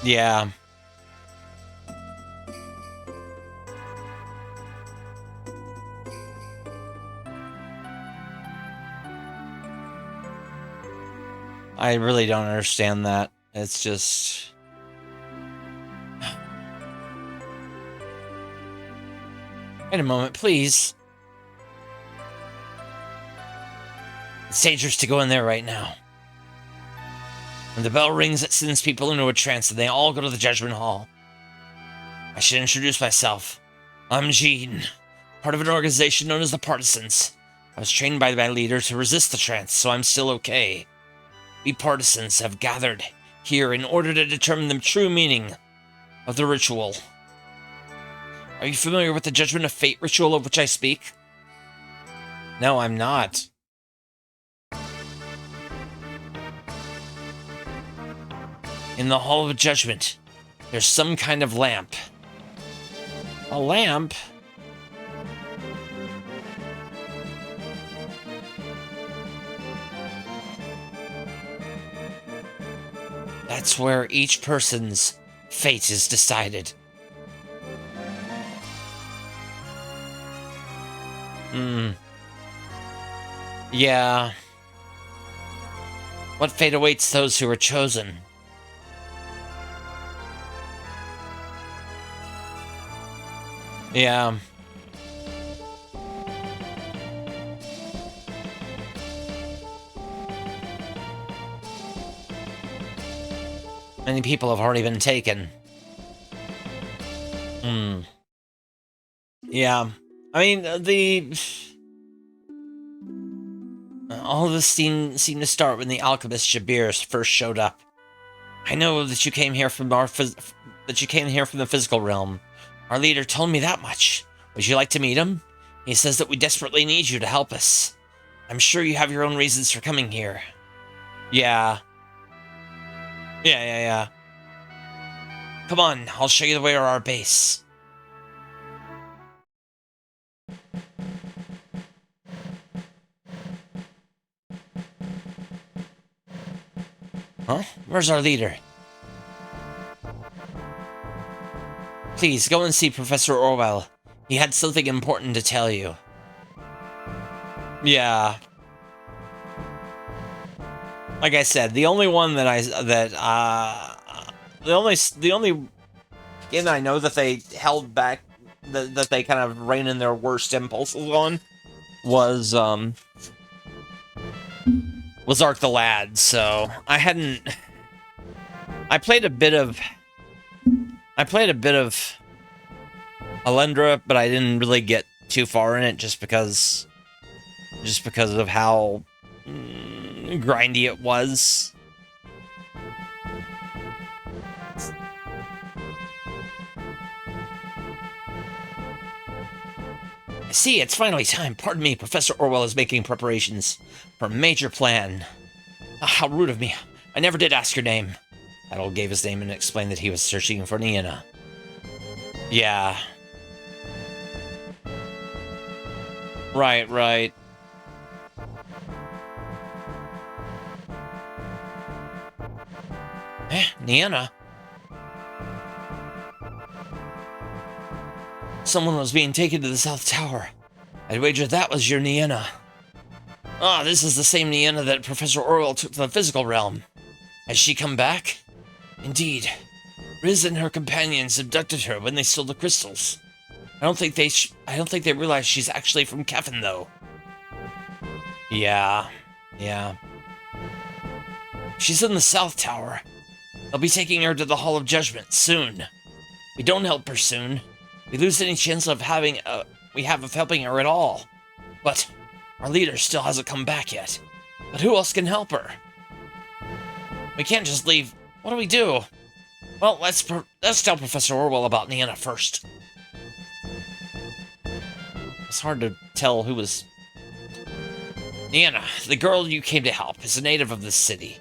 Yeah. I really don't understand that. It's just... Wait a moment, please. It's dangerous to go in there right now. When the bell rings, it sends people into a trance, and they all go to the Judgment Hall. I should introduce myself. I'm Jean, part of an organization known as the Partisans. I was trained by my leader to resist the trance, so I'm still okay. We Partisans have gathered here in order to determine the true meaning of the ritual. Are you familiar with the Judgment of Fate ritual of which I speak? No, I'm not. In the Hall of Judgment, there's some kind of lamp. A lamp? That's where each person's fate is decided. Yeah. What fate awaits those who are chosen? Yeah. Many people have already been taken. Yeah. I mean, all of this seemed to start when the alchemist Jabir first showed up. I know that you came here from the physical realm. Our leader told me that much. Would you like to meet him? He says that we desperately need you to help us. I'm sure you have your own reasons for coming here. Yeah. Yeah. Come on, I'll show you the way to our base. Huh? Where's our leader? Please, go and see Professor Orwell. He had something important to tell you. Yeah. Like I said, the only one that the only game that I know that they held back, that they kind of rein in their worst impulses on, was Ark the Lad. So I played a bit of Alendra, but I didn't really get too far in it just because of how grindy it was. I see, it's finally time. Pardon me, Professor Orwell is making preparations for a major plan. How rude of me. I never did ask your name. Adol gave his name and explained that he was searching for Niena. Yeah. Right. Niena? Someone was being taken to the South Tower. I'd wager that was your Niena. Ah, this is the same Niena that Professor Orwell took to the physical realm. Has she come back? Indeed. Riz and her companions abducted her when they stole the crystals. I don't think they realize she's actually from Kefin, though. Yeah. She's in the South Tower. They'll be taking her to the Hall of Judgment soon. If we don't help her soon, we lose any chance of helping her at all. But our leader still hasn't come back yet. But who else can help her? We can't just leave. What do we do? Well, let's tell Professor Orwell about Niena first. It's hard to tell who was... Niena, the girl you came to help, is a native of this city.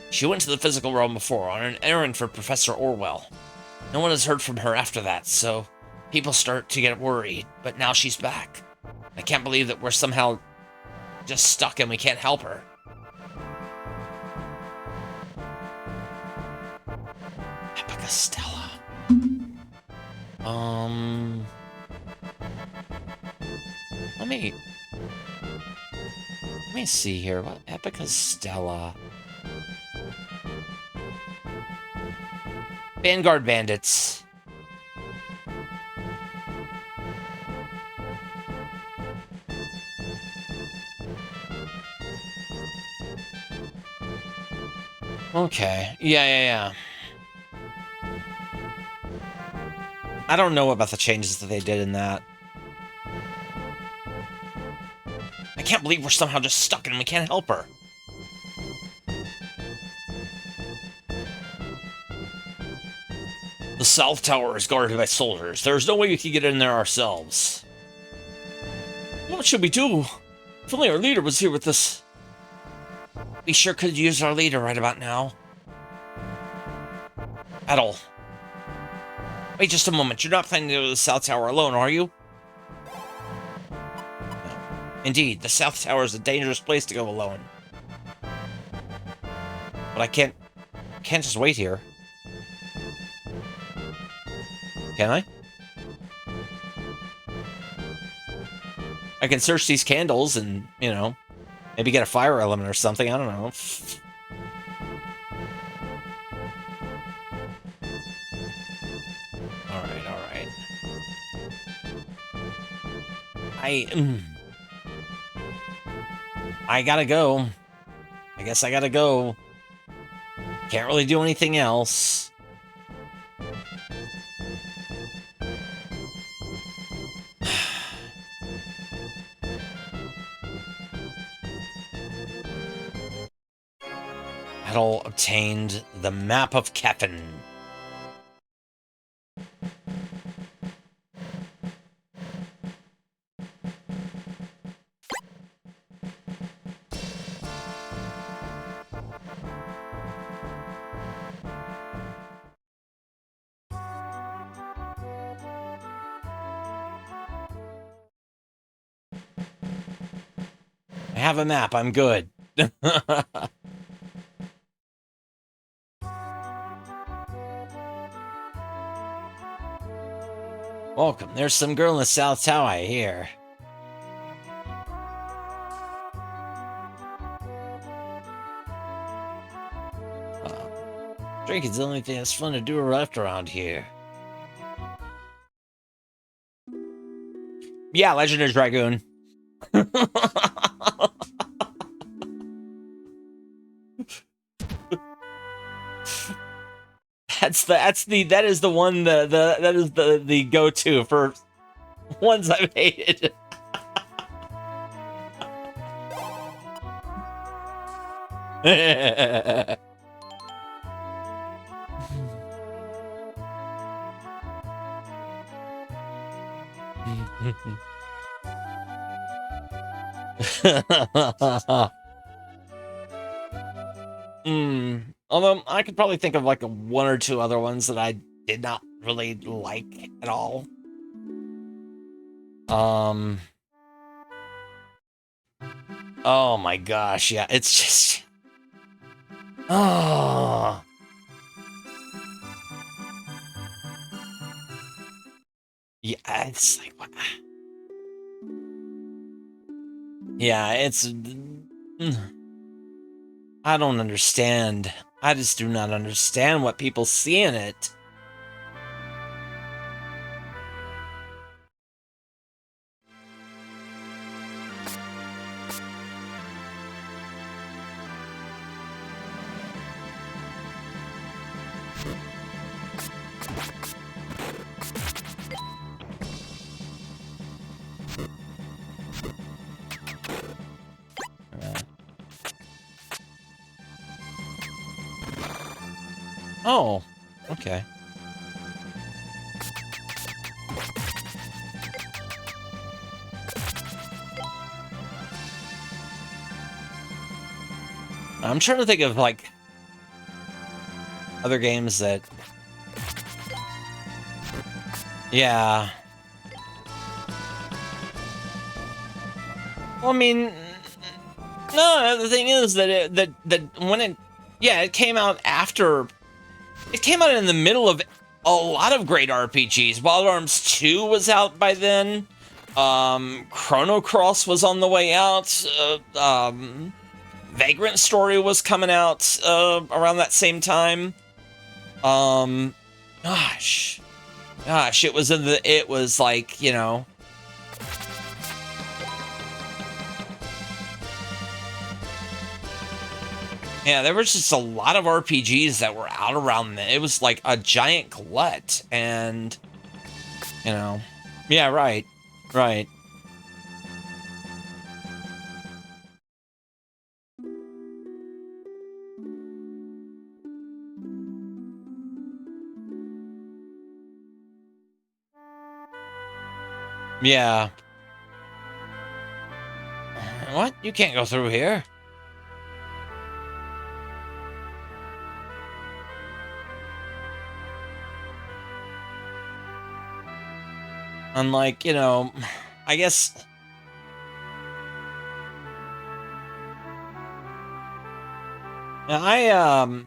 She went to the physical realm before on an errand for Professor Orwell. No one has heard from her after that, so people start to get worried, but now she's back. I can't believe that we're somehow just stuck and we can't help her. Epica Stella. Let me see here. What Epica Stella? Vanguard bandits. Okay. Yeah. I don't know about the changes that they did in that. I can't believe we're somehow just stuck and we can't help her. The South Tower is guarded by soldiers. There's no way we can get in there ourselves. What should we do? If only our leader was here with us. We sure could use our leader right about now. Adol. Wait just a moment. You're not planning to go to the South Tower alone, are you? No. Indeed, the South Tower is a dangerous place to go alone. But I can't just wait here. Can I? I can search these candles and, you know, maybe get a fire element or something. I don't know. All right. I gotta go. I guess I gotta go. Can't really do anything else. Adol obtained the map of Kefin. I have a map, I'm good. Welcome. There's some girl in the South Tower, I hear. Drinking's the only thing that's fun to do or left around here. Yeah, Legend of Dragoon. That is the go-to for ones I've hated. Although I could probably think of like one or two other ones that I did not really like at all. Oh my gosh, yeah, it's just oh. Yeah, it's like what? Yeah, it's I don't understand. I just do not understand what people see in it. Oh, okay. I'm trying to think of like other games that, yeah. Well, I mean, no. The thing is that it came out after. It came out in the middle of a lot of great RPGs. Wild Arms 2 was out by then. Chrono Cross was on the way out. Vagrant Story was coming out around that same time. Gosh. Gosh, it was like, you know. Yeah, there was just a lot of RPGs that were out around then. It was like a giant glut, and, you know. Yeah, right. Right. Yeah. What? You can't go through here. Unlike, you know, I guess. I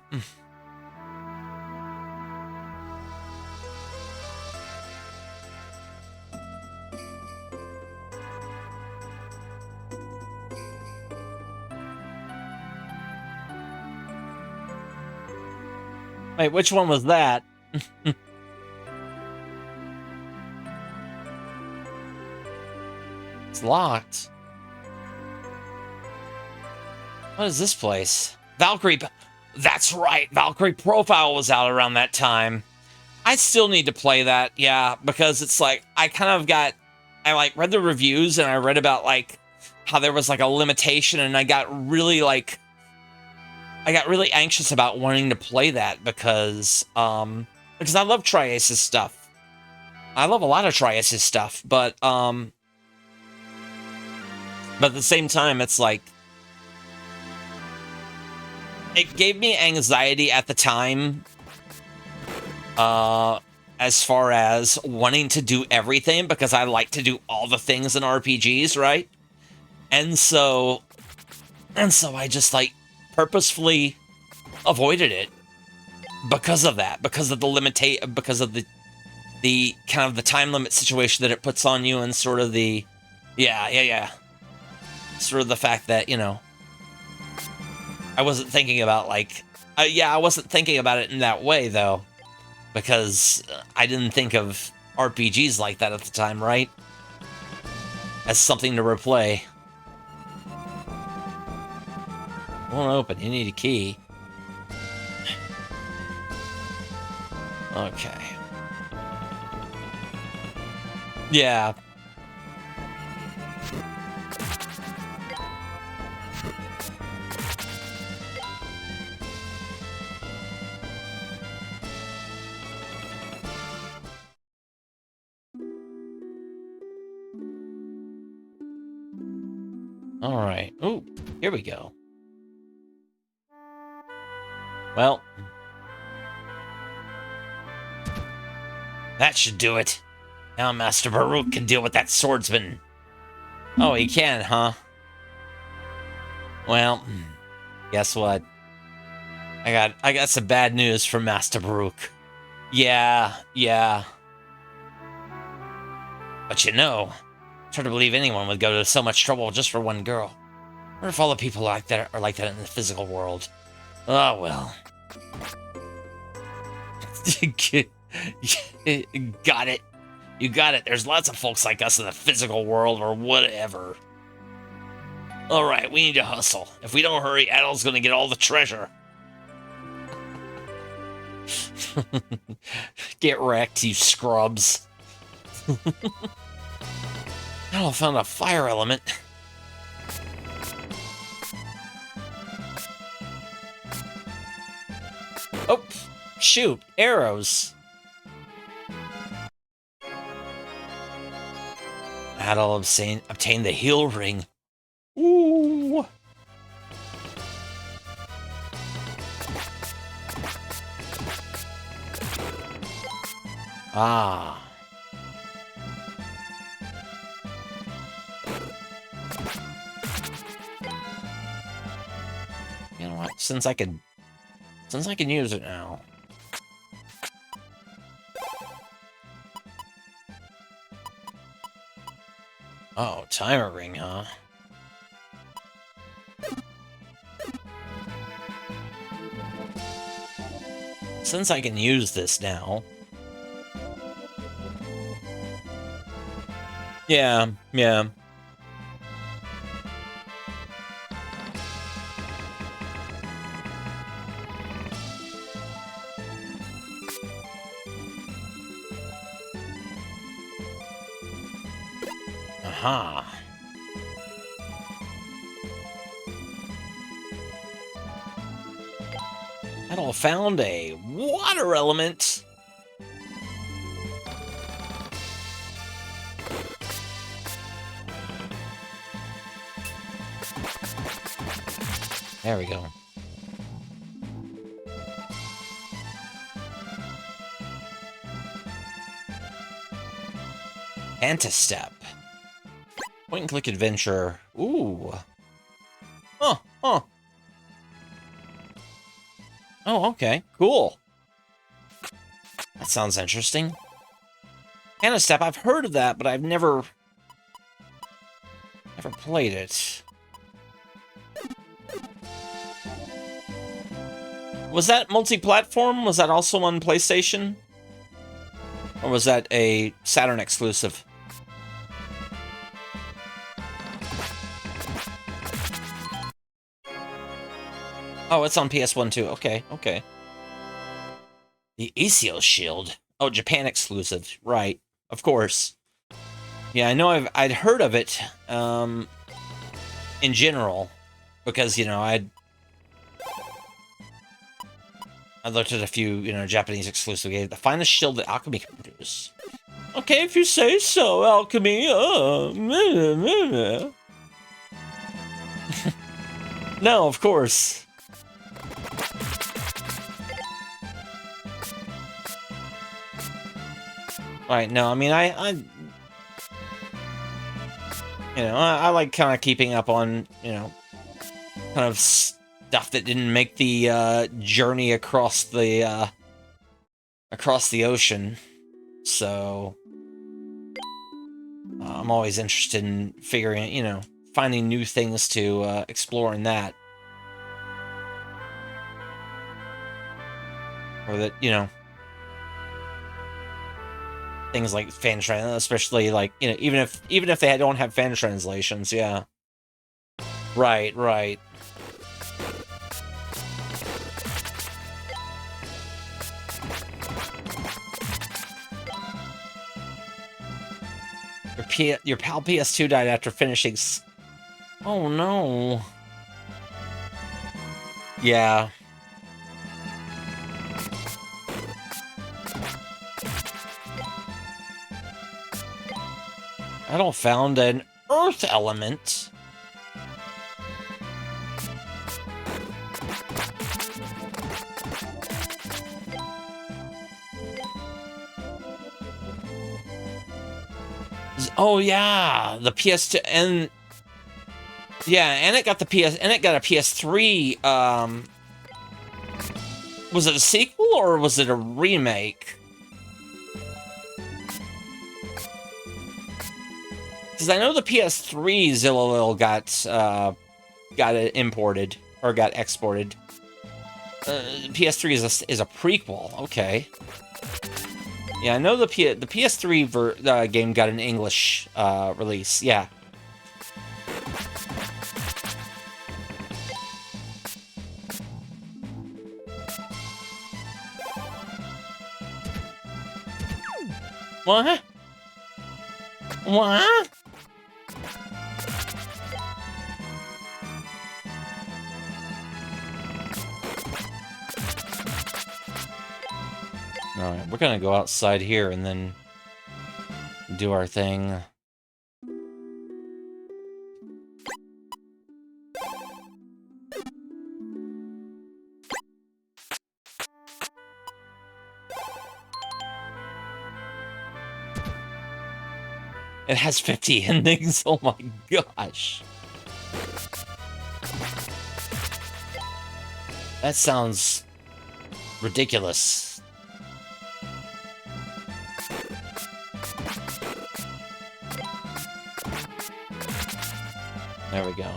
Wait, which one was that? It's locked. What is this place? Valkyrie. That's right. Valkyrie Profile was out around that time. I still need to play that, yeah, because it's like I like read the reviews and I read about like how there was like a limitation, and I got really anxious about wanting to play that because I love Triace's stuff. I love a lot of Triace's stuff, but at the same time, it's like it gave me anxiety at the time, as far as wanting to do everything, because I like to do all the things in RPGs, right? And so I just like purposefully avoided it because of that, because of the kind of the time limit situation that it puts on you, and sort of the sort of the fact that, you know, I wasn't thinking about like I wasn't thinking about it in that way though, because I didn't think of RPGs like that at the time, right? As something to replay. Won't open. You need a key. Okay. Yeah. All right. Ooh, here we go. Well, that should do it. Now Master Baruch can deal with that swordsman. Oh, he can, huh? Well, guess what? I got some bad news from Master Baruch. Yeah. But you know, it's hard to believe anyone would go to so much trouble just for one girl. What if all the people like that are like that in the physical world? Oh well. Got it. You got it. There's lots of folks like us in the physical world or whatever. Alright, we need to hustle. If we don't hurry, Adol's gonna get all the treasure. Get wrecked, you scrubs. Adol found a fire element. Oh, shoot, arrows. Adol obtained the heal ring. Ooh. Ah. You know what? Since I can use it now. Oh, timer ring, huh? Since I can use this now, Yeah, yeah. Aha. Adol found a water element. There we go. Antistep. Point and click adventure. Ooh. Huh, huh. Oh, okay. Cool. That sounds interesting. Antistep, I've heard of that, but I've never played it. Was that multi-platform? Was that also on PlayStation? Or was that a Saturn exclusive? Oh, it's on PS1 too. Okay, okay. The ACO Shield. Oh, Japan exclusive. Right. Of course. Yeah, I know I'd heard of it, in general, because, you know, I looked at a few, you know, Japanese exclusive games. The finest shield that Alchemy can produce. Okay, if you say so, Alchemy. No, of course. Right, no, I mean, I like kind of keeping up on, you know, kind of stuff that didn't make the journey across the ocean. So I'm always interested in figuring, you know, finding new things to explore in that. Or that, you know, things like fan translation, especially like, you know, even if they don't have fan translations, yeah. Right, right. Your PAL PS2 died after finishing. Oh no. Yeah. Adol found an earth element. Oh yeah, the PS2 and yeah, and it got the PS and it got a PS3. Was it a sequel or was it a remake? Because I know the PS3 Zillowil got it imported or got exported. PS3 is a prequel. Okay. Yeah, I know the PS3 game got an English release. Yeah. What? What? Alright, we're gonna go outside here and then do our thing. It has 50 endings, oh my gosh. That sounds ridiculous. There we go.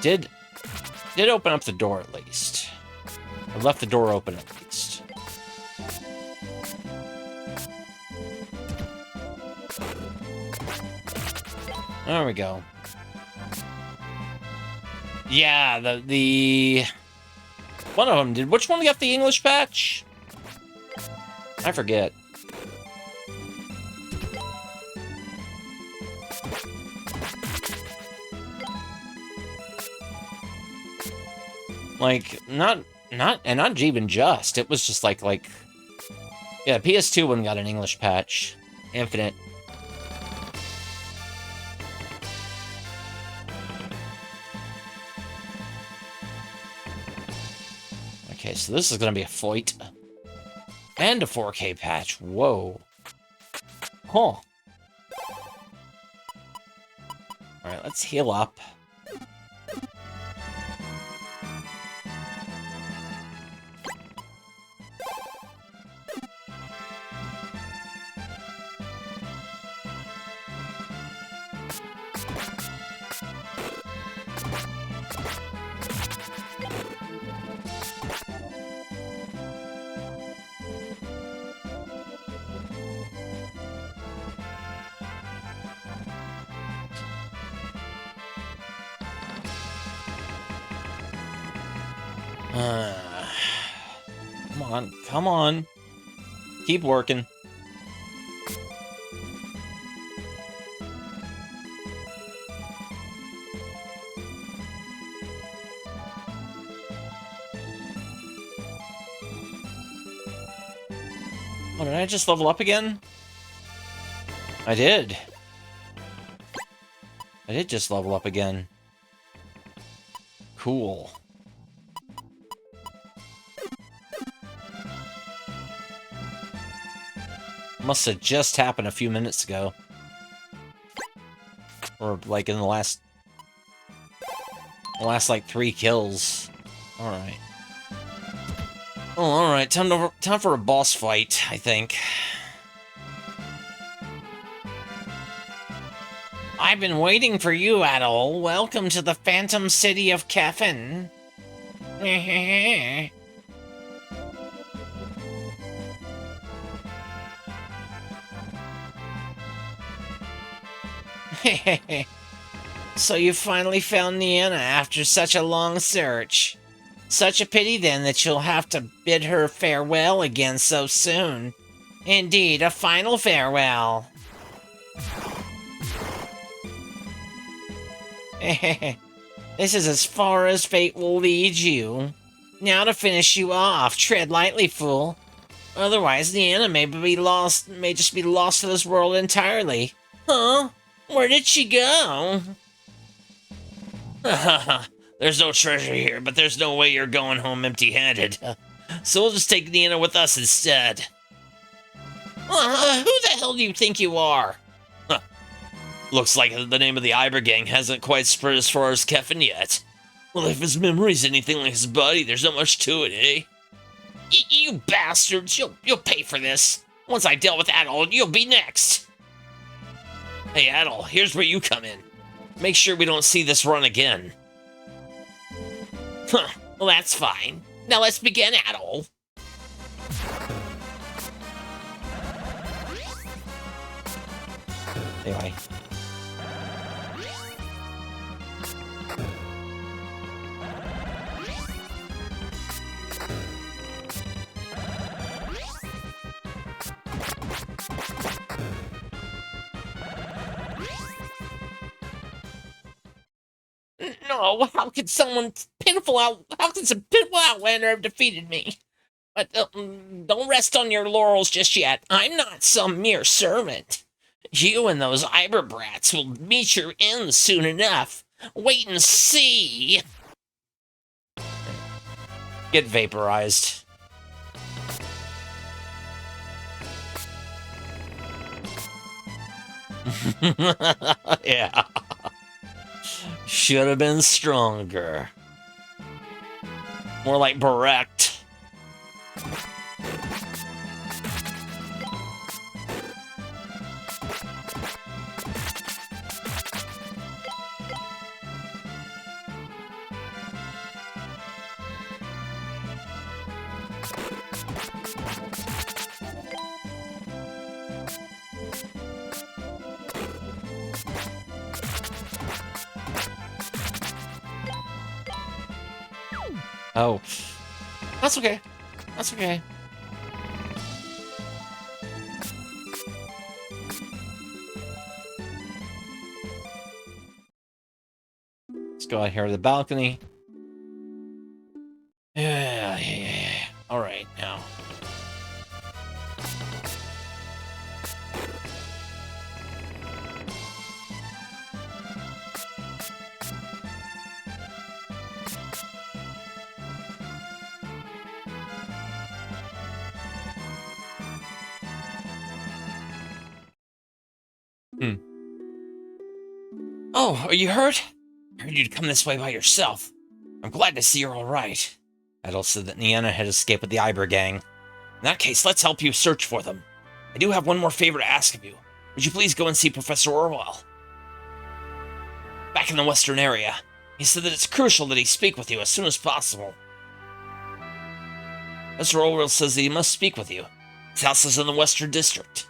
Did open up the door at least. I left the door open at least. There we go. Yeah, the one of them did. Which one got the English patch? I forget. Like, not even just. It was just like, yeah, PS2 one got an English patch. Infinite. Okay, so this is gonna be a fight. And a 4K patch. Whoa. Huh. Alright, let's heal up. Come on, come on. Keep working. Oh, did I just level up again? I did. I did just level up again. Cool. Must have just happened a few minutes ago. Or, like, in the last like, 3 kills. Alright. Oh, alright. Time for a boss fight, I think. I've been waiting for you, Adol. Welcome to the Phantom City of Kefin. So you finally found Niana after such a long search. Such a pity then that you'll have to bid her farewell again so soon. Indeed, a final farewell. This is as far as fate will lead you. Now to finish you off, tread lightly, fool. Otherwise, Niana may just be lost to this world entirely. Huh? Where did she go? There's no treasure here, but there's no way you're going home empty-handed. So we'll just take Niana with us instead. Who the hell do you think you are? Looks like the name of the Iber gang hasn't quite spread as far as Kefin yet. Well, if his memory's anything like his body, there's not much to it, eh? You bastards, you'll pay for this. Once I deal with Adol, you'll be next. Hey, Adol, here's where you come in. Make sure we don't see this run again. Huh, well that's fine. Now let's begin, Adol. Anyway. No, how could some pitiful outlander have defeated me? But don't rest on your laurels just yet. I'm not some mere servant. You and those Iber brats will meet your end soon enough. Wait and see. Get vaporized. Yeah. Should have been stronger. More like Barrect. Oh. That's okay. That's okay. Let's go out here to the balcony. Yeah. Alright, now. Oh, are you hurt? I heard you'd come this way by yourself. I'm glad to see you're alright. Adol said that Nienna had escaped with the Iber gang. In that case, let's help you search for them. I do have one more favor to ask of you. Would you please go and see Professor Orwell? Back in the western area. He said that it's crucial that he speak with you as soon as possible. Mr. Orwell says that he must speak with you. His house is in the Western District.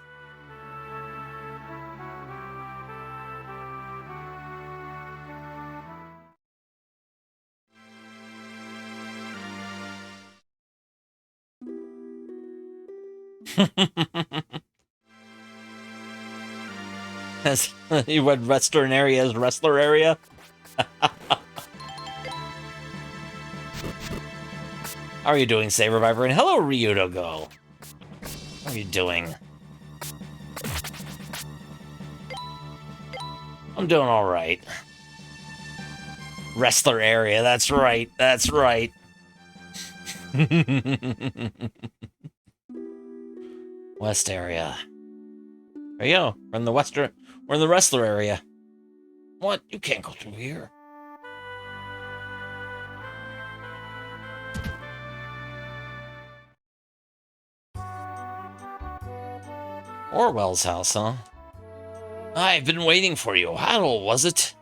As you went Western area as wrestler area? How are you doing, Saber Viper? And hello, Ryudogo. How are you doing? I'm doing alright. Wrestler area, that's right, that's right. West area. There you go. We're in the we're in the wrestler area. What? You can't go through here. Orwell's house, huh? I've been waiting for you. Adol, was it?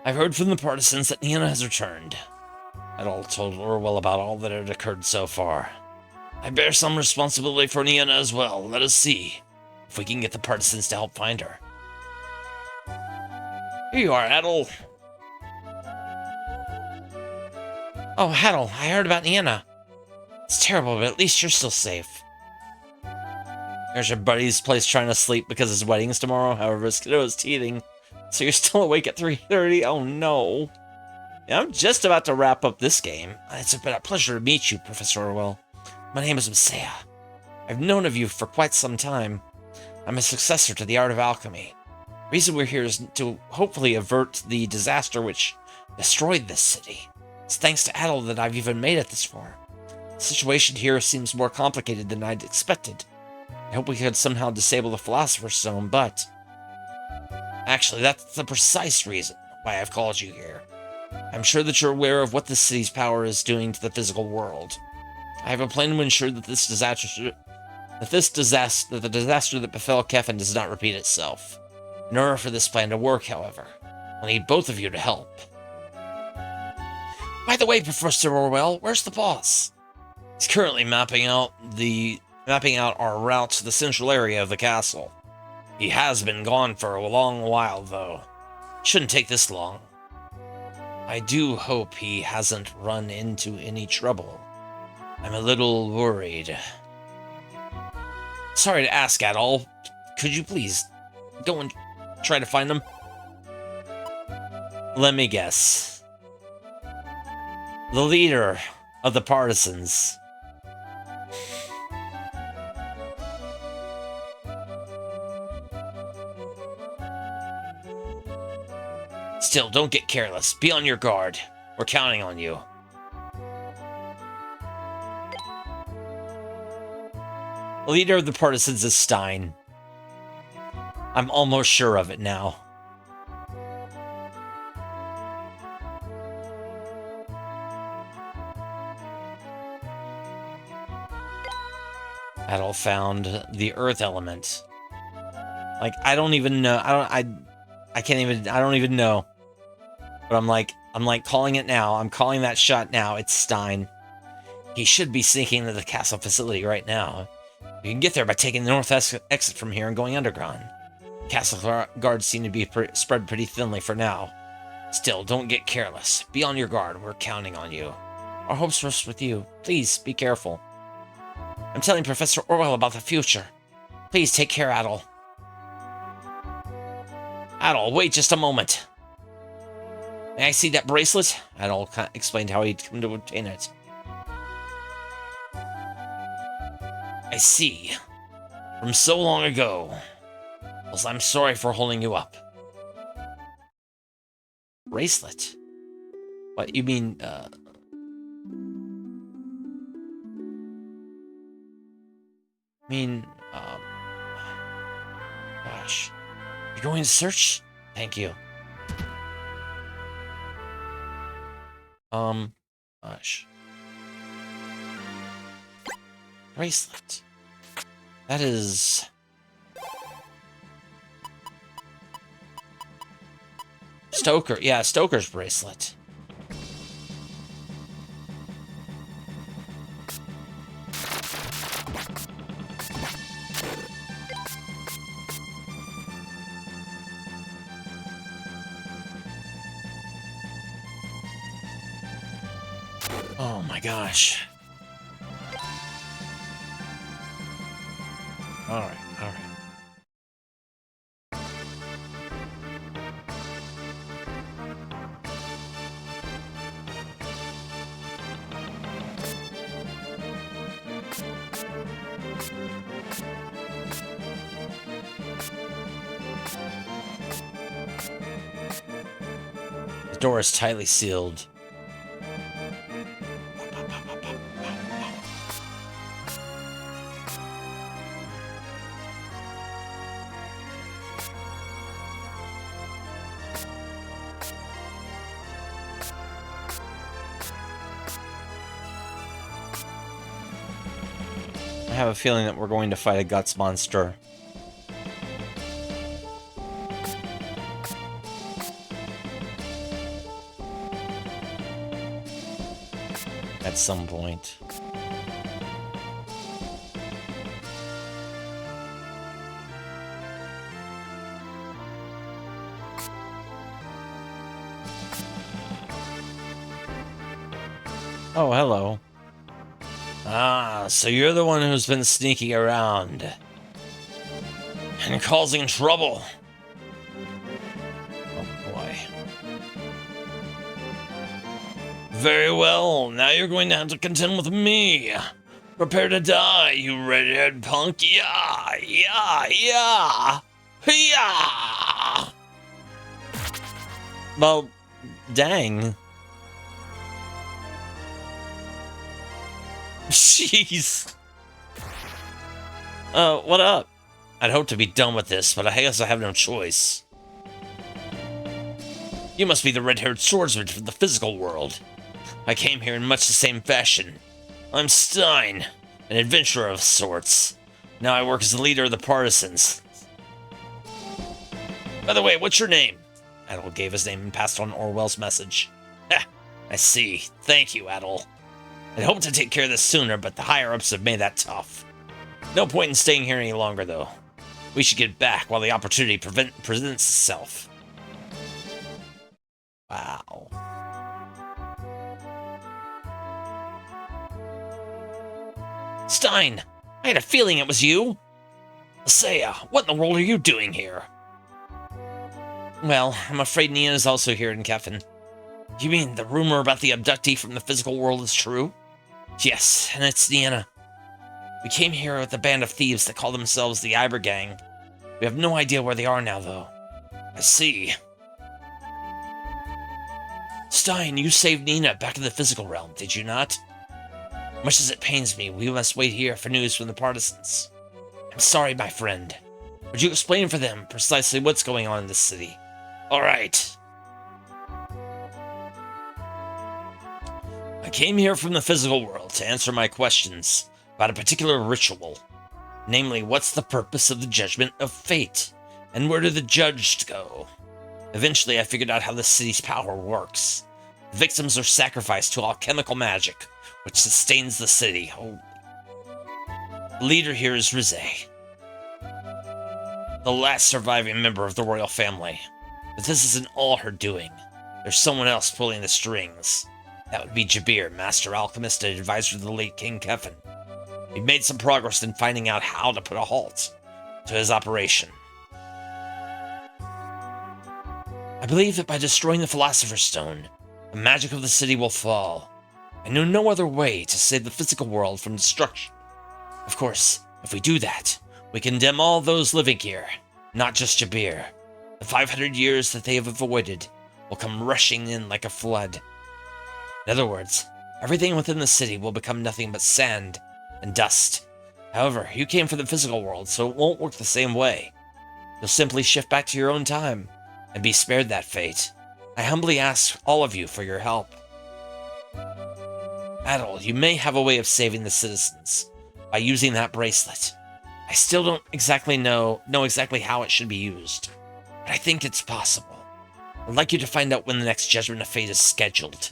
I've heard from the partisans that Nienna has returned. Adol told Orwell about all that had occurred so far. I bear some responsibility for Nienna as well. Let us see if we can get the partisans to help find her. Here you are, Adol. Oh, Adol, I heard about Nienna. It's terrible, but at least you're still safe. There's your buddy's place trying to sleep because his wedding's tomorrow. However, his kiddo is teething. So you're still awake at 3:30? Oh no. Yeah, I'm just about to wrap up this game. It's been a pleasure to meet you, Professor Orwell. My name is Messiah. I've known of you for quite some time. I'm a successor to the art of alchemy. The reason we're here is to hopefully avert the disaster which destroyed this city. It's thanks to Adol that I've even made it this far. The situation here seems more complicated than I'd expected. I hope we could somehow disable the Philosopher's Stone, but... Actually, that's the precise reason why I've called you here. I'm sure that you're aware of what this city's power is doing to the physical world. I have a plan to ensure that the disaster that befell Kefin does not repeat itself. In order for this plan to work, however, I need both of you to help. By the way, Professor Orwell, where's the boss? He's currently mapping out our route to the central area of the castle. He has been gone for a long while, though. Shouldn't take this long. I do hope he hasn't run into any trouble. I'm a little worried. Sorry to ask, Adol. Could you please go and try to find him? Let me guess. The leader of the partisans. Still, don't get careless. Be on your guard. We're counting on you. The leader of the partisans is Stein. I'm almost sure of it now. Adol found the earth element. Like, I don't even know. I don't even know. But I'm like calling it now. I'm calling that shot now. It's Stein. He should be sneaking into the castle facility right now. You can get there by taking the north exit from here and going underground. Castle guards seem to be spread pretty thinly for now. Still, don't get careless. Be on your guard. We're counting on you. Our hopes rest with you. Please, be careful. I'm telling Professor Orwell about the future. Please take care, Adol. Adol, wait just a moment. May I see that bracelet? Adol explained how he'd come to obtain it. I see. From so long ago. Well, I'm sorry for holding you up. Bracelet? What, you mean, gosh. You're going to search? Thank you. Gosh. Bracelet. That is... Stoker. Yeah, Stoker's bracelet. Oh my gosh. Alright, alright. The door is tightly sealed. I have a feeling that we're going to fight a guts monster. At some point. Oh, hello. Ah, so you're the one who's been sneaking around and causing trouble. Oh boy. Very well, now you're going to have to contend with me. Prepare to die, you red-haired punk. Yeah, yeah, yeah, yeah. Well, dang. Jeez. What up? I'd hope to be done with this, but I guess I have no choice. You must be the red-haired swordsman from the physical world. I came here in much the same fashion. I'm Stein, an adventurer of sorts. Now I work as the leader of the partisans. By the way, what's your name? Adol gave his name and passed on Orwell's message. Ha! I see. Thank you, Adol. I'd hoped to take care of this sooner, but the higher-ups have made that tough. No point in staying here any longer, though. We should get back while the opportunity presents itself. Wow. Stein! I had a feeling it was you! Seiya, what in the world are you doing here? Well, I'm afraid Nina is also here in Kefin. You mean the rumor about the abductee from the physical world is true? Yes, and it's Nina. We came here with a band of thieves that call themselves the Iber Gang. We have no idea where they are now, though. I see. Stein, you saved Nina back in the physical realm, did you not? Much as it pains me, we must wait here for news from the partisans. I'm sorry, my friend. Would you explain for them precisely what's going on in this city? All right. I came here from the physical world to answer my questions about a particular ritual. Namely, what's the purpose of the judgment of fate? And where do the judged go? Eventually, I figured out how the city's power works. The victims are sacrificed to alchemical magic, which sustains the city. Oh. The leader here is Rizé, the last surviving member of the royal family. But this isn't all her doing. There's someone else pulling the strings. That would be Jabir, master alchemist and advisor to the late King Kefin. We've made some progress in finding out how to put a halt to his operation. I believe that by destroying the Philosopher's Stone, the magic of the city will fall. I know no other way to save the physical world from destruction. Of course, if we do that, we condemn all those living here, not just Jabir. The 500 years that they have avoided will come rushing in like a flood. In other words, everything within the city will become nothing but sand and dust. However, you came from the physical world, so it won't work the same way. You'll simply shift back to your own time and be spared that fate. I humbly ask all of you for your help. Adol, you may have a way of saving the citizens by using that bracelet. I still don't exactly know exactly how it should be used, but I think it's possible. I'd like you to find out when the next Judgment of Fate is scheduled.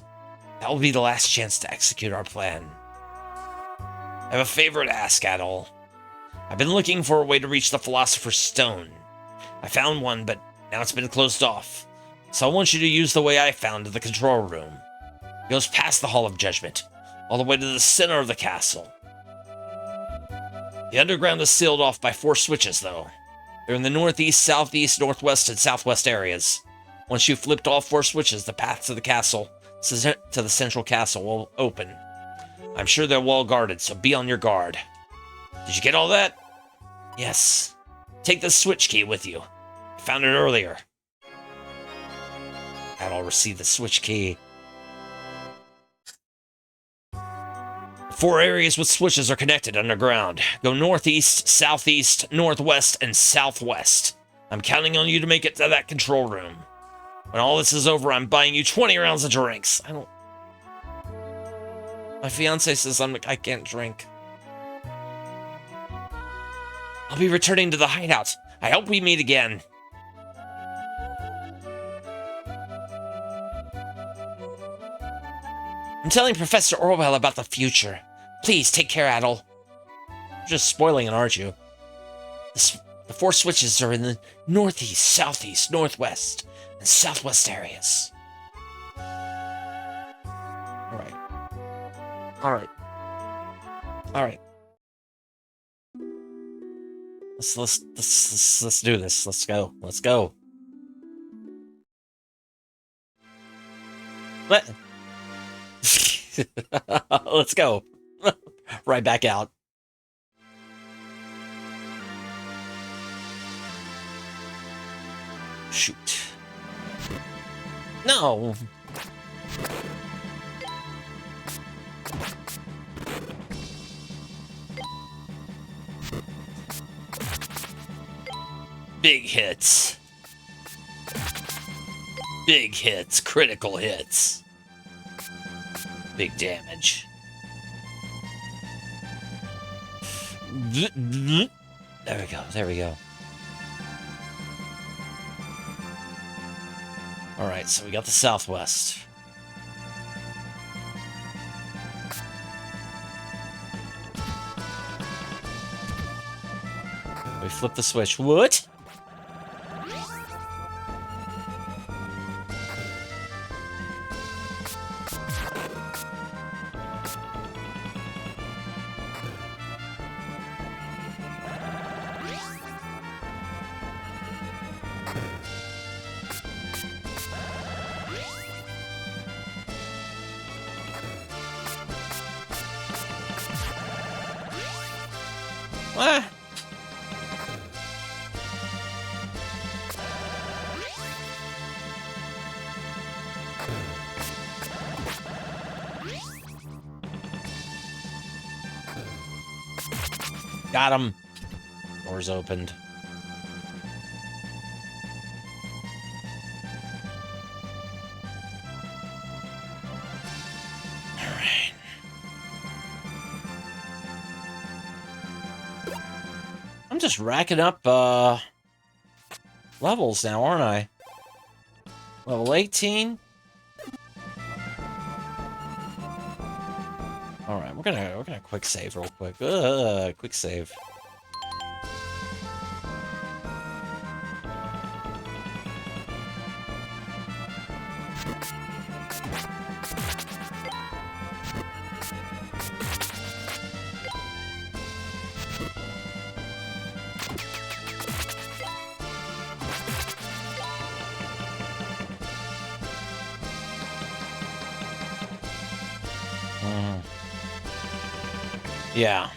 That will be the last chance to execute our plan. I have a favor to ask, Adol. I've been looking for a way to reach the Philosopher's Stone. I found one, but now it's been closed off. So I want you to use the way I found the control room. It goes past the Hall of Judgment, all the way to the center of the castle. The underground is sealed off by 4 switches, though. They're in the northeast, southeast, northwest, and southwest areas. Once you've flipped all 4 switches, the path to the castle, to the central castle, will open. I'm sure they're well guarded, so be on your guard. Did you get all that? Yes. Take the switch key with you. I found it earlier. Adol received the switch key. 4 areas with switches are connected underground. Go northeast, southeast, northwest, and southwest. I'm counting on you to make it to that control room. When all this is over, I'm buying you 20 rounds of drinks. My fiance says I can't drink. I'll be returning to the hideout. I hope we meet again. I'm telling Professor Orwell about the future. Please take care, Adol. You're just spoiling it, aren't you? The 4 switches are in the northeast, southeast, northwest, and southwest areas. All right. Let's do this. Let's go. What? Let's go. Right back out. Shoot. No. Big hits. Big hits. Critical hits. Big damage. There we go. Alright, so we got the southwest. We flip the switch. What? What? Got him. Doors opened. Alright. I'm just racking up levels now, aren't I? Level 18. Alright, we're gonna quick save real quick. Quick save. Yeah.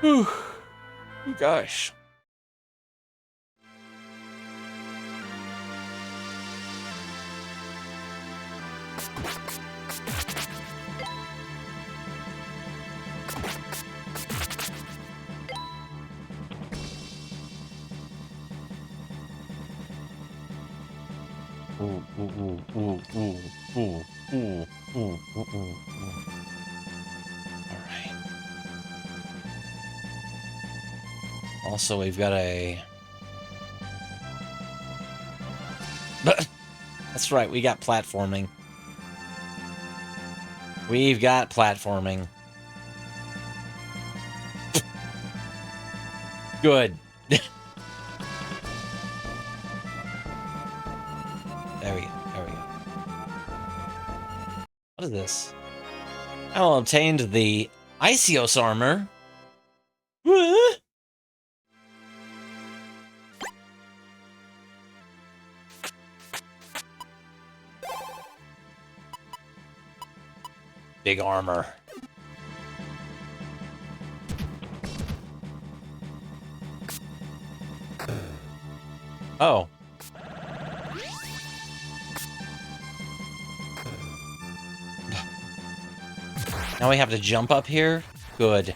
Whew. Gosh. Ooh, ooh, ooh, ooh, ooh, ooh, ooh, ooh, ooh, ooh. All right. Also, we've got a... That's right, we got platforming. We've got platforming. Good. There we go. There we go. What is this? I obtained the Iceos armor. What? Big armor. Oh. Now we have to jump up here? Good.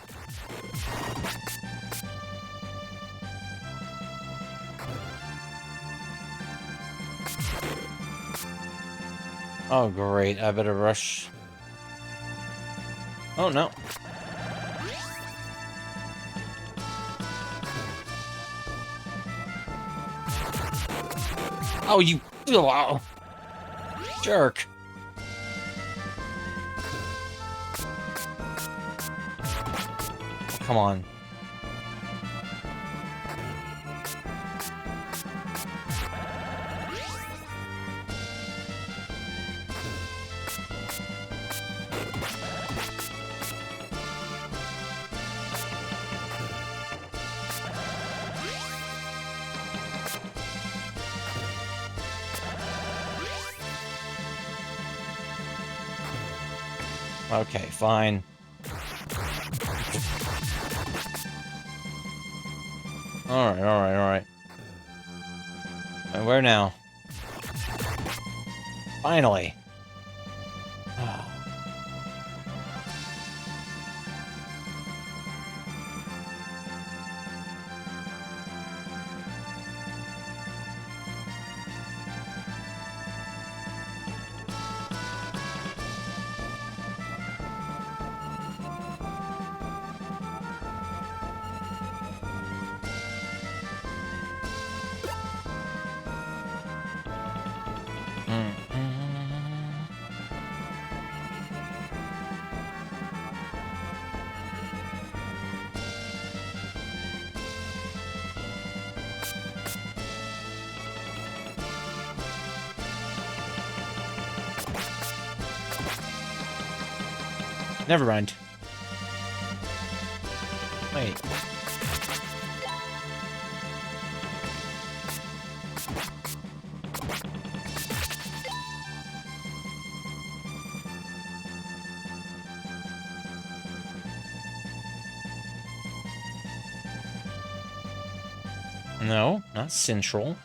Oh, great. I better rush. Oh, no. Oh, you... Oh, jerk. Oh, come on. Okay, fine. Alright, alright, alright. Where now? Finally. Never mind. Wait. No, not central.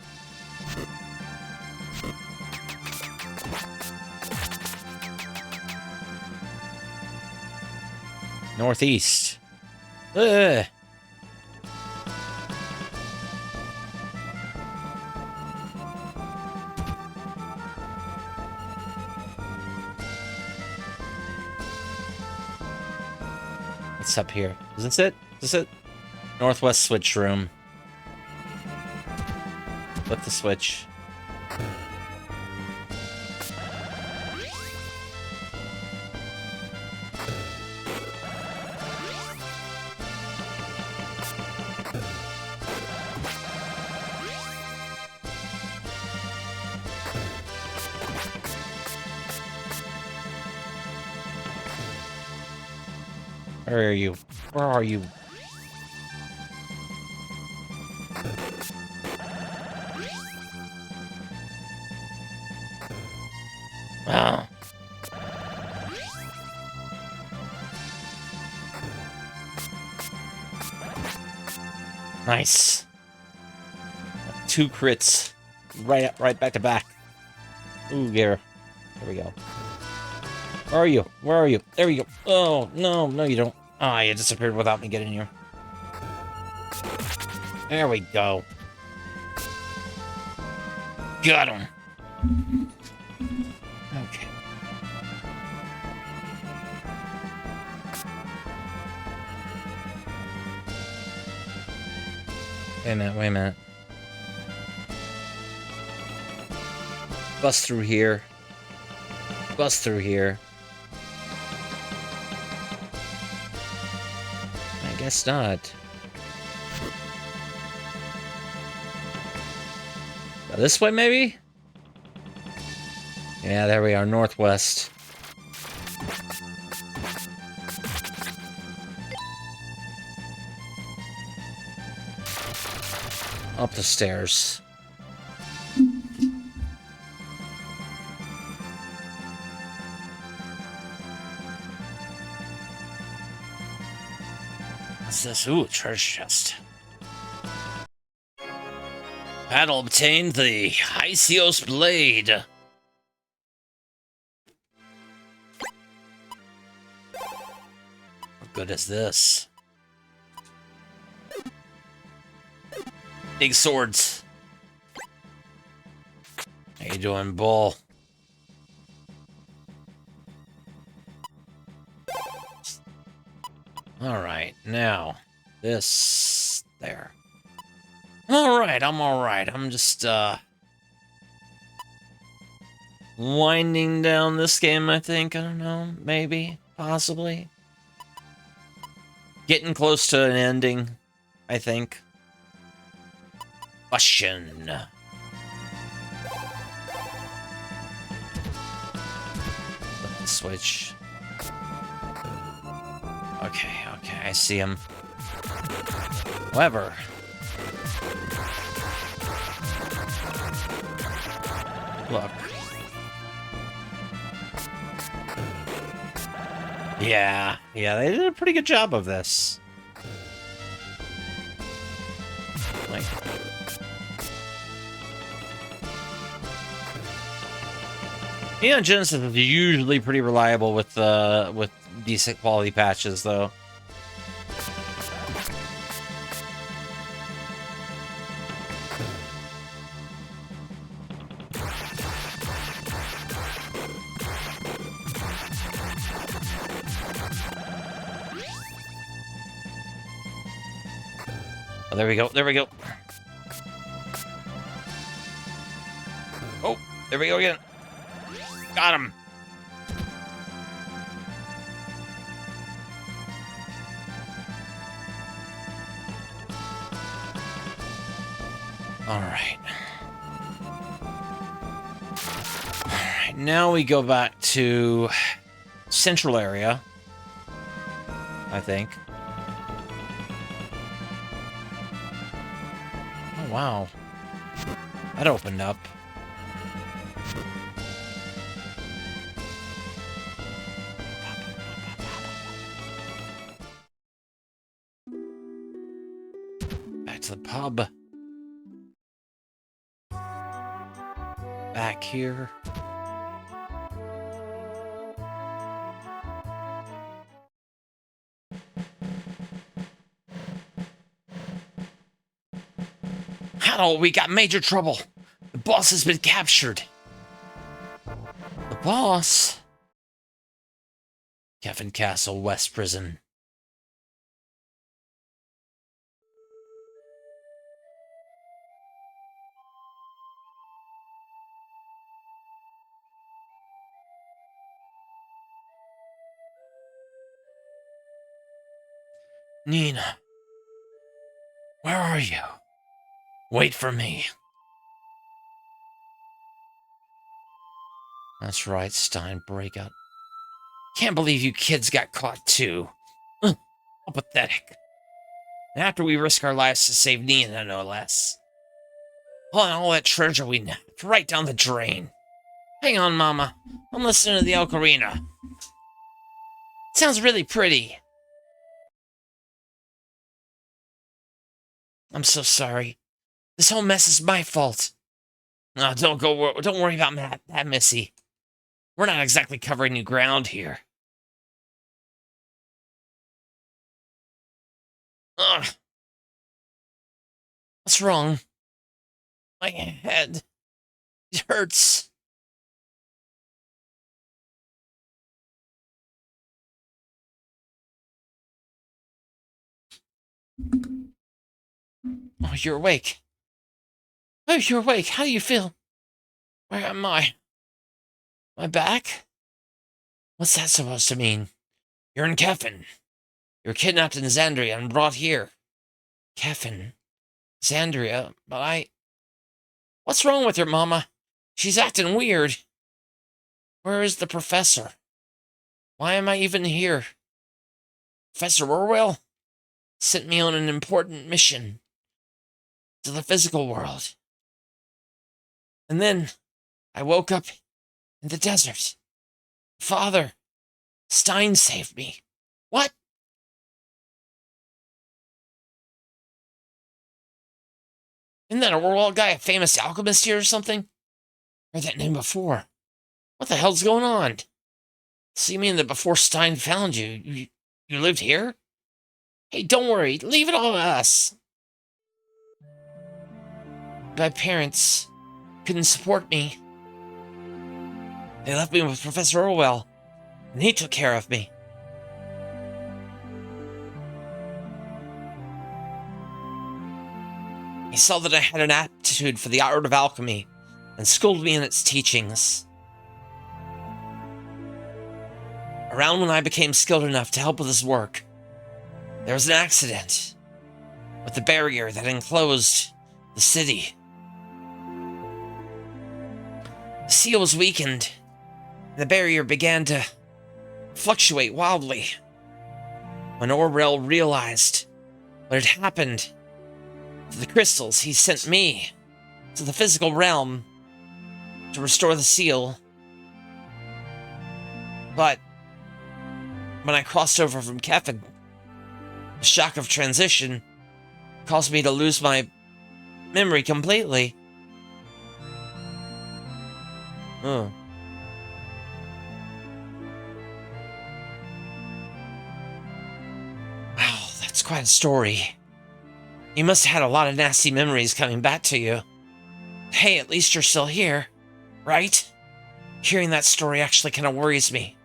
Northeast. Ugh. What's up here? Is this it? Is this it? Northwest switch room. Flip the switch. Where are you? Where are you? Ah. Nice. 2 crits. Right back to back. Ooh, Gare. There we go. Where are you? Where are you? There we go. Oh, no, you don't. Ah, you disappeared without me getting you. There we go. Got him. Okay. Wait a minute. Bust through here. Bust through here. I guess not. This way, maybe? Yeah, there we are, northwest. Up the stairs. What's this? Ooh, treasure chest. Adol obtained the Hysios blade. What good is this? Big swords. How you doing, bull? Alright, now, this, there. I'm alright. I'm just, winding down this game, I think. I don't know, maybe, possibly. Getting close to an ending, I think. Question. Flip the switch. Okay, I see him. However, look. Yeah, they did a pretty good job of this. Like, Genesis is usually pretty reliable with decent quality patches, though. Oh, there we go. Oh, there we go again. Got him. All right, now we go back to central area, I think. Oh, wow. That opened up. Back to the pub. Back here. Adol, we got major trouble. The boss has been captured. The boss? Kefin Castle, West Prison. Nina, where are you? Wait for me. That's right, Stein, break out. Can't believe you kids got caught too. I'll How pathetic. And after we risk our lives to save Nina, no less. Pulling all that treasure we nabbed right down the drain. Hang on, Mama. I'm listening to the ocarina. It sounds really pretty. I'm so sorry. This whole mess is my fault. No, don't worry about that, Missy. We're not exactly covering new ground here. Ugh. What's wrong? My head. It hurts. Oh, you're awake. Oh, you're awake. How do you feel? Where am I? Am I back? What's that supposed to mean? You're in Kefin. You were kidnapped in Xandria and brought here. Kefin. Xandria, but What's wrong with her, Mama? She's acting weird. Where is the professor? Why am I even here? Professor Orwell sent me on an important mission to the physical world. And then I woke up in the desert. Father, Stein saved me. What? Isn't that Orwell guy a famous alchemist here or something? Heard that name before. What the hell's going on? So you mean that before Stein found you lived here? Hey, don't worry. Leave it all to us. My parents couldn't support me. They left me with Professor Orwell, and he took care of me. He saw that I had an aptitude for the art of alchemy, and schooled me in its teachings. Around when I became skilled enough to help with his work, there was an accident with the barrier that enclosed the city. The seal was weakened, and the barrier began to fluctuate wildly. When Orwell realized what had happened to the crystals, he sent me to the physical realm to restore the seal. But when I crossed over from Kefin, the shock of transition caused me to lose my memory completely. Oh. Wow, that's quite a story. You must have had a lot of nasty memories coming back to you. Hey, at least you're still here, right? Hearing that story actually kind of worries me.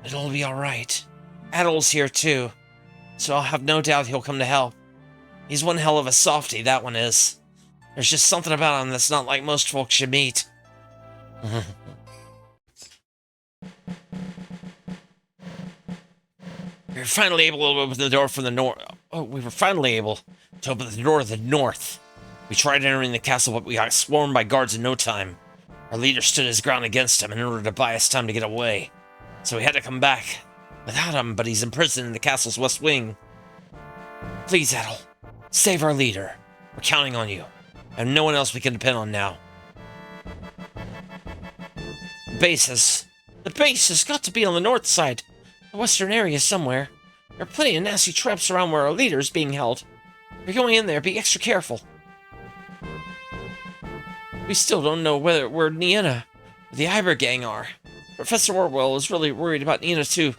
It'll be alright. Adol's here too, so I'll have no doubt he'll come to help. He's one hell of a softie, that one is. There's just something about him that's not like most folks you meet. We were finally able to open the door from the north. Oh, we were finally able to open the door to the north. We tried entering the castle, but we got swarmed by guards in no time. Our leader stood his ground against him in order to buy us time to get away. So we had to come back without him, but he's imprisoned in the castle's west wing. Please, Adol, save our leader. We're counting on you. And no one else we can depend on now. The base has got to be on the north side. The western area somewhere. There are plenty of nasty traps around where our leader is being held. If you're going in there, be extra careful. We still don't know where Nina or the Iber gang are. Professor Orwell is really worried about Nina too.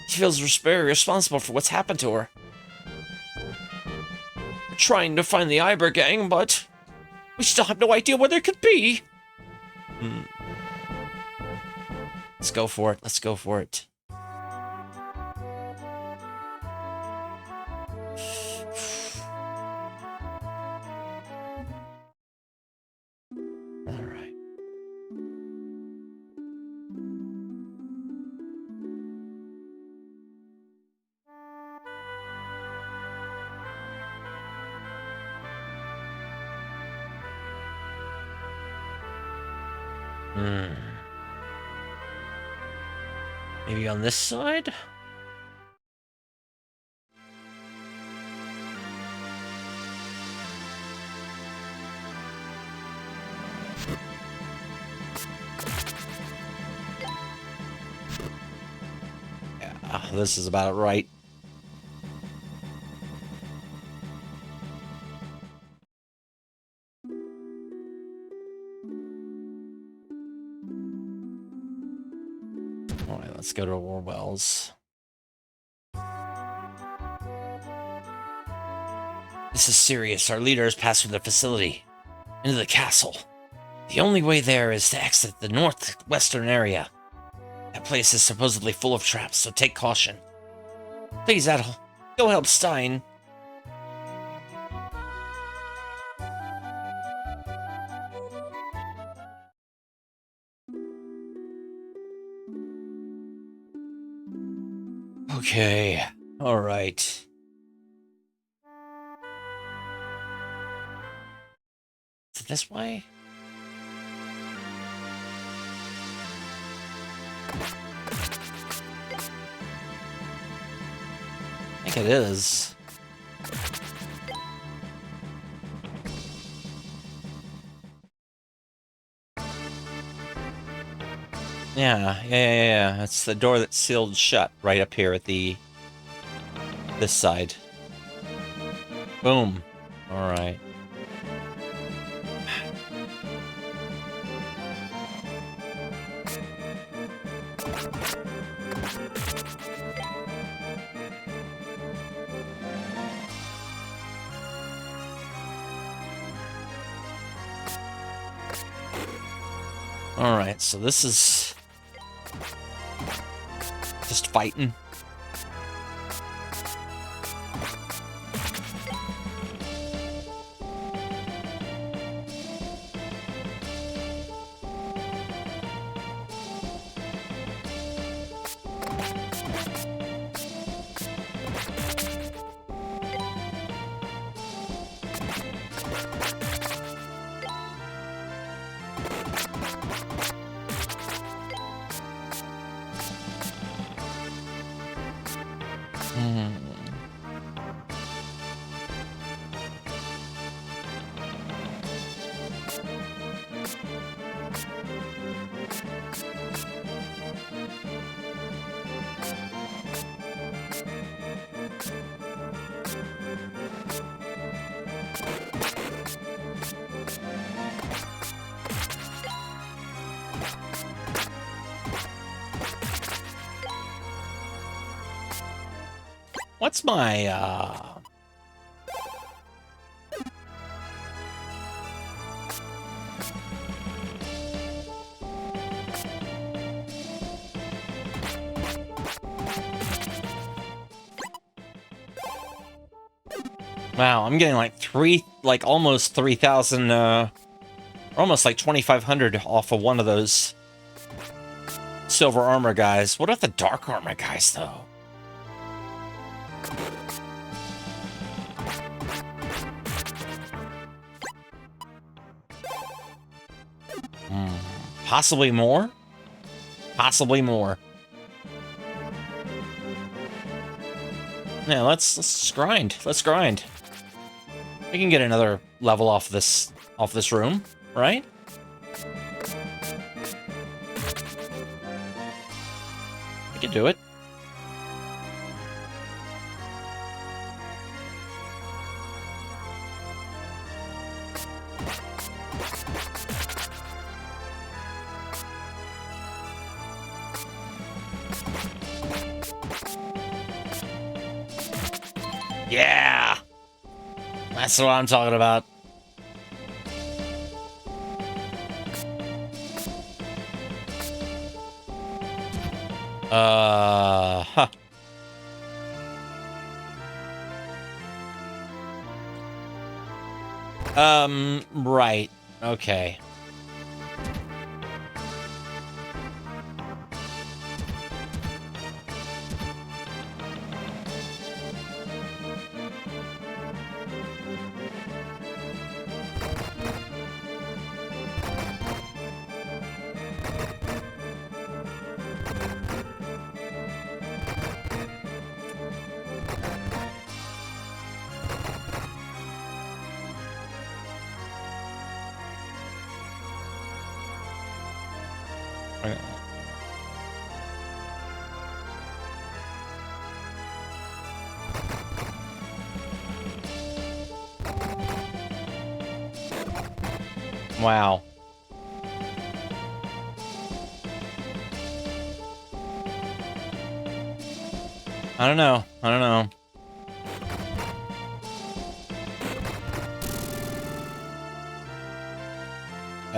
He feels very responsible for what's happened to her. We're trying to find the Iber gang, but we still have no idea where they could be. Let's go for it. Let's go for it. All right. Maybe on this side? This is about right. Alright, let's go to Orwell's. This is serious. Our leader has passed through the facility into the castle. The only way there is to exit the northwestern area. That place is supposedly full of traps, so take caution. Please, Adol, go help Stein. Okay, alright. Is it this way? I think it is. Yeah. It's the door that's sealed shut right up here at this side. Boom. Alright. Alright, so this is just fighting. What's my, Wow, I'm getting like almost 3,000, almost like 2,500 off of one of those silver armor guys. What about the dark armor guys, though? Possibly more? Possibly more. Yeah, let's grind. Let's grind. We can get another level off this room, right? We can do it. Yeah! That's what I'm talking about. Huh. Right. Okay. Wow. I don't know. I don't know.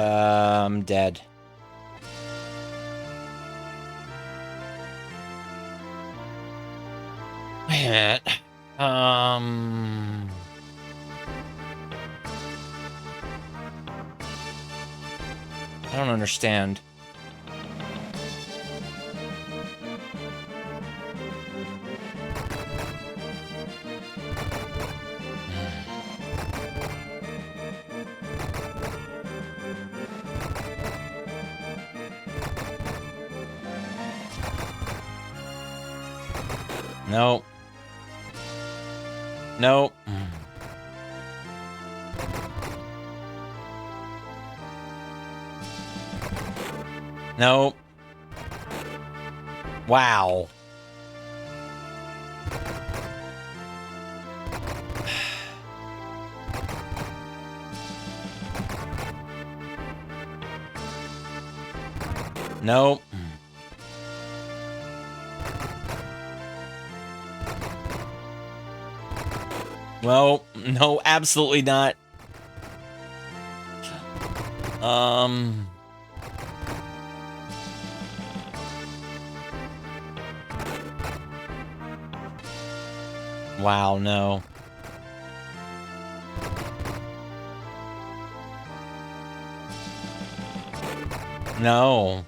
I'm dead. Wait a minute. I don't understand. Nope. Nope. Nope. Wow. Nope. Well, no, absolutely not. Wow, no. No.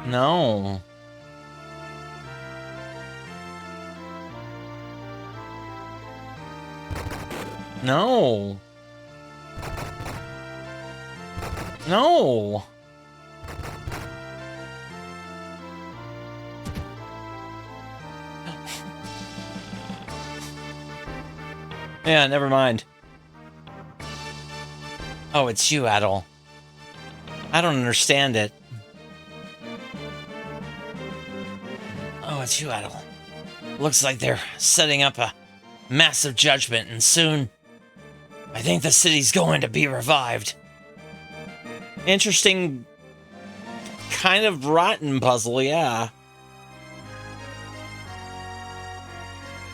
No. No. No. Yeah, never mind. Oh, it's you, Adol. I don't understand it. Oh, it's you, Adol. Looks like they're setting up a massive judgment, and soon I think the city's going to be revived. Interesting, kind of rotten puzzle, yeah.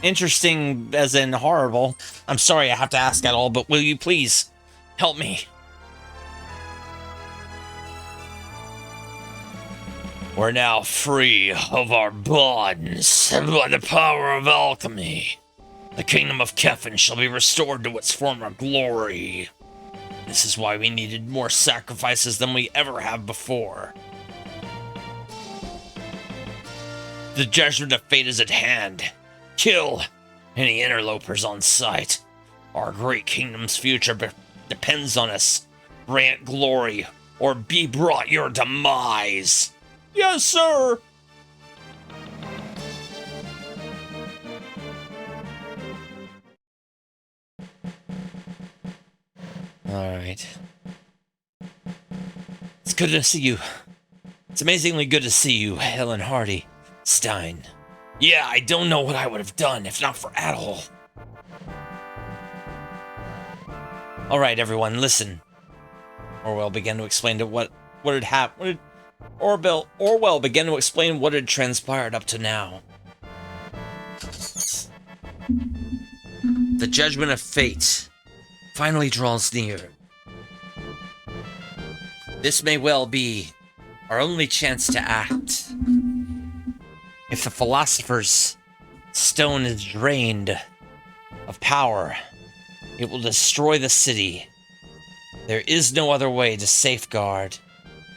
Interesting as in horrible. I'm sorry I have to ask at all, but will you please help me? We're now free of our bonds, and by the power of alchemy, the kingdom of Kefin shall be restored to its former glory. This is why we needed more sacrifices than we ever have before. The judgment of fate is at hand. Kill any interlopers on sight. Our great kingdom's future depends on us. Grant glory, or be brought your demise. Yes, sir! Alright. It's good to see you. It's amazingly good to see you, Helen Hardy. Stein. Yeah, I don't know what I would have done if not for Adol. Alright, everyone, listen. Orwell began to explain what had happened. Orwell began to explain what had transpired up to now. The judgment of fate finally draws near. This may well be our only chance to act. If the philosopher's stone is drained of power, it will destroy the city. There is no other way to safeguard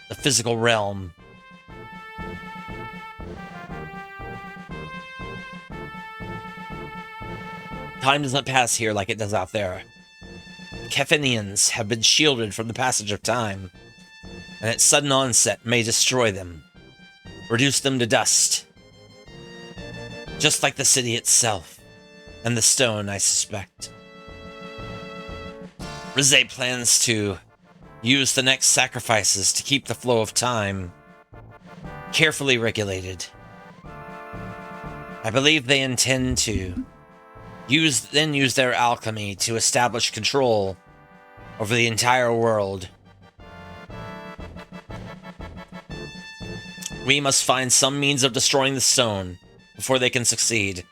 the physical realm. Time does not pass here like it does out there. Kefinians have been shielded from the passage of time, and its sudden onset may destroy them, reduce them to dust. Just like the city itself, and the stone, I suspect. Rizé plans to use the next sacrifices to keep the flow of time carefully regulated. I believe they intend to use their alchemy to establish control over the entire world. We must find some means of destroying the stone before they can succeed.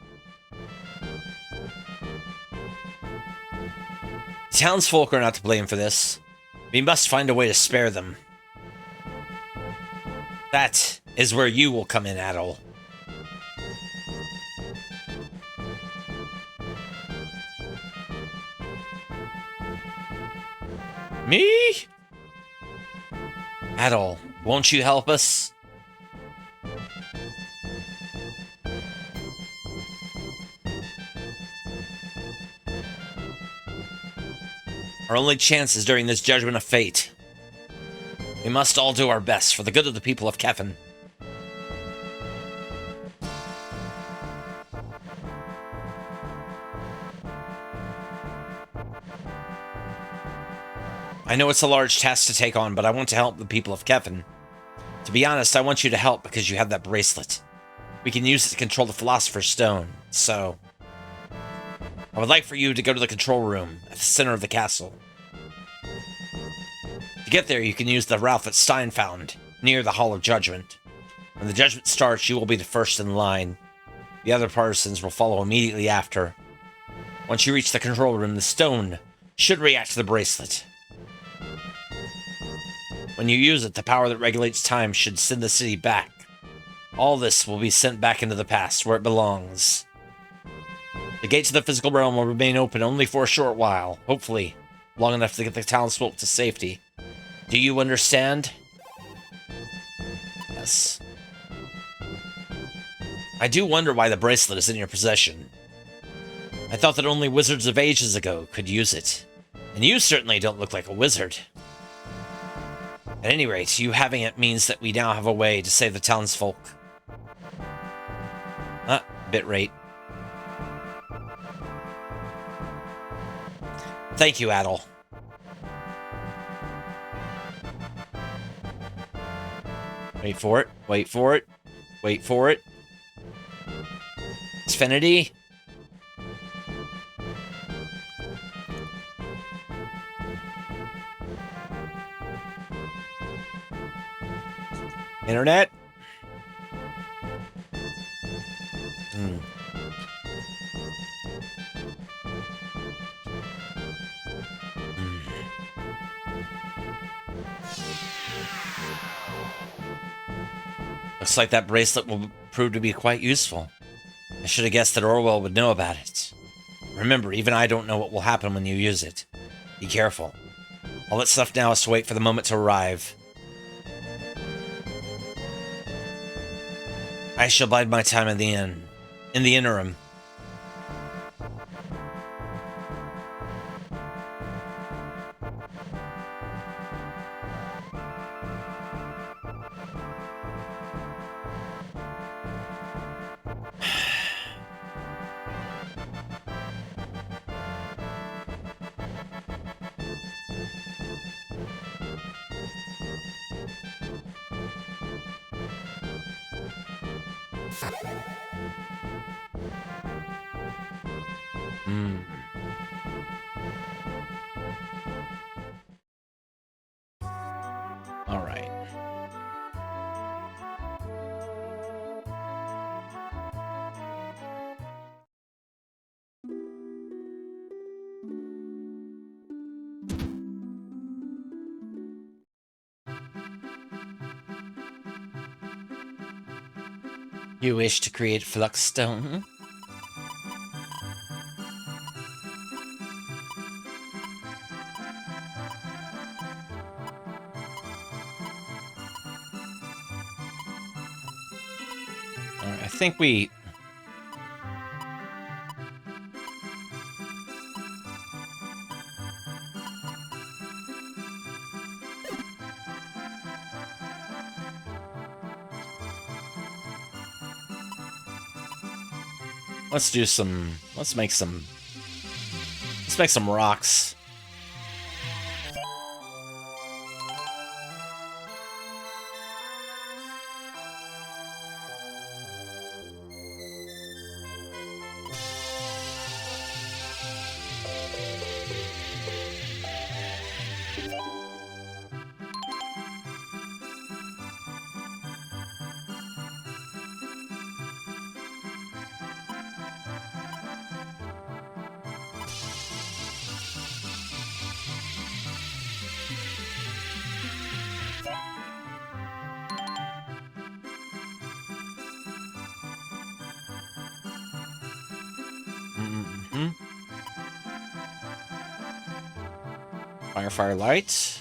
Townsfolk are not to blame for this. We must find a way to spare them. That is where you will come in, Adol. Me? Adol, won't you help us? Our only chance is during this judgment of fate. We must all do our best for the good of the people of Kefin. I know it's a large task to take on, but I want to help the people of Kefin. To be honest, I want you to help because you have that bracelet. We can use it to control the Philosopher's Stone, so... I would like for you to go to the control room at the center of the castle. To get there, you can use the route that Stein found, near the Hall of Judgment. When the judgment starts, you will be the first in line. The other partisans will follow immediately after. Once you reach the control room, the stone should react to the bracelet. When you use it, the power that regulates time should send the city back. All this will be sent back into the past, where it belongs. The gates of the physical realm will remain open only for a short while, hopefully long enough to get the townsfolk to safety. Do you understand? Yes. I do wonder why the bracelet is in your possession. I thought that only wizards of ages ago could use it. And you certainly don't look like a wizard. At any rate, you having it means that we now have a way to save the townsfolk. Bitrate. Thank you, Adol. Wait for it. Wait for it. Wait for it. Xfinity. Internet. Looks like that bracelet will prove to be quite useful. I should have guessed that Orwell would know about it. Remember, even I don't know what will happen when you use it. Be careful. All that's left now is to wait for the moment to arrive. I shall bide my time in the inn. In the interim. All right. You wish to create Fluxstone? Alright, I think we... Let's make some rocks. Mm-hmm. Fire, fire, light.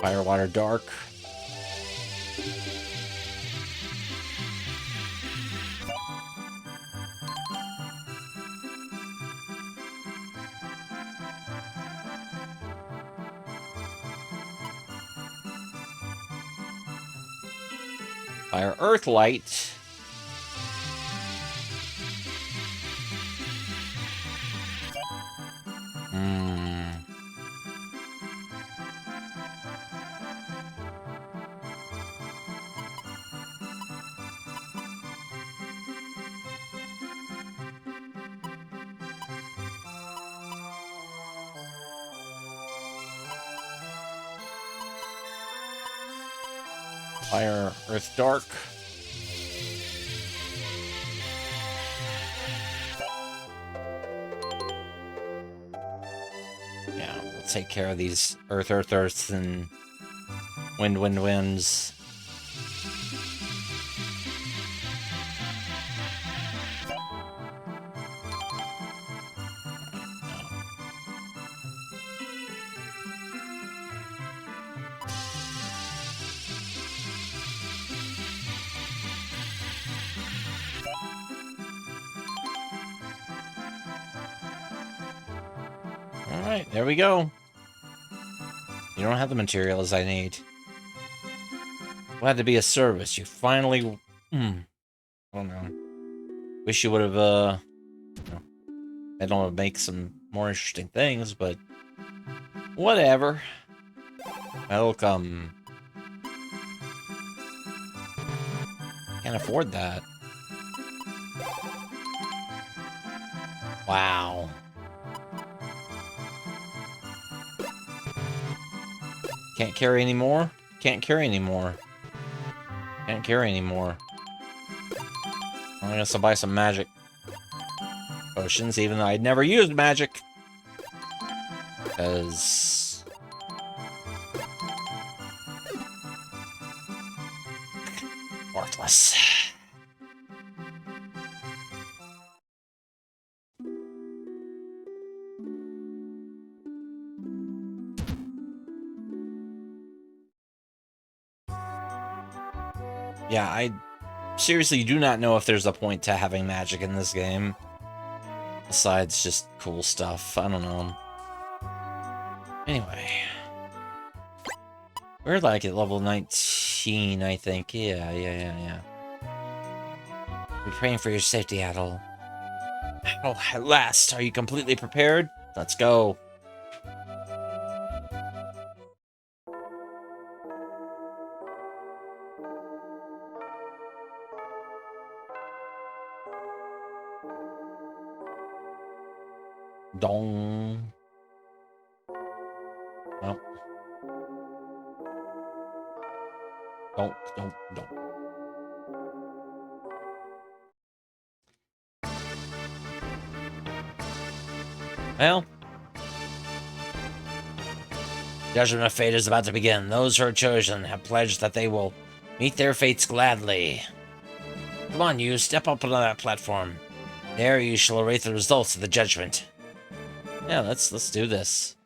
Fire, water, dark. Fire, earth, light. Fire, earth, dark. Yeah, we'll take care of these earth, earth, earths, and wind, wind, winds. Alright, there we go. You don't have the materials I need. Glad to be of service. You finally... I don't know. Wish you would have, I don't want to make some more interesting things, but... whatever. Welcome. Can't afford that. Wow. Can't carry anymore? Can't carry anymore. Can't carry anymore. I guess I'll buy some magic potions, even though I'd never used magic. Because... worthless. Yeah, I seriously do not know if there's a point to having magic in this game. Besides just cool stuff. I don't know. Anyway. We're like at level 19, I think. Yeah. We're praying for your safety, Adol. Oh, at last. Are you completely prepared? Let's go. Dong. Well. Don't. Well. Judgment of Fate is about to begin. Those who are chosen have pledged that they will meet their fates gladly. Come on, you. Step up onto that platform. There you shall await the results of the judgment. Yeah, let's do this.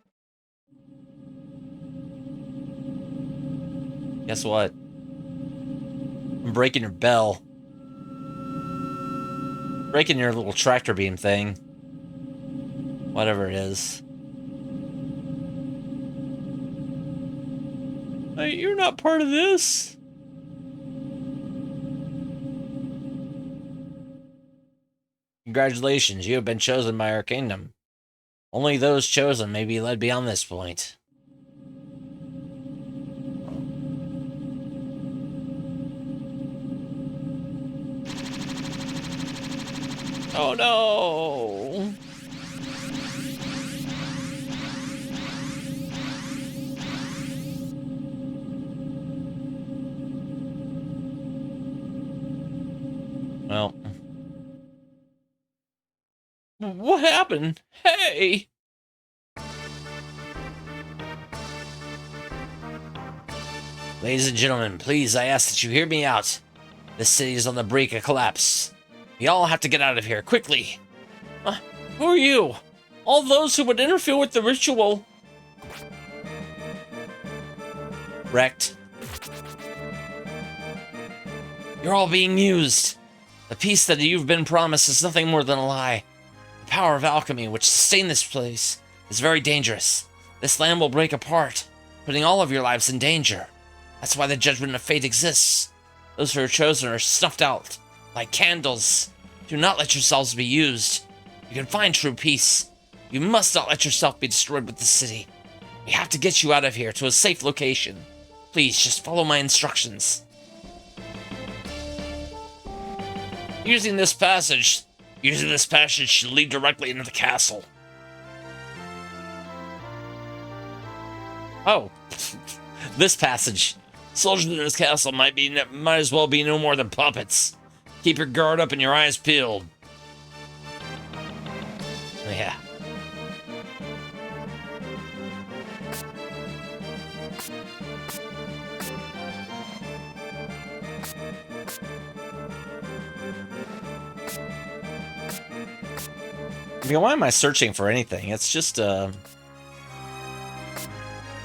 Guess what? I'm breaking your bell. Breaking your little tractor beam thing. Whatever it is. Hey, you're not part of this. Congratulations, you have been chosen by our kingdom. Only those chosen may be led beyond this point. Oh no! What happened? Hey! Ladies and gentlemen, please, I ask that you hear me out. This city is on the brink of collapse. We all have to get out of here, quickly. Who are you? All those who would interfere with the ritual. Wrecked. You're all being used. The peace that you've been promised is nothing more than a lie. The power of alchemy, which sustained this place, is very dangerous. This land will break apart, putting all of your lives in danger. That's why the judgment of fate exists. Those who are chosen are snuffed out, like candles. Do not let yourselves be used. You can find true peace. You must not let yourself be destroyed with the city. We have to get you out of here to a safe location. Please, just follow my instructions. Using this passage should lead directly into the castle. Oh, this passage. Soldiers in this castle might as well be no more than puppets. Keep your guard up and your eyes peeled. Yeah. I mean, why am I searching for anything? It's just, I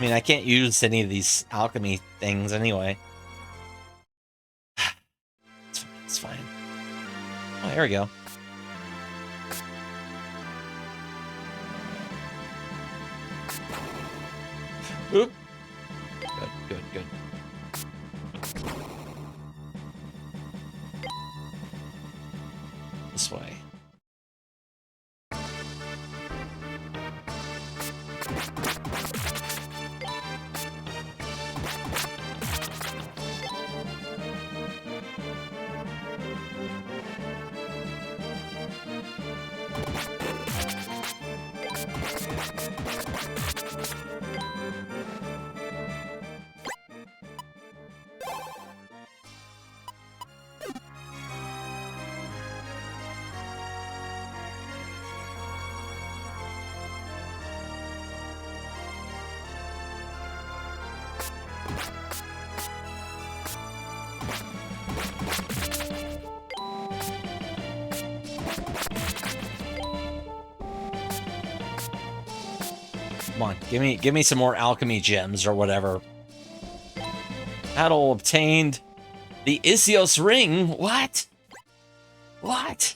mean, I can't use any of these alchemy things anyway. It's fine. Oh, there we go. Oop. Good. This way. Come on, give me some more alchemy gems or whatever. Adol obtained the Isios ring. What? What?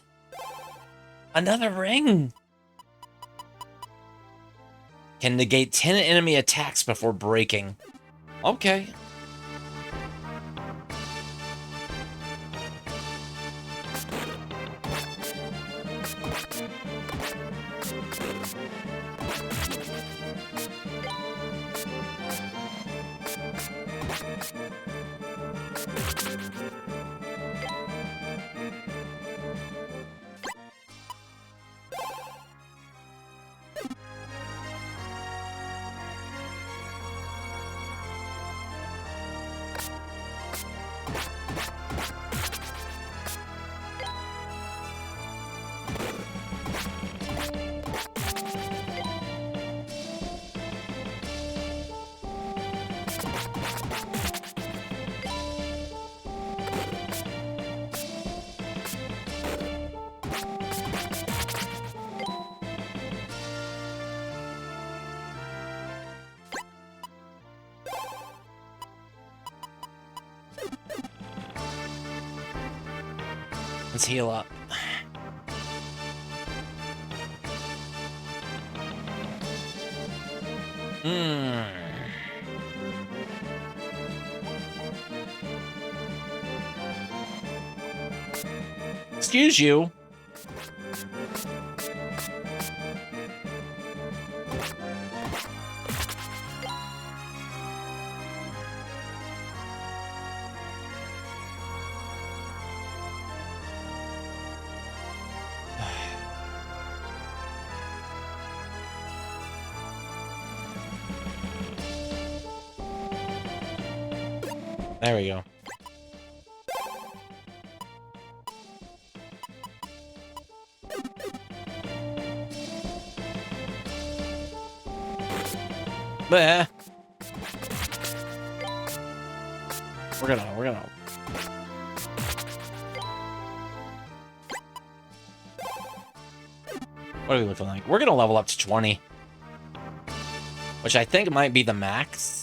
Another ring? Can negate 10 enemy attacks before breaking. Okay. Let's heal up. Excuse you. There we go. Bleh. We're gonna. What are we looking like? We're gonna level up to 20. Which I think might be the max.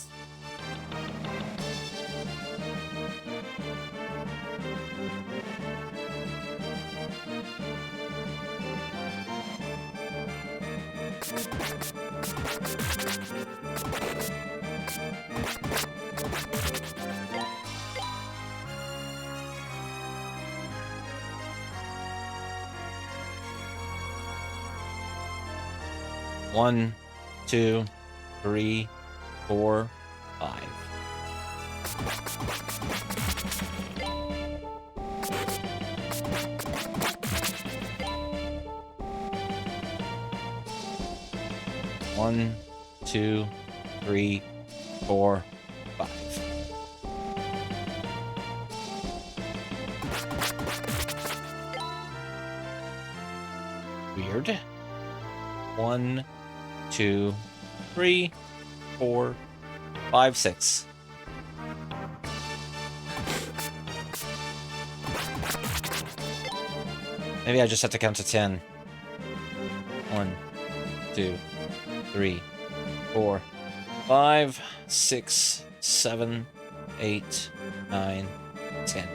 One, 2, 3, 4, 5. One, 2, 3, 4, 5. Weird. 1, 2, 3, 4, 5, 6. Maybe I just have to count to 10. 1, 2, 3, 4, 5, 6, 7, 8, 9, 10.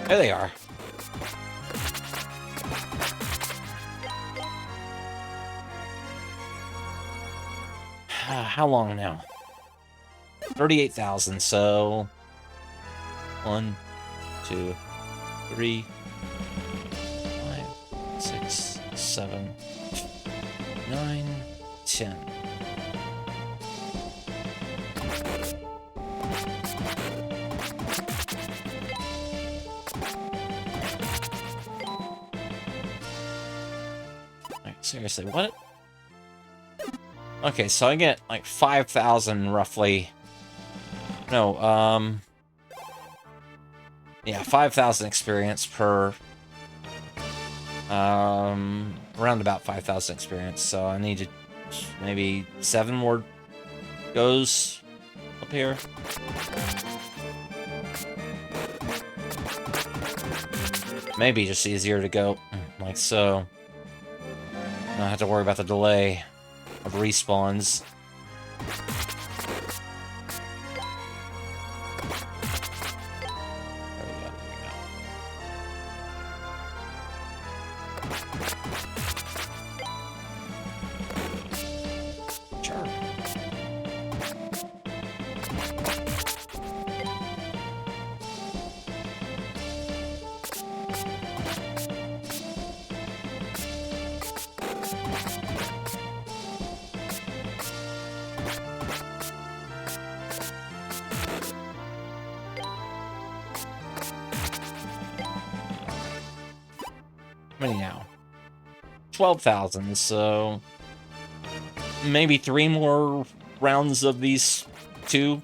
There they are. How long now? 38,000, so 1, 2, 3, 5, 6, 7, 9, 10. Like, seriously, what? Okay, so I get like 5,000 roughly. No, yeah, 5,000 experience per, around about 5,000 experience. So I need to maybe 7 more goes up here. Maybe just easier to go like so. Not have to worry about the delay of respawns. There we go, Sure. How many now? 12,000, so maybe 3 more rounds of these 2.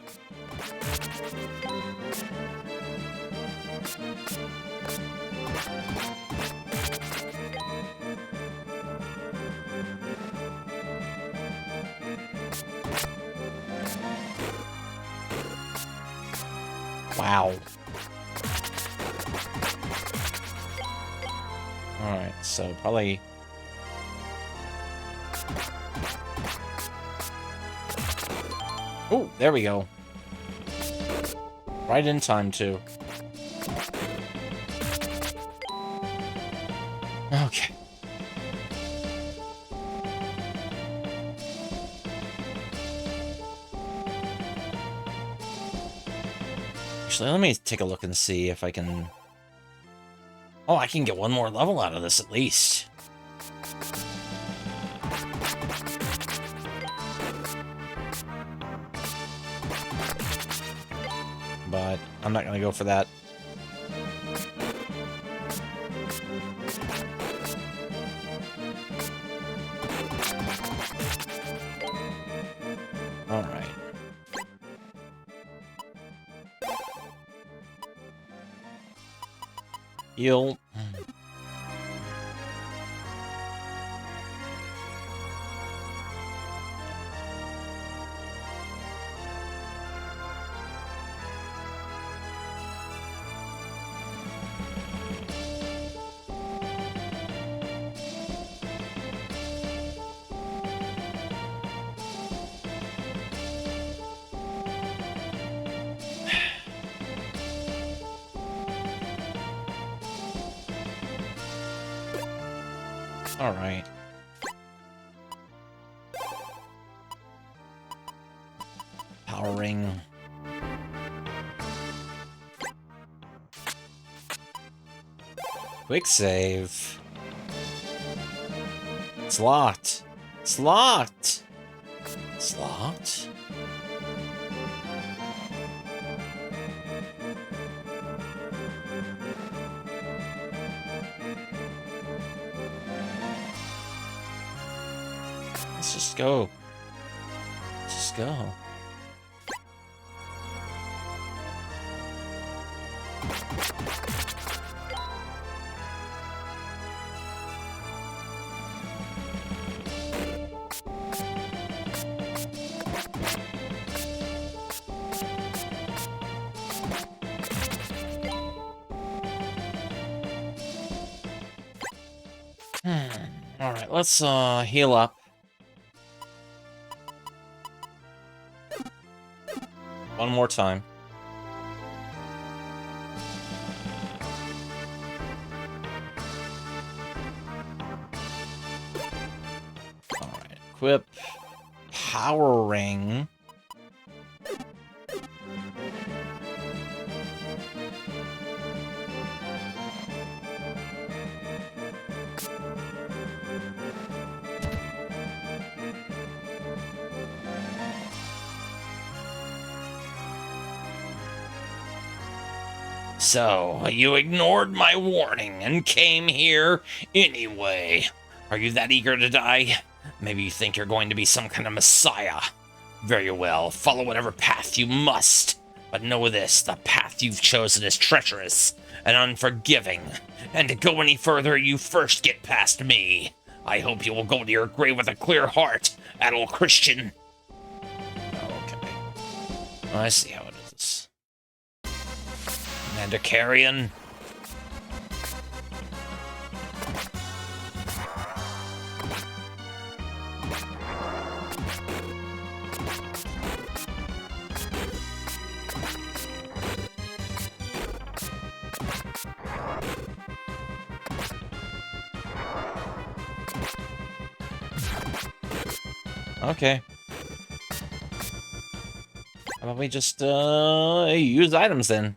Wow. Alright, so probably... Oh, there we go. Right in time, too. Okay. Actually, let me take a look and see if I can... Oh, I can get 1 more level out of this at least. But I'm not gonna go for that. All right. Heal. Alright. Power ring. Quick save. It's locked. It's locked. It's locked. Let's just go. Let's just go. Alright, let's heal up. One more time. Alright, equip power ring. So, you ignored my warning and came here anyway. Are you that eager to die? Maybe you think you're going to be some kind of messiah. Very well, follow whatever path you must. But know this, the path you've chosen is treacherous and unforgiving. And to go any further, you first get past me. I hope you will go to your grave with a clear heart, Adol Christian. Okay. I see how it is. Commander Carrion. Okay. How about we just use items then?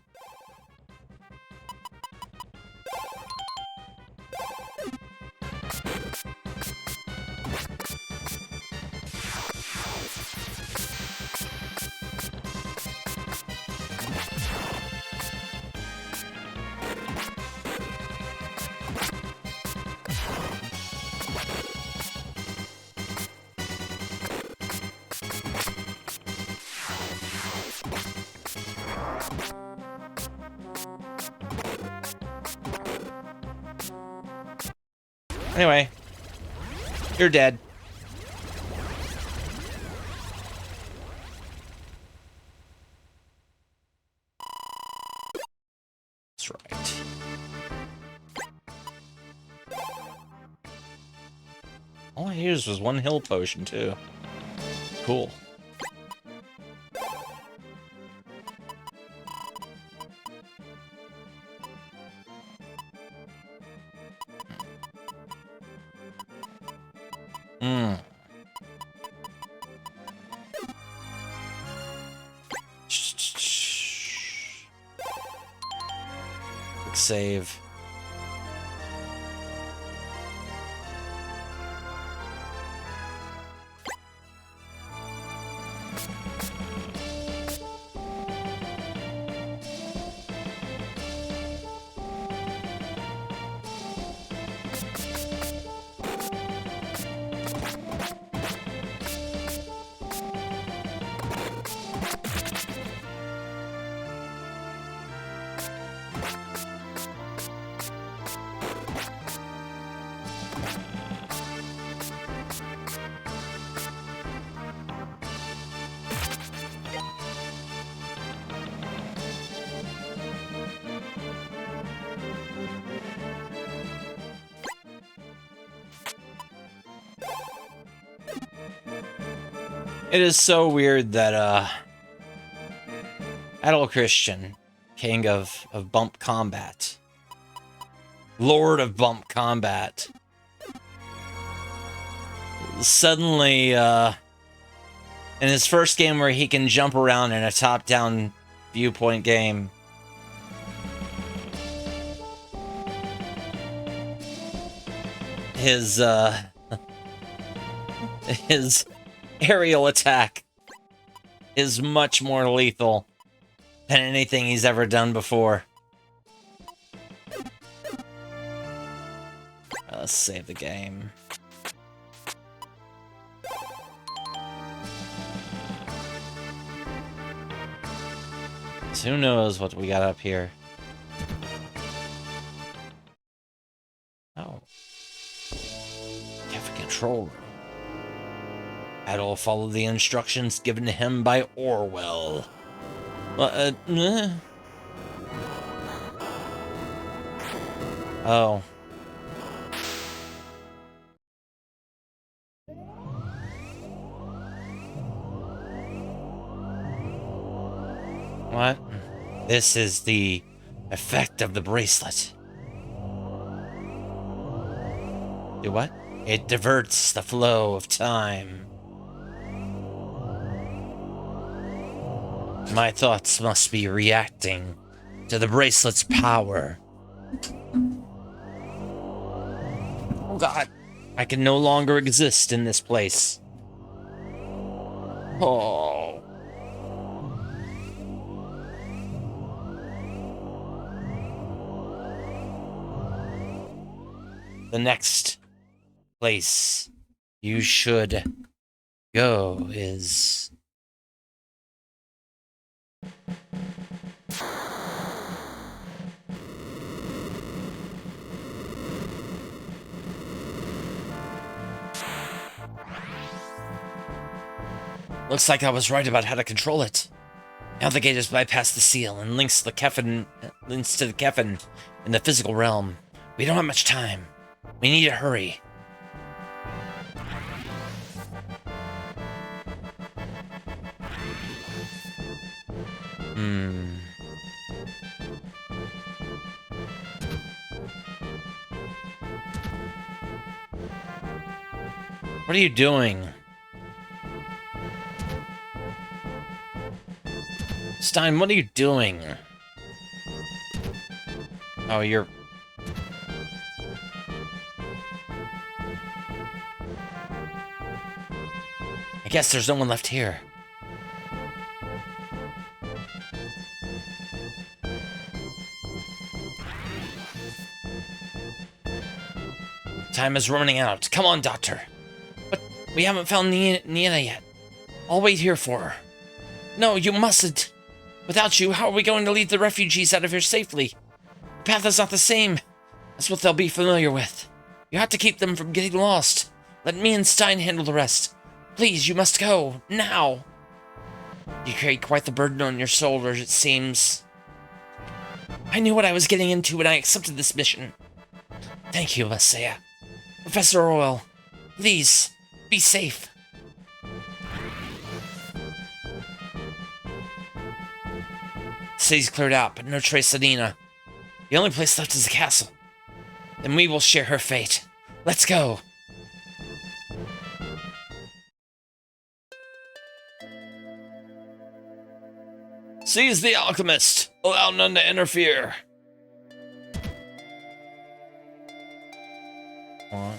Anyway, you're dead. That's right. All I used was one heal potion, too. Cool. Quick save. It is so weird that, Adol Christian, king of bump combat, lord of bump combat, suddenly, in his first game where he can jump around in a top-down viewpoint game, his his aerial attack is much more lethal than anything he's ever done before. Let's save the game. So who knows what we got up here? Oh. Kefin control room. Adol followed the instructions given to him by Orwell. Oh. What? This is the effect of the bracelet. Do what? It diverts the flow of time. My thoughts must be reacting to the bracelet's power. Oh God, I can no longer exist in this place. Oh. The next place you should go is... Looks like I was right about how to control it. Now the gate has bypassed the seal and links to the Kefin in the physical realm. We don't have much time. We need to hurry. What are you doing? Stein, what are you doing? Oh, you're... I guess there's no one left here. Time is running out. Come on, Doctor. But we haven't found Nina yet. I'll wait here for her. No, you mustn't. Without you, how are we going to lead the refugees out of here safely? The path is not the same. That's what they'll be familiar with. You have to keep them from getting lost. Let me and Stein handle the rest. Please, you must go. Now. You carry quite the burden on your shoulders, it seems. I knew what I was getting into when I accepted this mission. Thank you, Masaya. Professor Orwell, please, be safe. The city's cleared out, but no trace of Nina. The only place left is the castle. Then we will share her fate. Let's go. Seize the alchemist. Allow none to interfere. What?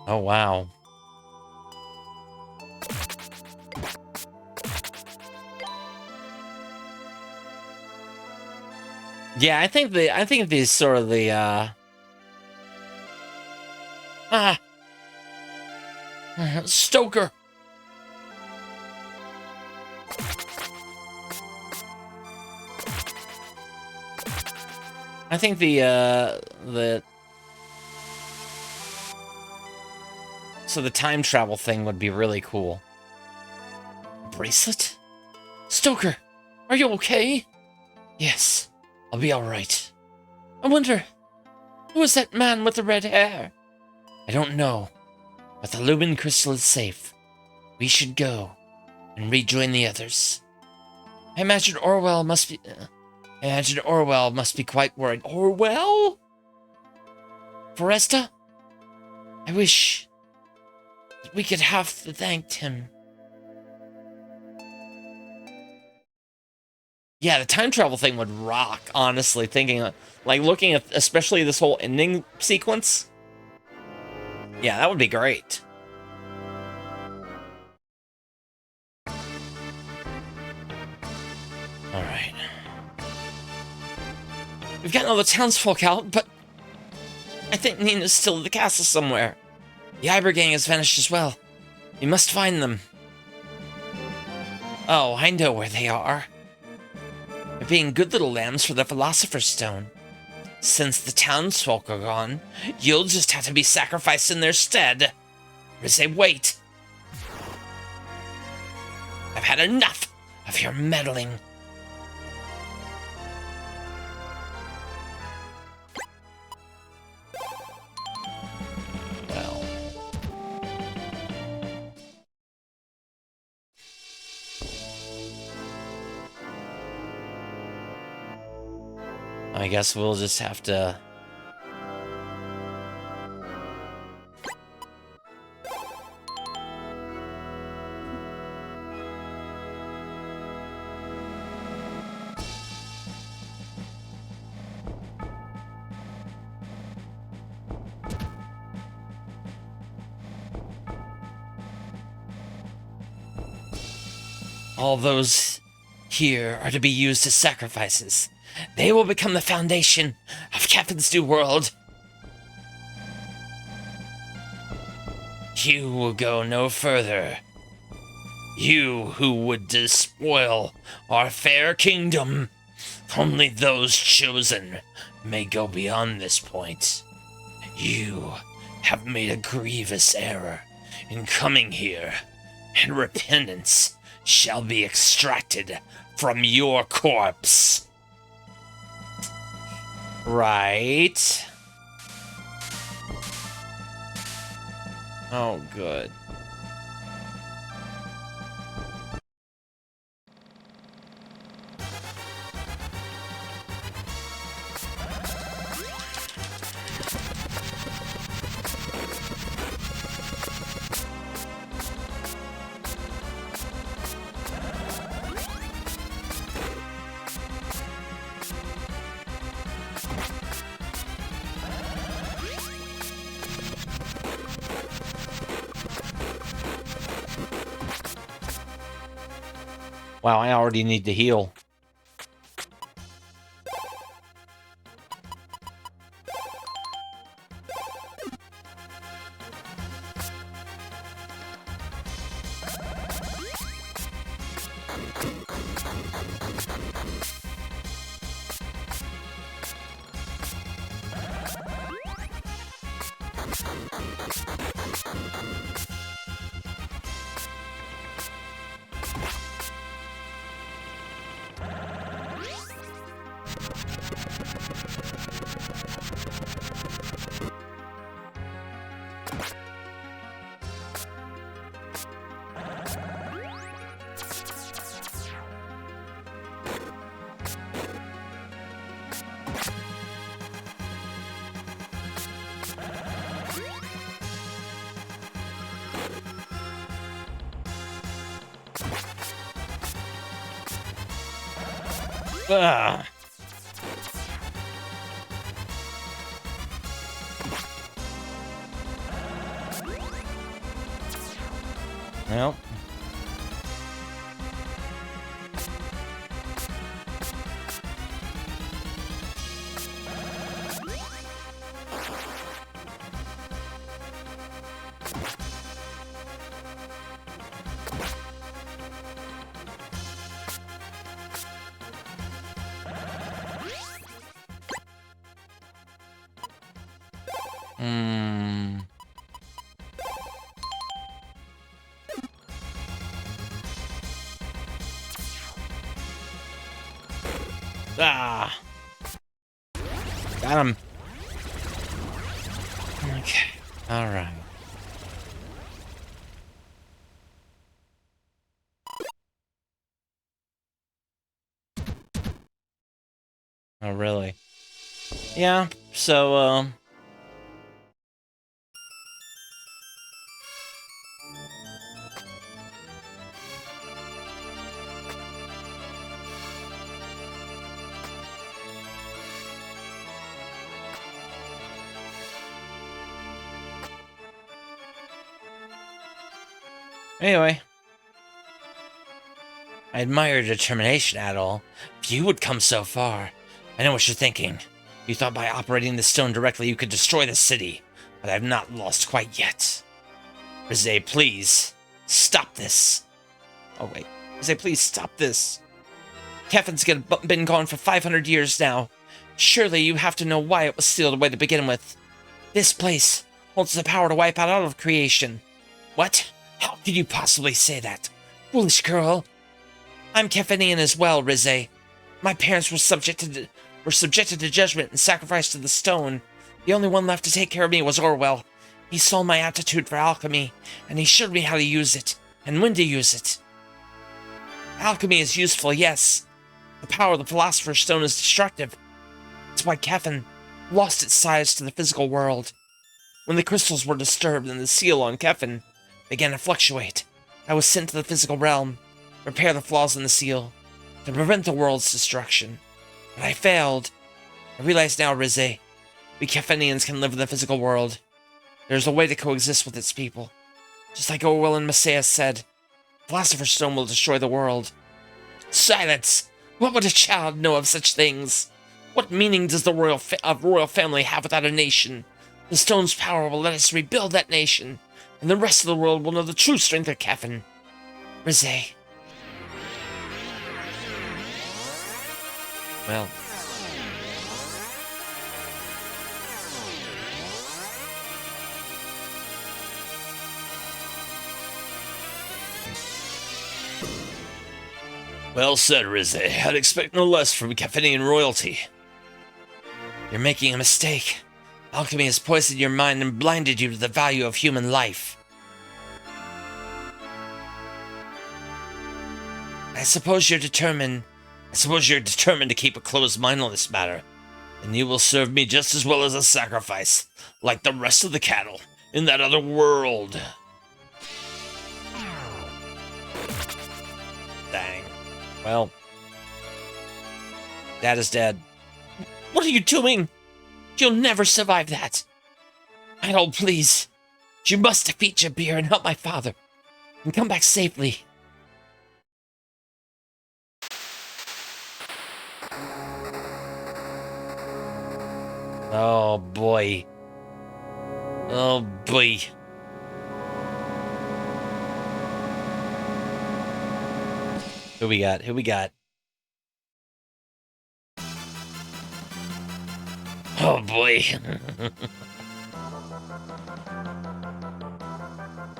Oh wow. Yeah, I think these sort of the Stoker. I think the time travel thing would be really cool. Bracelet? Stoker, are you okay? Yes, I'll be alright. I wonder, who is that man with the red hair? I don't know, but the Lumen Crystal is safe. We should go and rejoin the others. I imagine Orwell must be quite worried. Orwell? Foresta? I wish that we could have thanked him. Yeah, the time travel thing would rock, honestly, looking at especially this whole ending sequence. Yeah, that would be great. Alright. We've gotten all the townsfolk out, but I think Nina's still at the castle somewhere. The Iber gang has vanished as well. We must find them. Oh, I know where they are. They're being good little lambs for the Philosopher's Stone. Since the townsfolk are gone, you'll just have to be sacrificed in their stead. Or say, wait. I've had enough of your meddling. Well. I guess we'll just have to... All those here are to be used as sacrifices. They will become the foundation of Kefin's new world. You will go no further. You who would despoil our fair kingdom. Only those chosen may go beyond this point. You have made a grievous error in coming here, and repentance shall be extracted from your corpse. Right. Oh, good. Wow, I already need to heal. Ah. Well. Ah. Got him. Okay. All right. Oh, really? Yeah, so, anyway. I admire your determination, Adol. If you would come so far. I know what you're thinking. You thought by operating the stone directly you could destroy the city, but I've not lost quite yet. Rizé, please, stop this. Oh wait, Rizé, please stop this. Kefin's been gone for 500 years now. Surely you have to know why it was sealed away to begin with. This place holds the power to wipe out all of creation. What? How could you possibly say that? Foolish girl. I'm Kefinian as well, Rizé. My parents were subjected to judgment and sacrificed to the stone. The only one left to take care of me was Orwell. He saw my aptitude for alchemy, and he showed me how to use it, and when to use it. Alchemy is useful, yes. The power of the Philosopher's Stone is destructive. That's why Kefin lost its size to the physical world. When the crystals were disturbed and the seal on Kefin began to fluctuate, I was sent to the physical realm, repair the flaws in the seal, to prevent the world's destruction. But I failed. I realize now, Rizé, we Kefinians can live in the physical world. There's a way to coexist with its people. Just like Orwell and Messiah said, Philosopher's Stone will destroy the world. Silence! What would a child know of such things? What meaning does the royal family have without a nation? The stone's power will let us rebuild that nation, and the rest of the world will know the true strength of Kefin. Rizé. Well. Well said, Rizé. I'd expect no less from Kefinian royalty. You're making a mistake. Alchemy has poisoned your mind and blinded you to the value of human life. I suppose you're determined to keep a closed mind on this matter, and you will serve me just as well as a sacrifice, like the rest of the cattle in that other world. Dang. Well, Dad is dead. What are you doing? You'll never survive that. Adol, please. You must defeat Jabir and help my father, and come back safely. Oh boy. Oh boy. Who we got? Who we got? Oh boy.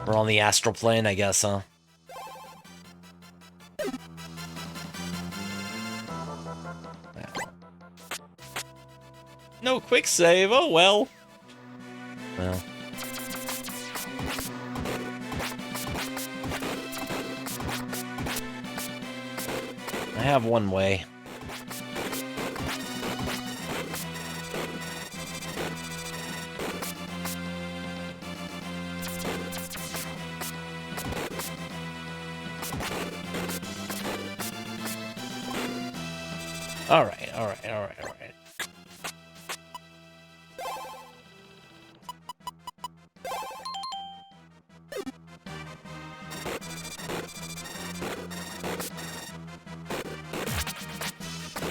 We're on the astral plane, I guess, huh? No quick save. Oh well. Well. I have one way. All right.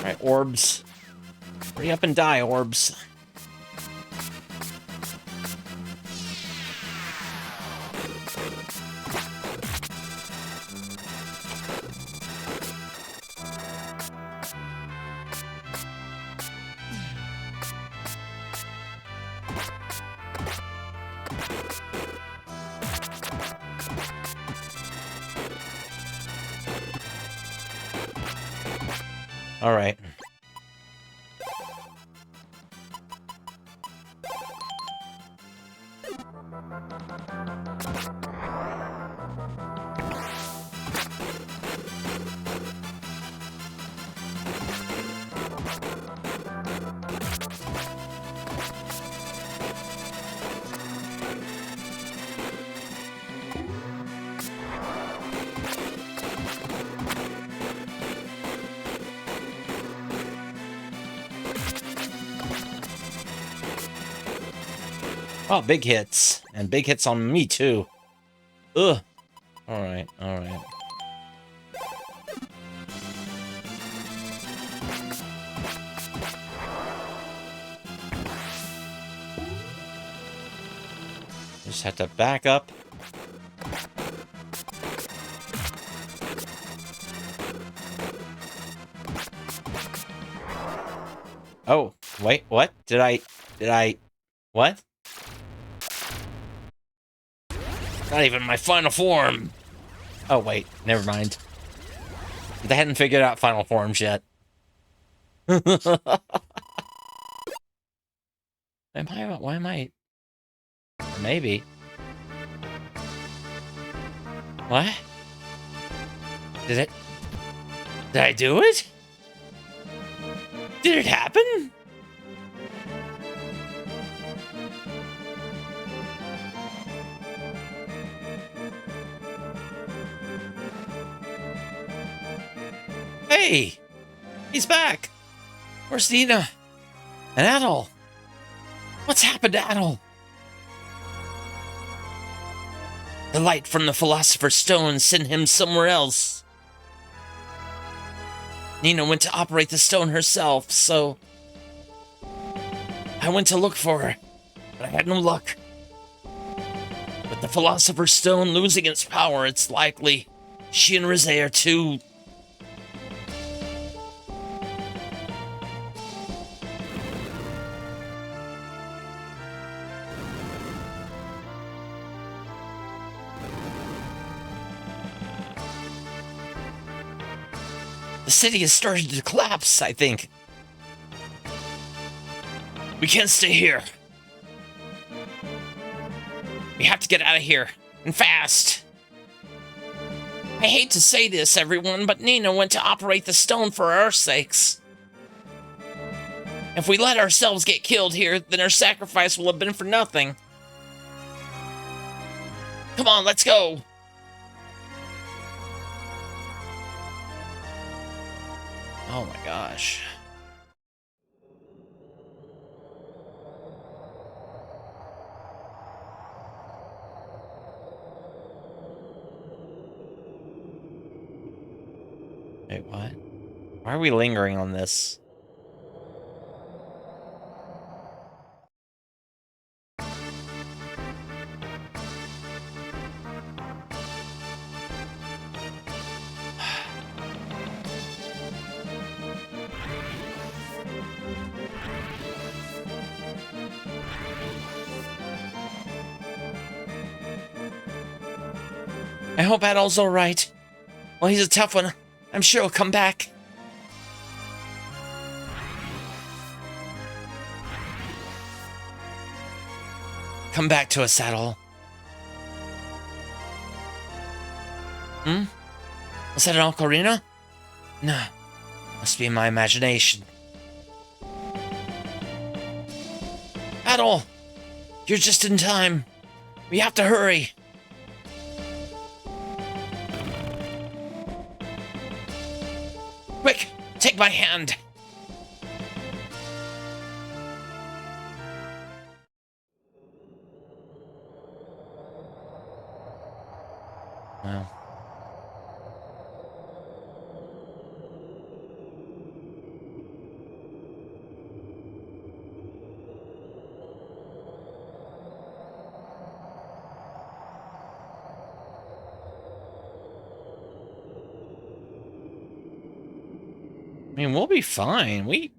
Alright, orbs. Hurry up and die, orbs. All right. Oh, big hits. And big hits on me, too. Ugh. Alright, alright. Just have to back up. Oh, wait, what? Did I, what? Not even my final form. Oh, wait, never mind. They hadn't figured out final forms yet. Why am I? Maybe. What? Did I do it? Did it happen? Hey! He's back! Where's Nina? And Adol? What's happened to Adol? The light from the Philosopher's Stone sent him somewhere else. Nina went to operate the stone herself, so I went to look for her, but I had no luck. With the Philosopher's Stone losing its power, it's likely she and Rizze are too... The city has started to collapse, I think. We can't stay here. We have to get out of here, and fast. I hate to say this, everyone, but Nina went to operate the stone for our sakes. If we let ourselves get killed here, then our sacrifice will have been for nothing. Come on, let's go. Oh my gosh. Wait, what? Why are we lingering on this? I hope Adol's alright. Well, he's a tough one. I'm sure he'll come back. Come back to us, Adol. Was that an ocarina? No. Must be my imagination. Adol! You're just in time. We have to hurry. Quick, take my hand. Well. I mean, we'll be fine. We're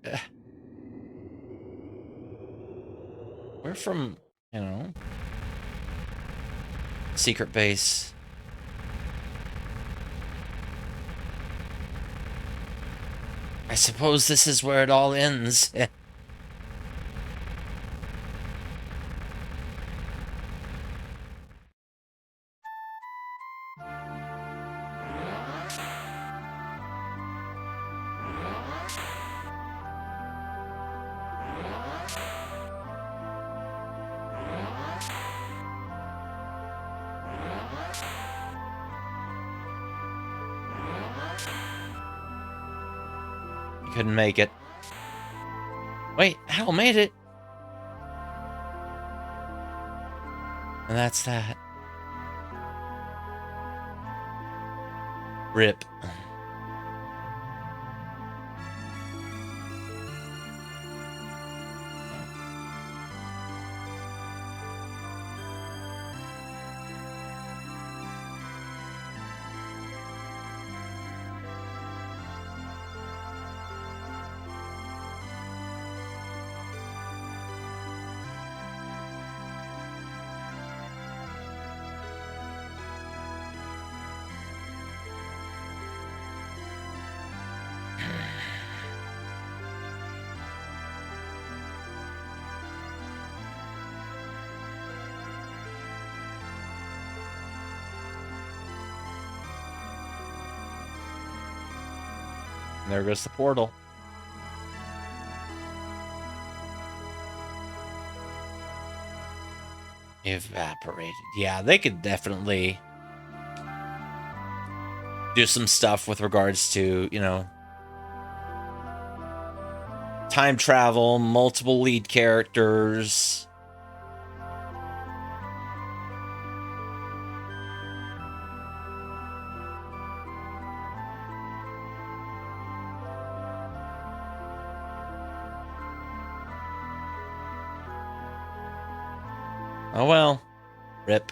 from, you know, secret base. I suppose this is where it all ends. Couldn't make it. Wait, Hal made it. And that's that. Rip. And there goes the portal. Evaporated. Yeah, they could definitely do some stuff with regards to, you know, time travel, multiple lead characters. Oh well. Rip.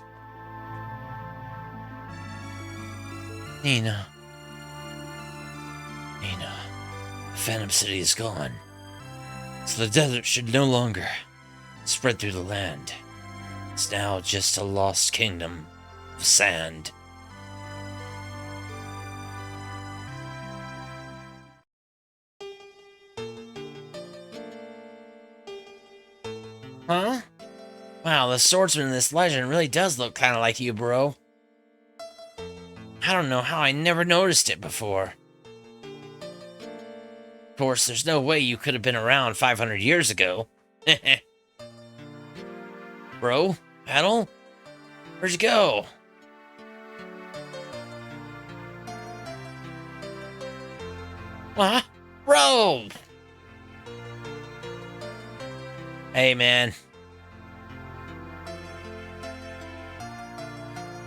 Nina. The Phantom City is gone. So the desert should no longer spread through the land. It's now just a lost kingdom of sand. Huh? Wow, the swordsman in this legend really does look kind of like you, bro. I don't know how I never noticed it before. Of course, there's no way you could have been around 500 years ago. Bro? Adol? Where'd you go? What? Bro! Hey, man.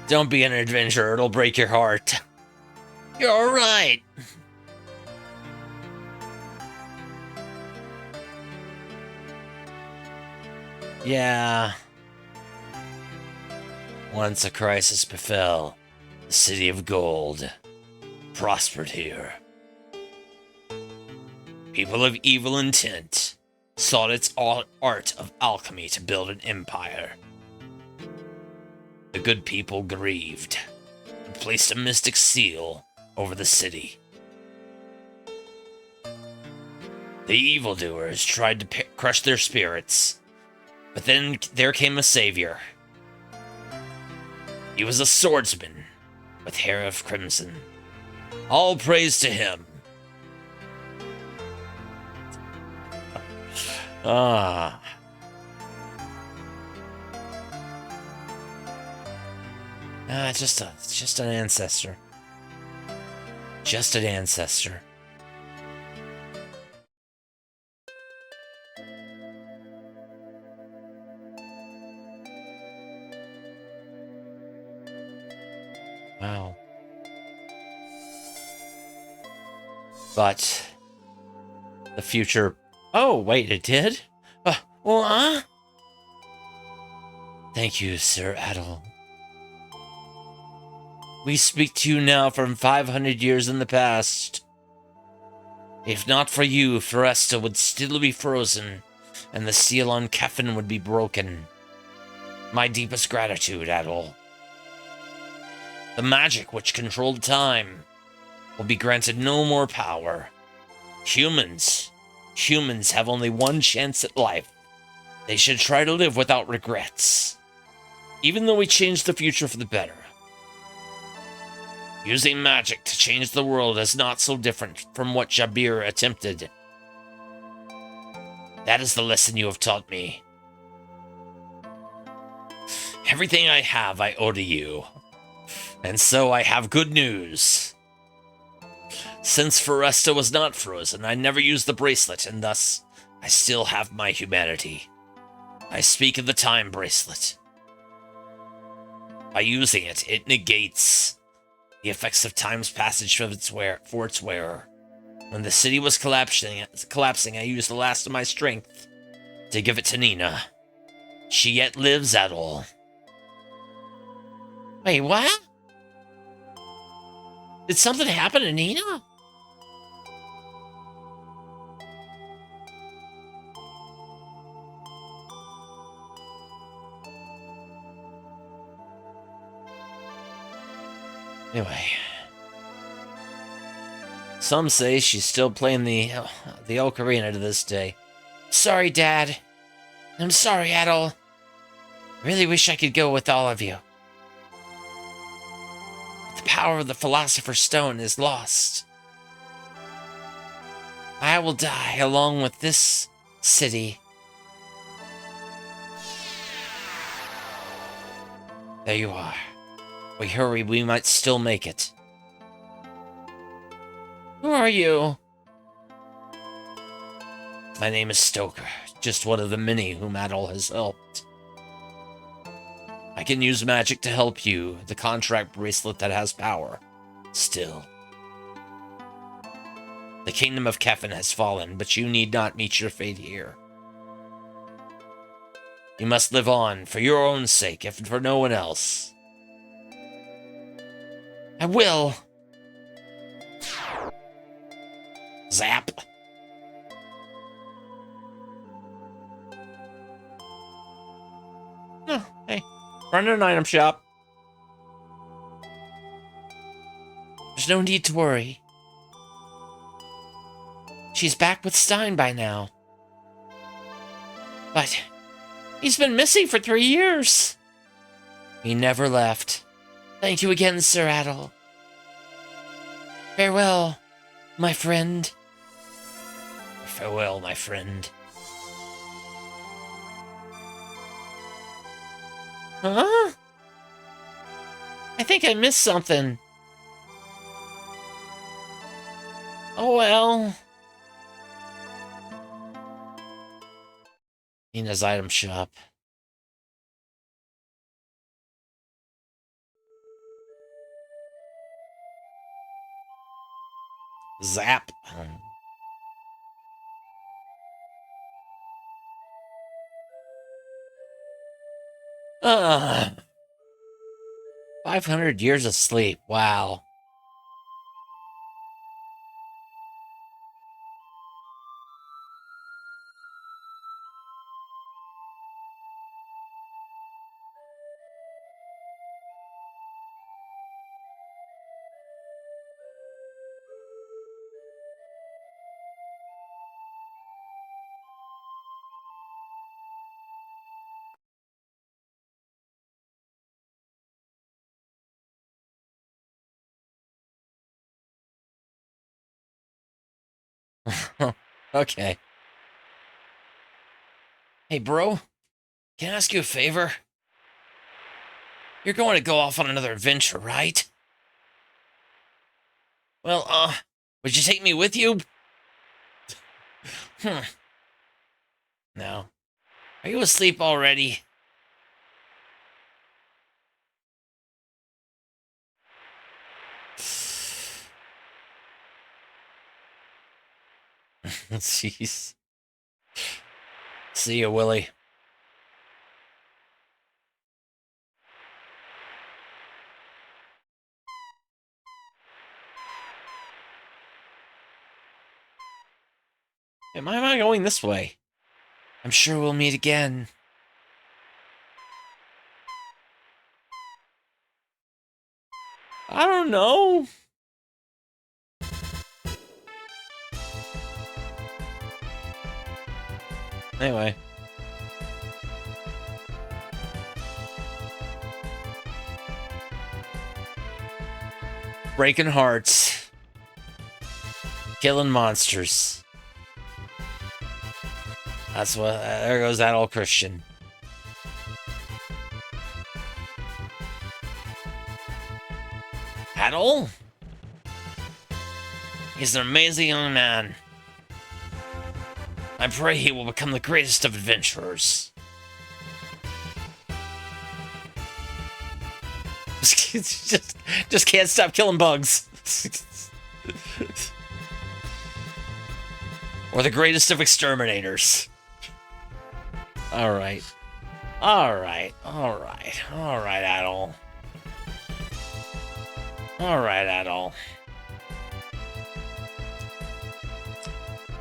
Don't be an adventurer, it'll break your heart. You're alright. Yeah. Once a crisis befell, the city of gold prospered here. People of evil intent sought its art of alchemy to build an empire. The good people grieved and placed a mystic seal over the city. The evildoers tried to crush their spirits, but then there came a savior. He was a swordsman with hair of crimson. All praise to him. Ah. Just an ancestor. Just an ancestor. Wow. But the future. Oh, wait, it did? Thank you, Sir Adol. We speak to you now from 500 years in the past. If not for you, Foresta would still be frozen, and the seal on Kefin would be broken. My deepest gratitude, Adol. The magic which controlled time will be granted no more power. Humans have only one chance at life. They should try to live without regrets. Even though we changed the future for the better. Using magic to change the world is not so different from what Jabir attempted. That is the lesson you have taught me. Everything I have I owe to you. And so I have good news. Since Foresta was not frozen, I never used the bracelet, and thus I still have my humanity. I speak of the time bracelet. By using it, it negates the effects of time's passage for its wearer. When the city was collapsing, I used the last of my strength to give it to Nina. She yet lives, Adol. Wait, what? Did something happen to Nina? Anyway. Some say she's still playing the ocarina to this day. Sorry, Dad. I'm sorry, Adol. Really wish I could go with all of you. The power of the Philosopher's Stone is lost. I will die along with this city. There you are. We hurry, we might still make it. Who are you? My name is Stoker, just one of the many whom Adol has helped. I can use magic to help you, the contract bracelet that has power. Still. The kingdom of Kefin has fallen, but you need not meet your fate here. You must live on, for your own sake, if for no one else. I will. Zap. Oh, hey. Run to an item shop. There's no need to worry. She's back with Stein by now. But he's been missing for 3 years. He never left. Thank you again, Sir Adol. Farewell, my friend. Farewell, my friend. Huh? I think I missed something. Oh well. Nina's item shop. Zap. 500 years of sleep. Wow. Okay. Hey, bro. Can I ask you a favor? You're going to go off on another adventure, right? Well, would you take me with you? No. Are you asleep already? Jeez. See ya, Willie. Why am I going this way? I'm sure we'll meet again. I don't know. Anyway. Breaking hearts. Killing monsters. That's what. There goes that old Christian. Adol? He's an amazing young man. I pray he will become the greatest of adventurers. just can't stop killing bugs. Or the greatest of exterminators. Alright. Alright, Adol. Alright, Adol.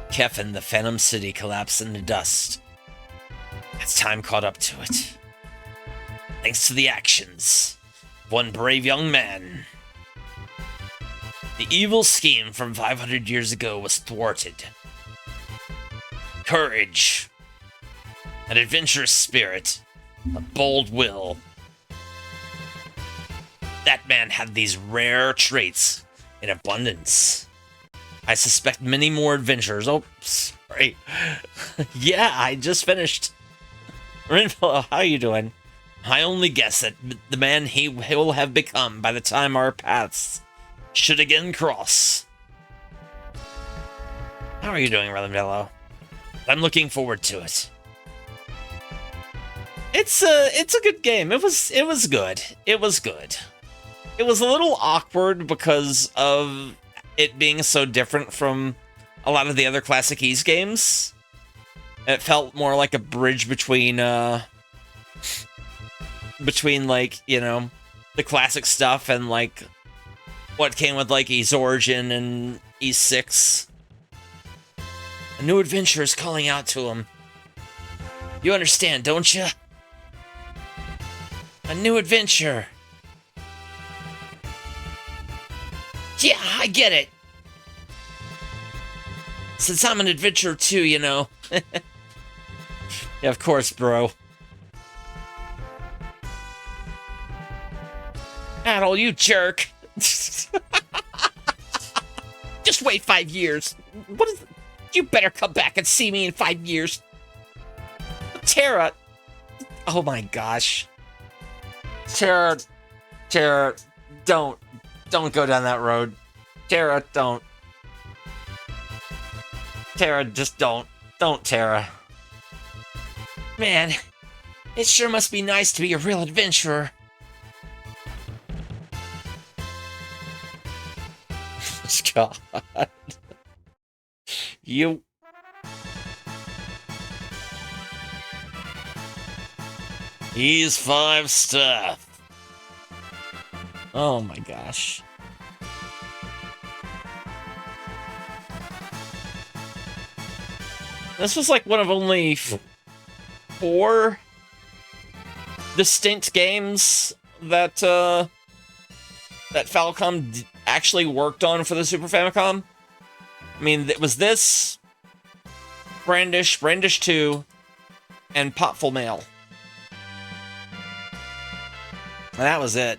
Kefin, the Phantom City, collapsed into dust. As time caught up to it. Thanks to the actions of one brave young man. The evil scheme from 500 years ago was thwarted. Courage, an adventurous spirit, a bold will. That man had these rare traits in abundance. I suspect many more adventures. Oh, sorry. Yeah, I just finished. Rinfo, how you doing? I only guess that the man he will have become by the time our paths should again cross. How are you doing, Ravendello? I'm looking forward to it. It's a good game. It was good. It was good. It was a little awkward because of it being so different from a lot of the other Classic Ys games. It felt more like a bridge between like, you know, the classic stuff and like what came with like Ys Origin and Ys 6. A new adventure is calling out to him. You understand, don't you? A new adventure. Yeah, I get it. Since I'm an adventurer too, you know. Yeah, of course, bro. Adol, you jerk. Just wait 5 years. What is... You better come back and see me in 5 years. Terra. Oh my gosh. Terra, don't go down that road. Terra, don't. Terra, just don't. Don't, Terra. Man, it sure must be nice to be a real adventurer. God. You... He's 5 stuff. Oh my gosh. This was like one of only 4 distinct games that that Falcom actually worked on for the Super Famicom. I mean, it was this, Brandish 2, and Popful Mail. And that was it.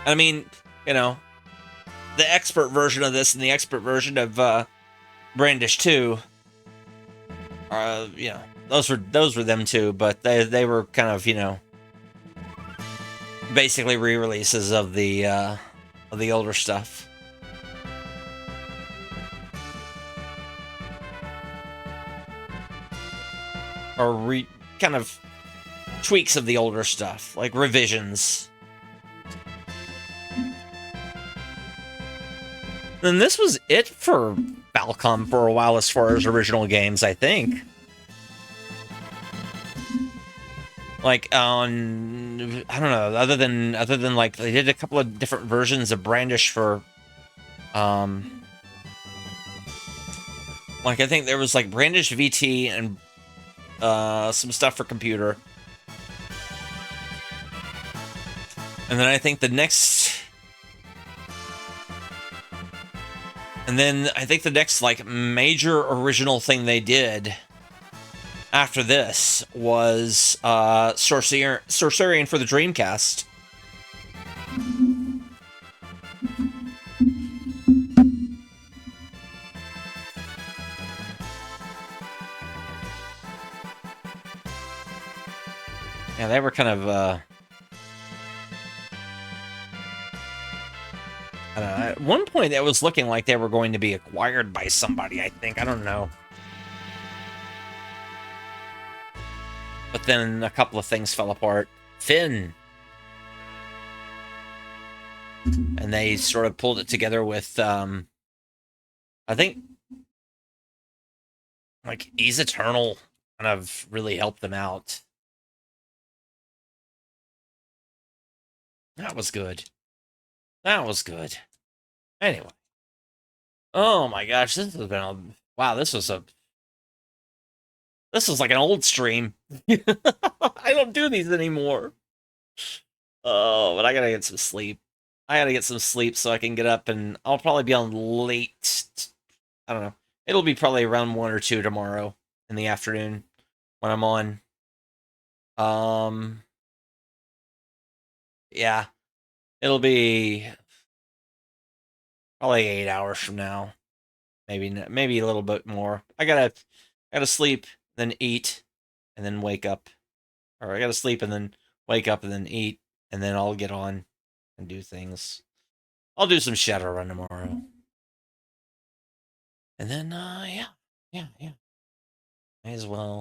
I mean, you know, the expert version of this and the expert version of Brandish 2, you know, those were them too, but they were kind of, you know, basically re-releases of the older stuff. Or kind of tweaks of the older stuff, like revisions. And this was it for Falcom for a while as far as original games, I think. Like on, I don't know, other than like they did a couple of different versions of Brandish for like I think there was like Brandish VT and some stuff for computer. And then I think the next like major original thing they did after this was Sorcerian for the Dreamcast. Yeah, they were kind of I don't know. At one point, it was looking like they were going to be acquired by somebody, I think. I don't know. But then a couple of things fell apart. Finn. and they sort of pulled it together with, I think, like Ease Eternal kind of really helped them out. That was good. That was good. Anyway. Oh my gosh, this has been a wow, this was like an old stream. I don't do these anymore. Oh, but I gotta get some sleep. I gotta get some sleep so I can get up, and I'll probably be on late. I don't know. It'll be probably around 1 or 2 tomorrow in the afternoon when I'm on. Yeah. It'll be probably 8 hours from now. Maybe a little bit more. I gotta sleep, then eat, and then wake up. Or I gotta sleep and then wake up and then eat, and then I'll get on and do things. I'll do some Shadowrun tomorrow. And then, yeah. May as well